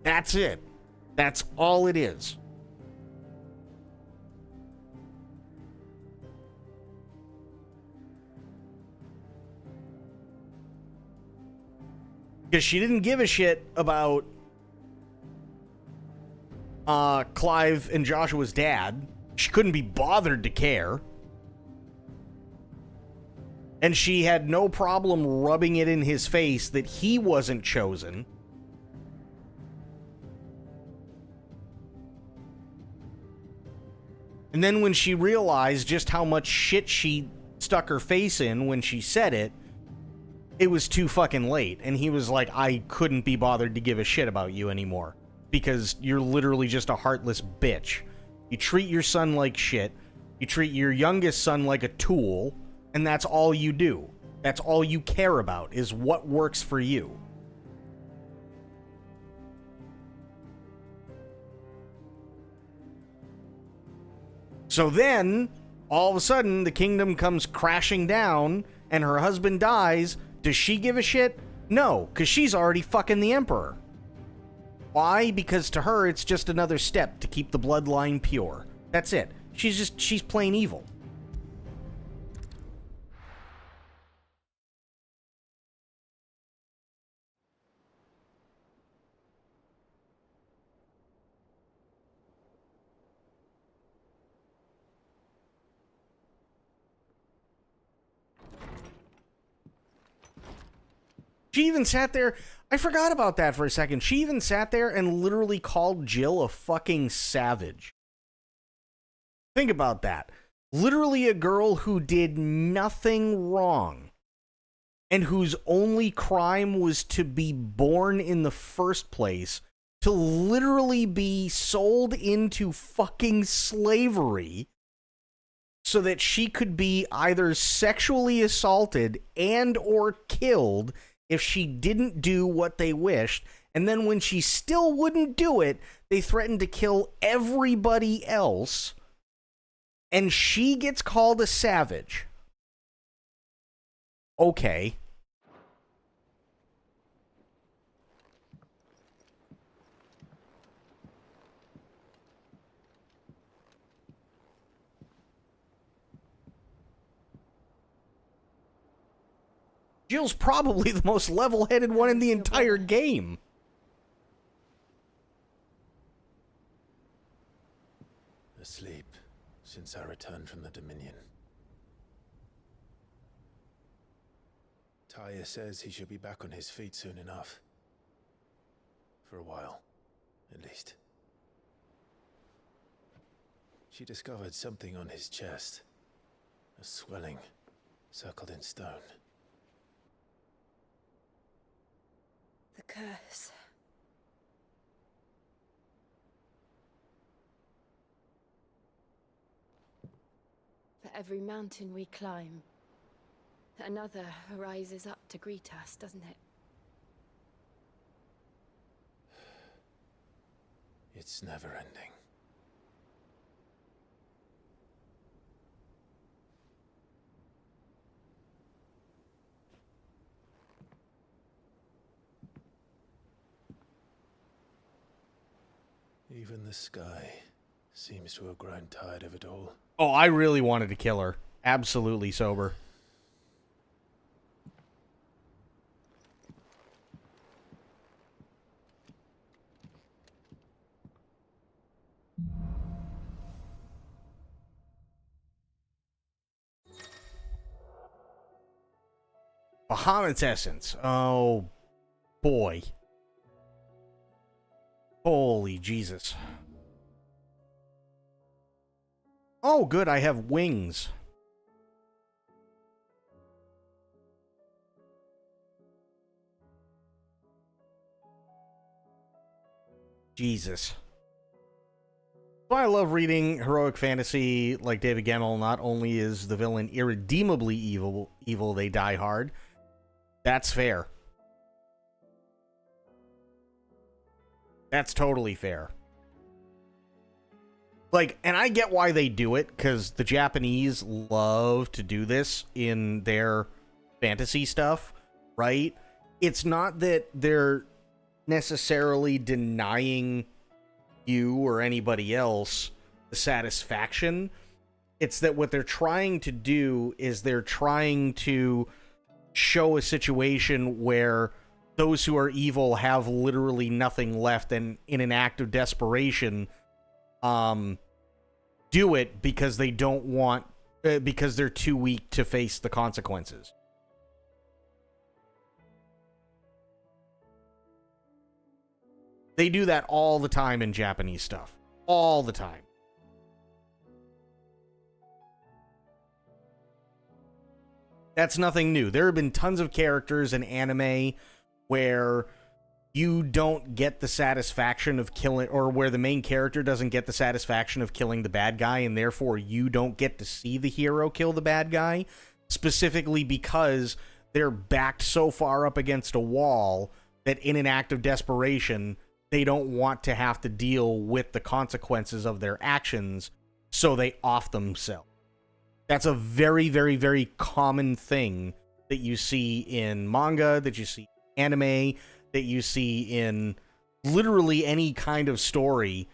That's it. That's all it is. Because she didn't give a shit about Clive and Joshua's dad. She couldn't be bothered to care. And she had no problem rubbing it in his face that he wasn't chosen. And then when she realized just how much shit she stuck her face in when she said it, it was too fucking late. And he was like, I couldn't be bothered to give a shit about you anymore. Because you're literally just a heartless bitch. You treat your son like shit. You treat your youngest son like a tool. And that's all you do. That's all you care about, is what works for you. So then, all of a sudden, the kingdom comes crashing down, and her husband dies. Does she give a shit? No, because she's already fucking the Emperor. Why? Because to her, it's just another step to keep the bloodline pure. That's it. She's plain evil. She even sat there. I forgot about that for a second. She even sat there and literally called Jill a fucking savage. Think about that. Literally a girl who did nothing wrong and whose only crime was to be born in the first place, to literally be sold into fucking slavery so that she could be either sexually assaulted and or killed if she didn't do what they wished. And then when she still wouldn't do it, they threatened to kill everybody else. And she gets called a savage. Okay. Jill's probably the most level-headed one in the entire game. Asleep since I returned from the Dominion. Tyre says he should be back on his feet soon enough. For a while, at least. She discovered something on his chest. A swelling, circled in stone. The curse. For every mountain we climb, another rises up to greet us, doesn't it? It's never ending. Even the sky seems to have grown tired of it all. Oh, I really wanted to kill her. Absolutely sober. Bahamut's essence. Oh, boy. Holy Jesus. Oh, good, I have wings. Jesus. So I love reading heroic fantasy like David Gemmell. Not only is the villain irredeemably evil, they die hard. That's fair. That's totally fair. Like, and I get why they do it, because the Japanese love to do this in their fantasy stuff, right? It's not that they're necessarily denying you or anybody else the satisfaction. It's that what they're trying to do is they're trying to show a situation where those who are evil have literally nothing left, and in an act of desperation, do it because they don't want, because they're too weak to face the consequences. They do that all the time in Japanese stuff. All the time. That's nothing new. There have been tons of characters in anime where you don't get the satisfaction of killing, or where the main character doesn't get the satisfaction of killing the bad guy, and therefore you don't get to see the hero kill the bad guy, specifically because they're backed so far up against a wall that in an act of desperation, they don't want to have to deal with the consequences of their actions, so they off themselves. That's a very, very, very common thing that you see in manga, that you see in anime, that you see in literally any kind of story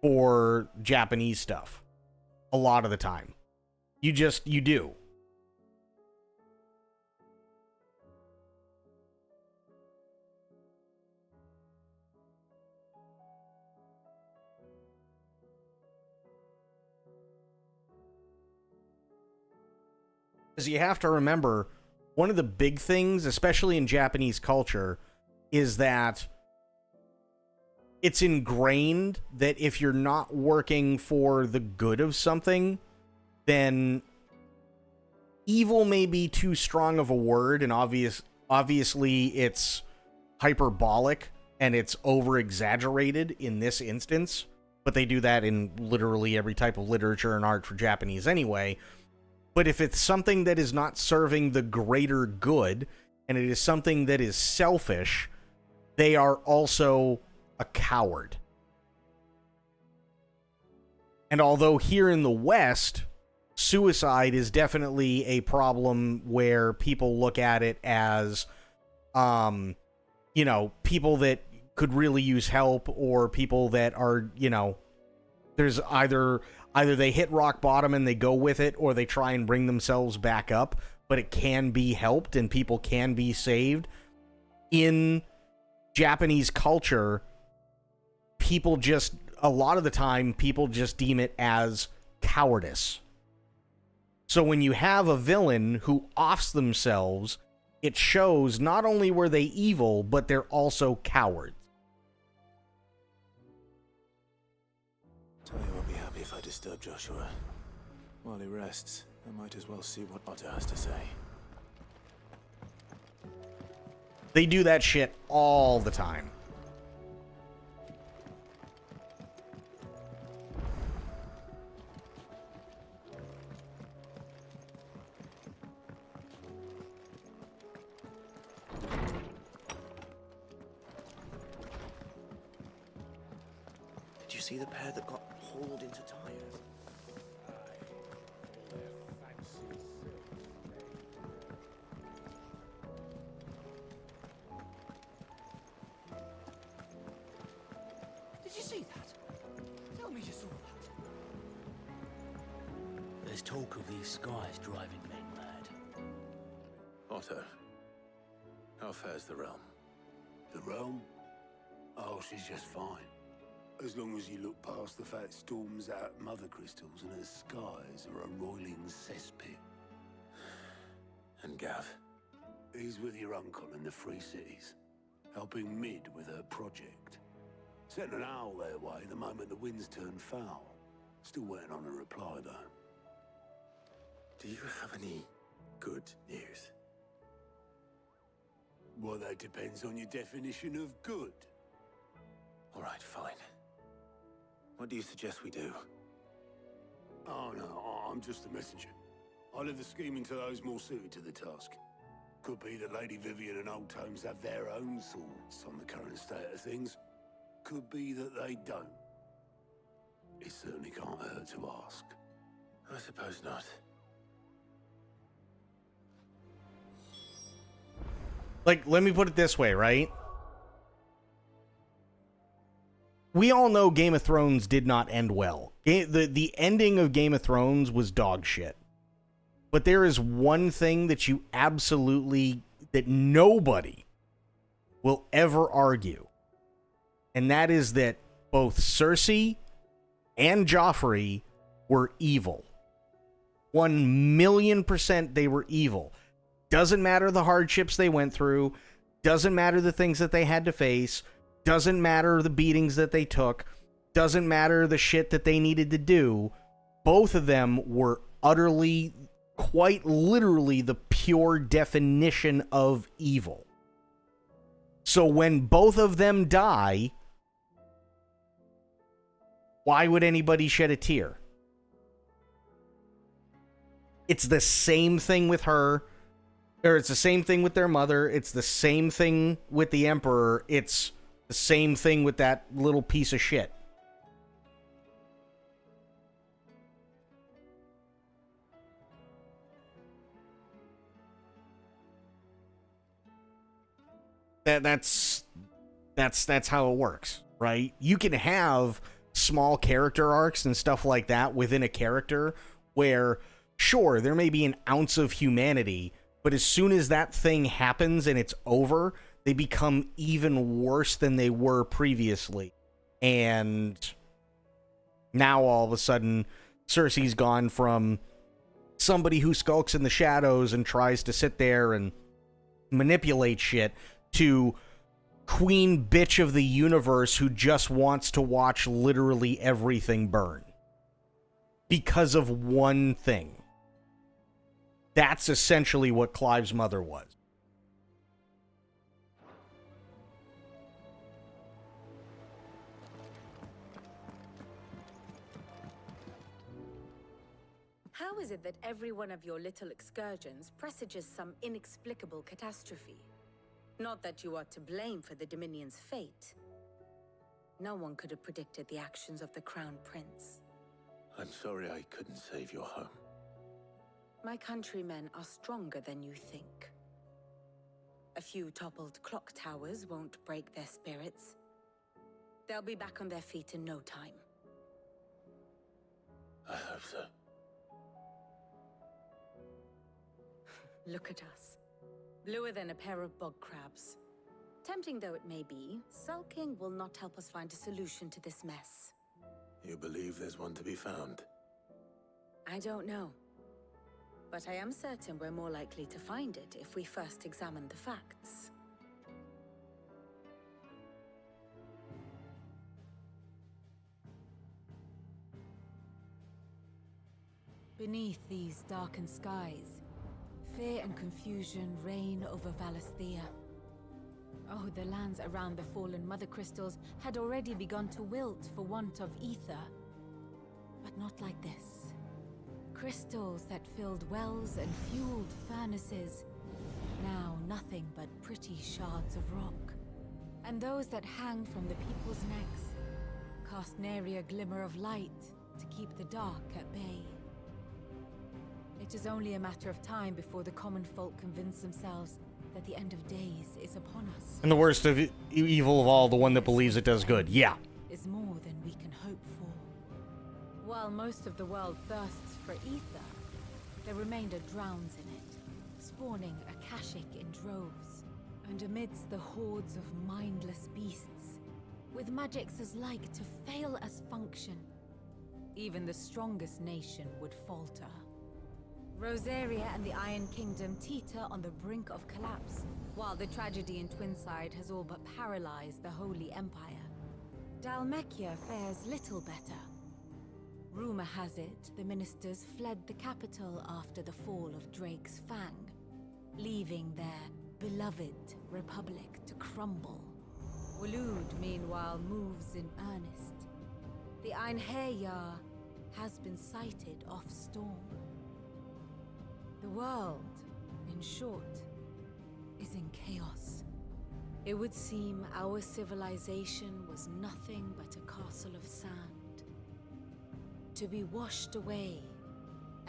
for Japanese stuff. A lot of the time. You do. Because you have to remember, one of the big things, especially in Japanese culture, is that it's ingrained that if you're not working for the good of something, then evil may be too strong of a word, and obviously it's hyperbolic and it's over-exaggerated in this instance, but they do that in literally every type of literature and art for Japanese anyway. But if it's something that is not serving the greater good, and it is something that is selfish, they are also a coward. And although here in the West, suicide is definitely a problem where people look at it as, people that could really use help, or people that are, there's either they hit rock bottom and they go with it, or they try and bring themselves back up, but it can be helped and people can be saved. In Japanese culture, a lot of the time, people just deem it as cowardice. So when you have a villain who offs themselves, it shows not only were they evil, but they're also cowards. Tell you I'll be happy if I disturb Joshua. While he rests, I might as well see what Otto has to say. They do that shit all the time. Did you see the pair that got hauled into tires? Did you see that? Tell me you saw that. There's talk of these skies driving men mad. Otto, how fares the realm? The realm? Oh, she's just fine. As long as you look past the fat storms out mother crystals and her skies are a roiling cesspit. And Gav? He's with your uncle in the Free Cities, helping Mid with her project. Sent an owl their way the moment the winds turned foul. Still waiting on a reply, though. Do you have any good news? Well, that depends on your definition of good. All right, fine. What do you suggest we do? Oh, no, I'm just a messenger. I leave the scheming to those more suited to the task. Could be that Lady Vivian and Old Tomes have their own thoughts on the current state of things. Could be that they don't. It certainly can't hurt to ask. I suppose not. Like, let me put it this way, right? We all know Game of Thrones did not end well. The ending of Game of Thrones was dog shit. But there is one thing that that nobody will ever argue. And that is that both Cersei and Joffrey were evil. 1,000,000% they were evil. Doesn't matter the hardships they went through. Doesn't matter the things that they had to face. Doesn't matter the beatings that they took. Doesn't matter the shit that they needed to do. Both of them were utterly, quite literally, the pure definition of evil. So when both of them die, why would anybody shed a tear? It's the same thing with her, or it's the same thing with their mother. It's the same thing with the Emperor. It's the same thing with that little piece of shit. That's how it works, right? You can have small character arcs and stuff like that within a character where, sure, there may be an ounce of humanity, but as soon as that thing happens and it's over, they become even worse than they were previously. And now all of a sudden, Cersei's gone from somebody who skulks in the shadows and tries to sit there and manipulate shit to queen bitch of the universe who just wants to watch literally everything burn. Because of one thing. That's essentially what Clive's mother was. How is it that every one of your little excursions presages some inexplicable catastrophe? Not that you are to blame for the Dominion's fate. No one could have predicted the actions of the Crown Prince. I'm sorry I couldn't save your home. My countrymen are stronger than you think. A few toppled clock towers won't break their spirits. They'll be back on their feet in no time. I hope so. Look at us. Bluer than a pair of bog crabs. Tempting though it may be, sulking will not help us find a solution to this mess. You believe there's one to be found? I don't know. But I am certain we're more likely to find it if we first examine the facts. Beneath these darkened skies, fear and confusion reign over Valisthea. Oh, the lands around the fallen Mother Crystals had already begun to wilt for want of ether. But not like this. Crystals that filled wells and fueled furnaces, now nothing but pretty shards of rock. And those that hang from the people's necks cast nary a glimmer of light to keep the dark at bay. It is only a matter of time before the common folk convince themselves that the end of days is upon us. And the worst of evil of all, the one that believes it does good. Yeah. Is more than we can hope for. While most of the world thirsts for ether, the remainder drowns in it, spawning Akashic in droves. And amidst the hordes of mindless beasts, with magics as like to fail as function, even the strongest nation would falter. Rosaria and the Iron Kingdom teeter on the brink of collapse, while the tragedy in Twinside has all but paralyzed the Holy Empire. Dhalmekia fares little better. Rumor has it the ministers fled the capital after the fall of Drake's Fang, leaving their beloved republic to crumble. Waloed, meanwhile, moves in earnest. The Einherjar has been sighted off Storm. The world, in short, is in chaos. It would seem our civilization was nothing but a castle of sand, to be washed away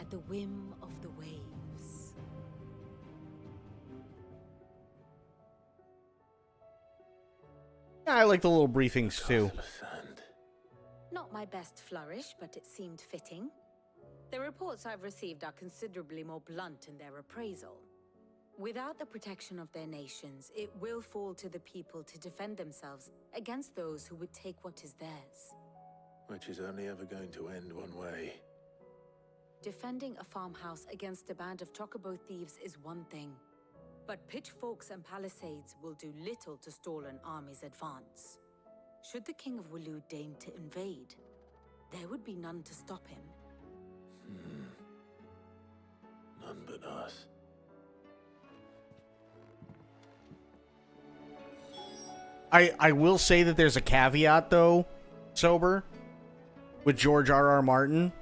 at the whim of the waves. I like the little briefings too. Not my best flourish, but it seemed fitting. The reports I've received are considerably more blunt in their appraisal. Without the protection of their nations, it will fall to the people to defend themselves against those who would take what is theirs. Which is only ever going to end one way. Defending a farmhouse against a band of chocobo thieves is one thing, but pitchforks and palisades will do little to stall an army's advance. Should the King of Waloed deign to invade, there would be none to stop him. None but us. I will say that there's a caveat, though, Sober, with George R.R. Martin.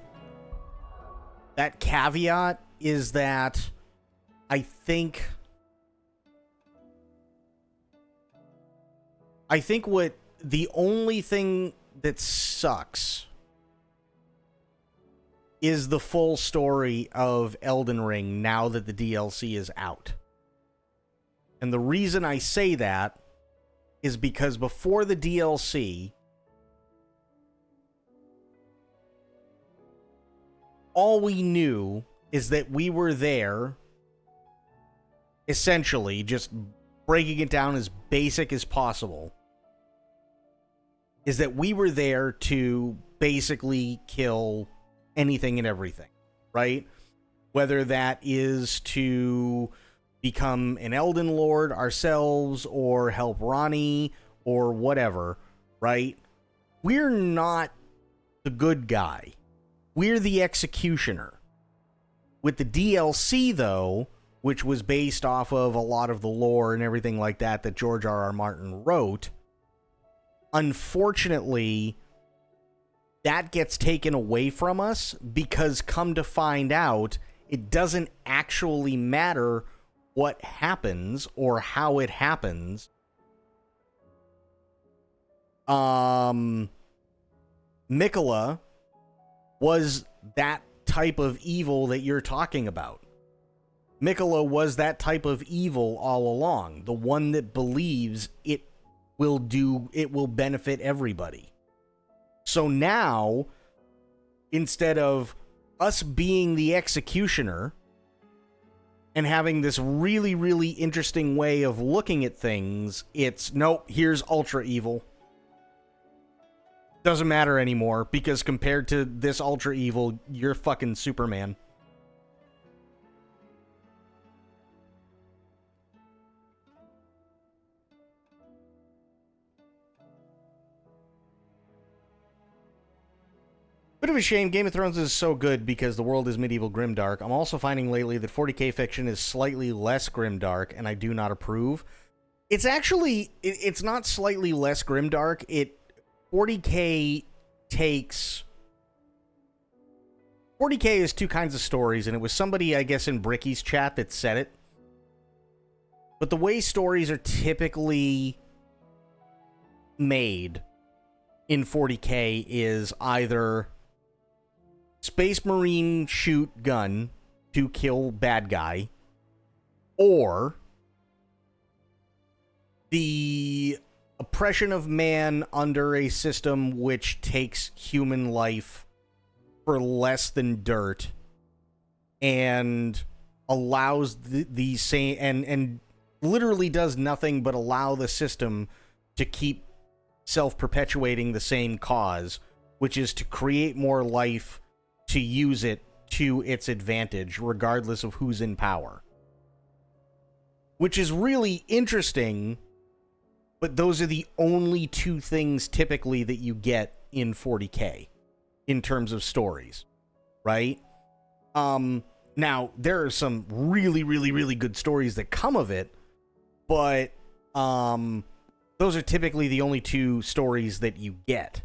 That caveat is that I think what the only thing that sucks is the full story of Elden Ring now that the DLC is out. And the reason I say that is because before the DLC, all we knew is that we were there, essentially, just breaking it down as basic as possible, is that we were there to basically kill anything and everything, right? Whether that is to become an Elden Lord ourselves or help Ronnie or whatever, right? We're not the good guy. We're the executioner. With the DLC, though, which was based off of a lot of the lore and everything like that that George R.R. Martin wrote, unfortunately, that gets taken away from us because, come to find out, it doesn't actually matter what happens or how it happens. Mikola was that type of evil that you're talking about. Mikola was that type of evil all along. The one that believes it will benefit everybody. So now, instead of us being the executioner and having this really, really interesting way of looking at things, it's, nope, here's ultra evil. Doesn't matter anymore, because compared to this ultra evil, you're fucking Superman. Bit of a shame. Game of Thrones is so good because the world is medieval grimdark. I'm also finding lately that 40k fiction is slightly less grimdark, and I do not approve. It's actually, it's not slightly less grimdark. 40k is two kinds of stories, and it was somebody, I guess, in Bricky's chat that said it. But the way stories are typically made in 40k is either Space Marine shoot gun to kill bad guy, or the oppression of man under a system which takes human life for less than dirt and allows the same and literally does nothing but allow the system to keep self-perpetuating the same cause, which is to create more life to use it to its advantage, regardless of who's in power. Which is really interesting, but those are the only two things typically that you get in 40k in terms of stories, right? Now, there are some really, really, really good stories that come of it, but those are typically the only two stories that you get.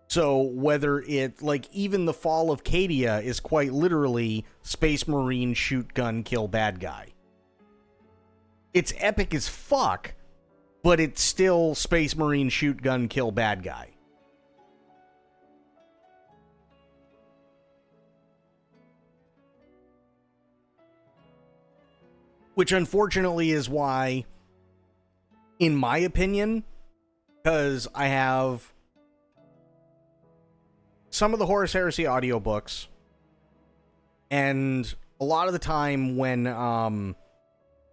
So whether it, like, even the Fall of Cadia is quite literally Space Marine shoot gun kill bad guy. It's epic as fuck, but it's still Space Marine shoot gun kill bad guy. Which unfortunately is why, in my opinion, because I have some of the Horus Heresy audiobooks, and a lot of the time when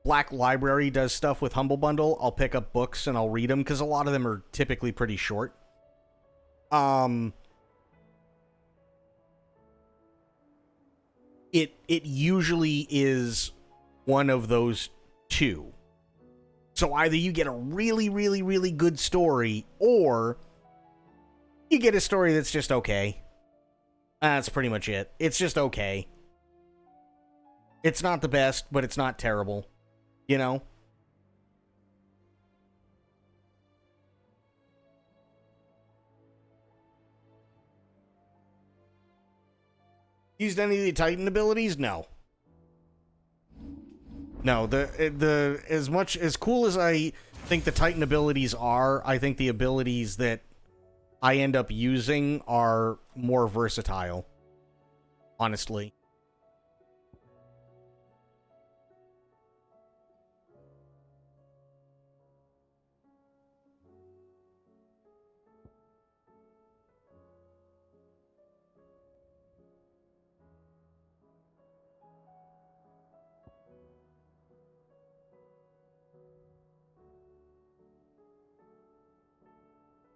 Black Library does stuff with Humble Bundle, I'll pick up books and I'll read them, because a lot of them are typically pretty short. It usually is one of those two. So either you get a really, really, really good story, or you get a story that's just okay. That's pretty much it. It's just okay. It's not the best, but it's not terrible. You know? Used any of the Titan abilities? No. No, the as cool as I think the Titan abilities are, I think the abilities that I end up using are more versatile, honestly.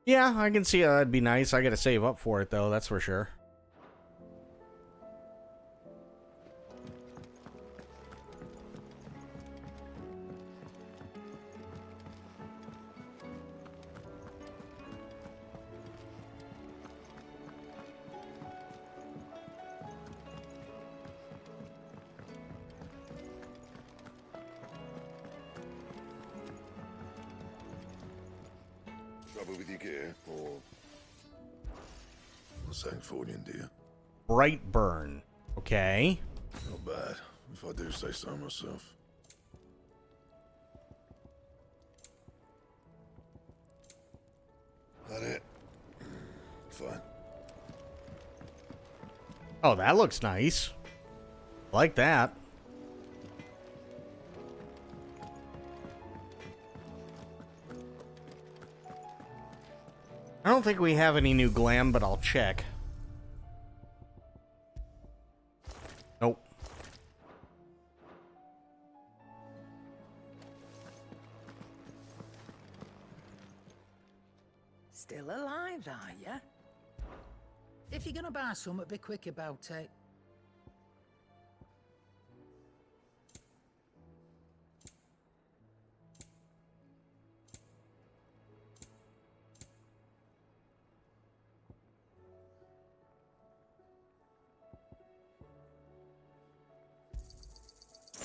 Yeah, I can see how that'd be nice. I gotta save up for it, though, that's for sure. Trouble with your gear, or saying Fordian, do you? Bright burn. Okay. Not bad, if I do say so myself. That it? Fine. Oh, that looks nice. Like that. I don't think we have any new glam, but I'll check. Nope. Still alive, are ya? If you're gonna buy something, be quick about it.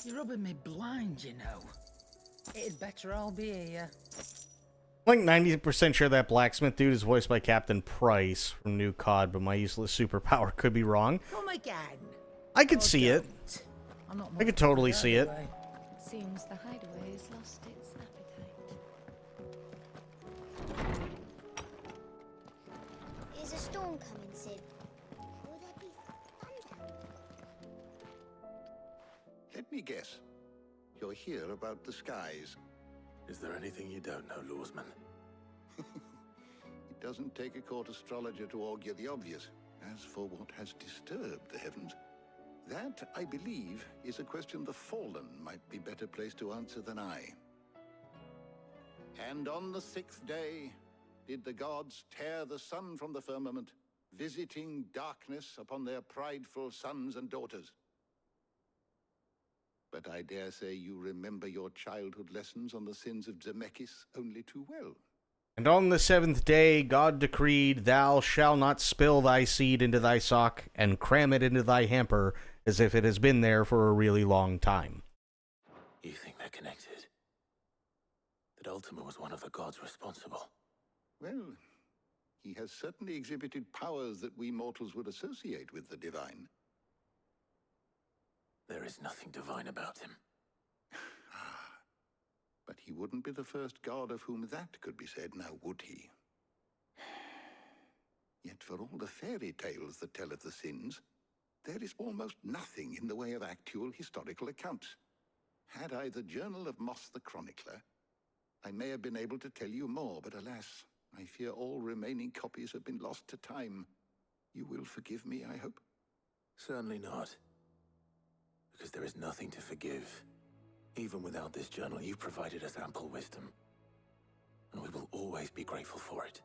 You're rubbing me blind, you know. It'd better all be here. I'm like 90% sure that blacksmith dude is voiced by Captain Price from New COD, but my useless superpower could be wrong. Come again. I could see it. I could totally see it. It seems the hideaway has lost its appetite. Is a storm coming, Sid? Will there be thunder? Let me guess. You're here about the skies. Is there anything you don't know, Lawsman? It doesn't take a court astrologer to augur the obvious. As for what has disturbed the heavens, that, I believe, is a question the Fallen might be better placed to answer than I. And on the 6th day did the gods tear the sun from the firmament, visiting darkness upon their prideful sons and daughters. But I dare say you remember your childhood lessons on the sins of Zemeckis only too well. And on the 7th day God decreed, Thou shalt not spill thy seed into thy sock, and cram it into thy hamper, as if it has been there for a really long time. You think they're connected? That Ultima was one of the gods responsible? Well, he has certainly exhibited powers that we mortals would associate with the divine. There is nothing divine about him. But he wouldn't be the first god of whom that could be said, now would he? Yet for all the fairy tales that tell of the sins, there is almost nothing in the way of actual historical accounts. Had I the Journal of Moss the Chronicler, I may have been able to tell you more, but alas, I fear all remaining copies have been lost to time. You will forgive me, I hope? Certainly not. Because there is nothing to forgive. Even without this journal, you've provided us ample wisdom. And we will always be grateful for it.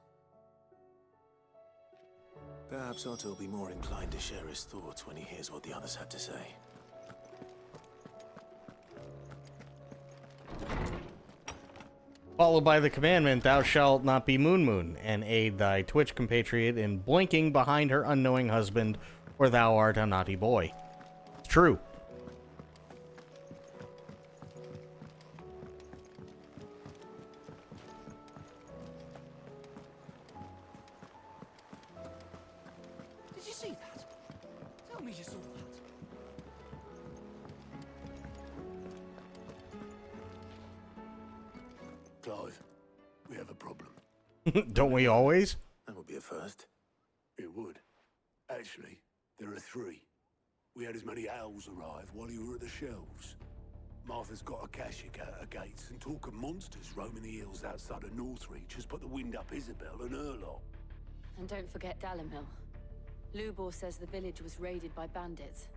Perhaps Otto will be more inclined to share his thoughts when he hears what the others had to say. Followed by the commandment, Thou shalt not be Moon, and aid thy Twitch compatriot in blinking behind her unknowing husband, or thou art a naughty boy. It's true. Did you see that? Tell me you saw that. Clive, we have a problem. Don't we always? That would be a first. It would. Actually, there are 3. We had as many owls arrive while you were at the shelves. Martha's got a cashier at her gates, and talk of monsters roaming the hills outside of Northreach has put the wind up Isabel and her lot. And don't forget Dalimhill. Lubor says the village was raided by bandits.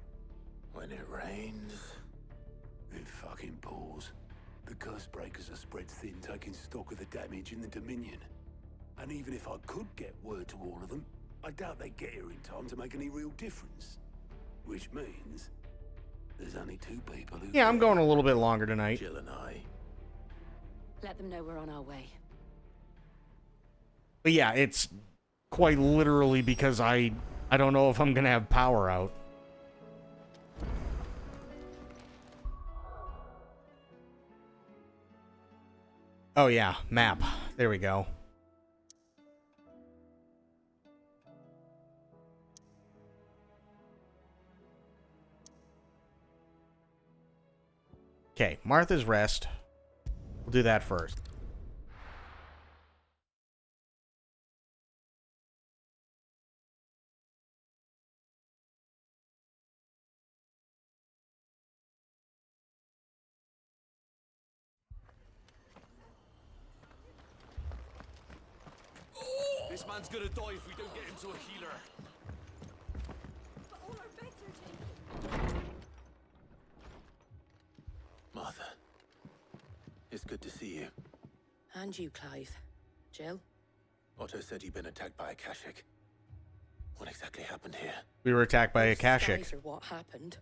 When it rains... It fucking pours. The curse breakers are spread thin, taking stock of the damage in the Dominion. And even if I could get word to all of them, I doubt they'd get here in time to make any real difference. Which means there's only 2 people who... Yeah, I'm going a little bit longer tonight. Jill and I. Let them know we're on our way. But yeah, it's quite literally because I don't know if I'm going to have power out. Oh yeah, map. There we go. Okay, Martha's Rest. We'll do that first. This man's gonna die if we don't get him to a healer. Martha, it's good to see you. And you, Clive. Jill? Otto said you'd been attacked by a Kashik. What exactly happened here? We were attacked by a Those Kashik. skies are what happened.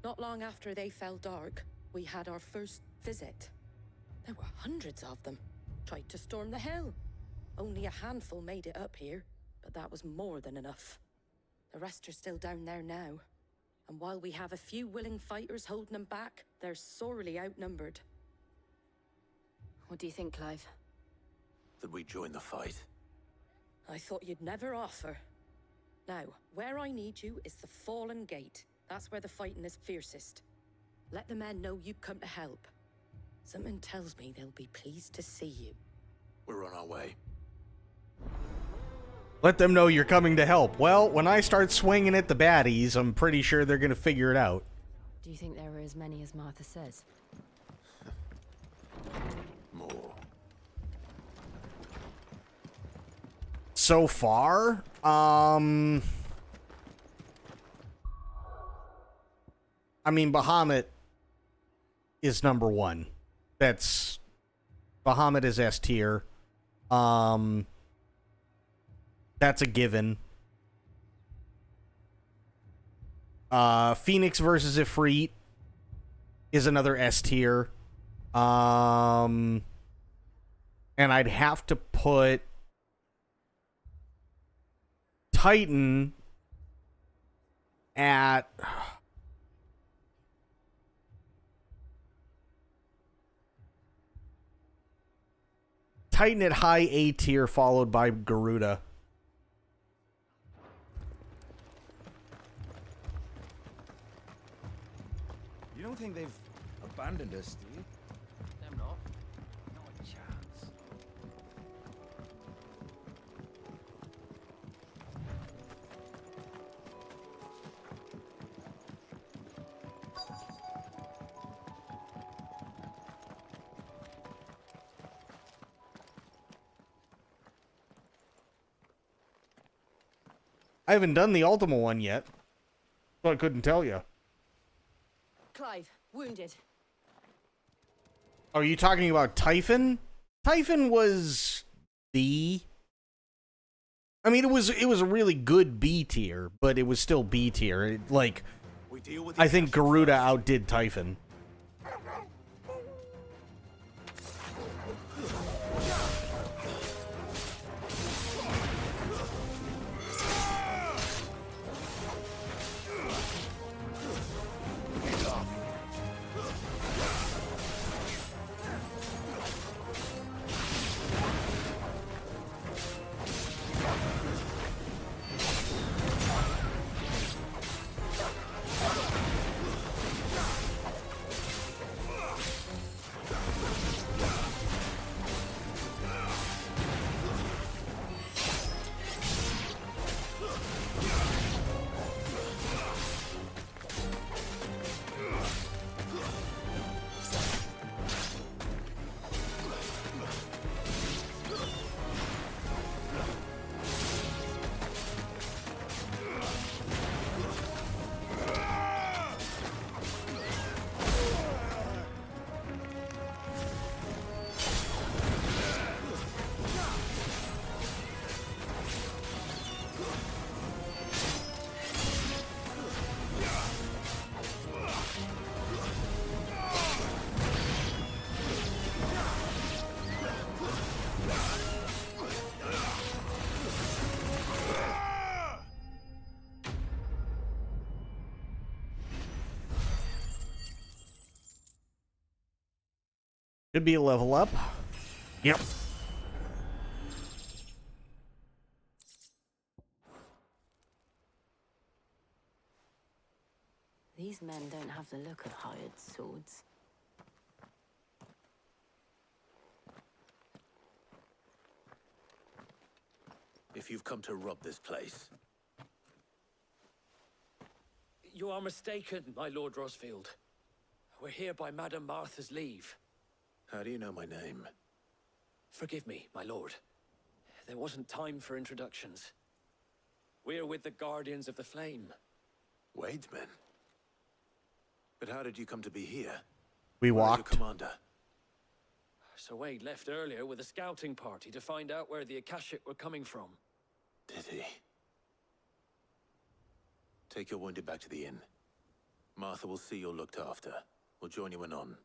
Not long after they fell dark, we had our first visit. There were hundreds of them. Tried to storm the hill. Only a handful made it up here, but that was more than enough. The rest are still down there now. And while we have a few willing fighters holding them back, they're sorely outnumbered. What do you think, Clive? That we join the fight? I thought you'd never offer. Now, where I need you is the Fallen Gate. That's where the fighting is fiercest. Let the men know you've come to help. Something tells me they'll be pleased to see you. We're on our way. Let them know you're coming to help. Well, when I start swinging at the baddies, I'm pretty sure they're going to figure it out. Do you think there are as many as Martha says? More. So far, I mean, Bahamut is number one. Bahamut is S tier. That's a given. Phoenix versus Ifrit is another S tier. And I'd have to put Titan at high A tier, followed by Garuda. You don't think they've abandoned us, do you? Them not. Not a chance. I haven't done the Ultima one yet, so I couldn't tell you. Clive, wounded. Are you talking about Typhon? Typhon was B. I mean, it was a really good B tier, but it was still B tier. I think Garuda outdid Typhon. Should be a level up. Yep. These men don't have the look of hired swords. if you've come to rob this place. You are mistaken, my Lord Rosfield. We're here by Madame Martha's leave. How do you know my name? Forgive me, my lord. There wasn't time for introductions. We're with the Guardians of the Flame. Wade's men? But how did you come to be here? We Where is your walked. commander? Sir Wade left earlier with a scouting party to find out where the Akashic were coming from. Did he? Take your wounded back to the inn. Martha will see you're looked after. We'll join you anon.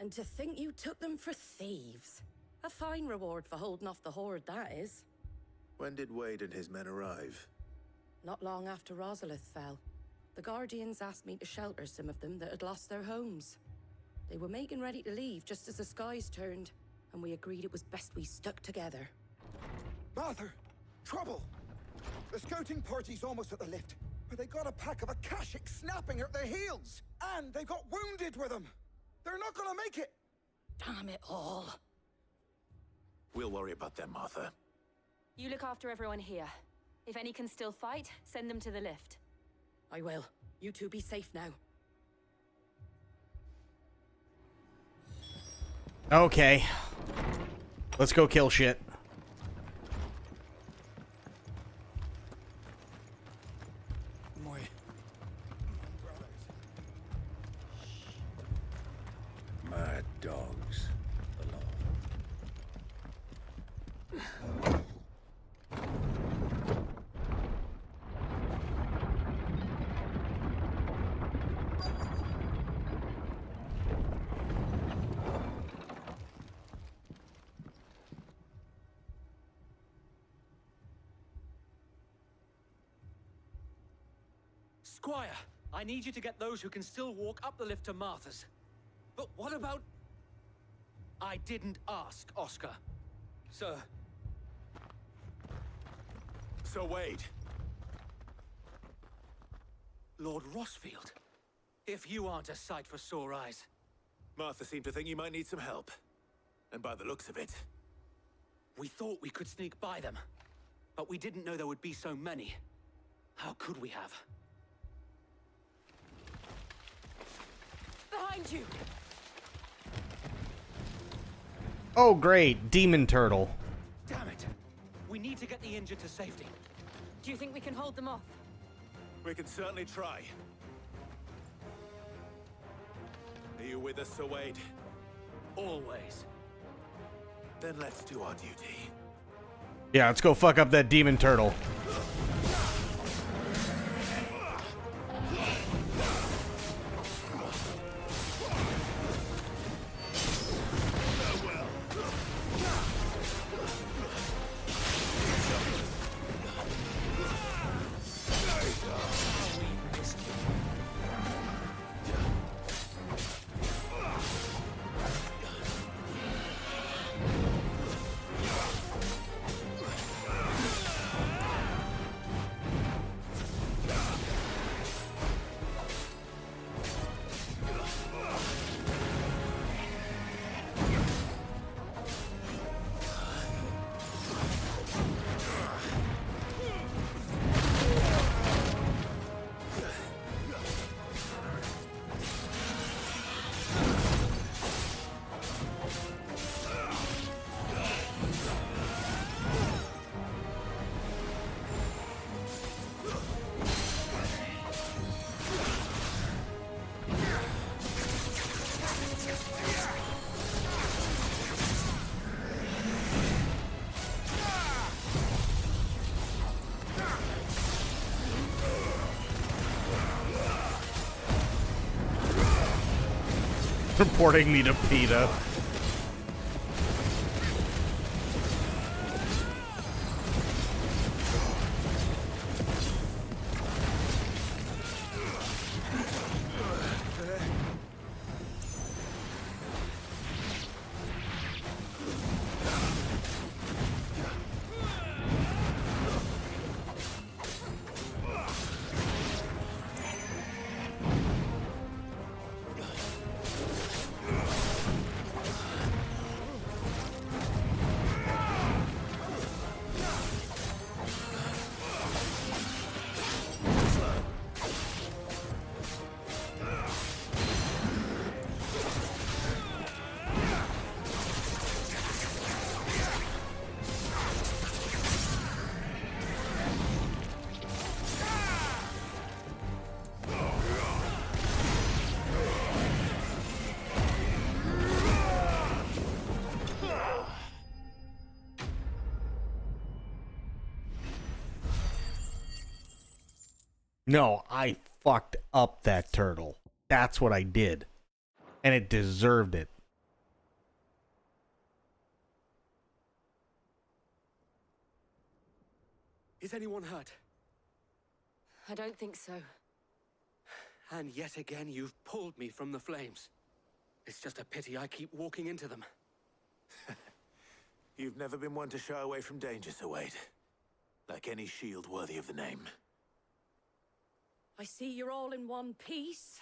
And to think you took them for thieves. A fine reward for holding off the horde, that is. When did Wade and his men arrive? Not long after Rosalith fell. The Guardians asked me to shelter some of them that had lost their homes. They were making ready to leave just as the skies turned, and we agreed it was best we stuck together. Martha! Trouble! The scouting party's almost at the lift, but they got a pack of Akashic snapping at their heels! And they got wounded with them! They're not gonna make it! Damn it all. We'll worry about them, Martha. You look after everyone here. If any can still fight, send them to the lift. I will. You two be safe now. Okay. Let's go kill shit. My dogs Squire, I need you to get those who can still walk up the lift to Martha's. But what about... I didn't ask, Oscar. Sir. Sir Wade. Lord Rosfield. If you aren't a sight for sore eyes. Martha seemed to think you might need some help. And by the looks of it... We thought we could sneak by them. But we didn't know there would be so many. How could we have? Behind you! Oh, great. Demon turtle. Damn it! We need to get the injured to safety. Do you think we can hold them off? We can certainly try. Are you with us, Sir Wade? Always. Then let's do our duty. Yeah, let's go fuck up that demon turtle. Reporting me to PETA. No, I fucked up that turtle. That's what I did. And it deserved it. Is anyone hurt? I don't think so. And yet again, you've pulled me from the flames. It's just a pity I keep walking into them. You've never been one to shy away from danger, Sir Wade. Like any shield worthy of the name. I see you're all in one piece.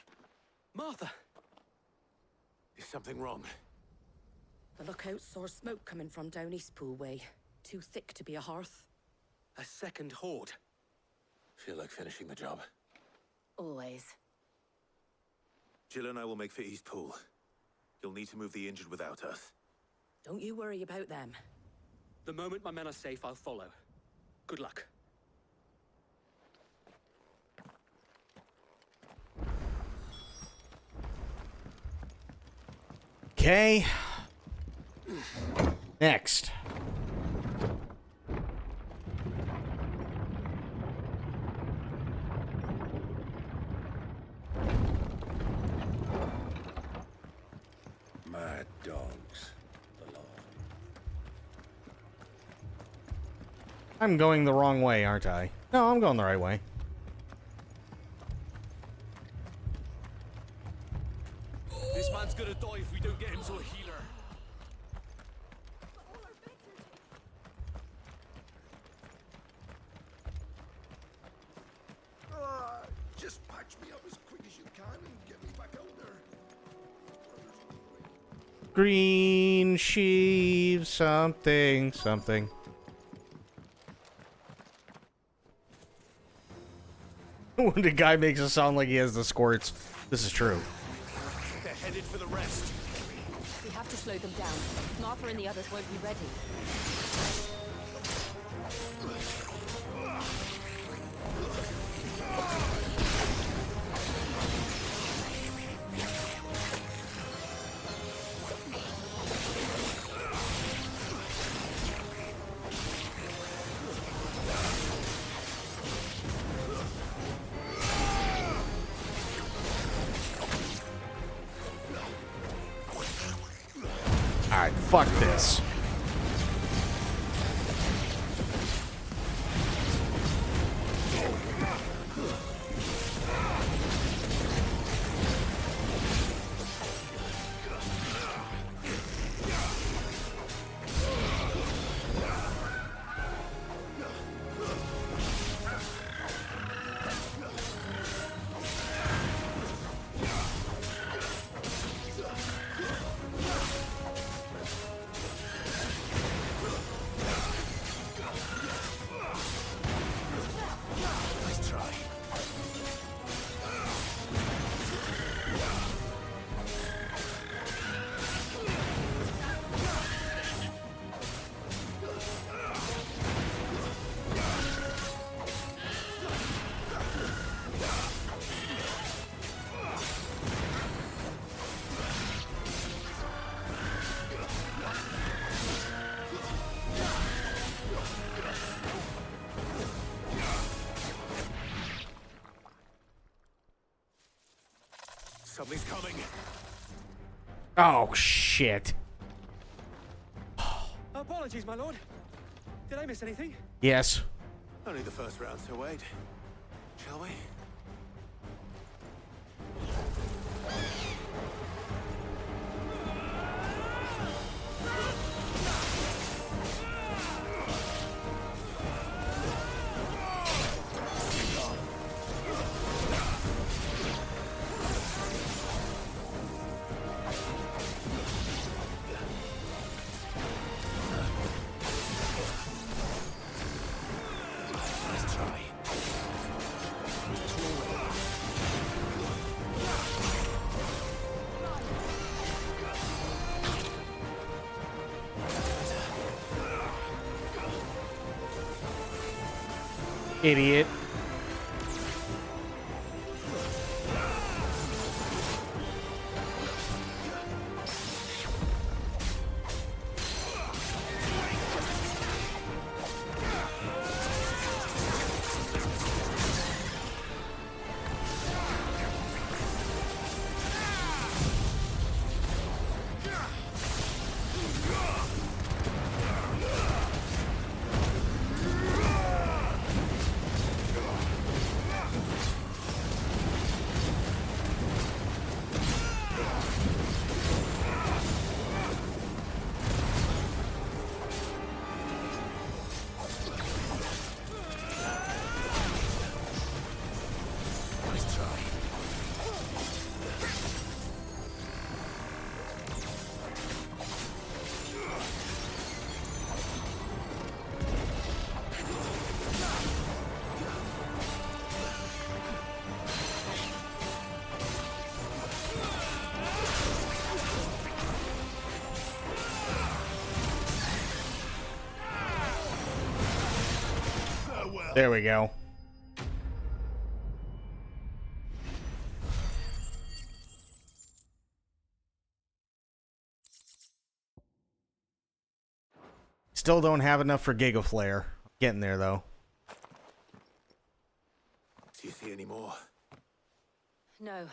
Martha! Is something wrong? The lookout saw smoke coming from down Eastpool way. Too thick to be a hearth. A second horde. Feel like finishing the job. Always. Jill and I will make for Eastpool. You'll need to move the injured without us. Don't you worry about them. The moment my men are safe, I'll follow. Good luck. Okay. Next. Mad dogs belong. I'm going the wrong way, aren't I? No, I'm going the right way. This man's gonna die if we don't get him to a healer. Just patch me up as quick as you can and get me back out there. Green sheaves, something, something. When the guy makes it sound like he has the squirts, this is true. They're headed for the rest. We have to slow them down. Martha and the others won't be ready. Alright, fuck this. Nice try. Something's coming. Oh, shit. Apologies, my lord. Did I miss anything? Yes. Only the first round, Sir Wade. Shall we? Nice try. Idiot. There we go. Still don't have enough for Giga Flare. Getting there, though. Do you see any more? No.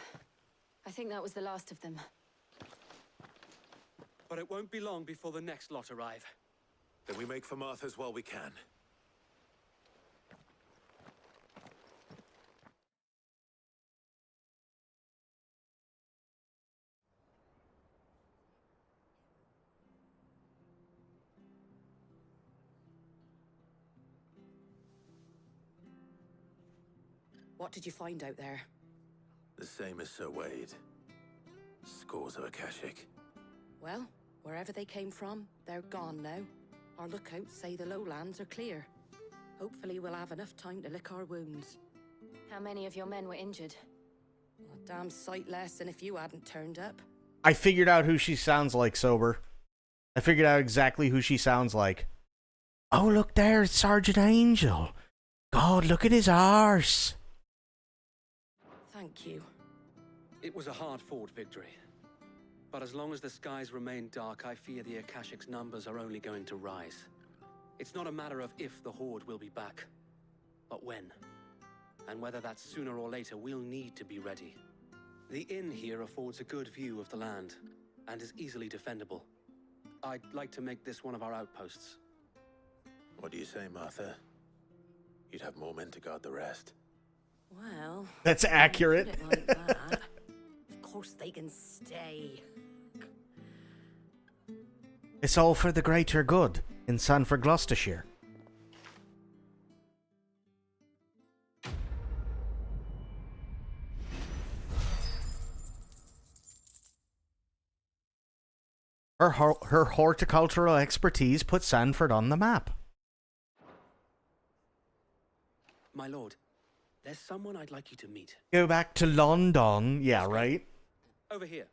I think that was the last of them. But it won't be long before the next lot arrive. Then we make for Martha's while we can. What did you find out there? The same as Sir Wade. Scores of Akashic. Well, wherever they came from, they're gone now. Our lookouts say the lowlands are clear. Hopefully we'll have enough time to lick our wounds. How many of your men were injured? A damn sight less than if you hadn't turned up. I figured out who she sounds like, Sober. I figured out exactly who she sounds like. Oh, look there, it's Sergeant Angel. God, look at his arse. Thank you. It was a hard-fought victory. But as long as the skies remain dark, I fear the Akashic's numbers are only going to rise. It's not a matter of if the Horde will be back, but when. And whether that's sooner or later, we'll need to be ready. The inn here affords a good view of the land, and is easily defendable. I'd like to make this one of our outposts. What do you say, Martha? You'd have more men to guard the rest. Well... That's accurate. Put it like that. Of course they can stay. It's all for the greater good in Sun for Gloucestershire. Her horticultural expertise put Sanford on the map. My lord, there's someone I'd like you to meet. Go back to London. Yeah, right? Over here.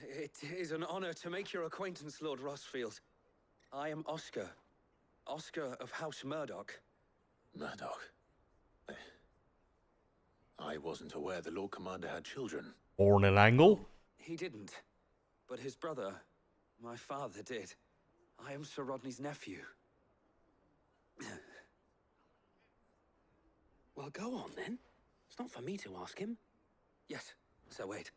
It is an honor to make your acquaintance, Lord Rossfield. I am Oscar. Oscar of House Murdoch. Murdoch? I wasn't aware the Lord Commander had children. Born in Angle? He didn't. But his brother, my father, did. I am Sir Rodney's nephew. Well, go on, then. It's not for me to ask him. Yes, Sir Wade.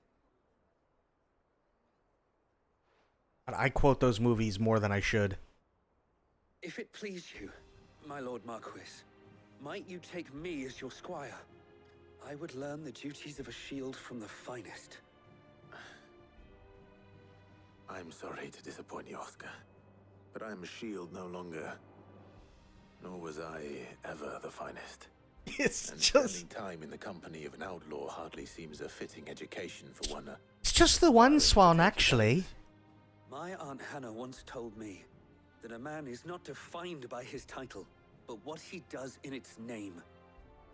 I quote those movies more than I should. If it please you, my Lord Marquis, might you take me as your squire? I would learn the duties of a shield from the finest. I'm sorry to disappoint you, Oscar, but I'm a shield no longer. Nor was I ever the finest. It's and just... spending time in the company of an outlaw hardly seems a fitting education for one. It's just the one swan, actually. My Aunt Hannah once told me that a man is not defined by his title, but what he does in its name.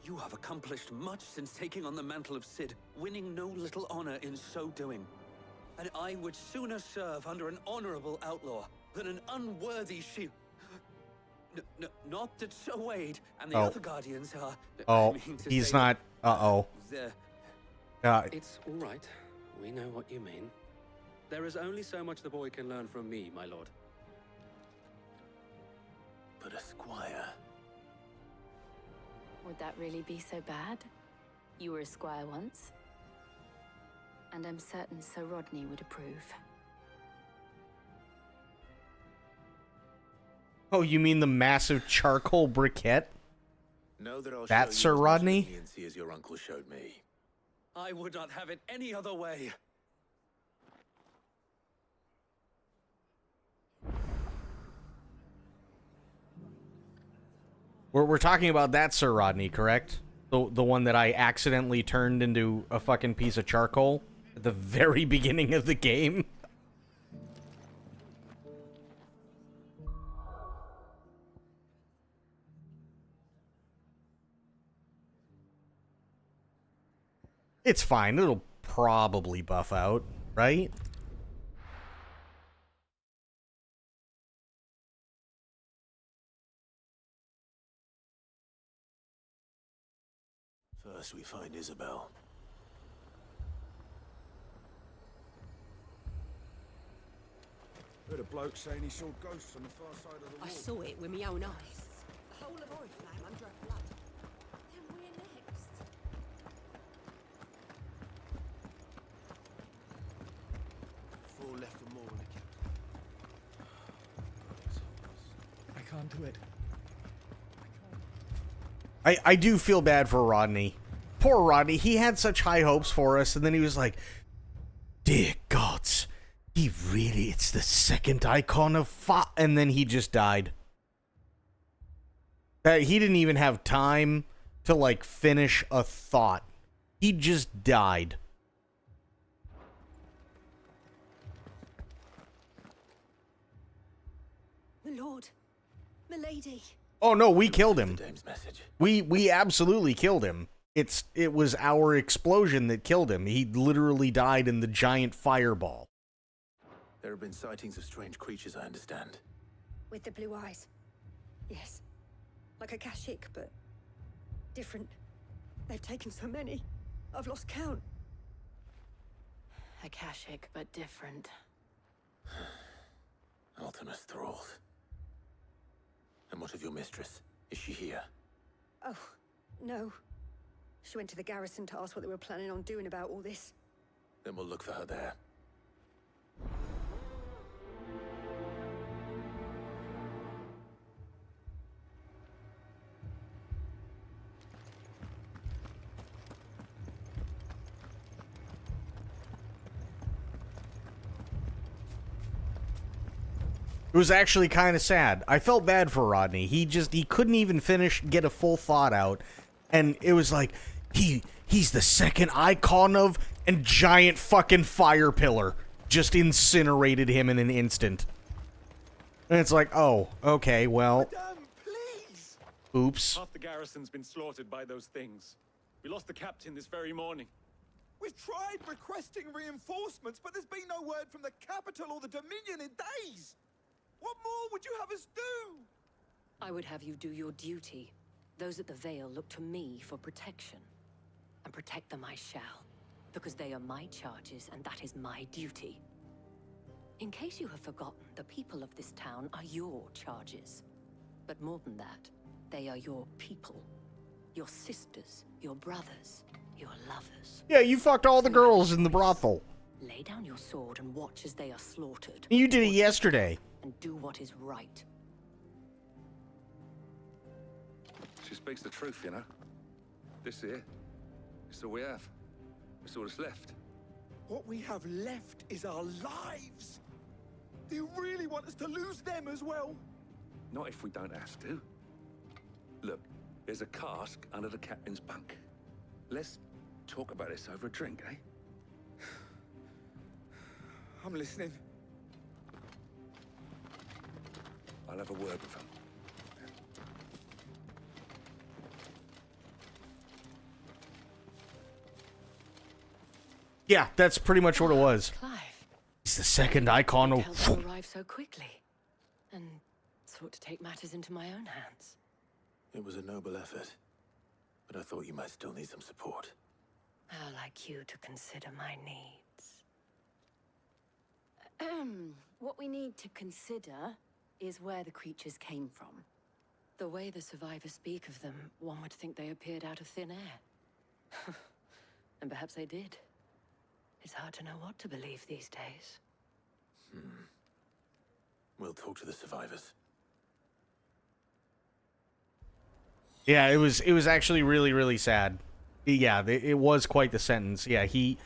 You have accomplished much since taking on the mantle of Cid, winning no little honor in so doing. And I would sooner serve under an honorable outlaw than an unworthy shield. Not that Sir Wade and the other guardians are... Oh, he's not... Uh-oh. It's all right. We know what you mean. There is only so much the boy can learn from me, my lord. But a squire... Would that really be so bad? You were a squire once. And I'm certain Sir Rodney would approve. Oh, you mean the massive charcoal briquette? Know that I'll That's show Sir you as much Rodney? leniency as your uncle showed me. I would not have it any other way. We're talking about that Sir Rodney, correct? The one that I accidentally turned into a fucking piece of charcoal at the very beginning of the game. It's fine. It'll probably buff out, right? First we find Isabel. Heard a bloke saying he saw ghosts on the far side of the wall. I saw it with my own eyes. The whole of Oriflame under a flood. Then we're next. Four left and more on the I can't do it. I do feel bad for Rodney. Poor Rodney. He had such high hopes for us, and then he was like, dear gods, it's the second icon of and then he just died. He didn't even have time to, like, finish a thought. He just died. My lord. Milady. Oh no, we killed him. Dame's message. We absolutely killed him. It was our explosion that killed him. He literally died in the giant fireball. There have been sightings of strange creatures, I understand. With the blue eyes. Yes. Like a Kashik, but different. They've taken so many. I've lost count. Akashic, but different. Ultimus thralls. And what of your mistress? Is she here? Oh, no. She went to the garrison to ask what they were planning on doing about all this. Then we'll look for her there. It was actually kind of sad. I felt bad for Rodney. He couldn't even get a full thought out. And it was like, he's the second icon of, and giant fucking fire pillar just incinerated him in an instant. And it's like, oh, okay, well. Madame, please! Oops. Half the garrison's been slaughtered by those things. We lost the captain this very morning. We've tried requesting reinforcements, but there's been no word from the capital or the Dominion in days. What more would you have us do? I would have you do your duty. Those at the Vale look to me for protection. And protect them I shall. Because they are my charges, and that is my duty. In case you have forgotten, the people of this town are your charges. But more than that, they are your people. Your sisters, your brothers, your lovers. Yeah, you fucked all the girls in the brothel. Lay down your sword and watch as they are slaughtered. You did it yesterday. And do what is right. She speaks the truth, you know. This here, it's all we have. It's all that's left. What we have left is our lives. Do you really want us to lose them as well? Not if we don't have to. Look, there's a cask under the captain's bunk. Let's talk about this over a drink, eh? I'm listening. I'll have a word with him. Yeah, that's pretty much what it was. Clive. He's the second icon of... Help them arrive so quickly. And sought to take matters into my own hands. It was a noble effort, but I thought you might still need some support. How like you to consider my needs. What we need to consider is where the creatures came from. The way the survivors speak of them, one would think they appeared out of thin air. And perhaps they did. It's hard to know what to believe these days. We'll talk to the survivors. Yeah, it was actually really, really sad. Yeah, it was quite the sentence. Yeah, he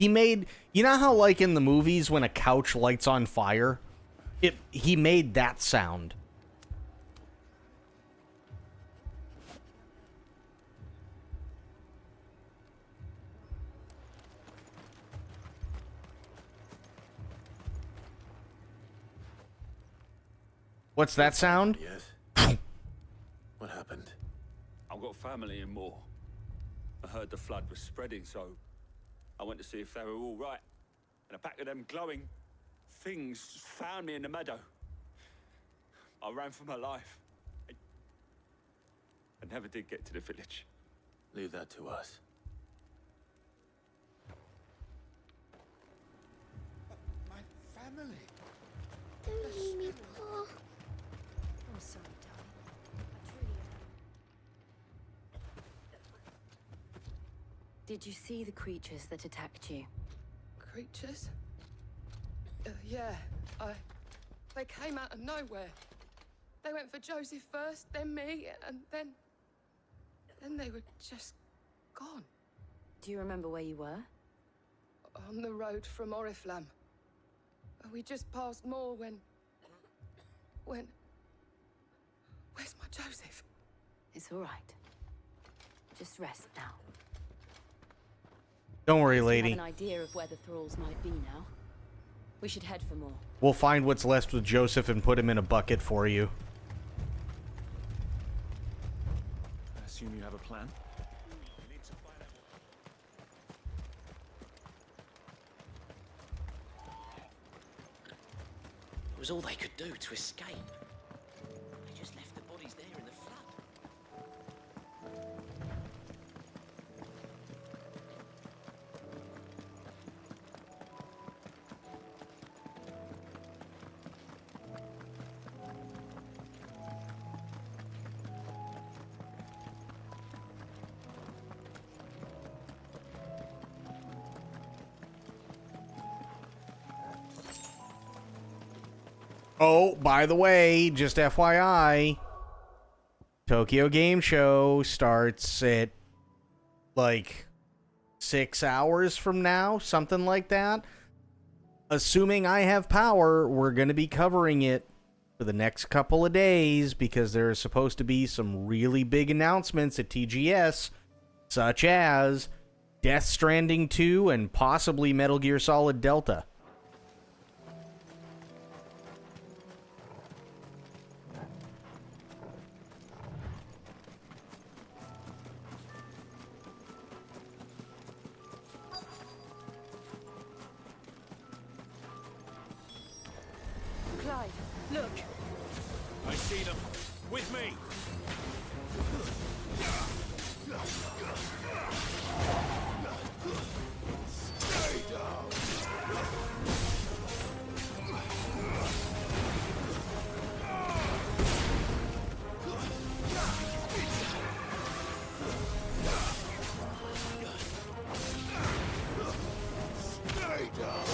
made... You know how, like, in the movies when a couch lights on fire? He made that sound. What's that sound? Yes. What happened? I've got family in Moor. I heard the flood was spreading, so I went to see if they were all right. And a pack of them glowing things found me in the meadow. I ran for my life. I never did get to the village. Leave that to us. My family. Don't leave me, Pa. I'm sorry, darling. I truly am. Did you see the creatures that attacked you? Creatures? Yeah, they came out of nowhere. They went for Joseph first, then me, and then they were just gone. Do you remember where you were? On the road from Oriflamme. We just passed more when... Where's my Joseph? It's all right. Just rest now. Don't worry, You lady. have an idea of where the thralls might be now. We should head for more. We'll find what's left with Joseph and put him in a bucket for you. I assume you have a plan? It was all they could do to escape. They just left the bodies there in the flood. Oh, by the way, just FYI, Tokyo Game Show starts at like 6 hours from now, something like that. Assuming I have power, we're going to be covering it for the next couple of days because there are supposed to be some really big announcements at TGS, such as Death Stranding 2 and possibly Metal Gear Solid Delta. Clive, look. I see them. With me. Stay down. Stay down.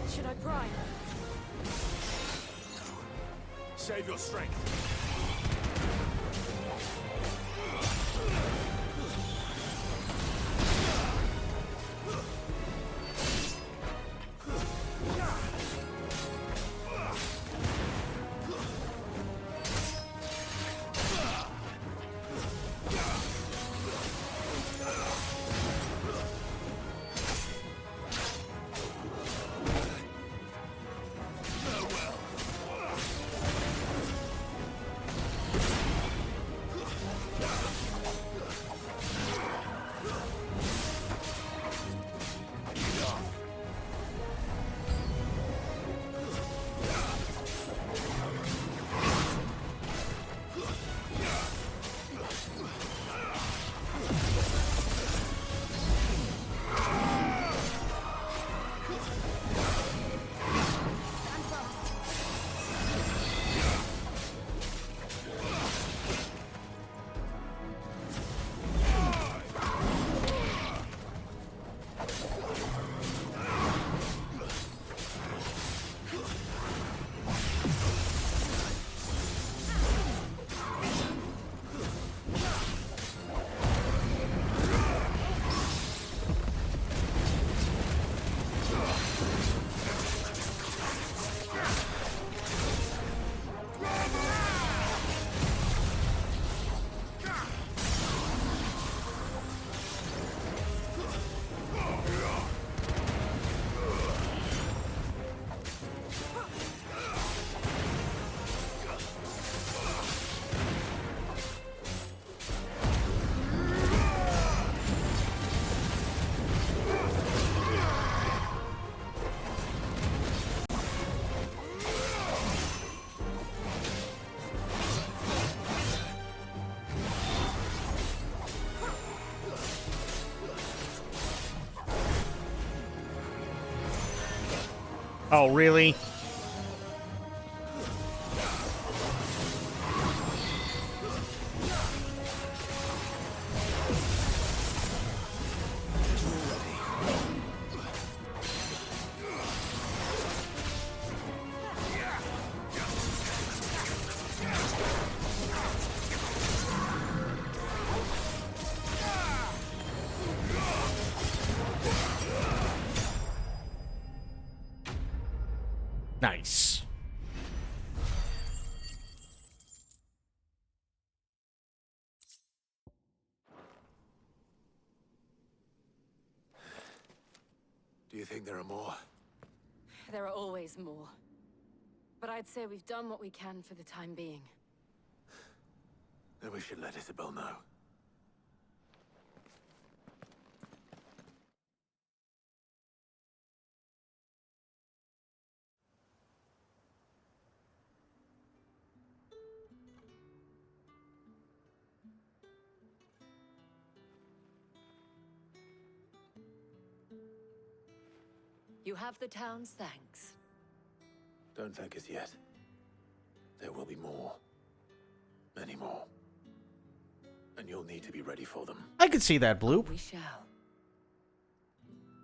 Should I pry? Save your strength. Oh, really? Nice. Do you think there are more? There are always more. But I'd say we've done what we can for the time being. Then we should let Isabel know. You have the town's thanks. Don't thank us yet. There will be more. Many more. And you'll need to be ready for them. I could see that, Bloop. We shall.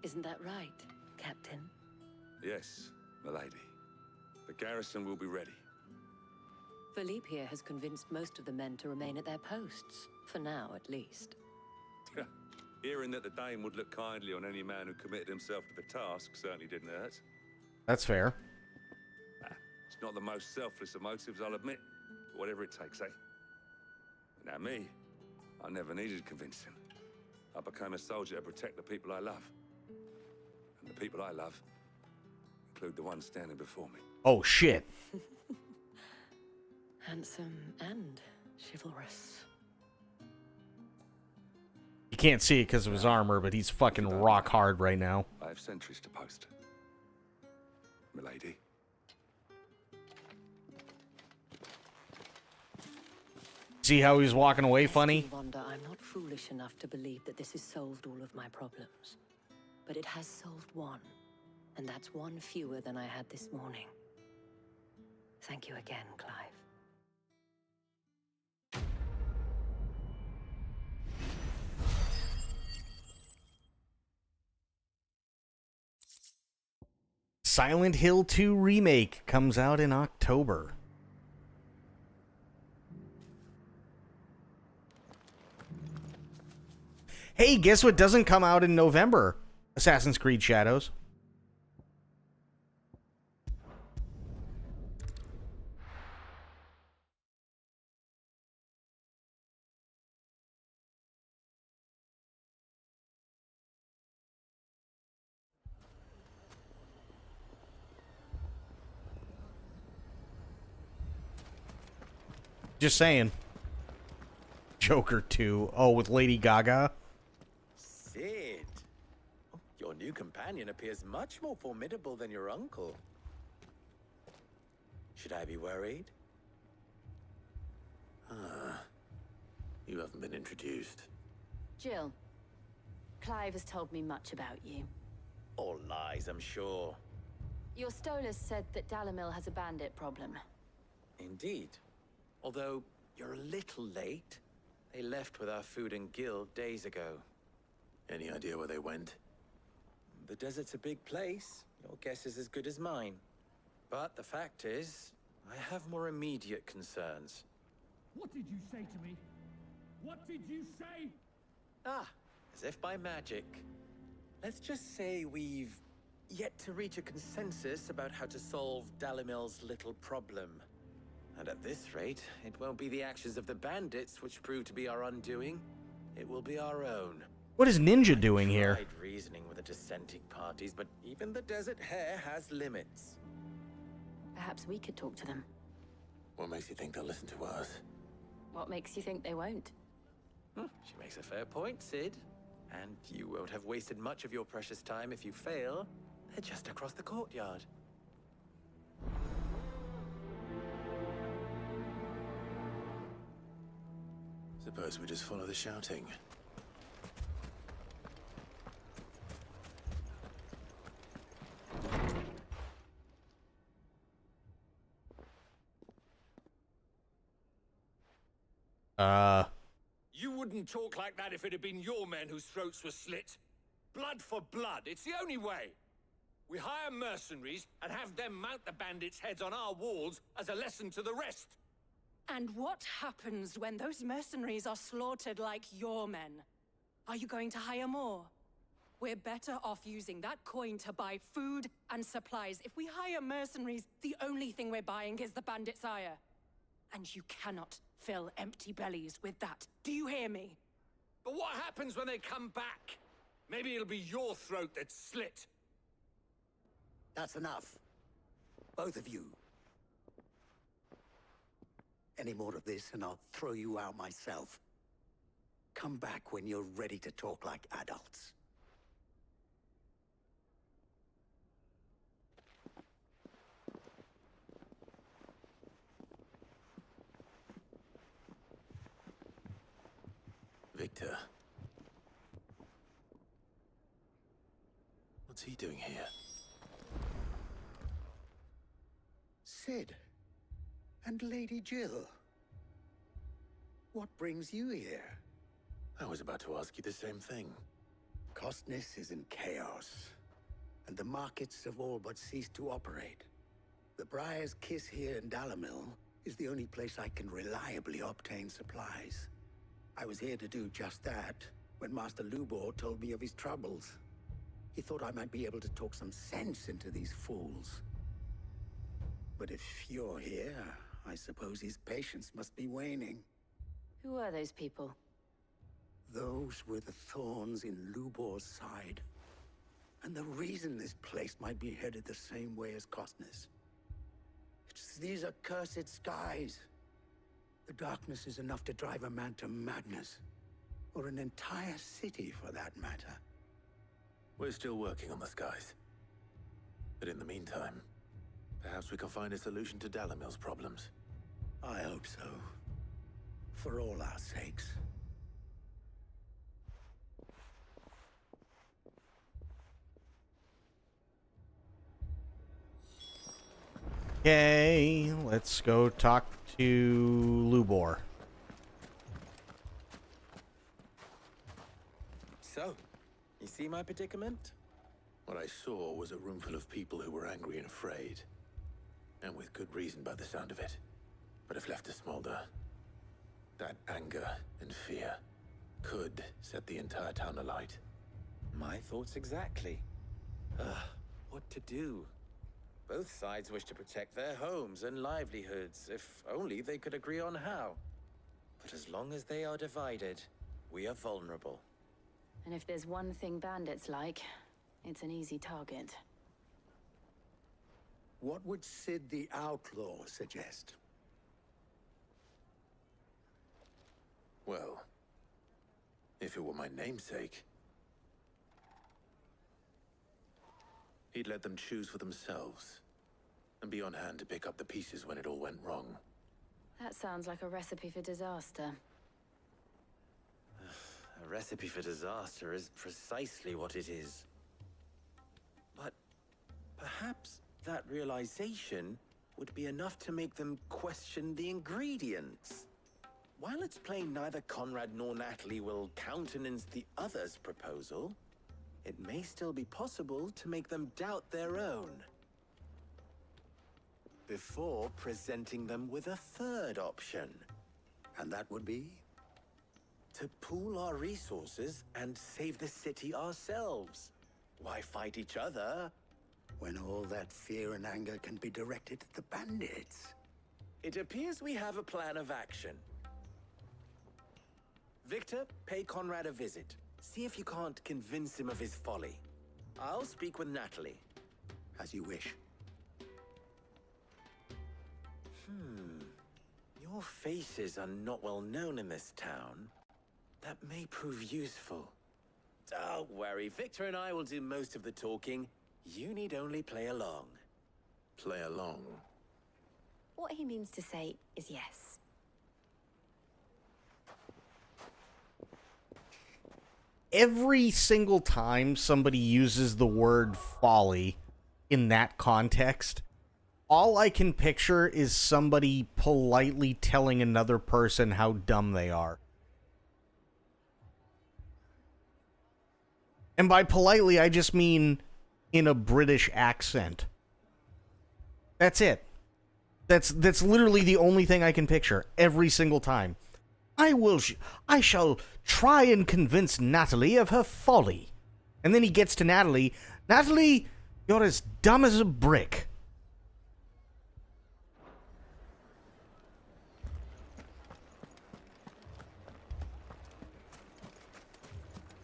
Isn't that right, Captain? Yes, milady. The garrison will be ready. Philippe here has convinced most of the men to remain at their posts. For now, at least. Hearing that the Dane would look kindly on any man who committed himself to the task certainly didn't hurt. That's fair. It's not the most selfless of motives, I'll admit. But whatever it takes, eh? Now me, I never needed convincing. I became a soldier to protect the people I love. And the people I love include the ones standing before me. Oh, shit. Handsome and chivalrous. You can't see it because of his armor, but he's fucking rock hard right now. I have sentries to post. Milady. See how he's walking away funny? Wanda, I'm not foolish enough to believe that this has solved all of my problems. But it has solved one. And that's one fewer than I had this morning. Thank you again, Clive. Silent Hill 2 Remake comes out in October. Hey, guess what doesn't come out in November? Assassin's Creed Shadows. Just saying. Joker 2. Oh, with Lady Gaga? Sid. Oh, your new companion appears much more formidable than your uncle. Should I be worried? You haven't been introduced. Jill, Clive has told me much about you. All lies, I'm sure. Your Stolas said that Dalamil has a bandit problem. Indeed. Although, you're a little late. They left with our food and guild days ago. Any idea where they went? The desert's a big place. Your guess is as good as mine. But the fact is, I have more immediate concerns. What did you say to me? What did you say? Ah, as if by magic. Let's just say we've yet to reach a consensus about how to solve Dalamil's little problem. And at this rate, it won't be the actions of the bandits which prove to be our undoing. It will be our own. What is Ninja doing here? I've tried reasoning with the dissenting parties, but even the Desert Hare has limits. Perhaps we could talk to them. What makes you think they'll listen to us? What makes you think they won't? She makes a fair point, Sid. And you won't have wasted much of your precious time if you fail. They're just across the courtyard. Suppose we just follow the shouting. You wouldn't talk like that if it had been your men whose throats were slit. Blood for blood, it's the only way. We hire mercenaries and have them mount the bandits' heads on our walls as a lesson to the rest. And what happens when those mercenaries are slaughtered like your men? Are you going to hire more? We're better off using that coin to buy food and supplies. If we hire mercenaries, the only thing we're buying is the bandits' ire. And you cannot fill empty bellies with that. Do you hear me? But what happens when they come back? Maybe it'll be your throat that's slit. That's enough. Both of you. Any more of this and I'll throw you out myself. Come back when you're ready to talk like adults. Victor. What's he doing here? Sid. And Lady Jill. What brings you here? I was about to ask you the same thing. Costness is in chaos, and the markets have all but ceased to operate. The Briar's Kiss here in Dalimil is the only place I can reliably obtain supplies. I was here to do just that when Master Lubor told me of his troubles. He thought I might be able to talk some sense into these fools. But if you're here, I suppose his patience must be waning. Who are those people? Those were the thorns in Lubor's side. And the reason this place might be headed the same way as Costness. It's these accursed skies. The darkness is enough to drive a man to madness. Or an entire city, for that matter. We're still working on the skies. But in the meantime, perhaps we can find a solution to Dalimil's problems. I hope so. For all our sakes. Okay, let's go talk to Lubor. So, you see my predicament? What I saw was a room full of people who were angry and afraid. And with good reason by the sound of it. But if left to smolder, that anger and fear could set the entire town alight. My thoughts exactly. What to do? Both sides wish to protect their homes and livelihoods, if only they could agree on how. But as long as they are divided, we are vulnerable. And if there's one thing bandits like, it's an easy target. What would Sid the Outlaw suggest? Well, if it were my namesake, he'd let them choose for themselves, and be on hand to pick up the pieces when it all went wrong. That sounds like a recipe for disaster. A recipe for disaster is precisely what it is. But perhaps that realization would be enough to make them question the ingredients. While it's plain neither Conrad nor Natalie will countenance the other's proposal, it may still be possible to make them doubt their own. Before presenting them with a third option. And that would be? To pool our resources and save the city ourselves. Why fight each other? When all that fear and anger can be directed at the bandits. It appears we have a plan of action. Victor, pay Conrad a visit. See if you can't convince him of his folly. I'll speak with Natalie. As you wish. Your faces are not well known in this town. That may prove useful. Don't worry, Victor and I will do most of the talking. You need only play along. Play along? What he means to say is yes. Every single time somebody uses the word folly in that context, all I can picture is somebody politely telling another person how dumb they are. And by politely, I just mean in a British accent. That's it. That's literally the only thing I can picture every single time. I shall try and convince Natalie of her folly. And then he gets to Natalie. Natalie, you're as dumb as a brick.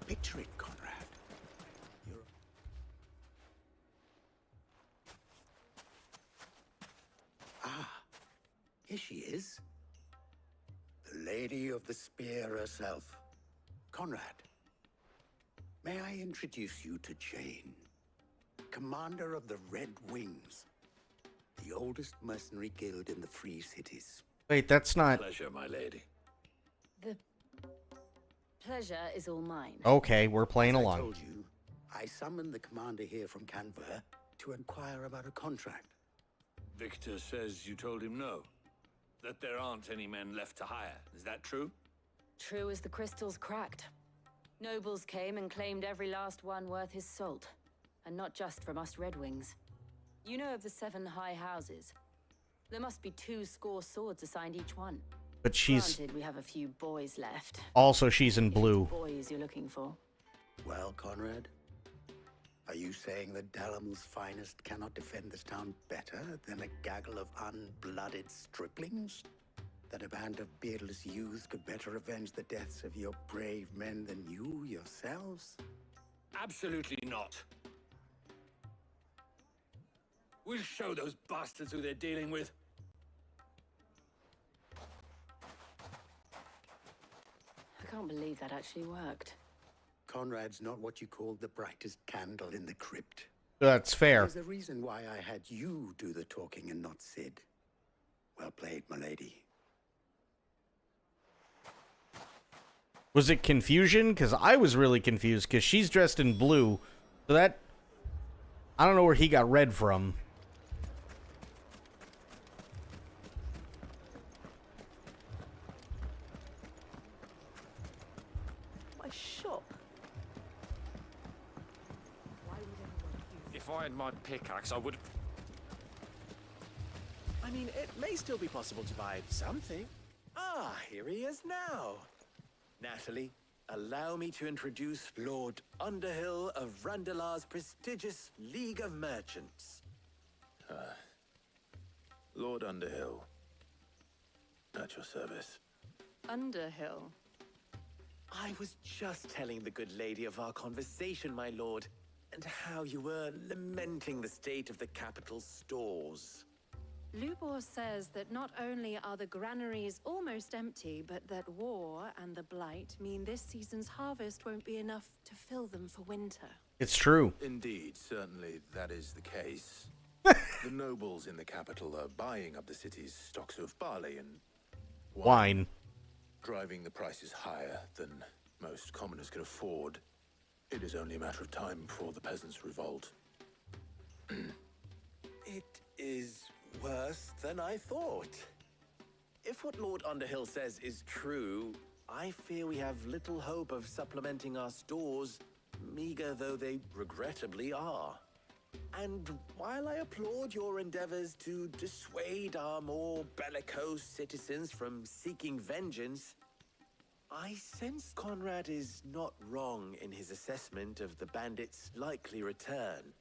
Picture it, Conrad. Here she is. The Lady of the Spear herself. Conrad, may I introduce you to Jane, commander of the Red Wings, the oldest mercenary guild in the Free Cities. Wait, that's not... Pleasure, my lady. The pleasure is all mine. Okay, we're playing As along. I told you, I summoned the commander here from Canberra to inquire about a contract. Victor says you told him no. That there aren't any men left to hire. Is that true? True as the crystals cracked. Nobles came and claimed every last one worth his salt. And not just from us Red Wings. You know of the 7 high houses. There must be 2 swords assigned each one. But she's... Granted, we have a few boys left. Also, she's in blue. Boys you're looking for. Well, Conrad, are you saying that Dalamil's finest cannot defend this town better than a gaggle of unblooded striplings? That a band of beardless youths could better avenge the deaths of your brave men than you yourselves? Absolutely not. We'll show those bastards who they're dealing with. I can't believe that actually worked. Conrad's not what you called the brightest candle in the crypt. That's fair. There's a reason why I had you do the talking and not Sid. Well played, my lady. Was it confusion? Because I was really confused, because she's dressed in blue. So that... I don't know where he got red from. My shop. If I had my pickaxe, I would... I mean, it may still be possible to buy something. Ah, here he is now. Natalie, allow me to introduce Lord Underhill of Randalar's prestigious League of Merchants. Lord Underhill. At your service. Underhill. I was just telling the good lady of our conversation, my lord, and how you were lamenting the state of the capital's stores. Lubor says that not only are the granaries almost empty, but that war and the Blight mean this season's harvest won't be enough to fill them for winter. It's true. Indeed, certainly that is the case. The nobles in the capital are buying up the city's stocks of barley and Wine. driving the prices higher than most commoners can afford. It is only a matter of time before the peasants revolt. It is worse than I thought. If what Lord Underhill says is true, I fear we have little hope of supplementing our stores, meager though they regrettably are. And while I applaud your endeavors to dissuade our more bellicose citizens from seeking vengeance, I sense Conrad is not wrong in his assessment of the bandits' likely return.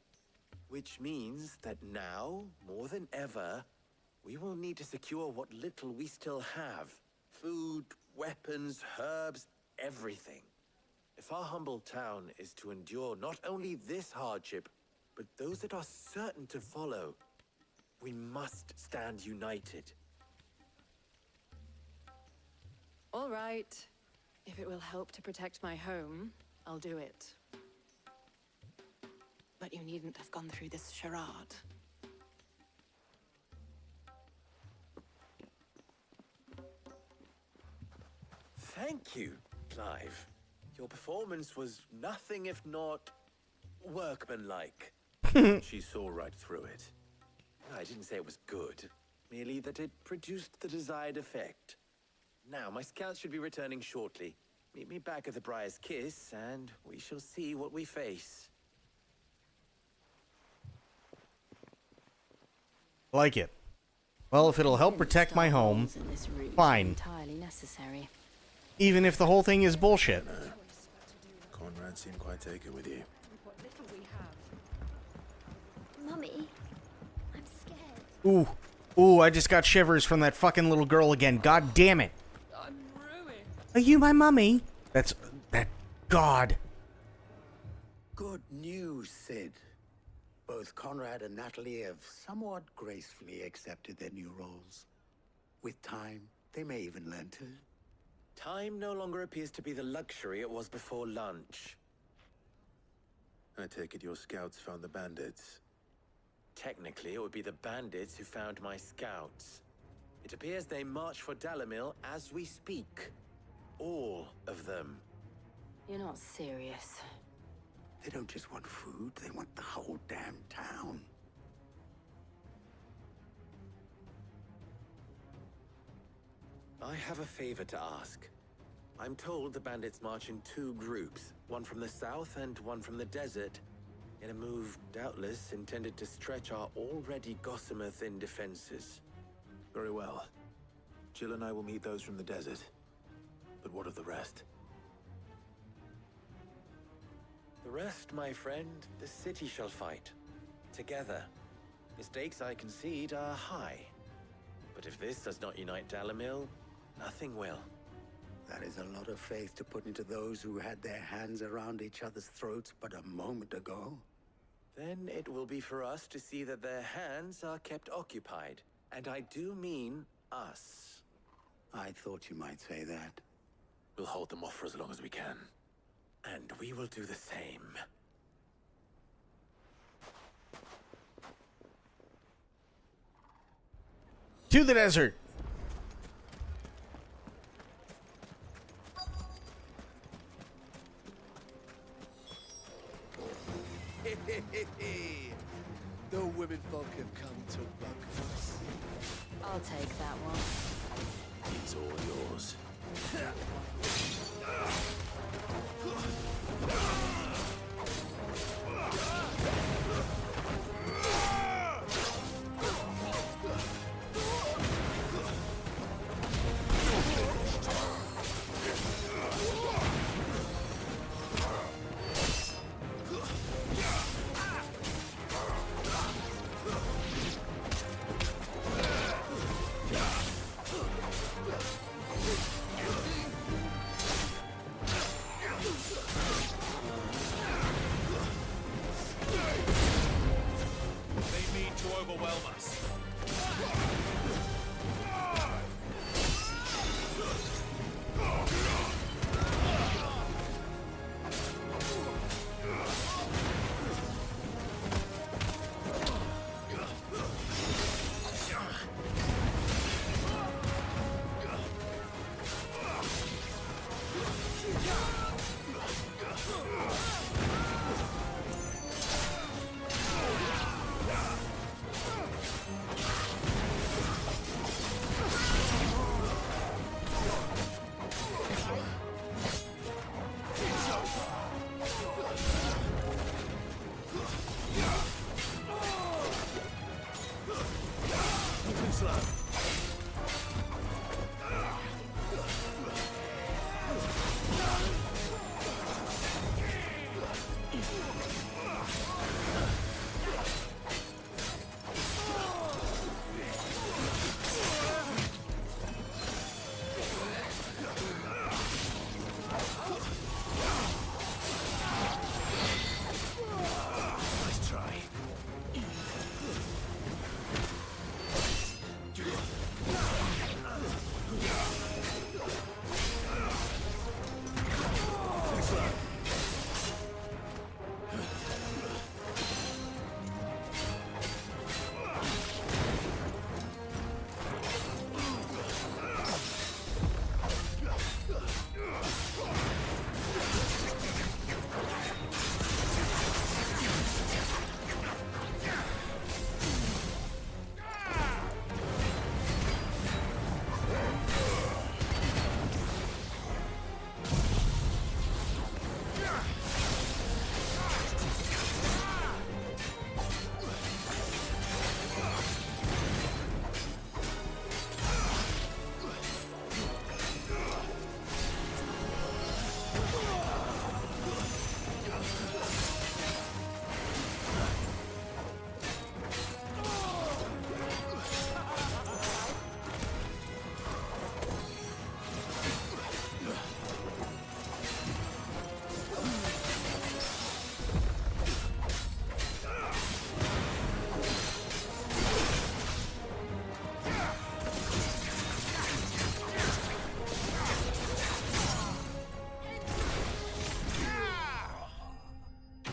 Which means that now, more than ever, we will need to secure what little we still have. Food, weapons, herbs, everything. If our humble town is to endure not only this hardship, but those that are certain to follow, we must stand united. All right. If it will help to protect my home, I'll do it. But you needn't have gone through this charade. Thank you, Clive. Your performance was nothing if not workmanlike. She saw right through it. I didn't say it was good, merely that it produced the desired effect. Now, my scouts should be returning shortly. Meet me back at the Briar's Kiss, and we shall see what we face. Like it. Well, if it'll help protect my home, fine. Entirely necessary. Even if the whole thing is bullshit. Conrad seemed quite taken with you. Mummy, I'm scared. Ooh. Ooh, I just got shivers from that fucking little girl again. God damn it. I'm ruined. Are you my mummy? That... God. Good news, Sid. Both Conrad and Natalie have somewhat gracefully accepted their new roles. With time, they may even learn to. Time no longer appears to be the luxury it was before lunch. I take it your scouts found the bandits. Technically, it would be the bandits who found my scouts. It appears they march for Dalimil as we speak. All of them. You're not serious. They don't just want food, they want the whole damn town. I have a favor to ask. I'm told the bandits march in 2 groups, one from the south and one from the desert, in a move doubtless intended to stretch our already gossamer-thin defenses. Very well. Jill and I will meet those from the desert. But what of the rest? The rest, my friend, the city shall fight. Together. Mistakes, I concede, are high. But if this does not unite Dalimil, nothing will. That is a lot of faith to put into those who had their hands around each other's throats but a moment ago. Then it will be for us to see that their hands are kept occupied. And I do mean us. I thought you might say that. We'll hold them off for as long as we can. And we will do the same. To the desert. The women folk have come to bug us. I'll take that one. It's all yours.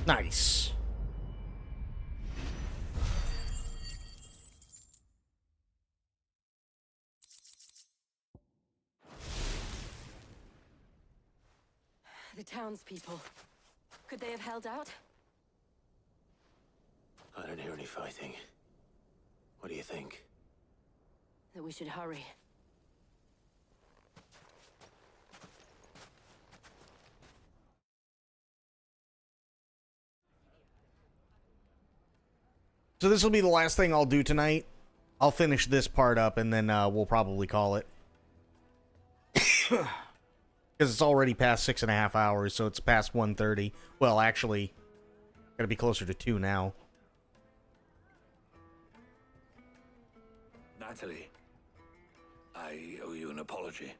Nice. The townspeople. Could they have held out? I don't hear any fighting. What do you think? That we should hurry. So this will be the last thing I'll do tonight. I'll finish this part up and then we'll probably call it. Because it's already past 6.5 hours, so it's past 1:30. Well, actually, gotta be closer to 2 now. Natalie, I owe you an apology.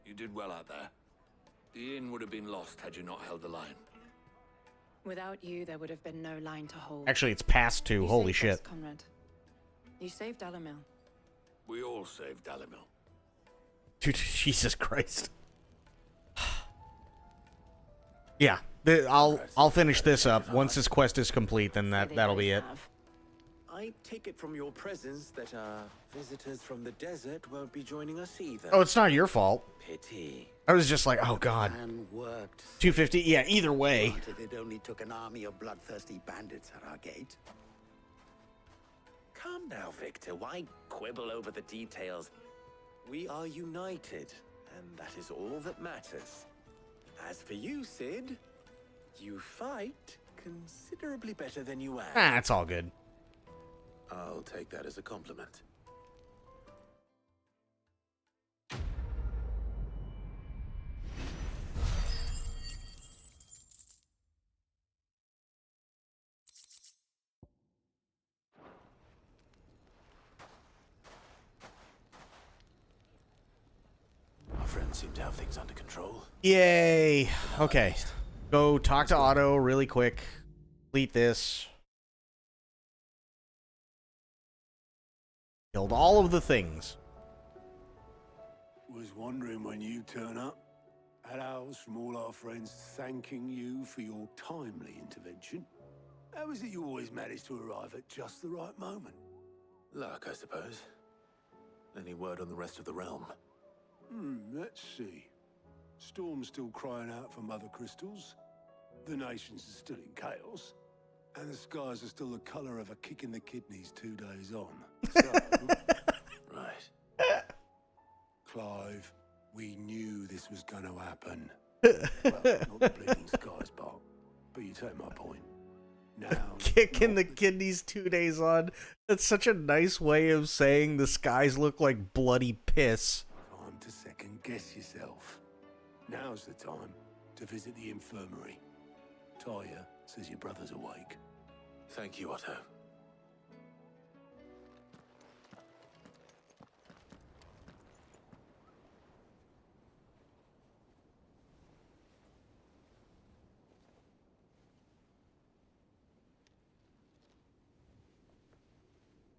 You did well out there. The inn would have been lost had you not held the line. Without you, there would have been no line to hold. Actually, it's past 2. You Holy saved shit. us, Conrad. You saved Dalimil. We all saved Dalimil. Dude, Jesus Christ. Yeah, I'll finish this up. Once this quest is complete, then that'll be it. I take it from your presence that our visitors from the desert won't be joining us either. Oh, it's not your fault. Pity. I was just like, oh god. 250. Yeah, either way. Granted, it only took an army of bloodthirsty bandits at our gate. Come now, Victor. Why quibble over the details? We are united, and that is all that matters. As for you, Sid, you fight considerably better than you act. Ah, it's all good. I'll take that as a compliment. Our friends seem to have things under control. Yay. Okay. Go talk to Otto really quick. Complete this. Killed all of the things. Was wondering when you turn up. Had owls from all our friends thanking you for your timely intervention. How is it you always manage to arrive at just the right moment? Luck, I suppose. Any word on the rest of the realm? Let's see. Storm's still crying out for mother crystals. The nations are still in chaos. And the skies are still the colour of a kick in the kidneys 2 days on. So, right. Clive, we knew this was going to happen. Well, not the bleeding skies part, but you take my point. Now, Kick in the kidneys 2 days on. That's such a nice way of saying the skies look like bloody piss. time to second guess yourself. Now's the time to visit the infirmary. Talia says your brother's awake. Thank you, Otto.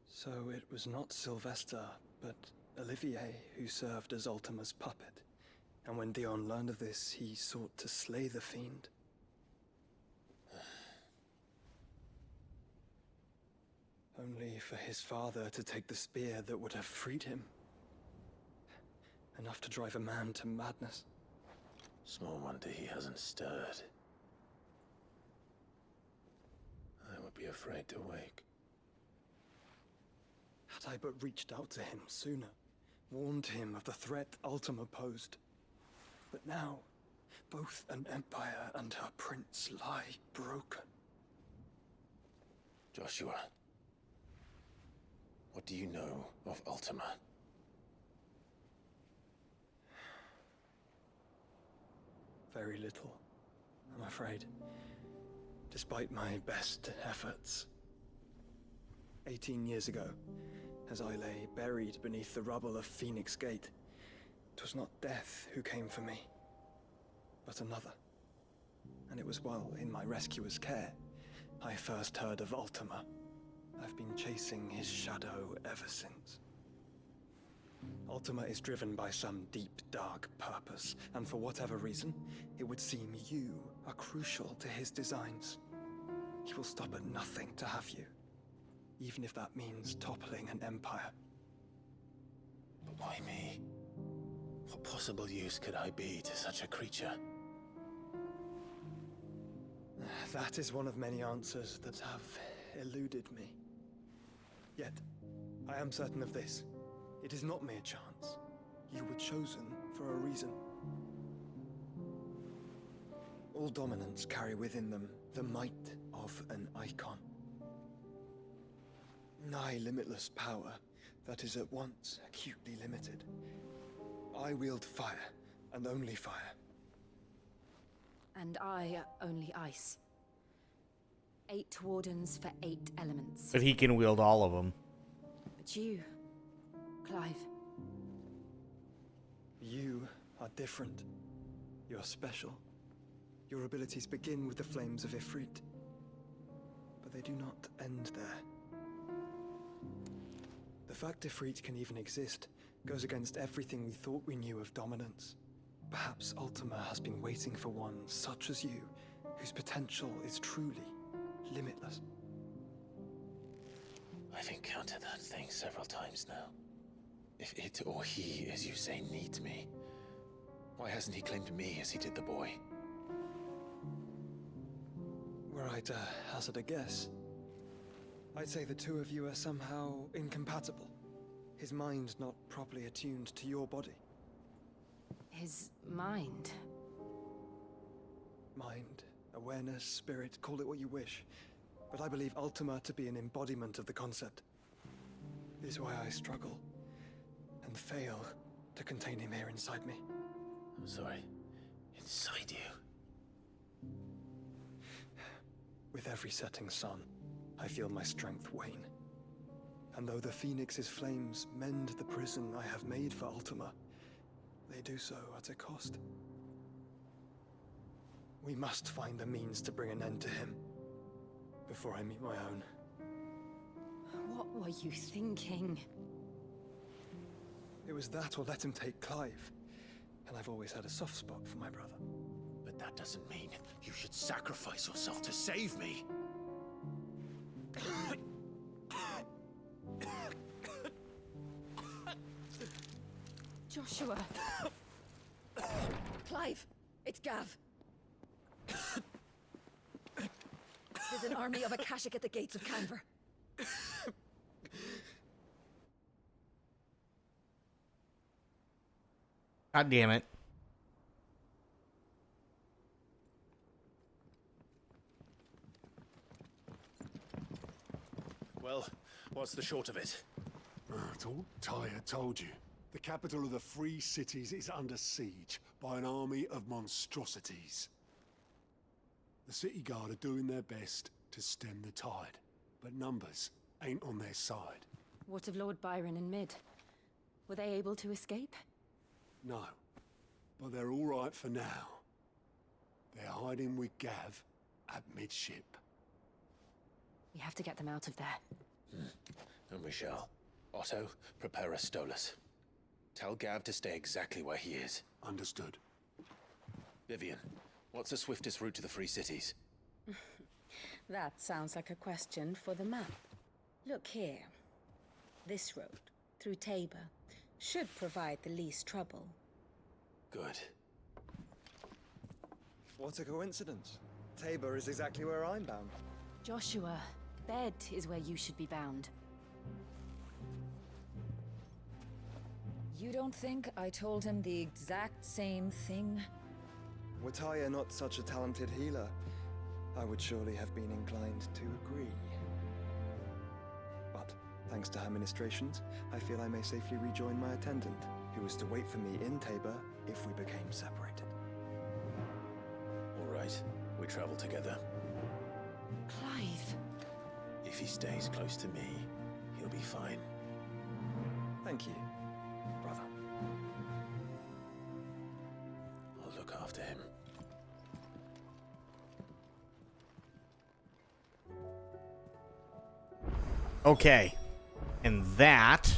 So it was not Sylvester, but Olivier who served as Ultima's puppet. And when Dion learned of this, he sought to slay the fiend. Only for his father to take the spear that would have freed him. Enough to drive a man to madness. Small wonder he hasn't stirred. I would be afraid to wake. Had I but reached out to him sooner, warned him of the threat Ultima posed. But now, both an empire and her prince lie broken. Joshua, what do you know of Ultima? Very little, I'm afraid. Despite my best efforts. 18 years ago, as I lay buried beneath the rubble of Phoenix Gate, 'twas not death who came for me, but another. And it was while in my rescuer's care, I first heard of Ultima. I've been chasing his shadow ever since. Ultima is driven by some deep, dark purpose, and for whatever reason, it would seem you are crucial to his designs. He will stop at nothing to have you, even if that means toppling an empire. But why me? What possible use could I be to such a creature? That is one of many answers that have eluded me. Yet, I am certain of this. It is not mere chance. You were chosen for a reason. All dominants carry within them the might of an icon. Nigh limitless power that is at once acutely limited. I wield fire, and only fire. And I only ice. 8 wardens for 8 elements. But he can wield all of them. But you, Clive. You are different. You're special. Your abilities begin with the flames of Ifrit. But they do not end there. The fact Ifrit can even exist goes against everything we thought we knew of dominance. Perhaps Ultima has been waiting for one such as you, whose potential is truly limitless. I've encountered that thing several times now. If it or he, as you say, needs me, why hasn't he claimed me as he did the boy? Were I to hazard a guess, I'd say the two of you are somehow incompatible. His mind not properly attuned to your body. His mind? Mind, awareness, spirit, call it what you wish. But I believe Ultima to be an embodiment of the concept. It is why I struggle and fail to contain him here inside me. I'm sorry. Inside you? With every setting sun, I feel my strength wane. And though the Phoenix's flames mend the prison I have made for Ultima, they do so at a cost. We must find a means to bring an end to him before I meet my own. What were you thinking? It was that or let him take Clive. And I've always had a soft spot for my brother. But that doesn't mean you should sacrifice yourself to save me. Joshua. Clive, it's Gav. There's an army of Akashic at the gates of Canver. God damn it. Well, what's the short of it? Tyre told you. The capital of the Free Cities is under siege by an army of monstrosities. The city guard are doing their best to stem the tide, but numbers ain't on their side. What of Lord Byron and Mid? Were they able to escape? No, but they're all right for now. They're hiding with Gav at midship. We have to get them out of there. And we shall. Otto, prepare a Stolas. Tell Gav to stay exactly where he is. Understood. Vivian, what's the swiftest route to the Free Cities? That sounds like a question for the map. Look here. This road, through Tabor, should provide the least trouble. Good. What a coincidence. Tabor is exactly where I'm bound. Joshua, bed is where you should be bound. You don't think I told him the exact same thing? Were Tyre not such a talented healer, I would surely have been inclined to agree. But, thanks to her ministrations, I feel I may safely rejoin my attendant, who was to wait for me in Tabor if we became separated. All right, we travel together. Clive. If he stays close to me, he'll be fine. Thank you, brother. I'll look after him. Okay. And that,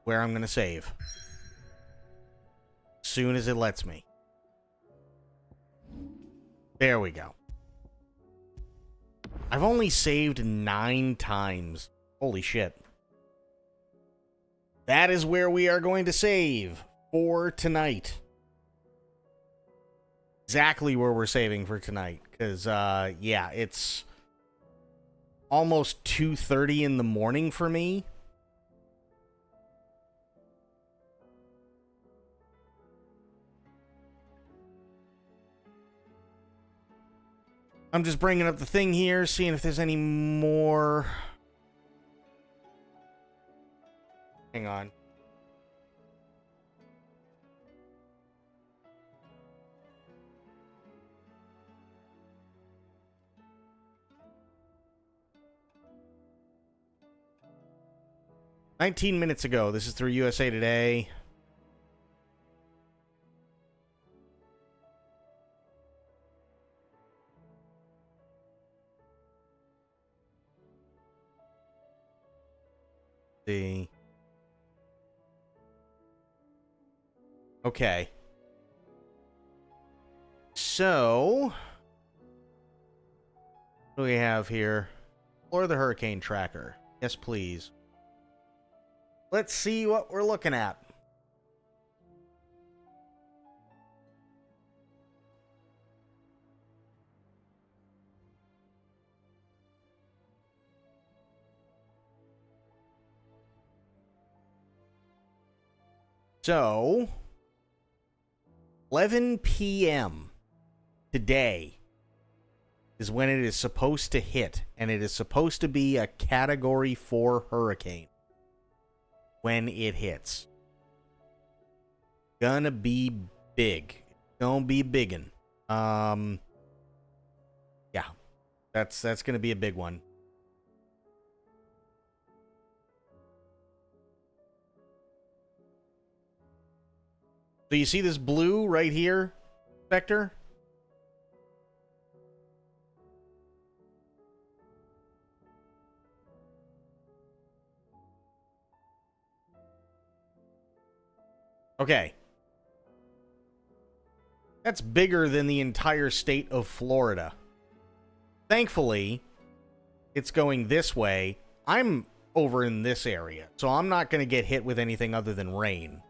where I'm going to save. Soon as it lets me. There we go. I've only saved 9 times. Holy shit. That is where we are going to save for tonight. Exactly where we're saving for tonight. Because, yeah, it's almost 2:30 in the morning for me. I'm just bringing up the thing here, seeing if there's any more. Hang on. $19 minutes ago. This is through USA Today. See. Okay. So, what do we have here? Explore the hurricane tracker. Yes, please. Let's see what we're looking at. So, 11 p.m. today is when it is supposed to hit, and it is supposed to be a Category 4 hurricane when it hits. Gonna be big. Gonna be biggin'. Yeah, that's gonna be a big one. So you see this blue right here, Spectre? Okay. That's bigger than the entire state of Florida. Thankfully, it's going this way. I'm over in this area, so I'm not going to get hit with anything other than rain.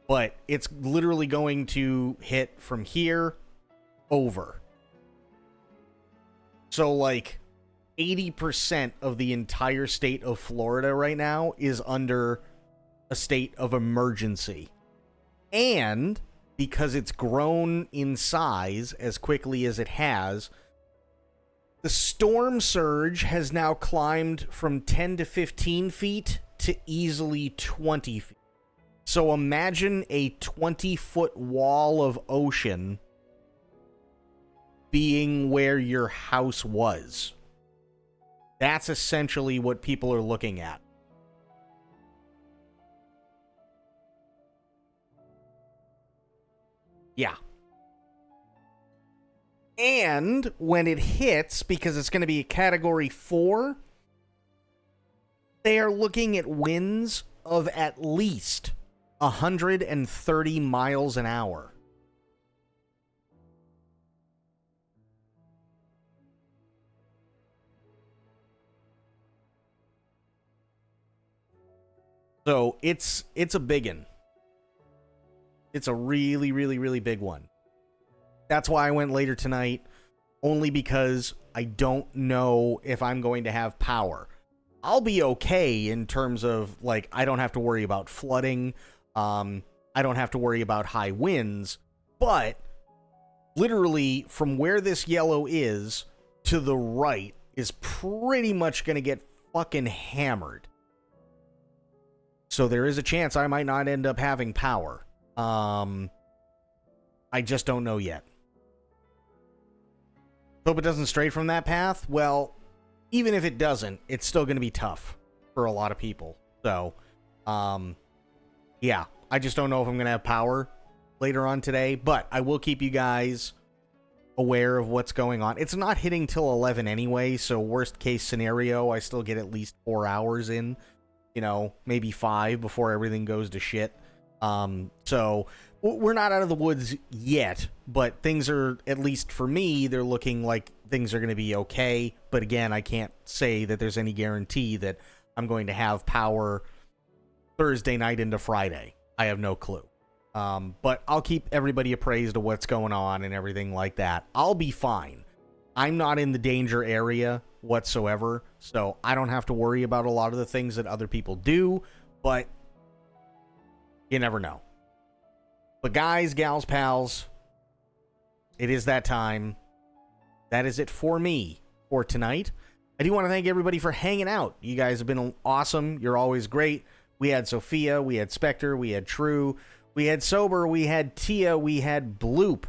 But it's literally going to hit from here over. So, like, 80% of the entire state of Florida right now is under a state of emergency. And because it's grown in size as quickly as it has, the storm surge has now climbed from 10 to 15 feet to easily 20 feet. So imagine a 20-foot wall of ocean being where your house was. That's essentially what people are looking at. Yeah. And when it hits, because it's going to be a Category 4, they are looking at winds of at least 130 miles an hour. So it's a biggin'. It's a really, really, really big one. That's why I went later tonight, only because I don't know if I'm going to have power. I'll be okay in terms of, like, I don't have to worry about flooding. I don't have to worry about high winds. But literally from where this yellow is to the right is pretty much going to get fucking hammered. So there is a chance I might not end up having power. I just don't know yet. Hope it doesn't stray from that path. Well, even if it doesn't, it's still going to be tough for a lot of people. So, yeah, I just don't know if I'm going to have power later on today, but I will keep you guys aware of what's going on. It's not hitting till 11 anyway, so worst case scenario, I still get at least 4 hours in, you know, maybe 5 before everything goes to shit. So we're not out of the woods yet, but things are, at least for me, they're looking like things are going to be okay. But again, I can't say that there's any guarantee that I'm going to have power Thursday night into Friday. I have no clue. But I'll keep everybody appraised of what's going on and everything like that. I'll be fine. I'm not in the danger area whatsoever, so I don't have to worry about a lot of the things that other people do, but you never know. But guys, gals, pals, it is that time. That is it for me for tonight. I do want to thank everybody for hanging out. You guys have been awesome. You're always great. We had Sophia, we had Spectre, we had True, we had Sober, we had Tia, we had Bloop,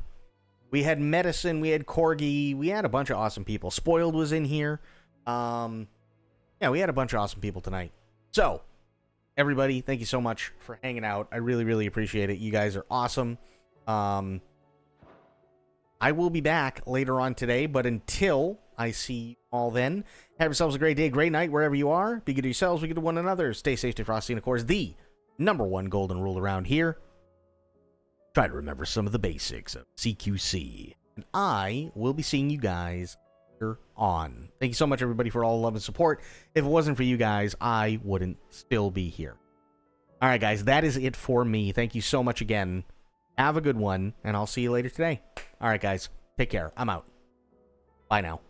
we had Medicine, we had Corgi, we had a bunch of awesome people. Spoiled was in here. Yeah, we had a bunch of awesome people tonight. So, everybody, thank you so much for hanging out. I really, really appreciate it. You guys are awesome. I will be back later on today, but until I see you all then, have yourselves a great day, great night, wherever you are. Be good to yourselves, be good to one another. Stay safe, stay frosty, and of course, the #1 golden rule around here: try to remember some of the basics of CQC. And I will be seeing you guys later on. Thank you so much, everybody, for all the love and support. If it wasn't for you guys, I wouldn't still be here. All right, guys, that is it for me. Thank you so much again. Have a good one, and I'll see you later today. All right, guys, take care. I'm out. Bye now.